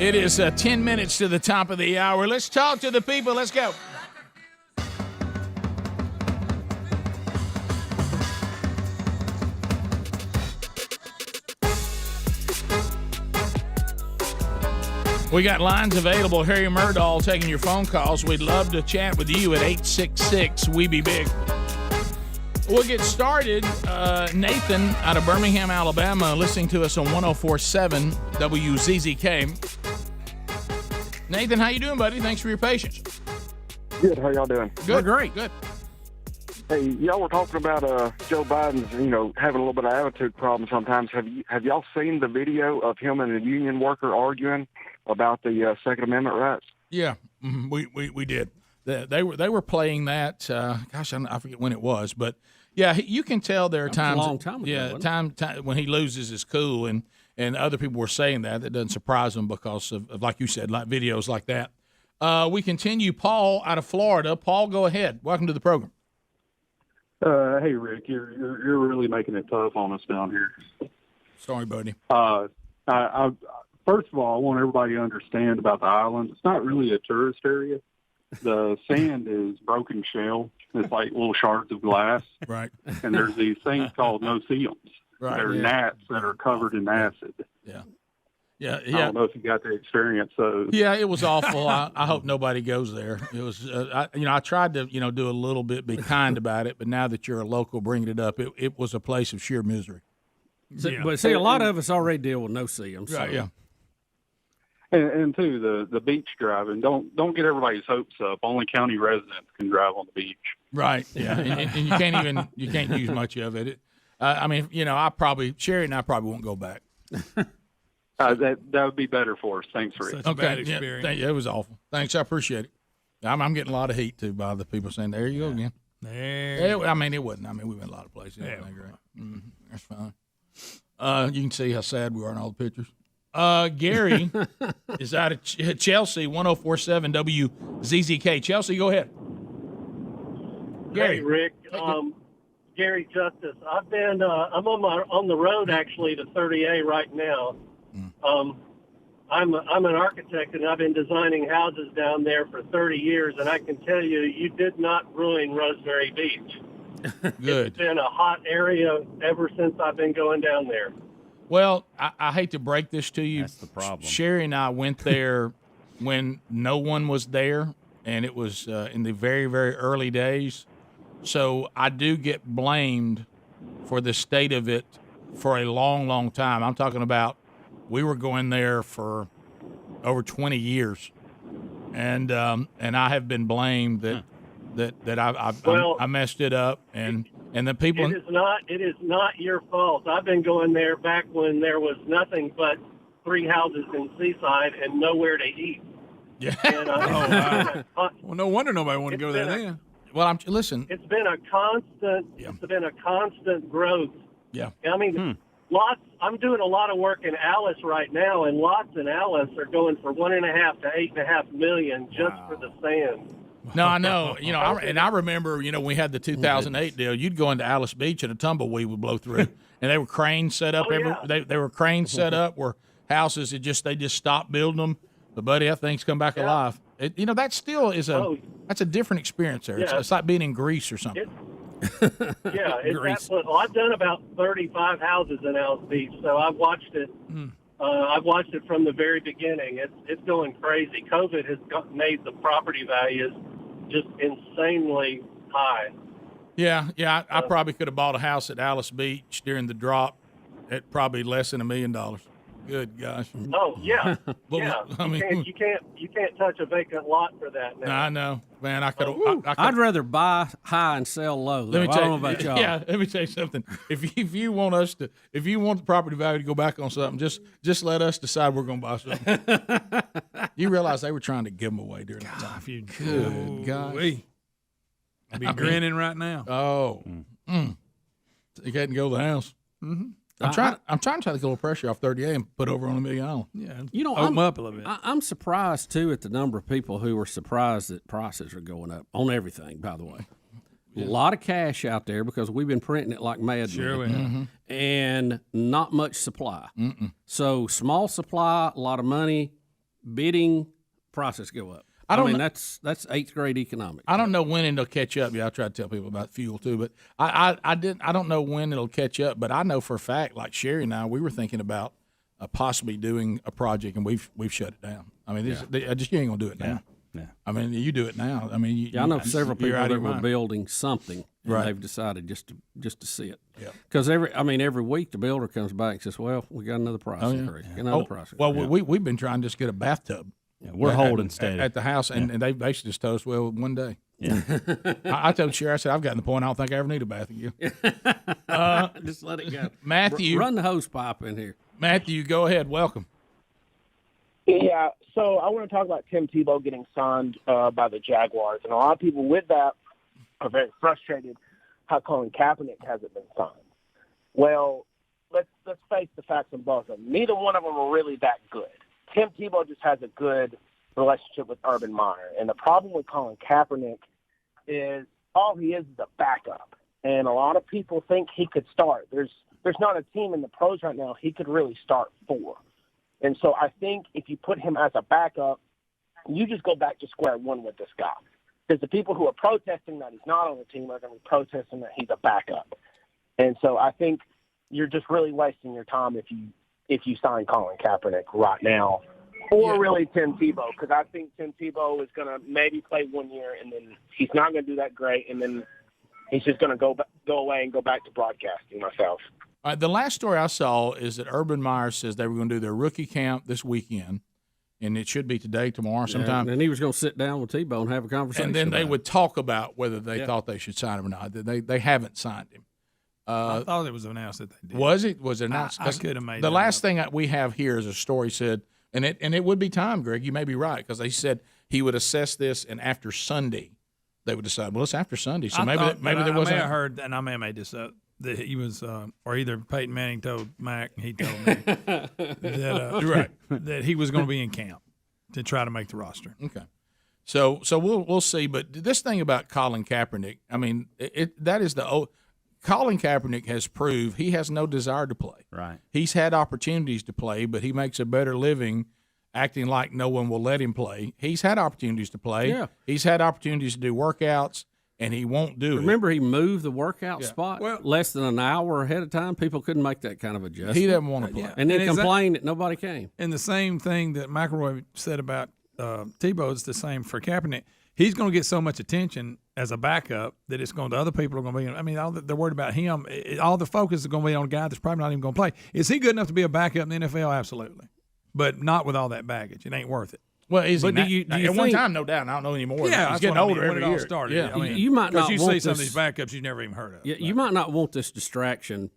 Speaker 12: It is 10 minutes to the top of the hour. Let's talk to the people. Let's go. We got lines available. Harry Murdahl taking your phone calls. We'd love to chat with you at 866-WE-BE-BIG. We'll get started. Nathan out of Birmingham, Alabama, listening to us on 104.7 WZZK. Nathan, how you doing, buddy? Thanks for your patience.
Speaker 8: Good. How y'all doing?
Speaker 12: Good. Great. Good.
Speaker 8: Hey, y'all were talking about Joe Biden's, having a little bit of attitude problem sometimes. Have y'all seen the video of him and a union worker arguing about the Second Amendment rights?
Speaker 12: Yeah, we did. They were playing that. Gosh, I forget when it was, but yeah, you can tell there are times.
Speaker 7: A long time ago.
Speaker 12: Yeah,
Speaker 7: wasn't it?
Speaker 12: time when he loses his cool, and other people were saying that. That doesn't surprise them because of like you said, like videos like that. We continue. Paul out of Florida. Paul, go ahead. Welcome to the program.
Speaker 22: Hey, Rick, you're really making it tough on us down here.
Speaker 12: Sorry, buddy.
Speaker 22: I first of all, I want everybody to understand about the island. It's not really a tourist area. The sand is broken shell. It's like little shards of glass.
Speaker 12: Right.
Speaker 22: And there's these things called no-see-ums.
Speaker 12: Right.
Speaker 22: They're gnats that are covered in acid.
Speaker 12: Yeah.
Speaker 22: I don't know if you got to experience those.
Speaker 12: Yeah, it was awful. I hope nobody goes there. It was, I tried to, do a little bit, be kind about it, but now that you're a local bringing it up, it was a place of sheer misery.
Speaker 7: But see, a lot of us already deal with no-see-em. So.
Speaker 12: Right, yeah.
Speaker 22: And too, the beach driving. Don't get everybody's hopes up. Only county residents can drive on the beach.
Speaker 12: Right. Yeah. and you can't use much of it. Sherry and I probably won't go back.
Speaker 22: That would be better for us. Thanks, Rick.
Speaker 12: Such a bad experience. It was awful. Thanks, I appreciate it. I'm getting a lot of heat too by the people saying, "There you go again." It wasn't. We've been a lot of places. Yeah, great. That's fine. You can see how sad we are in all the pictures. Gary is out of Chelsea, 104.7 WZZK. Chelsea, go ahead. Gary.
Speaker 23: Hey, Rick. Gary Justice. I've been. I'm on the road actually to 30A right now. I'm an architect and I've been designing houses down there for 30 years, and I can tell you did not ruin Rosemary Beach.
Speaker 12: Good.
Speaker 23: It's been a hot area ever since I've been going down there.
Speaker 12: Well, I hate to break this to you.
Speaker 2: That's the problem.
Speaker 12: Sherry and I went there when no one was there, and it was in the very, very early days. So I do get blamed for the state of it for a long, long time. I'm talking about we were going there for over 20 years, and I have been blamed that I messed it up, and the people.
Speaker 23: It is not your fault. I've been going there back when there was nothing but 3 houses in Seaside and nowhere to eat.
Speaker 12: Yeah.
Speaker 23: And,
Speaker 3: well, no wonder nobody wanted to go there then.
Speaker 12: Well, listen.
Speaker 23: It's been a constant. Yeah. It's been a constant growth.
Speaker 12: Yeah.
Speaker 23: I mean, lots. I'm doing a lot of work in Alice right now, and lots in Alice are going for $1.5 to $8.5 million just for the sand.
Speaker 12: No, I know. I remember, we had the 2008 deal. You'd go into Alice Beach and a tumbleweed would blow through, and they were cranes set up. They were cranes set up where houses they just stopped building them. But buddy, that thing's come back alive. That still is that's a different experience there.
Speaker 23: Yeah.
Speaker 12: It's like being in Greece or something.
Speaker 23: It's absolutely. I've done about 35 houses in Alice Beach, so I've watched it. I've watched it from the very beginning. It's going crazy. COVID has made the property values just insanely high.
Speaker 12: Yeah. I probably could have bought a house at Alice Beach during the drop at probably less than $1 million. Good gosh.
Speaker 23: Oh yeah,
Speaker 12: Well,
Speaker 23: yeah.
Speaker 12: I mean,
Speaker 23: you can't touch a vacant lot for that now.
Speaker 12: I know, man. I could.
Speaker 7: I'd rather buy high and sell low.
Speaker 12: Let me
Speaker 7: I don't know about y'all.
Speaker 12: Yeah, let me tell you something. If you want the property value to go back on something, just let us decide we're going to buy something. You realize they were trying to give them away during that time. Good gosh.
Speaker 3: I'd be grinning right now.
Speaker 12: Oh, you hadn't go to the house.
Speaker 7: Mm-hmm.
Speaker 12: I'm trying to take a little pressure off 30A and put over on Amelia Island.
Speaker 3: Yeah, open up a little bit.
Speaker 7: I'm surprised too at the number of people who are surprised that prices are going up on everything. By the way, a lot of cash out there because we've been printing it like mad.
Speaker 3: Sure we have.
Speaker 7: And not much supply. So small supply, a lot of money. bidding process go up. I mean, that's 8th grade economics.
Speaker 12: I don't know when it'll catch up. Yeah, I try to tell people about fuel too, but I don't know when it'll catch up. But I know for a fact, like Sherry and I, we were thinking about possibly doing a project, and we've shut it down. I mean, you ain't gonna do it now.
Speaker 2: Yeah.
Speaker 12: I mean, you do it now. I mean,
Speaker 7: I know several people that were
Speaker 12: mind.
Speaker 7: building something, and
Speaker 12: Right.
Speaker 7: they've decided just to see it.
Speaker 12: Yeah.
Speaker 7: Because every week the builder comes back and says, "Well, we got another price increase. Another price
Speaker 12: Well,
Speaker 7: increase."
Speaker 12: we've been trying to just get a bathtub.
Speaker 2: Yeah, we're holding steady
Speaker 12: at the house, and they basically just told us, well, one day.
Speaker 2: Yeah.
Speaker 12: I told Sherry, I said, I've gotten the point I don't think I ever need a bath again.
Speaker 7: Just let it go.
Speaker 12: Matthew.
Speaker 7: Run the hose pipe in here.
Speaker 12: Matthew, go ahead. Welcome.
Speaker 9: Yeah, so I want to talk about Tim Tebow getting signed by the Jaguars. And a lot of people with that are very frustrated how Colin Kaepernick hasn't been signed. Well, let's face the facts on both of them. Neither one of them are really that good. Tim Tebow just has a good relationship with Urban Meyer. And the problem with Colin Kaepernick is all he is a backup. And a lot of people think he could start. There's not a team in the pros right now he could really start for. And so I think if you put him as a backup, you just go back to square one with this guy. Because the people who are protesting that he's not on the team are going to be protesting that he's a backup. And so I think you're just really wasting your time if you sign Colin Kaepernick right now, or really Tim Tebow, because I think Tim Tebow is going to maybe play 1 year, and then he's not going to do that great, and then he's just going to go away and go back to broadcasting myself.
Speaker 12: The last story I saw is that Urban Meyer says they were going to do their rookie camp this weekend, and it should be today, tomorrow, sometime.
Speaker 7: Yeah, and he was going to sit down with Tebow and have a conversation.
Speaker 12: And then they would talk about whether they thought they should sign him or not. They haven't signed him.
Speaker 3: I thought it was announced that they did.
Speaker 12: Was it? Was it announced?
Speaker 3: I could have made
Speaker 12: the
Speaker 3: that
Speaker 12: last
Speaker 3: up.
Speaker 12: thing we have here is a story said, and it would be time, Greg. You may be right, because they said he would assess this, and after Sunday they would decide. Well, it's after Sunday, so maybe there wasn't.
Speaker 3: I heard, and I may have made this up, that he was, or either Peyton Manning told Mac, and he told me that he was going to be in camp to try to make the roster.
Speaker 12: Okay. So we'll see. But this thing about Colin Kaepernick, I mean, that is Colin Kaepernick has proved he has no desire to play.
Speaker 2: Right.
Speaker 12: He's had opportunities to play, but he makes a better living acting like no one will let him play. He's had opportunities to play.
Speaker 7: Yeah.
Speaker 12: He's had opportunities to do workouts, and he won't do it.
Speaker 7: Remember, he moved the workout spot less than an hour ahead of time. People couldn't make that kind of adjustment.
Speaker 12: He doesn't want to play.
Speaker 7: And then complain that nobody came.
Speaker 3: And the same thing that McElroy said about Tebow is the same for Kaepernick. He's going to get so much attention as a backup that it's going to other people are going to be. I mean, they're worried about him. All the focus is going to be on a guy that's probably not even going to play. Is he good enough to be a backup in the NFL? Absolutely, but not with all that baggage. It ain't worth it.
Speaker 12: Well, is
Speaker 7: But
Speaker 12: he?
Speaker 7: do you
Speaker 12: At one
Speaker 7: think-
Speaker 12: time, no doubt. I don't know anymore.
Speaker 3: Yeah,
Speaker 12: he's getting older every
Speaker 3: when it
Speaker 12: year.
Speaker 3: all started.
Speaker 12: Yeah.
Speaker 3: I mean,
Speaker 7: You might not
Speaker 3: because you
Speaker 7: want
Speaker 3: see some of
Speaker 7: this-
Speaker 3: these backups you've never even heard of.
Speaker 7: You might not want this distraction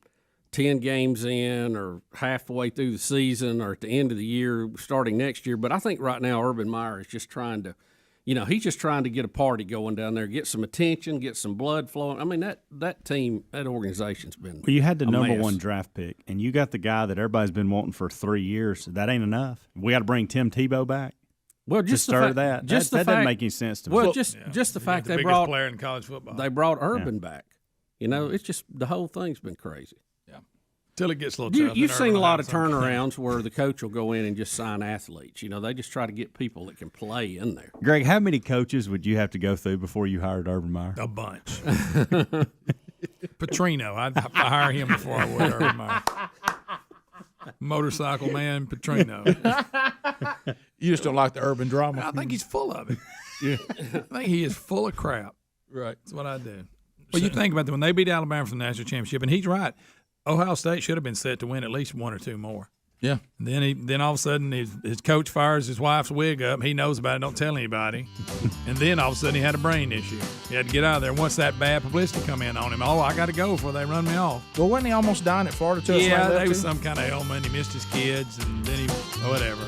Speaker 7: 10 games in or halfway through the season or at the end of the year starting next year. But I think right now Urban Meyer is just trying to, he's just trying to get a party going down there, get some attention, get some blood flowing. I mean, that team, that organization's been
Speaker 2: Well, you had the
Speaker 7: a
Speaker 2: number
Speaker 7: mess.
Speaker 2: one draft pick, and you got the guy that everybody's been wanting for 3 years. That ain't enough. We got to bring Tim Tebow back.
Speaker 7: Well, just
Speaker 2: to
Speaker 7: the
Speaker 2: stir
Speaker 7: fact,
Speaker 2: that.
Speaker 7: Just
Speaker 2: that
Speaker 7: the
Speaker 2: doesn't
Speaker 7: fact,
Speaker 2: make any sense to me.
Speaker 7: Well, just the fact
Speaker 3: the
Speaker 7: they
Speaker 3: biggest
Speaker 7: brought
Speaker 3: player in college football.
Speaker 7: They brought Urban back. It's just the whole thing's been crazy.
Speaker 3: Till it gets a little tough.
Speaker 7: You've
Speaker 3: and
Speaker 7: seen
Speaker 3: Urban
Speaker 7: a lot
Speaker 3: will
Speaker 7: of
Speaker 3: have something.
Speaker 7: turnarounds where the coach will go in and just sign athletes. They just try to get people that can play in there.
Speaker 2: Greg, how many coaches would you have to go through before you hired Urban Meyer?
Speaker 3: A bunch. Petrino. I'd hire him before I would Urban Meyer. Motorcycle man, Petrino.
Speaker 12: You just don't like the urban drama.
Speaker 3: I think he's full of it.
Speaker 12: Yeah.
Speaker 3: I think he is full of crap.
Speaker 12: Right.
Speaker 3: That's what I do. Well, you think about that when they beat Alabama for the national championship, and he's right. Ohio State should have been set to win at least one or two more.
Speaker 12: Yeah.
Speaker 3: And then all of a sudden his coach fires his wife's wig up. He knows about it. Don't tell anybody. And then all of a sudden he had a brain issue. He had to get out of there. Once that bad publicity come in on him, I got to go before they run me off.
Speaker 12: Well, wasn't he almost dying at Florida too?
Speaker 3: Yeah, there was some kind of ailment. He missed his kids, and then whatever.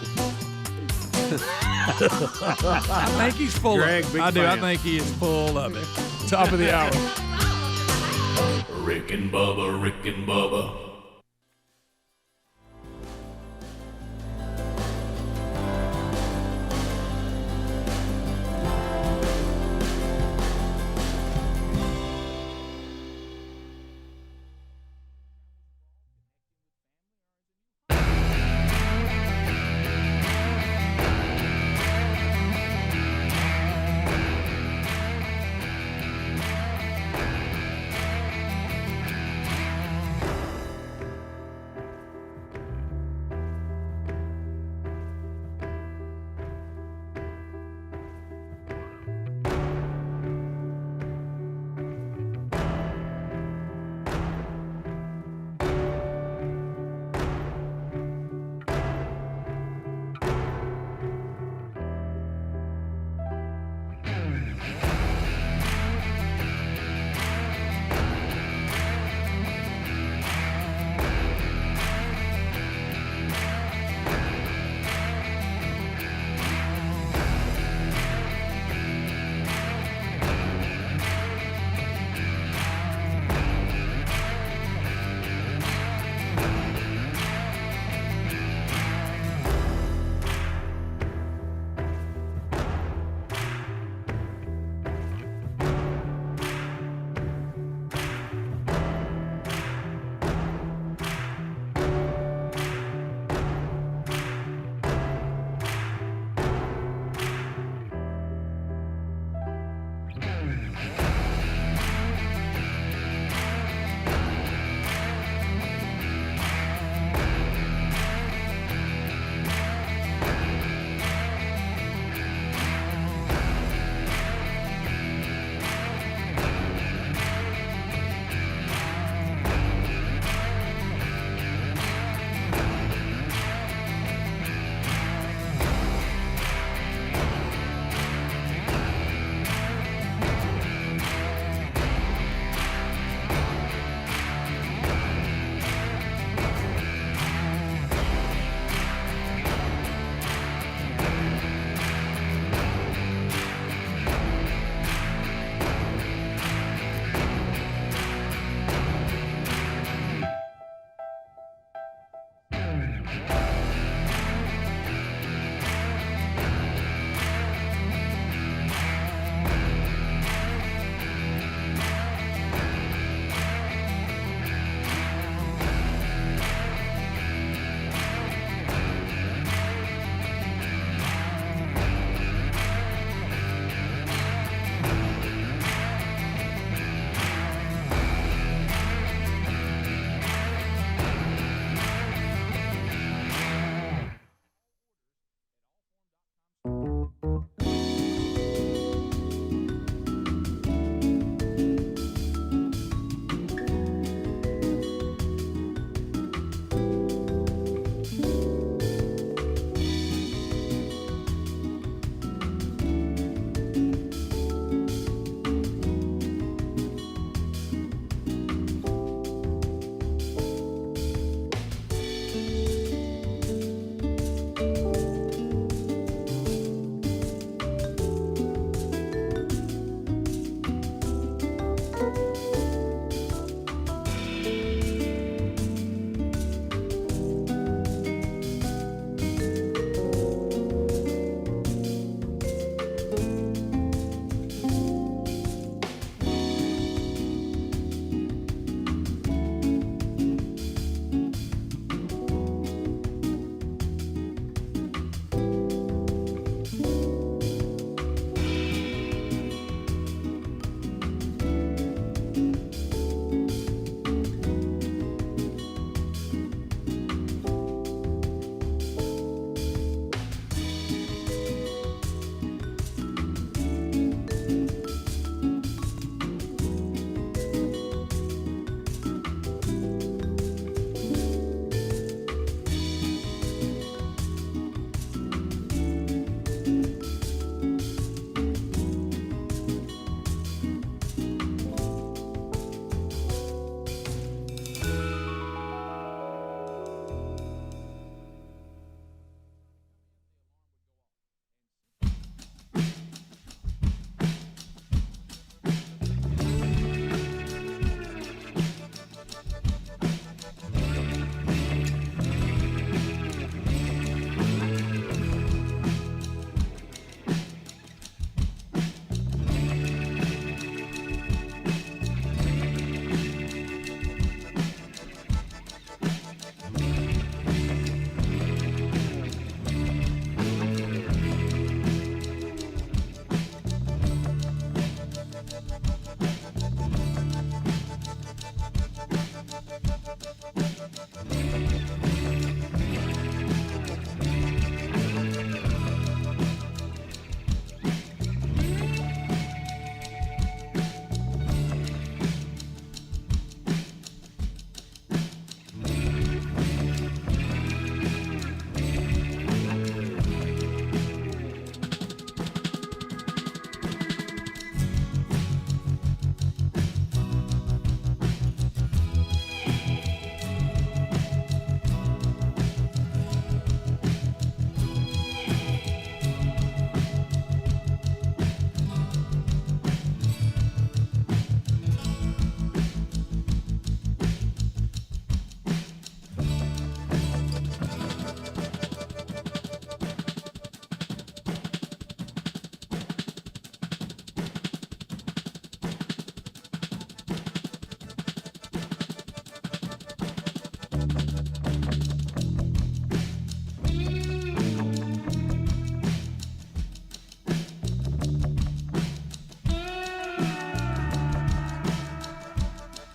Speaker 3: I think he's full
Speaker 6: Greg,
Speaker 3: of it.
Speaker 6: big
Speaker 3: I do.
Speaker 6: fan.
Speaker 3: I think he is full of it.
Speaker 12: Top of the hour.
Speaker 5: Rick and Bubba, Rick and Bubba.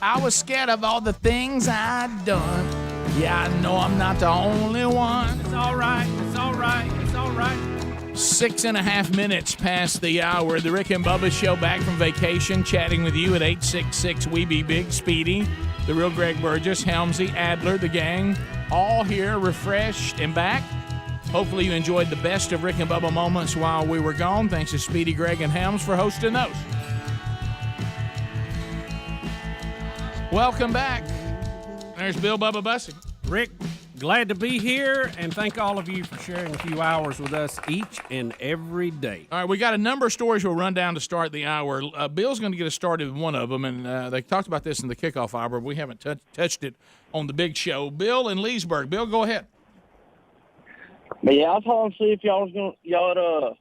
Speaker 12: I was scared of all the things I'd done. Yeah, I know I'm not the only one.
Speaker 7: It's all right. It's all right. It's all right.
Speaker 12: 6.5 minutes past the hour. The Rick and Bubba Show, back from vacation, chatting with you at 866-WE-BE-BIG. Speedy, the real Greg Burgess, Helmsy, Adler, the gang, all here, refreshed and back. Hopefully you enjoyed the best of Rick and Bubba moments while we were gone. Thanks to Speedy, Greg, and Helms for hosting those. Welcome back. There's Bill Bubba Bussey.
Speaker 7: Rick, glad to be here, and thank all of you for sharing a few hours with us each and every day.
Speaker 12: All right, we got a number of stories we'll run down to start the hour. Bill's going to get us started with one of them, and they talked about this in the kickoff hour, but we haven't touched it on the big show. Bill in Leesburg. Bill, go ahead.
Speaker 11: But yeah, I was calling to see if y'all had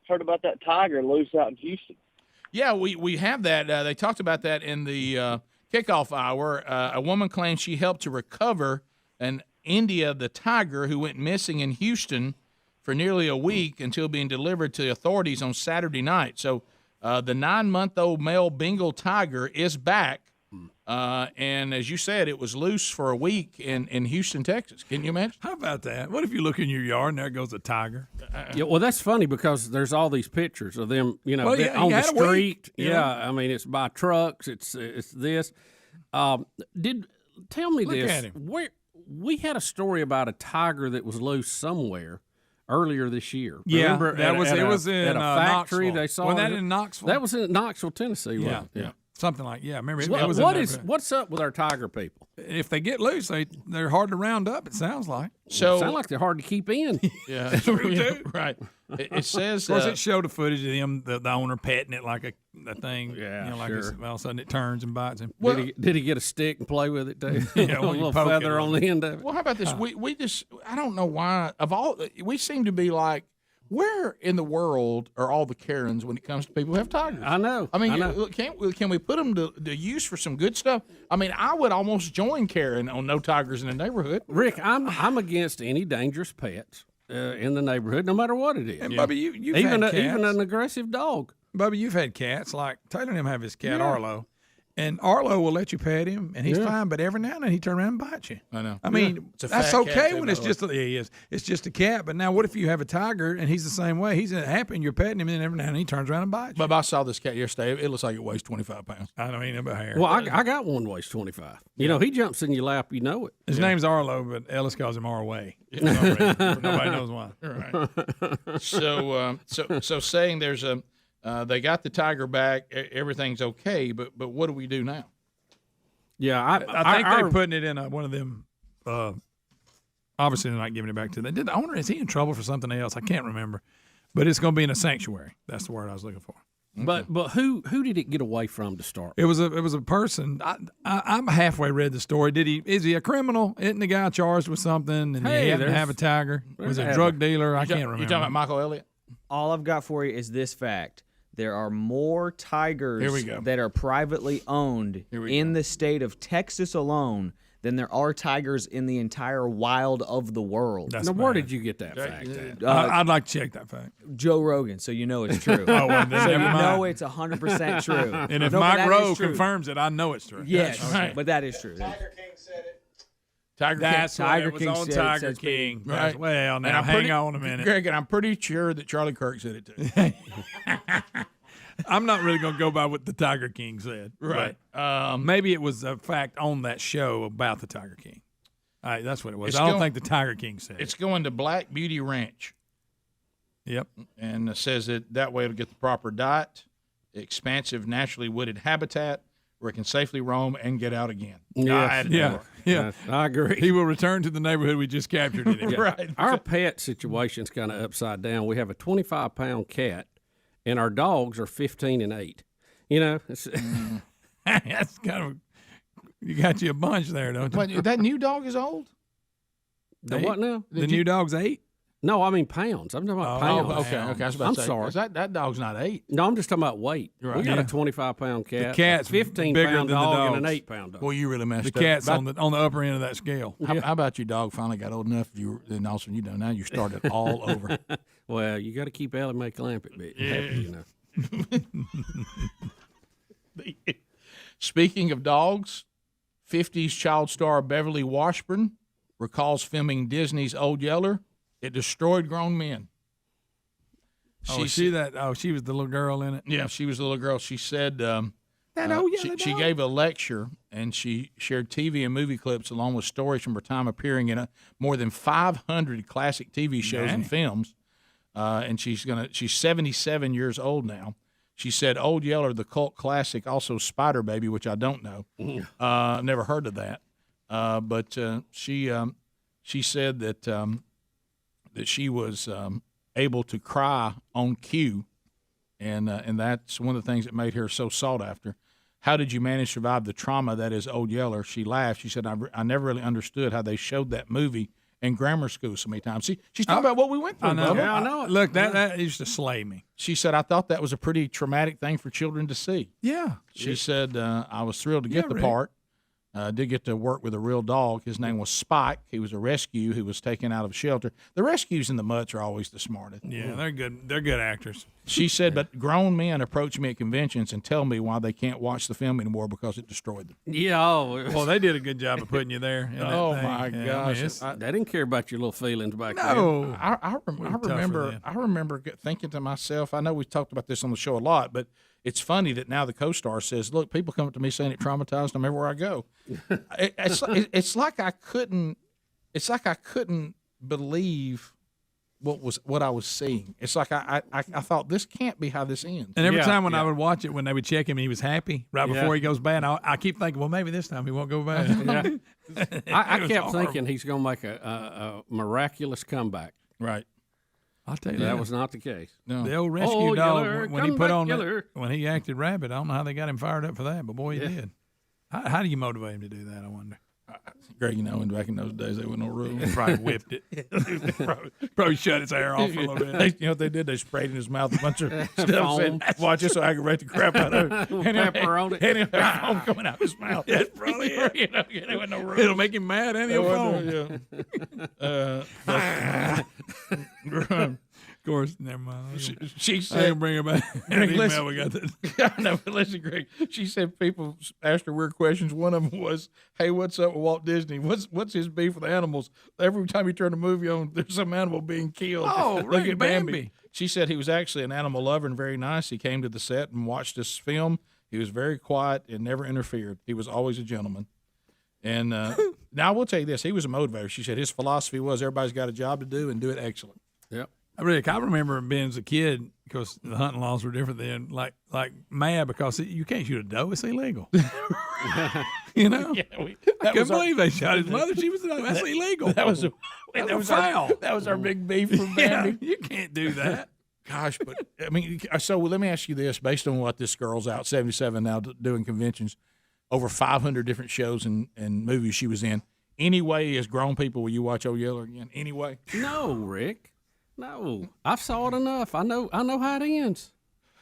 Speaker 11: heard about that tiger loose out in Houston.
Speaker 12: Yeah, we have that. They talked about that in the kickoff hour. A woman claims she helped to recover an India the tiger who went missing in Houston for nearly a week until being delivered to authorities on Saturday night. So the 9-month-old male Bengal tiger is back. And as you said, it was loose for a week in Houston, Texas. Can you imagine?
Speaker 3: How about that? What if you look in your yard and there goes a tiger?
Speaker 7: Yeah, well, that's funny because there's all these pictures of them, on the
Speaker 3: had a
Speaker 7: street.
Speaker 3: week,
Speaker 7: Yeah, I mean, it's by trucks. It's this. Tell me
Speaker 3: Look
Speaker 7: this.
Speaker 3: at him.
Speaker 7: Where we had a story about a tiger that was loose somewhere earlier this year.
Speaker 3: Yeah,
Speaker 7: Remember
Speaker 3: it was in
Speaker 7: at a factory.
Speaker 3: Knoxville.
Speaker 7: They saw
Speaker 3: Was that
Speaker 7: it?
Speaker 3: in Knoxville?
Speaker 7: That was in Knoxville, Tennessee.
Speaker 3: Yeah,
Speaker 7: wasn't it?
Speaker 3: yeah. Something like, remember,
Speaker 7: So
Speaker 3: it was in
Speaker 7: what's up with our tiger people?
Speaker 3: If they get loose, they're hard to round up, it sounds like.
Speaker 7: So sound like they're hard to keep in.
Speaker 12: Yeah, right. It says.
Speaker 3: Of course, it showed the footage of him, the owner petting it like a thing.
Speaker 7: Yeah,
Speaker 3: like
Speaker 7: sure.
Speaker 3: all of a sudden it turns and bites him.
Speaker 7: Did he get a stick and play with it too?
Speaker 3: Yeah,
Speaker 7: a
Speaker 3: well, you
Speaker 7: little
Speaker 3: poke it
Speaker 7: feather
Speaker 3: a
Speaker 7: on
Speaker 3: little.
Speaker 7: the end of it.
Speaker 12: Well, how about this? We just, I don't know why, we seem to be like, where in the world are all the Karens when it comes to people who have tigers?
Speaker 7: I know.
Speaker 12: I mean,
Speaker 7: I know.
Speaker 12: look, can we put them to use for some good stuff? I mean, I would almost join Karen on no tigers in the neighborhood.
Speaker 7: Rick, I'm against any dangerous pets in the neighborhood, no matter what it is.
Speaker 3: And Bubba, you've
Speaker 7: even
Speaker 3: had cats.
Speaker 7: even an aggressive dog.
Speaker 3: Bubba, you've had cats. Like Taylor and him have his cat Arlo, and Arlo will let you pet him, and he's fine. But every now and then he turns around and bites you.
Speaker 12: I know.
Speaker 3: I mean,
Speaker 12: It's a
Speaker 3: that's
Speaker 12: fat
Speaker 3: okay
Speaker 12: cat, too,
Speaker 3: when
Speaker 12: by
Speaker 3: it's
Speaker 12: the way.
Speaker 3: just it's just a cat. But now, what if you have a tiger and he's the same way? He's happy and you're petting him, and every now and then he turns around and bites you.
Speaker 12: But I saw this cat yesterday. It looks like it weighs 25 pounds.
Speaker 3: I don't even know about hair.
Speaker 7: Well, I got one weighs 25. He jumps in your lap, you know it.
Speaker 3: His name's Arlo, but Ellis calls him Arway. Nobody knows why.
Speaker 12: Right. So saying there's they got the tiger back. Everything's okay. But what do we do now?
Speaker 7: Yeah,
Speaker 3: I think they're putting it in one of them. Obviously, they're not giving it back to them. Did the owner, is he in trouble for something else? I can't remember. But it's going to be in a sanctuary. That's the word I was looking for.
Speaker 7: But who did it get away from to start?
Speaker 3: It was a person. I'm halfway read the story. Is he a criminal? Isn't the guy charged with something? And he happened to have a tiger? Was it a drug dealer? I can't remember.
Speaker 12: You talking about Michael Elliott?
Speaker 10: All I've got for you is this fact. There are more tigers
Speaker 12: Here we go.
Speaker 10: that are privately owned in the state of Texas alone than there are tigers in the entire wild of the world.
Speaker 3: That's
Speaker 7: Now, where
Speaker 3: bad.
Speaker 7: did you get that fact at?
Speaker 3: I'd like to check that fact.
Speaker 10: Joe Rogan, so you know it's true.
Speaker 3: Oh, well, then
Speaker 10: so you
Speaker 3: never mind.
Speaker 10: know it's 100% true.
Speaker 3: And if
Speaker 10: No, but
Speaker 3: Mike
Speaker 10: that
Speaker 3: Rowe
Speaker 10: is true.
Speaker 3: confirms it, I know it's true.
Speaker 10: Yes,
Speaker 3: That's right.
Speaker 10: but that is true.
Speaker 12: Tiger
Speaker 3: That's
Speaker 12: King.
Speaker 3: what
Speaker 10: Tiger
Speaker 3: it was
Speaker 10: King
Speaker 3: on
Speaker 10: said it,
Speaker 3: Tiger
Speaker 10: says
Speaker 3: King.
Speaker 12: Right.
Speaker 3: That's- Well,
Speaker 12: And
Speaker 3: now
Speaker 12: I'm
Speaker 3: hang on a minute.
Speaker 12: Greg, and I'm pretty sure that Charlie Kirk said it too.
Speaker 3: I'm not really going to go by what the Tiger King said.
Speaker 12: Right.
Speaker 3: But maybe it was a fact on that show about the Tiger King. All right, that's what it was.
Speaker 12: It's
Speaker 3: I don't
Speaker 12: going-
Speaker 3: think the Tiger King said
Speaker 12: It's
Speaker 3: it.
Speaker 12: going to Black Beauty Ranch.
Speaker 3: Yep.
Speaker 12: And it says that way it'll get the proper diet, expansive, naturally wooded habitat where it can safely roam and get out again.
Speaker 3: Yeah.
Speaker 7: I agree.
Speaker 3: He will return to the neighborhood we just captured it in.
Speaker 12: Right.
Speaker 7: Our pet situation's kind of upside down. We have a 25-pound cat, and our dogs are 15 and 8. It's,
Speaker 3: That's kind of you got you a bunch there, don't you?
Speaker 12: Wait, that new dog is old?
Speaker 7: the what now?
Speaker 3: The new dog's 8?
Speaker 7: No, I mean pounds. I'm talking about pounds.
Speaker 12: Okay. I was about
Speaker 7: I'm
Speaker 12: to say,
Speaker 7: sorry.
Speaker 12: 'cause that dog's not 8.
Speaker 7: No, I'm just talking about weight.
Speaker 12: Right.
Speaker 7: We got
Speaker 3: Yeah.
Speaker 7: a 25-pound cat,
Speaker 3: The cat's
Speaker 7: a 15-pound
Speaker 3: bigger than the
Speaker 7: dog, and an
Speaker 3: dogs.
Speaker 7: 8-pound dog.
Speaker 12: Well, you really messed
Speaker 3: The
Speaker 12: up.
Speaker 3: cat's
Speaker 12: About-
Speaker 3: on the upper end of that scale.
Speaker 12: How about your dog finally got old enough? And also, now you started all over.
Speaker 7: Well, you got to keep Ellie Mae Clampett happy,
Speaker 12: Speaking of dogs, 50s child star Beverly Washburn recalls filming Disney's Old Yeller. It destroyed grown men.
Speaker 3: She was the little girl in it.
Speaker 12: Yeah, she was the little girl. She said she
Speaker 3: dog.
Speaker 12: gave a lecture, and she shared TV and movie clips along with stories from her time appearing in more than 500 classic TV shows and films. And she's 77 years old now. She said Old Yeller, the cult classic, also Spider Baby, which I don't know. I've never heard of that. But she said that she was able to cry on cue, and that's one of the things that made her so sought after. How did you manage to survive the trauma that is Old Yeller? She laughed. She said, I never really understood how they showed that movie in grammar school so many times. See, she's talking about what we went through.
Speaker 3: I know.
Speaker 12: Bubba.
Speaker 3: Yeah, I know. Look, that used to slay me.
Speaker 12: She said, I thought that was a pretty traumatic thing for children to see.
Speaker 3: Yeah.
Speaker 12: She said, I was thrilled to get the
Speaker 3: Rick.
Speaker 12: part. Did get to work with a real dog. His name was Spike. He was a rescue who was taken out of shelter. The rescues and the mutts are always the smartest.
Speaker 3: Yeah, they're good. They're good actors.
Speaker 12: She said, but grown men approach me at conventions and tell me why they can't watch the film anymore because it destroyed them.
Speaker 7: Yeah.
Speaker 3: Well, they did a good job of putting you there. in that
Speaker 12: Oh,
Speaker 3: thing.
Speaker 12: my
Speaker 3: Yeah,
Speaker 12: gosh.
Speaker 7: They didn't care about your little feelings back then.
Speaker 3: No.
Speaker 12: I remember.
Speaker 3: then.
Speaker 12: I remember thinking to myself. I know we talked about this on the show a lot, but it's funny that now the co-star says, "Look, people come up to me saying it traumatized them everywhere I go." It's like I couldn't. It's like I couldn't believe what I was seeing. It's like I thought this can't be how this ends.
Speaker 3: And every time when I would watch it, when they would check him and he was happy right
Speaker 7: Yeah.
Speaker 3: before he goes bad, I keep thinking, well, maybe this time he won't go bad.
Speaker 7: I
Speaker 3: It was
Speaker 7: kept
Speaker 3: horrible.
Speaker 7: thinking he's going to make a miraculous comeback.
Speaker 12: Right.
Speaker 3: I'll tell you
Speaker 7: That was not the case.
Speaker 12: No.
Speaker 3: The old rescue
Speaker 7: Oh,
Speaker 3: dog,
Speaker 7: Yeller,
Speaker 3: when he
Speaker 7: come
Speaker 3: put
Speaker 7: back,
Speaker 3: on
Speaker 7: Yeller.
Speaker 3: when he acted rabbit, I don't know how they got him fired up for that, but boy, he
Speaker 7: Yeah.
Speaker 3: did. How do you motivate him to do that, I wonder?
Speaker 12: Greg, back in those days, there were no rules.
Speaker 3: Probably whipped it. probably shut his hair off a little bit.
Speaker 12: You know what they did? They sprayed in his mouth a bunch of stuff.
Speaker 7: Foam.
Speaker 12: Said, watch this, so aggravate the crap out of him. And
Speaker 7: Pepper on it.
Speaker 12: And he had foam coming out his mouth.
Speaker 3: That's probably it.
Speaker 12: There wasn't no rules.
Speaker 3: It'll make him mad and he'll
Speaker 12: There
Speaker 3: foam.
Speaker 12: wasn't
Speaker 3: Of course, never mind.
Speaker 12: She
Speaker 3: I
Speaker 12: said,
Speaker 3: can bring her back.
Speaker 12: And
Speaker 3: Email,
Speaker 12: listen-
Speaker 3: we got that.
Speaker 12: I know, but listen, Greg. She said people asked her weird questions. One of them was, "Hey, what's up with Walt Disney? What's his beef with animals? Every time you turn a movie on, there's some animal being killed."
Speaker 3: Oh,
Speaker 12: Look
Speaker 3: right,
Speaker 12: at
Speaker 3: Bambi.
Speaker 12: She said he was actually an animal lover and very nice. He came to the set and watched this film. He was very quiet and never interfered. He was always a gentleman. And now I will tell you this: he was a motivator. She said his philosophy was everybody's got a job to do and do it excellent.
Speaker 7: Yep.
Speaker 3: Rick, I remember being as a kid because the hunting laws were different then. Like mad because you can't shoot a doe; it's illegal. You know, I couldn't believe they shot his mother. She was that's illegal.
Speaker 12: That was
Speaker 3: foul.
Speaker 12: That was our big beef from
Speaker 3: Yeah,
Speaker 12: Bambi.
Speaker 3: you can't do that.
Speaker 12: Gosh, but I mean, so let me ask you this: based on what this girl's out 77 now doing conventions, over 500 different shows and movies she was in. Anyway, as grown people, will you watch Old Yeller again? Anyway,
Speaker 7: No, Rick. No. I've saw it enough. I know how it ends.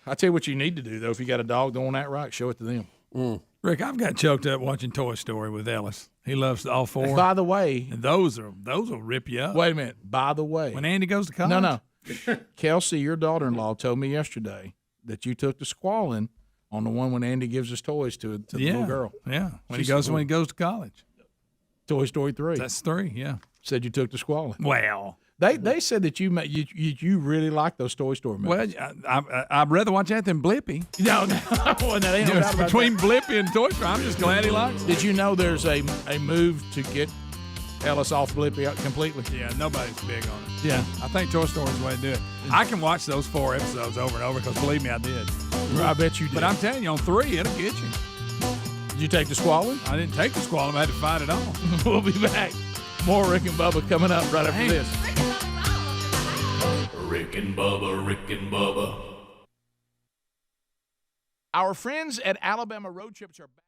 Speaker 12: I tell you what you need to do though. If you got a dog that won't act right, show it to them.
Speaker 3: Rick, I've got choked up watching Toy Story with Ellis. He loves all four.
Speaker 12: By the way,
Speaker 3: and those will rip you up.
Speaker 12: Wait a minute. By the way,
Speaker 3: When Andy goes to college.
Speaker 12: no. Kelsey, your daughter-in-law, told me yesterday that you took the squalling on the one when Andy gives his toys to the little girl.
Speaker 3: Yeah, when
Speaker 12: She
Speaker 3: he goes
Speaker 12: said,
Speaker 3: to college.
Speaker 12: Toy Story 3.
Speaker 3: That's 3. Yeah.
Speaker 12: Said you took the squalling.
Speaker 3: Well,
Speaker 12: They said that you really like those Toy Story movies.
Speaker 3: well, I'd rather watch that than Blippy.
Speaker 12: No, well, no, ain't no doubt about
Speaker 3: Between Blippy and Toy Story, I'm just glad he likes it.
Speaker 12: Did you know there's a move to get Ellis off Blippy out completely?
Speaker 3: Yeah, nobody's big on it.
Speaker 12: Yeah.
Speaker 3: I think Toy Story's the way to do it. I can watch those 4 episodes over and over because believe me, I did.
Speaker 12: I bet you did.
Speaker 3: But I'm telling you, on 3, it'll get you.
Speaker 12: Did you take the squalling?
Speaker 3: I didn't take the squalling. I had to fight it off.
Speaker 12: We'll be back. More Rick and Bubba coming up right after this.
Speaker 5: Rick and Bubba, Rick and Bubba.
Speaker 12: Our friends at Alabama Road Trips are back.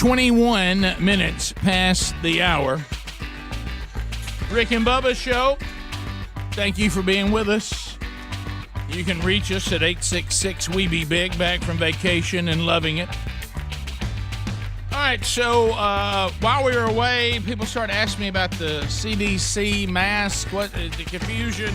Speaker 6: 21 minutes past the hour. Rick and Bubba Show. Thank you for being with us. You can reach us at 866-WE-BE-BIG, back from vacation and loving it. All right, so while we were away, people started asking me about the CDC mask, what the confusion.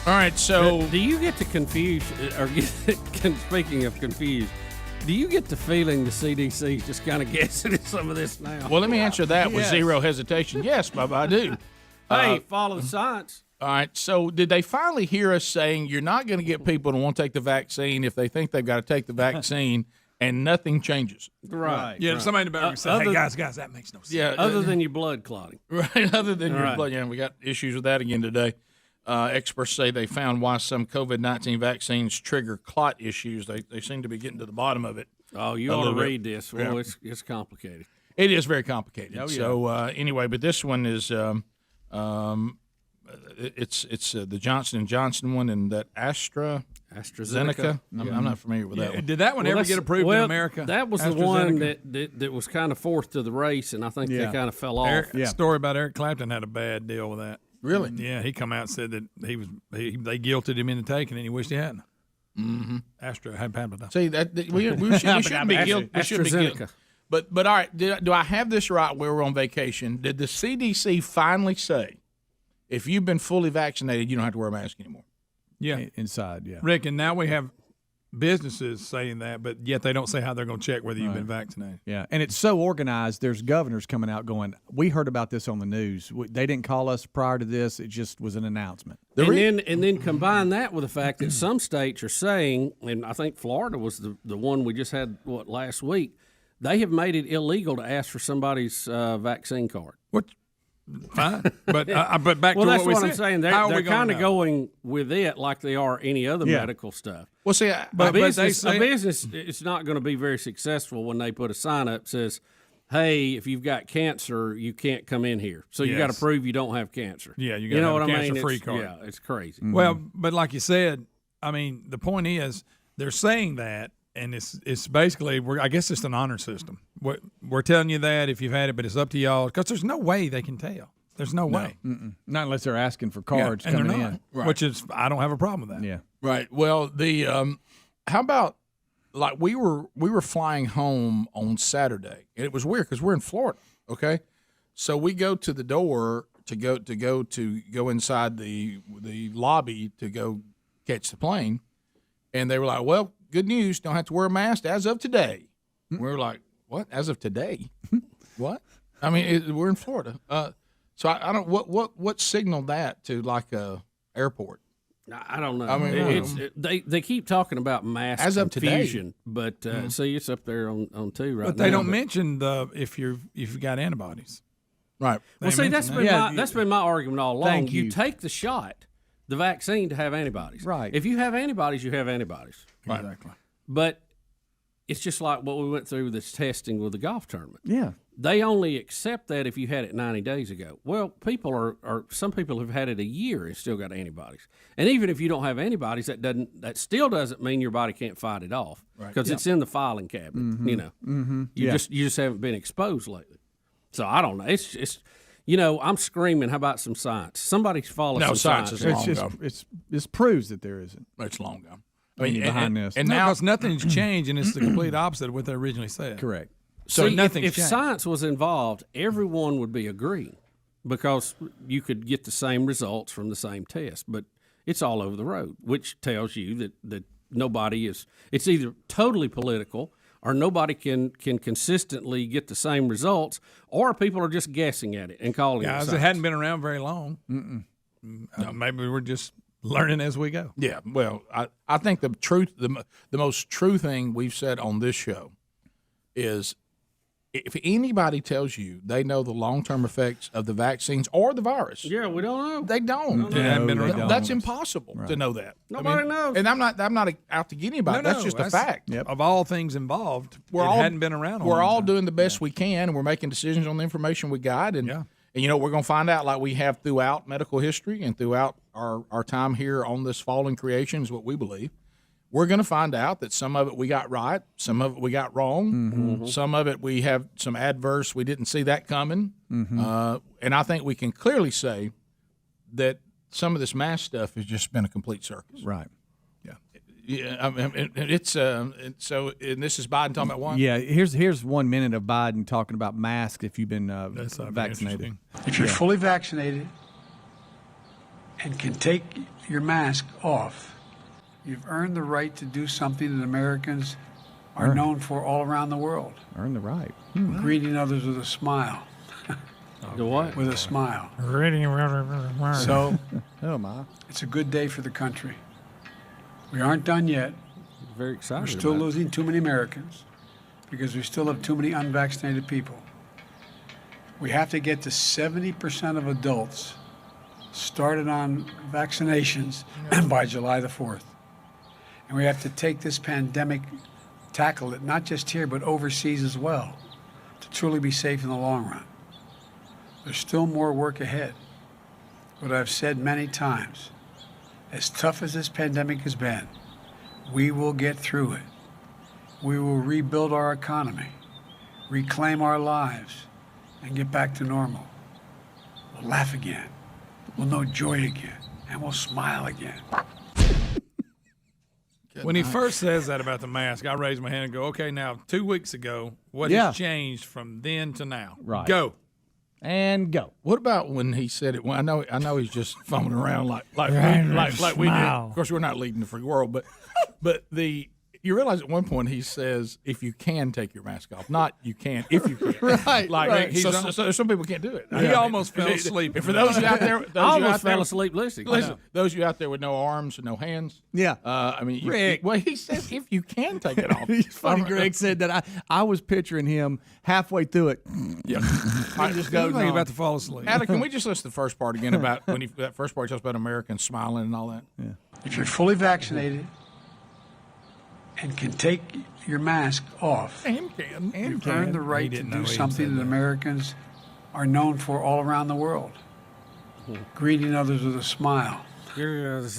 Speaker 6: All right, so
Speaker 7: do you get to confuse, or speaking of confused, do you get the feeling the CDC is just kind of guessing at some of this now?
Speaker 6: Well, let me answer that with zero hesitation. Yes, Bubba, I do.
Speaker 7: Hey, follow the science.
Speaker 6: All right, so did they finally hear us saying you're not going to get people to want to take the vaccine if they think they've got to take the vaccine and nothing changes?
Speaker 7: Right.
Speaker 3: Yeah, somebody in the back said, hey, guys, that makes no sense.
Speaker 6: Yeah,
Speaker 7: other than your blood clotting.
Speaker 6: Right, other than your blood. Yeah, we got issues with that again today. Experts say they found why some COVID-19 vaccines trigger clot issues. They seem to be getting to the bottom of it.
Speaker 7: Oh, you ought to read this. Well, it's complicated.
Speaker 6: It is very complicated.
Speaker 7: Oh, yeah.
Speaker 6: So anyway, but this one is it's the Johnson & Johnson one and that AstraZeneca. I'm not familiar with that one.
Speaker 3: Did that one ever get approved in America?
Speaker 7: That was the one that was kind of fourth to the race, and I think they kind of fell off.
Speaker 3: Story about Eric Clapton had a bad deal with that.
Speaker 6: Really?
Speaker 3: Yeah, he come out and said that they guilted him into taking it, and he wished he hadn't.
Speaker 6: Mm-hmm.
Speaker 3: Astra had that.
Speaker 6: See that we shouldn't be guilty. We should be guilty. But all right, do I have this right? Where we're on vacation, did the CDC finally say if you've been fully vaccinated, you don't have to wear a mask anymore?
Speaker 3: Yeah,
Speaker 1: inside. Yeah,
Speaker 3: Rick, and now we have businesses saying that, but yet they don't say how they're going to check whether you've been vaccinated.
Speaker 1: Yeah, and it's so organized. There's governors coming out going, we heard about this on the news. They didn't call us prior to this. It just was an announcement.
Speaker 7: And then combine that with the fact that some states are saying, and I think Florida was the one we just had, last week, they have made it illegal to ask for somebody's vaccine card.
Speaker 3: What? Fine, but back to
Speaker 7: that's
Speaker 3: what we
Speaker 7: what
Speaker 3: said.
Speaker 7: I'm saying. They're kind of going with it like they are any other medical stuff.
Speaker 6: Well, see,
Speaker 7: a business it's not going to be very successful when they put a sign up that says, "Hey, if you've got cancer, you can't come in here." So you got to prove you don't have cancer.
Speaker 3: Yeah, you got to have a cancer-free card.
Speaker 7: Yeah, it's crazy.
Speaker 3: Mm-hmm. Well, but like you said, I mean, the point is they're saying that. And it's basically, I guess it's an honor system. We're telling you that if you've had it, but it's up to y'all because there's no way they can tell. There's no way.
Speaker 1: Not unless they're asking for cards
Speaker 3: and
Speaker 1: coming
Speaker 3: they're not,
Speaker 1: in.
Speaker 3: right. Which is, I don't have a problem with that.
Speaker 1: Yeah.
Speaker 6: Right. Well, the how about like we were flying home on Saturday, and it was weird because we're in Florida. Okay, so we go to the door to go inside the lobby to go catch the plane, and they were like, "Well, good news, don't have to wear a mask as of today." We were like, "What? As of today? What?" I mean, we're in Florida, so I don't. What signaled that to like a airport?
Speaker 7: I don't know.
Speaker 6: I mean,
Speaker 7: they keep talking about mask
Speaker 6: as of
Speaker 7: confusion,
Speaker 6: today.
Speaker 7: But see, it's up there on two right now.
Speaker 3: But they don't mention if you've got antibodies,
Speaker 6: right?
Speaker 7: Well, see, that's been my argument all along. You take the shot, the vaccine, to have antibodies.
Speaker 1: Right.
Speaker 7: If you have antibodies, you have antibodies.
Speaker 3: Right. Exactly.
Speaker 7: But it's just like what we went through with this testing with the golf tournament.
Speaker 1: Yeah.
Speaker 7: They only accept that if you had it 90 days ago. Well, some people have had it a year and still got antibodies. And even if you don't have antibodies, that still doesn't mean your body can't fight it off because it's in the filing cabinet.
Speaker 1: Mm-hmm.
Speaker 7: You know,
Speaker 1: you
Speaker 7: just haven't been exposed lately. So I don't know. It's I'm screaming. How about some science? Somebody follow some science.
Speaker 6: Is long gone.
Speaker 1: This proves that there isn't.
Speaker 6: It's long gone.
Speaker 1: I mean, behind this,
Speaker 3: and now because nothing's changed, and it's the complete opposite of what they originally said.
Speaker 1: Correct.
Speaker 3: So
Speaker 7: nothing. If science was involved, everyone would be agreeing because you could get the same results from the same test. But it's all over the road, which tells you that nobody is. It's either totally political or nobody can consistently get the same results, or people are just guessing at it and calling it science.
Speaker 3: It hadn't been around very long. Maybe we're just learning as we go.
Speaker 6: Yeah. Well, I think the most true thing we've said on this show is if anybody tells you they know the long-term effects of the vaccines or the virus,
Speaker 7: yeah, we don't know.
Speaker 6: They don't. That's impossible to know that.
Speaker 7: Nobody knows.
Speaker 6: And I'm not out to get anybody. That's just a fact.
Speaker 3: Yep. Of all things involved, hadn't been around.
Speaker 6: We're all doing the best we can, and we're making decisions on the information we got. And
Speaker 12: And, we're going to find out, like we have throughout medical history and throughout our time here on this fallen creation, is what we believe. We're going to find out that some of it we got right, some of it we got wrong,
Speaker 1: Mm-hmm.
Speaker 12: some of it we have some adverse, we didn't see that coming.
Speaker 1: Mm-hmm.
Speaker 12: And I think we can clearly say that some of this mask stuff has just been a complete circus.
Speaker 1: Right.
Speaker 12: Yeah, I mean, it's and this is Biden talking about what?
Speaker 1: Yeah, here's 1 minute of Biden talking about masks if you've been vaccinated.
Speaker 13: If you're fully vaccinated and can take your mask off, you've earned the right to do something that Americans are known for all around the world.
Speaker 1: Earn the right.
Speaker 13: Greeting others with a smile.
Speaker 7: The what?
Speaker 13: With a smile.
Speaker 3: So,
Speaker 13: So,
Speaker 1: oh my,
Speaker 13: it's a good day for the country. We aren't done yet.
Speaker 7: Very excited.
Speaker 13: We're still
Speaker 7: about it.
Speaker 13: losing too many Americans because we still have too many unvaccinated people. We have to get to 70% of adults started on vaccinations by July the 4th. And we have to take this pandemic, tackle it, not just here, but overseas as well, to truly be safe in the long run. There's still more work ahead. But I've said many times, as tough as this pandemic has been, we will get through it. We will rebuild our economy, reclaim our lives, and get back to normal. We'll laugh again. We'll know joy again. And we'll smile again.
Speaker 3: when he first says that about the mask, I raise my hand and go, okay, now 2 weeks ago, what
Speaker 1: Yeah.
Speaker 3: has changed from then to now?
Speaker 1: Right.
Speaker 3: Go.
Speaker 1: And go.
Speaker 12: What about when he said it? Well, I know he's just fumbling around like we did. Of course, we're not leading the free world, but you realize at one point he says, "If you can take your mask off," not "you can if you can."
Speaker 1: Right.
Speaker 12: So some people can't do it.
Speaker 3: He almost fell asleep.
Speaker 12: And for those of you out there,
Speaker 7: I almost fell asleep listening.
Speaker 12: Listen, those of you out there with no arms and no hands.
Speaker 1: Yeah.
Speaker 12: I mean,
Speaker 1: Rick.
Speaker 12: well, he says if you can take it off.
Speaker 1: It's funny. Greg said that I was picturing him halfway through it.
Speaker 12: Yeah.
Speaker 3: I just go about to fall asleep.
Speaker 12: Alec, can we just listen to the first part again about when that first part talks about Americans smiling and all that?
Speaker 1: Yeah.
Speaker 13: If you're fully vaccinated and can take your mask off, you've earned the right to do something that Americans are known for all around the world. Greeting others with a smile.
Speaker 3: There he is.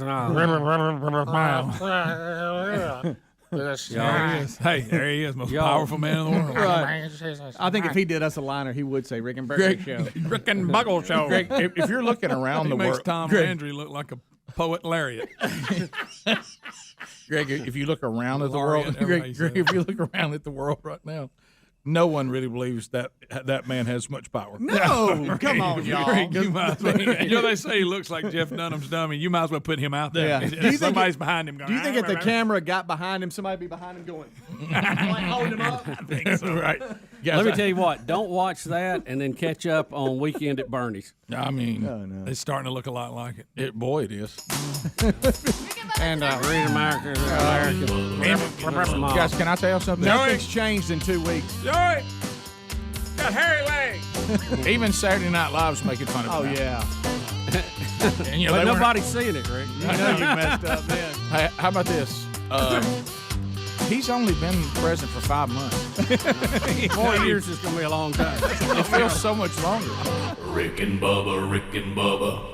Speaker 3: Hey, there he is, most powerful man in the world.
Speaker 1: Right. I think if he did us a liner, he would say Rick and Burgess show.
Speaker 3: Rick and Buggle show.
Speaker 12: Greg, if you're looking around the
Speaker 3: He makes
Speaker 12: world,
Speaker 3: Tom
Speaker 12: Greg,
Speaker 3: Landry look like a poet laureate.
Speaker 12: Greg, if you look around at the
Speaker 3: Laureate,
Speaker 12: world,
Speaker 3: everybody
Speaker 12: Greg, if you look around at the world right now, no one really believes that man has much power.
Speaker 1: No, come on, y'all.
Speaker 3: Greg, you might as well, they say he looks like Jeff Dunham's dummy. You might as well put him out there.
Speaker 1: Yeah. Do you
Speaker 3: Somebody's behind him going,
Speaker 1: Do you think if the camera got behind him, somebody would be behind him going, like holding him up?
Speaker 3: I think so.
Speaker 12: Right.
Speaker 7: Let me tell you what, don't watch that and then catch up on Weekend at Bernie's.
Speaker 12: I mean,
Speaker 3: It's starting to look a lot like it.
Speaker 12: Boy, it is.
Speaker 7: And read America.
Speaker 12: Guys, can I tell you something?
Speaker 1: Nothing's changed in 2 weeks.
Speaker 3: Joey, got hairy legs.
Speaker 12: Even Saturday Night Live's making fun of
Speaker 1: Oh,
Speaker 12: it.
Speaker 1: yeah.
Speaker 12: And,
Speaker 7: But nobody's seeing it, Rick.
Speaker 1: You know you messed up then.
Speaker 12: Hey, how about this? He's only been president for 5 months.
Speaker 7: 4 years is going to be a long time.
Speaker 12: It feels so much longer.
Speaker 5: Rick and Bubba, Rick and Bubba.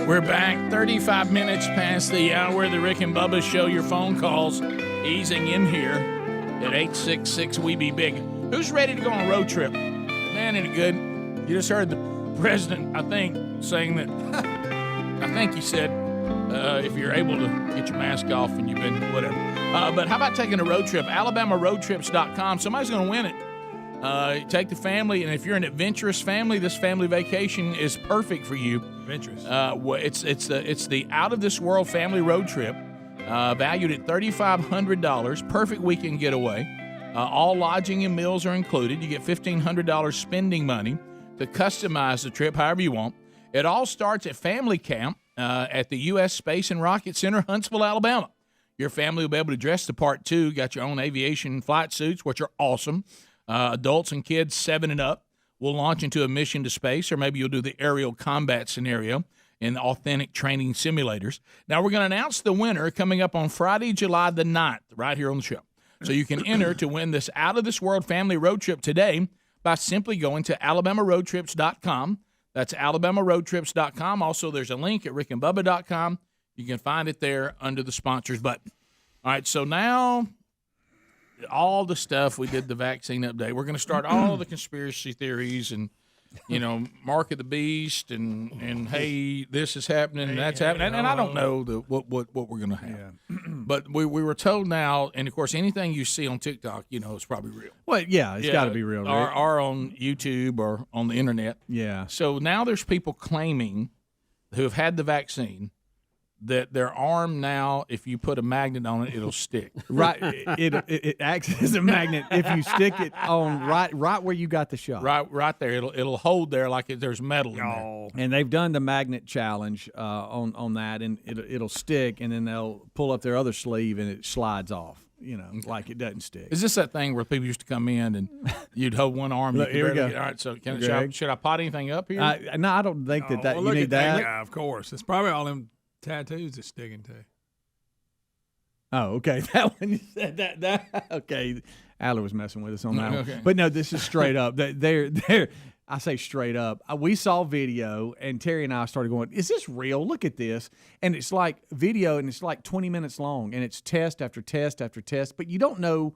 Speaker 6: We're back 35 minutes past the hour of the Rick and Bubba Show. Your phone calls easing in here at 866-WE-BE-BIG. Who's ready to go on a road trip? Man, ain't it good? You just heard the president, I think, saying that, I think he said, if you're able to get your mask off and you've been whatever. But how about taking a road trip? AlabamaRoadTrips.com. Somebody's going to win it. Take the family, and if you're an adventurous family, this family vacation is perfect for you.
Speaker 3: Adventurous.
Speaker 6: It's the out of this world family road trip, valued at $3,500. Perfect weekend getaway. All lodging and meals are included. You get $1,500 spending money to customize the trip however you want. It all starts at family camp at the U.S. Space and Rocket Center, Huntsville, Alabama. Your family will be able to dress the part too. Got your own aviation flight suits, which are awesome. Adults and kids 7 and up will launch into a mission to space, or maybe you'll do the aerial combat scenario in authentic training simulators. Now, we're going to announce the winner coming up on Friday, July the 9th, right here on the show. So you can enter to win this out-of-this-world family road trip today by simply going to alabamaroadtrips.com. That's alabamaroadtrips.com. Also, there's a link at rickandbubba.com. You can find it there under the sponsors button. All right, so now all the stuff we did the vaccine update. We're going to start all the conspiracy theories and, mark of the beast and hey, this is happening and that's happening. And I don't know what we're going to have. Yeah. But we were told now, and, of course, anything you see on TikTok, it's probably real.
Speaker 1: Well, yeah, it's got to be real. Right?
Speaker 6: Or on YouTube or on the Internet.
Speaker 1: Yeah.
Speaker 6: So now there's people claiming who have had the vaccine that their arm now, if you put a magnet on it, it'll stick.
Speaker 1: Right, it acts as a magnet if you stick it on right where you got the shot.
Speaker 6: Right there, it'll hold there like there's metal in there.
Speaker 1: And they've done the magnet challenge on that, and it'll stick, and then they'll pull up their other sleeve and it slides off. Like it doesn't stick.
Speaker 6: Is this that thing where people used to come in and you'd hold one arm?
Speaker 1: Look, here we go.
Speaker 6: All right, so should I pot anything up here?
Speaker 1: No, I don't think that you need that.
Speaker 3: Yeah, of course. It's probably all them tattoos it's sticking to.
Speaker 1: Oh, okay. That one you said that. Okay, Allie was messing with us on that
Speaker 6: Okay.
Speaker 1: one. But no, this is straight up. They're. I say straight up. We saw video, and Terry and I started going, "Is this real? Look at this!" And it's like video, and it's like 20 minutes long, and it's test after test after test. But you don't know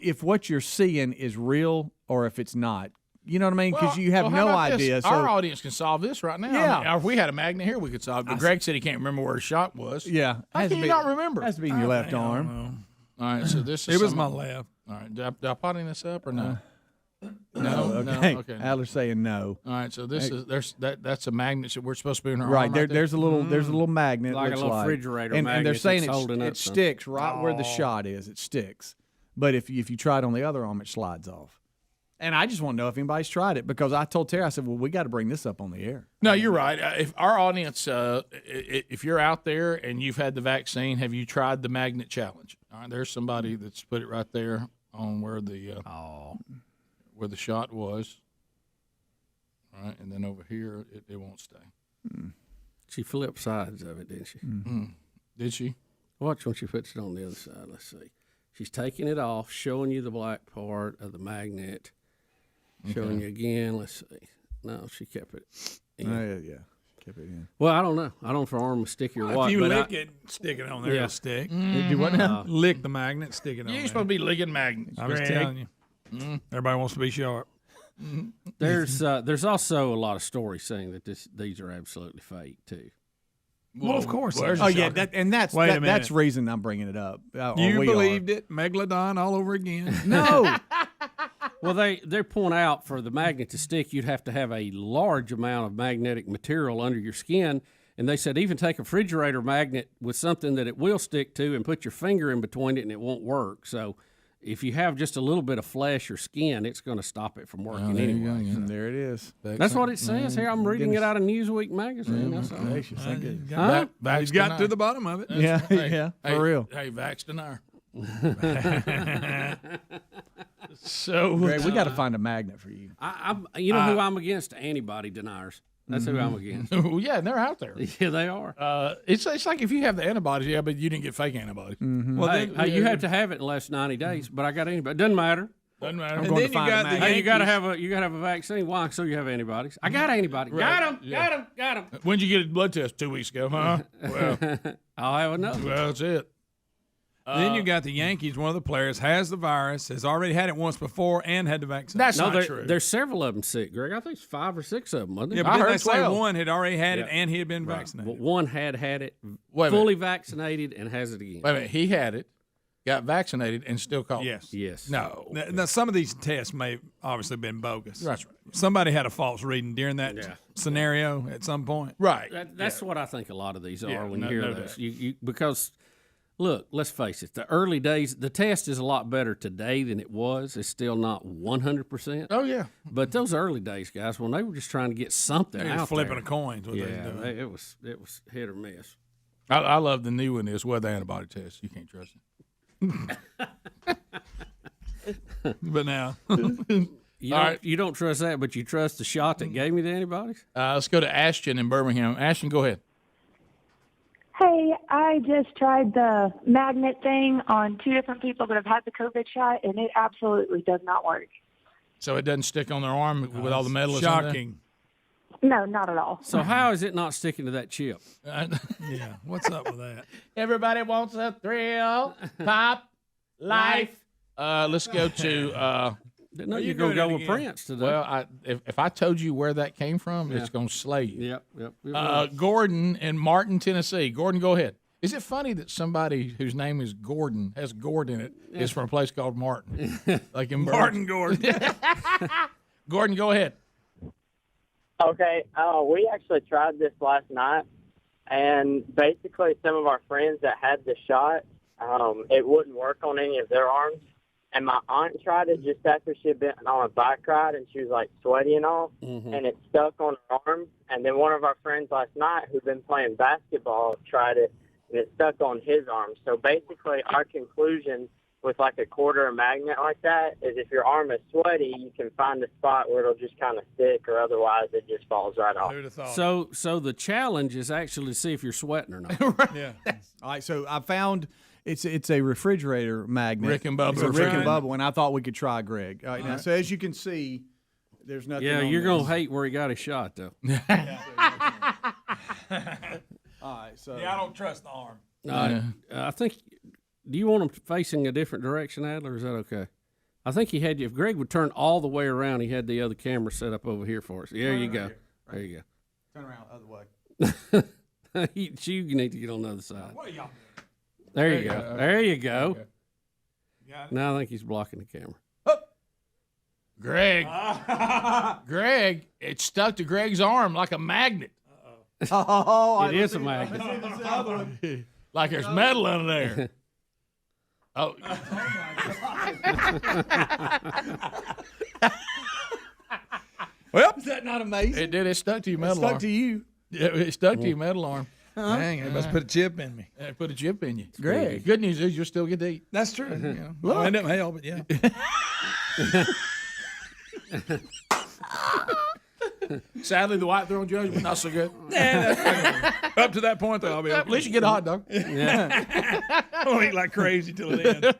Speaker 1: if what you're seeing is real or if it's not. You know what I mean? Because you have no idea. So,
Speaker 6: our audience can solve this right now.
Speaker 1: Yeah.
Speaker 6: I mean, if we had a magnet here, we could solve it. But Greg said he can't remember where his shot was.
Speaker 1: Yeah.
Speaker 6: How can you not remember?
Speaker 1: It has to be in your left arm.
Speaker 6: All right, so this is
Speaker 3: It was my left.
Speaker 6: All right, did I potting this up or no?
Speaker 1: No. Okay. Allie's saying no.
Speaker 6: All right, so this is that's a magnet that we're supposed to be in our
Speaker 1: Right.
Speaker 6: arm right
Speaker 1: There's a little magnet.
Speaker 7: Like a
Speaker 1: looks
Speaker 7: little refrigerator
Speaker 1: and
Speaker 7: magnet
Speaker 1: they're saying
Speaker 7: that's holding up
Speaker 1: it
Speaker 7: something.
Speaker 1: sticks right where the shot is. It sticks. But if you try it on the other arm, it slides off. And I just want to know if anybody's tried it, because I told Terry, I said, well, we got to bring this up on the air.
Speaker 6: No, you're right. If our audience, if you're out there and you've had the vaccine, have you tried the magnet challenge? All right, there's somebody that's put it right there on where the shot was. All right, and then over here, it won't stay.
Speaker 7: She flipped sides of it, didn't she?
Speaker 6: Did she?
Speaker 7: Watch when she puts it on the other side. Let's see. She's taking it off, showing you the black part of the magnet. Showing you again. Let's see. No, she kept it in.
Speaker 1: Yeah. Kept it in.
Speaker 7: Well, I don't know. I don't know if her arm was sticky or what.
Speaker 3: If you
Speaker 7: but
Speaker 3: lick it, stick it on there, it'll stick.
Speaker 1: Do what now?
Speaker 3: Lick the magnet, stick it on
Speaker 6: You
Speaker 3: there.
Speaker 6: ain't supposed to be licking magnets.
Speaker 3: I was telling you. Everybody wants to be sharp.
Speaker 7: There's also a lot of stories saying that these are absolutely fake too.
Speaker 3: Well, of course.
Speaker 1: That's the reason I'm bringing it up.
Speaker 3: You believed it, Megalodon all over again.
Speaker 1: No.
Speaker 7: Well, they point out for the magnet to stick, you'd have to have a large amount of magnetic material under your skin. And they said even take a refrigerator magnet with something that it will stick to and put your finger in between it and it won't work. So if you have just a little bit of flesh or skin, it's going to stop it from working anyway.
Speaker 1: So. There it is.
Speaker 7: That's what it says here. I'm reading it out of Newsweek magazine. That's all.
Speaker 3: He's got to the bottom of it.
Speaker 1: Yeah, for real.
Speaker 6: Hey, vax denier.
Speaker 1: So Greg, we got to find a magnet for you.
Speaker 7: You know who I'm against? Antibody deniers. That's who I'm against.
Speaker 6: Yeah, and they're out there.
Speaker 7: Yeah, they are.
Speaker 6: It's like if you have the antibodies, but you didn't get fake antibodies.
Speaker 7: Well, you have to have it in the last 90 days, but I got antibodies. It doesn't matter.
Speaker 12: Doesn't matter.
Speaker 3: And then you got the
Speaker 7: Hey, you gotta
Speaker 3: Yankees.
Speaker 7: have a vaccine. Why? So you have antibodies. I got antibodies.
Speaker 12: Right.
Speaker 7: Got him.
Speaker 12: When'd you get a blood test? 2 weeks ago, huh? Well,
Speaker 7: I'll have another.
Speaker 12: well, that's it.
Speaker 3: Then you got the Yankees. One of the players has the virus, has already had it once before, and had the vaccine.
Speaker 12: That's not true.
Speaker 7: There's several of them sick, Greg. I think it's 5 or 6 of them, wasn't
Speaker 3: Yeah,
Speaker 7: it?
Speaker 3: but
Speaker 12: I
Speaker 3: didn't
Speaker 12: heard
Speaker 3: they say
Speaker 12: 12.
Speaker 3: one had already had it
Speaker 7: Yeah.
Speaker 3: and he had been
Speaker 7: Right.
Speaker 3: vaccinated?
Speaker 7: Well, one had it,
Speaker 12: Wait a
Speaker 7: fully vaccinated, and has it again.
Speaker 12: Wait a minute. He had it, got vaccinated, and still caught it.
Speaker 3: Yes.
Speaker 7: Yes.
Speaker 12: No.
Speaker 3: Now, some of these tests may have obviously been bogus.
Speaker 12: That's right.
Speaker 3: Somebody had a false reading during that scenario at some point.
Speaker 12: Right.
Speaker 7: That's what I think a lot of these are
Speaker 3: Yeah,
Speaker 7: when
Speaker 3: no-
Speaker 7: you hear
Speaker 3: no
Speaker 7: those.
Speaker 3: doubt.
Speaker 7: Because, look, let's face it, the early days, the test is a lot better today than it was. It's still not 100%.
Speaker 12: Oh, yeah.
Speaker 7: But those early days, guys, when they were just trying to get something
Speaker 3: They were
Speaker 7: out
Speaker 3: flipping
Speaker 7: there,
Speaker 3: a coin. Is what they was
Speaker 7: yeah,
Speaker 3: doing.
Speaker 7: it was hit or miss.
Speaker 12: I love the new one is weather antibody test. You can't trust it.
Speaker 3: But now,
Speaker 7: You don't trust that, but you trust the shot that gave me the antibodies?
Speaker 12: Let's go to Ashton in Birmingham. Ashton, go ahead.
Speaker 16: Hey, I just tried the magnet thing on 2 different people that have had the COVID shot, and it absolutely does not work.
Speaker 12: So it doesn't stick on their arm with all the metal. or something?
Speaker 3: shocking.
Speaker 16: No, not at all.
Speaker 7: So how is it not sticking to that chip?
Speaker 3: Yeah, what's up with that?
Speaker 12: Everybody wants a thrill, pop, life. Let's go to.
Speaker 7: No, you're going to go with Prince today.
Speaker 12: Well, if I told you where that came from, it's going to slay you.
Speaker 7: Yep.
Speaker 12: Gordon in Martin, Tennessee. Gordon, go ahead. Is it funny that somebody whose name is Gordon, has Gord in it, is from a place called Martin? Like in
Speaker 3: Martin Gordon.
Speaker 12: Gordon, go ahead.
Speaker 11: Okay, we actually tried this last night, and basically some of our friends that had the shot, it wouldn't work on any of their arms. And my aunt tried it just after she had been on a bike ride, and she was like sweaty and all, and it stuck on her arm. And then one of our friends last night who'd been playing basketball tried it, and it stuck on his arm. So basically our conclusion with like a quarter magnet like that is if your arm is sweaty, you can find a spot where it'll just kind of stick, or otherwise it just falls right off.
Speaker 3: Who'd have thought?
Speaker 7: So the challenge is actually to see if you're sweating or not.
Speaker 3: Yeah.
Speaker 1: All right, so I found it's a refrigerator magnet.
Speaker 12: Rick and Bubba.
Speaker 1: It's a Rick and Bubba one. I thought we could try Greg. All right, now, so as you can see, there's nothing.
Speaker 7: Yeah,
Speaker 1: on
Speaker 7: you're
Speaker 1: this.
Speaker 7: going to hate where he got his shot, though.
Speaker 1: All right, so
Speaker 3: Yeah, I don't trust the arm.
Speaker 7: I think. Do you want him facing a different direction, Adler? Or is that okay? I think he had you. If Greg would turn all the way around, he had the other camera set up over here for us. There you go. There you
Speaker 1: turn around the other way.
Speaker 7: go. You need to get on the other side.
Speaker 3: What are y'all doing?
Speaker 7: There you go. There you go.
Speaker 3: Got it?
Speaker 7: Now I think he's blocking the camera.
Speaker 12: Greg. Greg, it stuck to Greg's arm like a magnet.
Speaker 1: Oh,
Speaker 7: It is a magnet.
Speaker 12: Like there's metal under there. Oh.
Speaker 3: Well,
Speaker 1: is that not amazing?
Speaker 12: It did. It stuck to your metal
Speaker 1: Stuck
Speaker 12: arm.
Speaker 1: to you.
Speaker 12: Yeah, it stuck to your metal arm.
Speaker 3: Dang, it must put a chip in me.
Speaker 12: It put a chip in you.
Speaker 1: Greg.
Speaker 12: Good news is you'll still get to eat.
Speaker 3: That's true. You know, I'll end up hell, but yeah.
Speaker 12: Sadly, the white throne judgment not so good.
Speaker 3: Up to that point, though, I'll be okay.
Speaker 12: At least you get a hot dog.
Speaker 3: I'll eat like crazy till the end.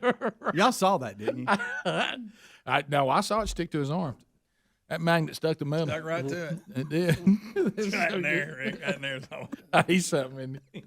Speaker 1: Y'all saw that, didn't you?
Speaker 12: No, I saw it stick to his arm. That magnet stuck to metal.
Speaker 3: Stuck right to it.
Speaker 12: It did.
Speaker 3: It's right in there, Rick. Right in there.
Speaker 12: I eat something in it.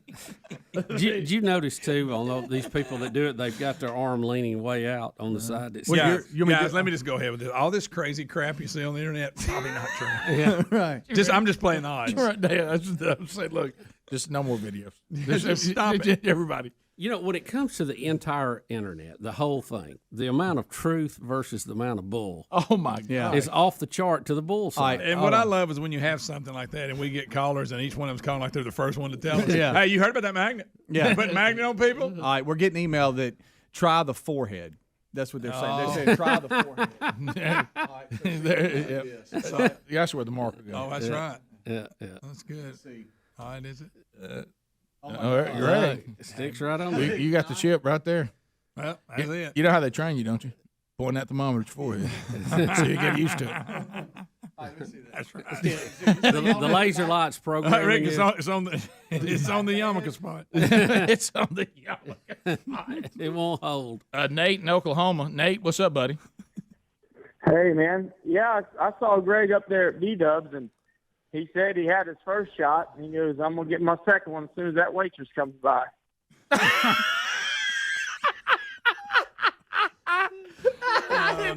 Speaker 7: Did you notice too on these people that do it? They've got their arm leaning way out on the side. That's
Speaker 3: Guys, let me just go ahead with this. All this crazy crap you see on the internet, probably not true.
Speaker 7: Yeah.
Speaker 1: Right.
Speaker 3: I'm just playing the odds.
Speaker 12: Right there. I'm saying, look, just no more videos.
Speaker 3: Just stop it.
Speaker 12: Everybody.
Speaker 7: You know, when it comes to the entire internet, the whole thing, the amount of truth versus the amount of bull
Speaker 12: Oh, my God.
Speaker 7: is off the chart to the bull side.
Speaker 3: And what I love is when you have something like that and we get callers and each one of them's calling like they're the first one to tell us,
Speaker 1: Yeah.
Speaker 3: hey, you heard about that magnet?
Speaker 1: Yeah.
Speaker 3: Putting magnet on people?
Speaker 1: All right, we're getting email that try the forehead. That's what they're saying. They're saying try the forehead. All right, so
Speaker 12: That's where the marker goes.
Speaker 3: Oh, that's right.
Speaker 7: Yeah.
Speaker 3: That's good. All right, is it?
Speaker 12: All right, you're ready.
Speaker 7: It sticks right on there.
Speaker 12: You got the chip right there.
Speaker 3: Well, that's it.
Speaker 12: You know how they train you, don't you? Point that thermometer at your forehead. So you get used to it.
Speaker 3: That's right.
Speaker 7: The laser lights
Speaker 3: All right,
Speaker 7: programming.
Speaker 3: Rick,
Speaker 7: is-
Speaker 3: it's on the yarmulke spot.
Speaker 12: It's on the yarmulke.
Speaker 7: it won't hold.
Speaker 12: Nate in Oklahoma. Nate, what's up, buddy?
Speaker 14: Hey, man. Yeah, I saw Greg up there at B-Dubs, and he said he had his first shot. And he goes, I'm going to get my second one as soon as that waitress comes by.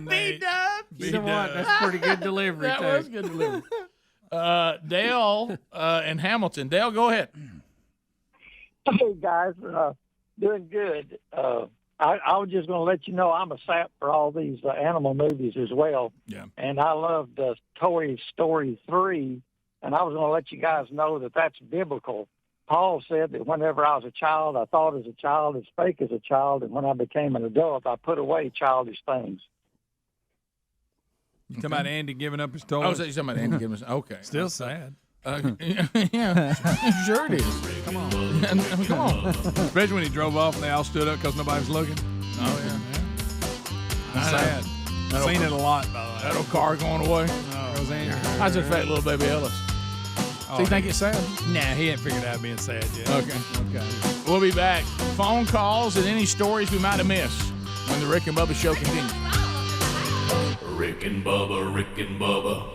Speaker 3: B-Dubs.
Speaker 7: You know what? That's pretty good delivery,
Speaker 12: That
Speaker 7: too.
Speaker 12: was good delivery. Dale in Hamilton. Dale, go ahead.
Speaker 15: Hey, guys. Doing good. I was just going to let you know I'm a sap for all these animal movies as well.
Speaker 12: Yeah.
Speaker 15: And I loved Toy Story 3, and I was going to let you guys know that that's biblical. Paul said that whenever I was a child, I thought as a child and spake as a child, and when I became an adult, I put away childish things.
Speaker 3: You talking about Andy giving up his toys?
Speaker 12: Oh, so you're talking about Andy giving us? Okay.
Speaker 3: Still sad.
Speaker 12: Yeah, sure it is.
Speaker 3: Come on. Come on. Especially when he drove off and they all stood up because nobody was looking.
Speaker 12: Oh, yeah.
Speaker 3: That's sad.
Speaker 12: That
Speaker 3: Seen
Speaker 12: old-
Speaker 3: it a lot, by the way.
Speaker 12: That old car going away.
Speaker 3: Goes Andy.
Speaker 12: How's that fat little baby Ellis? Do you think it's sad?
Speaker 3: Nah, he ain't figured out being sad yet.
Speaker 12: Okay. We'll be back. Phone calls and any stories we might have missed when the Rick and Bubba show continues.
Speaker 5: Rick and Bubba, Rick and Bubba.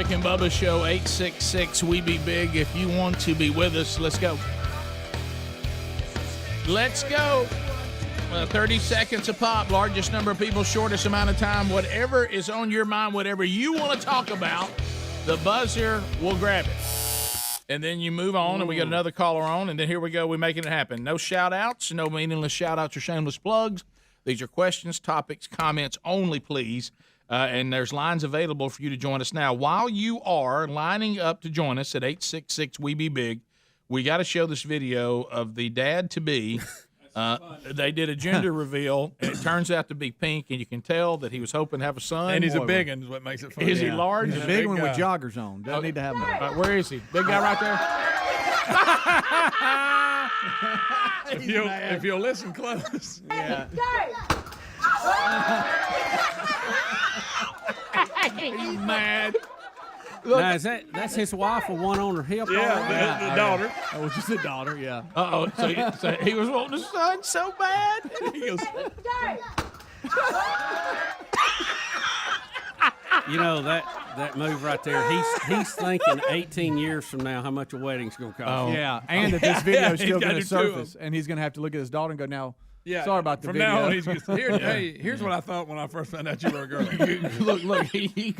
Speaker 6: Rick and Bubba Show, 866 We Be Big. If you want to be with us, let's go. Let's go. 30 seconds a pop, largest number of people, shortest amount of time. Whatever is on your mind, whatever you want to talk about, the buzzer will grab it. And then you move on, and we got another caller on, and then here we go. We're making it happen. No shout-outs, no meaningless shout-outs or shameless plugs. These are questions, topics, comments only, please. And there's lines available for you to join us now. While you are lining up to join us at 866 We Be Big, we got to show this video of the dad-to-be. They did a gender reveal, and it turns out to be pink, and you can tell that he was hoping to have a son.
Speaker 3: And he's a big one, is what makes it funny.
Speaker 6: Is he large?
Speaker 1: He's a big one with joggers on. Doesn't need to have them.
Speaker 6: Where is he? Big guy right there?
Speaker 3: If you'll listen close.
Speaker 6: Yeah. He's mad.
Speaker 7: Now, that's his wife with one on her hip?
Speaker 3: Yeah, the daughter.
Speaker 1: Oh, just the daughter, yeah.
Speaker 6: Uh-oh, so he was wanting a son so bad. He goes,
Speaker 7: You know, that move right there, he's thinking 18 years from now how much a wedding's going to cost.
Speaker 1: Yeah, and that this video is still
Speaker 3: He's
Speaker 1: going
Speaker 3: gotta
Speaker 1: to
Speaker 3: do
Speaker 1: surface, and he's going to have to look at his daughter and go, now,
Speaker 3: Yeah.
Speaker 1: sorry about the
Speaker 3: From
Speaker 1: video.
Speaker 3: now on, here's what I thought when I first found out you were a girl.
Speaker 6: look, Greg.
Speaker 7: He's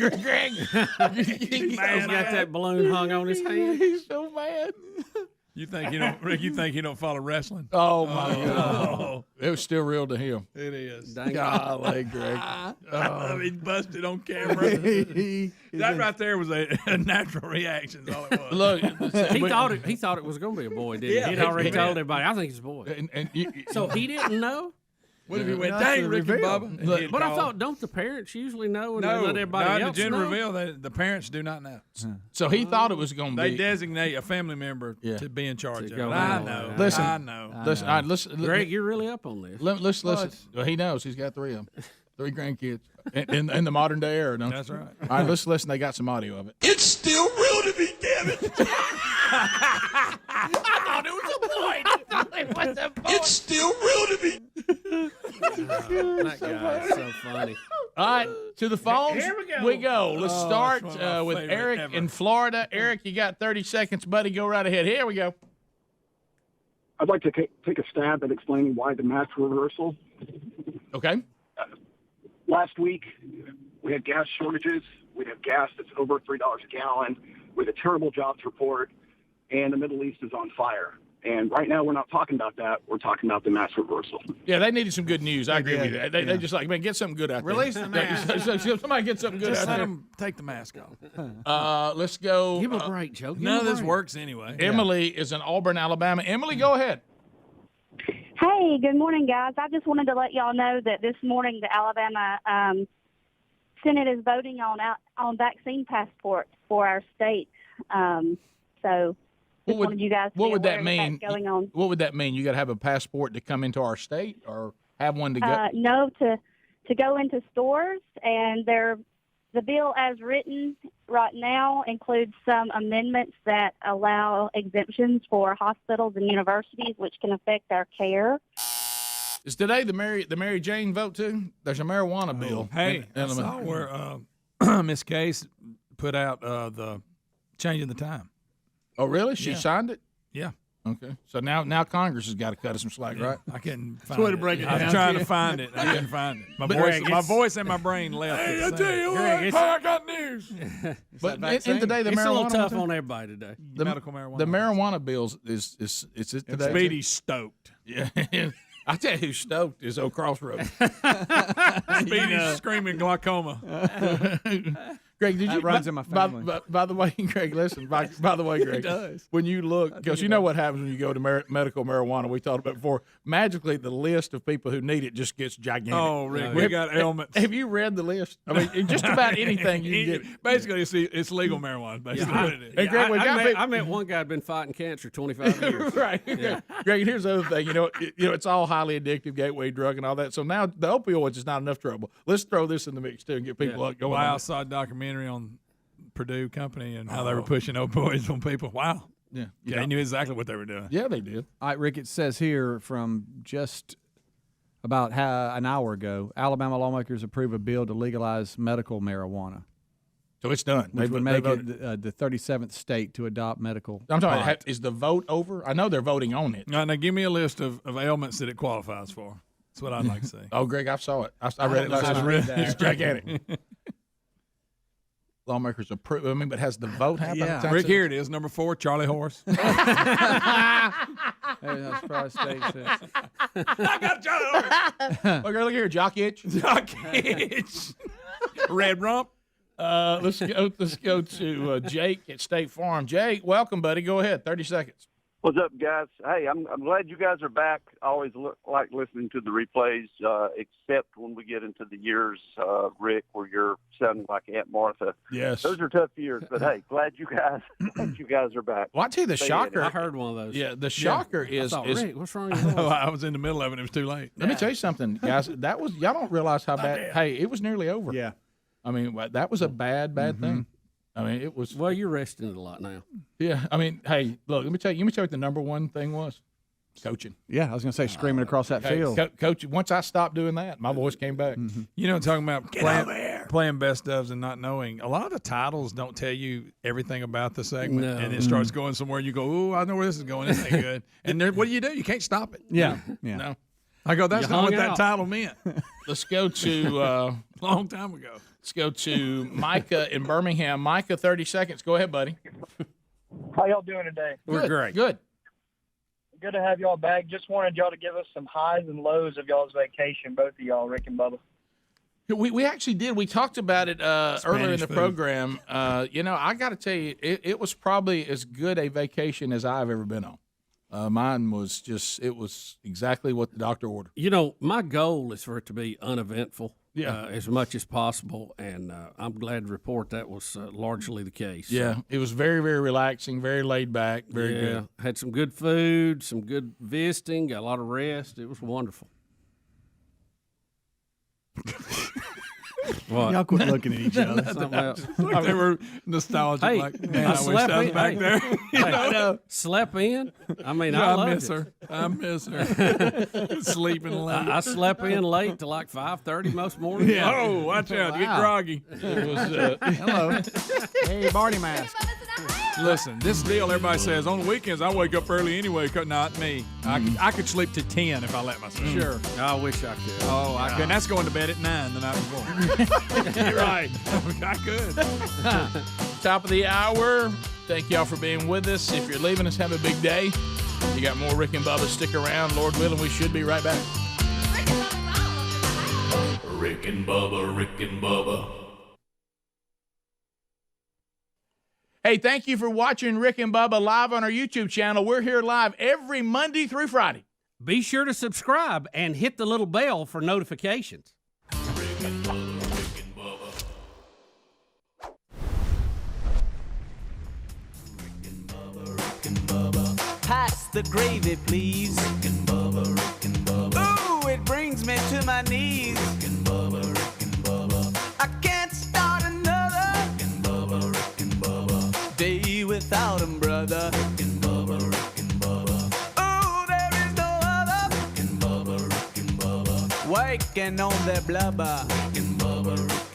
Speaker 7: got that balloon hung on his hand.
Speaker 6: He's so mad.
Speaker 3: You think you don't, Rick? You think you don't follow wrestling?
Speaker 6: Oh my God! It was still real to him.
Speaker 3: It is.
Speaker 6: Golly, Greg.
Speaker 3: He busted on camera. That right there was a natural reaction. Is all it was.
Speaker 6: Look,
Speaker 7: he thought it was going to be a boy, didn't he?
Speaker 3: Yeah,
Speaker 7: He'd already told everybody, I think it's a boy.
Speaker 6: And
Speaker 7: So he didn't know?
Speaker 3: What if he went, dang, Rick and Bubba?
Speaker 7: But I thought, don't the parents usually know and they let everybody
Speaker 3: not
Speaker 7: else
Speaker 3: the gender
Speaker 7: know?
Speaker 3: reveal. The parents do not know.
Speaker 6: So he thought it was going to be.
Speaker 3: They designate a family member to be in charge of it. I know.
Speaker 6: Listen,
Speaker 3: I know.
Speaker 6: Listen, all right, listen.
Speaker 7: Greg, you're really up on this.
Speaker 6: Let's listen. Well, he knows. He's got 3 of them. 3 grandkids in the modern day era. No?
Speaker 3: That's right.
Speaker 6: All right, let's listen. They got some audio of it.
Speaker 5: It's still real to me, damn it.
Speaker 6: I thought it was a boy.
Speaker 5: It's still real to me.
Speaker 7: That guy is so funny.
Speaker 6: All right, to the phones
Speaker 7: Here
Speaker 6: we go. Let's start
Speaker 3: that's one of my
Speaker 6: with
Speaker 3: favorite
Speaker 6: Eric
Speaker 3: ever.
Speaker 6: in Florida. Eric, you got 30 seconds, buddy. Go right ahead. Here we go.
Speaker 8: I'd like to take a stab at explaining why the mask reversal.
Speaker 6: Okay.
Speaker 8: Last week, we had gas shortages. We have gas that's over $3 a gallon with a terrible jobs report, and the Middle East is on fire. And right now, we're not talking about that. We're talking about the mask reversal.
Speaker 6: Yeah, they needed some good news. I agree with you. They
Speaker 1: yeah.
Speaker 6: just like, man, get something good out
Speaker 3: Release
Speaker 6: there.
Speaker 3: the mask.
Speaker 6: Somebody get something good
Speaker 3: Just
Speaker 6: out
Speaker 3: let
Speaker 6: there.
Speaker 3: them take the mask off.
Speaker 6: Let's go.
Speaker 7: Give him a break, Joe. Give
Speaker 3: None
Speaker 7: him
Speaker 3: of
Speaker 7: a
Speaker 3: this
Speaker 7: break.
Speaker 3: works anyway.
Speaker 6: Emily is in Auburn, Alabama. Emily, go ahead.
Speaker 16: Hey, good morning, guys. I just wanted to let y'all know that this morning the Alabama Senate is voting on vaccine passports for our state. So just wanted you guys to
Speaker 6: What
Speaker 16: be
Speaker 6: would
Speaker 16: aware
Speaker 6: that mean?
Speaker 16: that's going on.
Speaker 6: What would that mean? You got to have a passport to come into our state, or have one to go?
Speaker 16: No, to go into stores, and the bill as written right now includes some amendments that allow exemptions for hospitals and universities, which can affect our care.
Speaker 6: Is today the Mary Jane vote too? There's a marijuana bill.
Speaker 3: Hey, I saw where Miss Case put out the changing the time.
Speaker 6: Oh, really? She signed it?
Speaker 3: Yeah.
Speaker 6: Okay. So now Congress has got to cut us some slack, right?
Speaker 3: I couldn't find
Speaker 1: That's way to
Speaker 3: it.
Speaker 1: break it
Speaker 3: I was
Speaker 1: down.
Speaker 3: trying to find it. I couldn't find it. My voice and my brain left.
Speaker 5: Hey, I
Speaker 3: at the
Speaker 5: tell
Speaker 3: same-
Speaker 5: you
Speaker 3: Greg,
Speaker 5: what, I got news.
Speaker 6: But in today the
Speaker 7: It's a little
Speaker 6: marijuana
Speaker 7: tough
Speaker 6: too?
Speaker 7: on everybody today.
Speaker 6: the
Speaker 3: medical marijuana.
Speaker 6: The marijuana bills is it today?
Speaker 3: Speedy's stoked.
Speaker 6: Yeah. I tell you who's stoked is Old Crossroads.
Speaker 3: Speedy's screaming glaucoma.
Speaker 6: Greg, did
Speaker 1: That
Speaker 6: you
Speaker 1: runs in my family.
Speaker 6: By the way, Greg, listen. By the way, Greg,
Speaker 1: does.
Speaker 6: when you look, because you know what happens when you go to medical marijuana. We talked about before. Magically, the list of people who need it just gets gigantic.
Speaker 3: Oh, Rick, we got ailments.
Speaker 6: Have you read the list? I mean, just about anything you can get.
Speaker 3: Basically, it's legal marijuana. Basically, what it is.
Speaker 6: And Greg, we got
Speaker 7: I met one guy who'd been fighting cancer 25 years.
Speaker 6: right.
Speaker 7: Yeah.
Speaker 6: Greg, here's the other thing. You know, it's all highly addictive, gateway drug, and all that. So now the opioids is not enough trouble. Let's throw this in the mix too and get people going.
Speaker 3: Wow, I
Speaker 6: on it.
Speaker 3: saw a documentary on Purdue Company and how they were pushing opioids on people. Wow.
Speaker 6: Yeah.
Speaker 3: They knew exactly what they were doing.
Speaker 6: Yeah, they did.
Speaker 1: All right, Rick, it says here from just about an hour ago, Alabama lawmakers approve a bill to legalize medical marijuana.
Speaker 12: So it's done.
Speaker 17: Which would make it the 37th state to adopt medical.
Speaker 12: I'm talking.
Speaker 17: pot.
Speaker 12: Is the vote over? I know they're voting on it.
Speaker 3: Now give me a list of ailments that it qualifies for. That's what I'd like to see.
Speaker 12: Oh, Greg, I saw it. I read it last night. It's gigantic. Lawmakers approve. I mean, but has the vote happened?
Speaker 3: Yeah. Rick, here it is. Number 4, Charlie Horse.
Speaker 17: That's probably state says.
Speaker 3: I got Charlie Horse.
Speaker 12: Okay, look here, Jock Itch.
Speaker 3: Jock Itch. Red Rump.
Speaker 12: Let's go to Jake at State Farm. Jake, welcome, buddy. Go ahead. 30 seconds.
Speaker 18: What's up, guys? Hey, I'm glad you guys are back. I always like listening to the replays, except when we get into the years, Rick, where you're sounding like Aunt Martha.
Speaker 12: Yes.
Speaker 18: Those are tough years, but hey, glad you guys are back.
Speaker 12: Well, I tell you, the
Speaker 18: Stay
Speaker 12: shocker.
Speaker 7: I heard one of those.
Speaker 12: Yeah, the shocker is.
Speaker 7: I thought, Rick, what's wrong with
Speaker 3: Oh,
Speaker 7: yours?
Speaker 3: I was in the middle of it. It was too late.
Speaker 12: Let me tell you something, guys. That was y'all don't realize how bad. Hey, it was nearly over.
Speaker 17: Yeah.
Speaker 12: I mean, that was a bad thing. I mean, it was.
Speaker 7: Well, you're resting it a lot now.
Speaker 12: Yeah. I mean, hey, look. Let me tell you what the number one thing was. Coaching.
Speaker 17: Yeah, I was going to say screaming across that
Speaker 12: Hey,
Speaker 17: field.
Speaker 12: Coach, once I stopped doing that, my voice came back.
Speaker 3: You know, talking about playing best ofs and not knowing. A lot of the titles don't tell you everything about the segment,
Speaker 7: No.
Speaker 3: and it starts going somewhere. You go, "Ooh, I know where this is going. This ain't good." And what do? You can't stop it.
Speaker 17: Yeah.
Speaker 12: No.
Speaker 3: I go, "That's
Speaker 7: You
Speaker 3: not what
Speaker 7: hung
Speaker 3: that
Speaker 7: out.
Speaker 3: title meant."
Speaker 12: Let's go to
Speaker 3: Long time ago.
Speaker 12: let's go to Micah in Birmingham. Micah, 30 seconds. Go ahead, buddy.
Speaker 19: How y'all doing today?
Speaker 3: We're great.
Speaker 12: Good.
Speaker 19: Good to have y'all back. Just wanted y'all to give us some highs and lows of y'all's vacation, both of y'all, Rick and Bubba.
Speaker 12: We actually did. We talked about it earlier in the
Speaker 3: food.
Speaker 12: program. You know, I got to tell you, it was probably as good a vacation as I've ever been on. Mine was it was exactly what the doctor ordered.
Speaker 7: You know, my goal is for it to be uneventful
Speaker 12: Yeah.
Speaker 7: as much as possible, and I'm glad to report that was largely the case.
Speaker 12: Yeah, it was very, very relaxing, very laid back, very good.
Speaker 7: Had some good food, some good visiting, got a lot of rest. It was wonderful. What?
Speaker 17: Y'all quit looking at each other.
Speaker 7: Something else.
Speaker 3: Like they were nostalgic.
Speaker 7: Hey,
Speaker 3: Like, man, I wish
Speaker 7: slept
Speaker 3: I was
Speaker 7: in.
Speaker 3: back
Speaker 7: Hey,
Speaker 3: there.
Speaker 7: I know. Slept in. I mean,
Speaker 3: Yeah,
Speaker 7: I
Speaker 3: I
Speaker 7: loved
Speaker 3: miss
Speaker 7: it.
Speaker 3: her. I miss her. Sleeping late.
Speaker 7: I slept in late to like 5:30 most mornings.
Speaker 3: Yeah. Oh, watch out. You get
Speaker 17: Wow.
Speaker 3: groggy.
Speaker 12: It was,
Speaker 17: Hello. Hey, Barney mask.
Speaker 3: Listen, this deal, everybody says, on the weekends, I wake up early anyway. Not me. I could sleep to 10 if I let myself.
Speaker 7: Sure. I wish I could.
Speaker 3: Oh, I couldn't. That's going to bed at 9 the night before.
Speaker 12: You're right.
Speaker 3: I could.
Speaker 12: Top of the hour. Thank y'all for being with us. If you're leaving us, have a big day. You got more Rick and Bubba. Stick around. Lord willing, we should be right back.
Speaker 5: Rick and Bubba, Rick and Bubba.
Speaker 12: Hey, thank you for watching Rick and Bubba live on our YouTube channel. We're here live every Monday through Friday.
Speaker 7: Be sure to subscribe and hit the little bell for notifications.
Speaker 5: Rick and Bubba, Rick and Bubba.
Speaker 4: Pass the gravy, please. Rick and Bubba. Ooh, it brings me to my knees. Rick and Bubba. I can't start another. Rick and Bubba. Day without 'em, brother. Rick and Bubba. Ooh, there is no other. Rick and Bubba. Waking on their blubber. Rick and Bubba.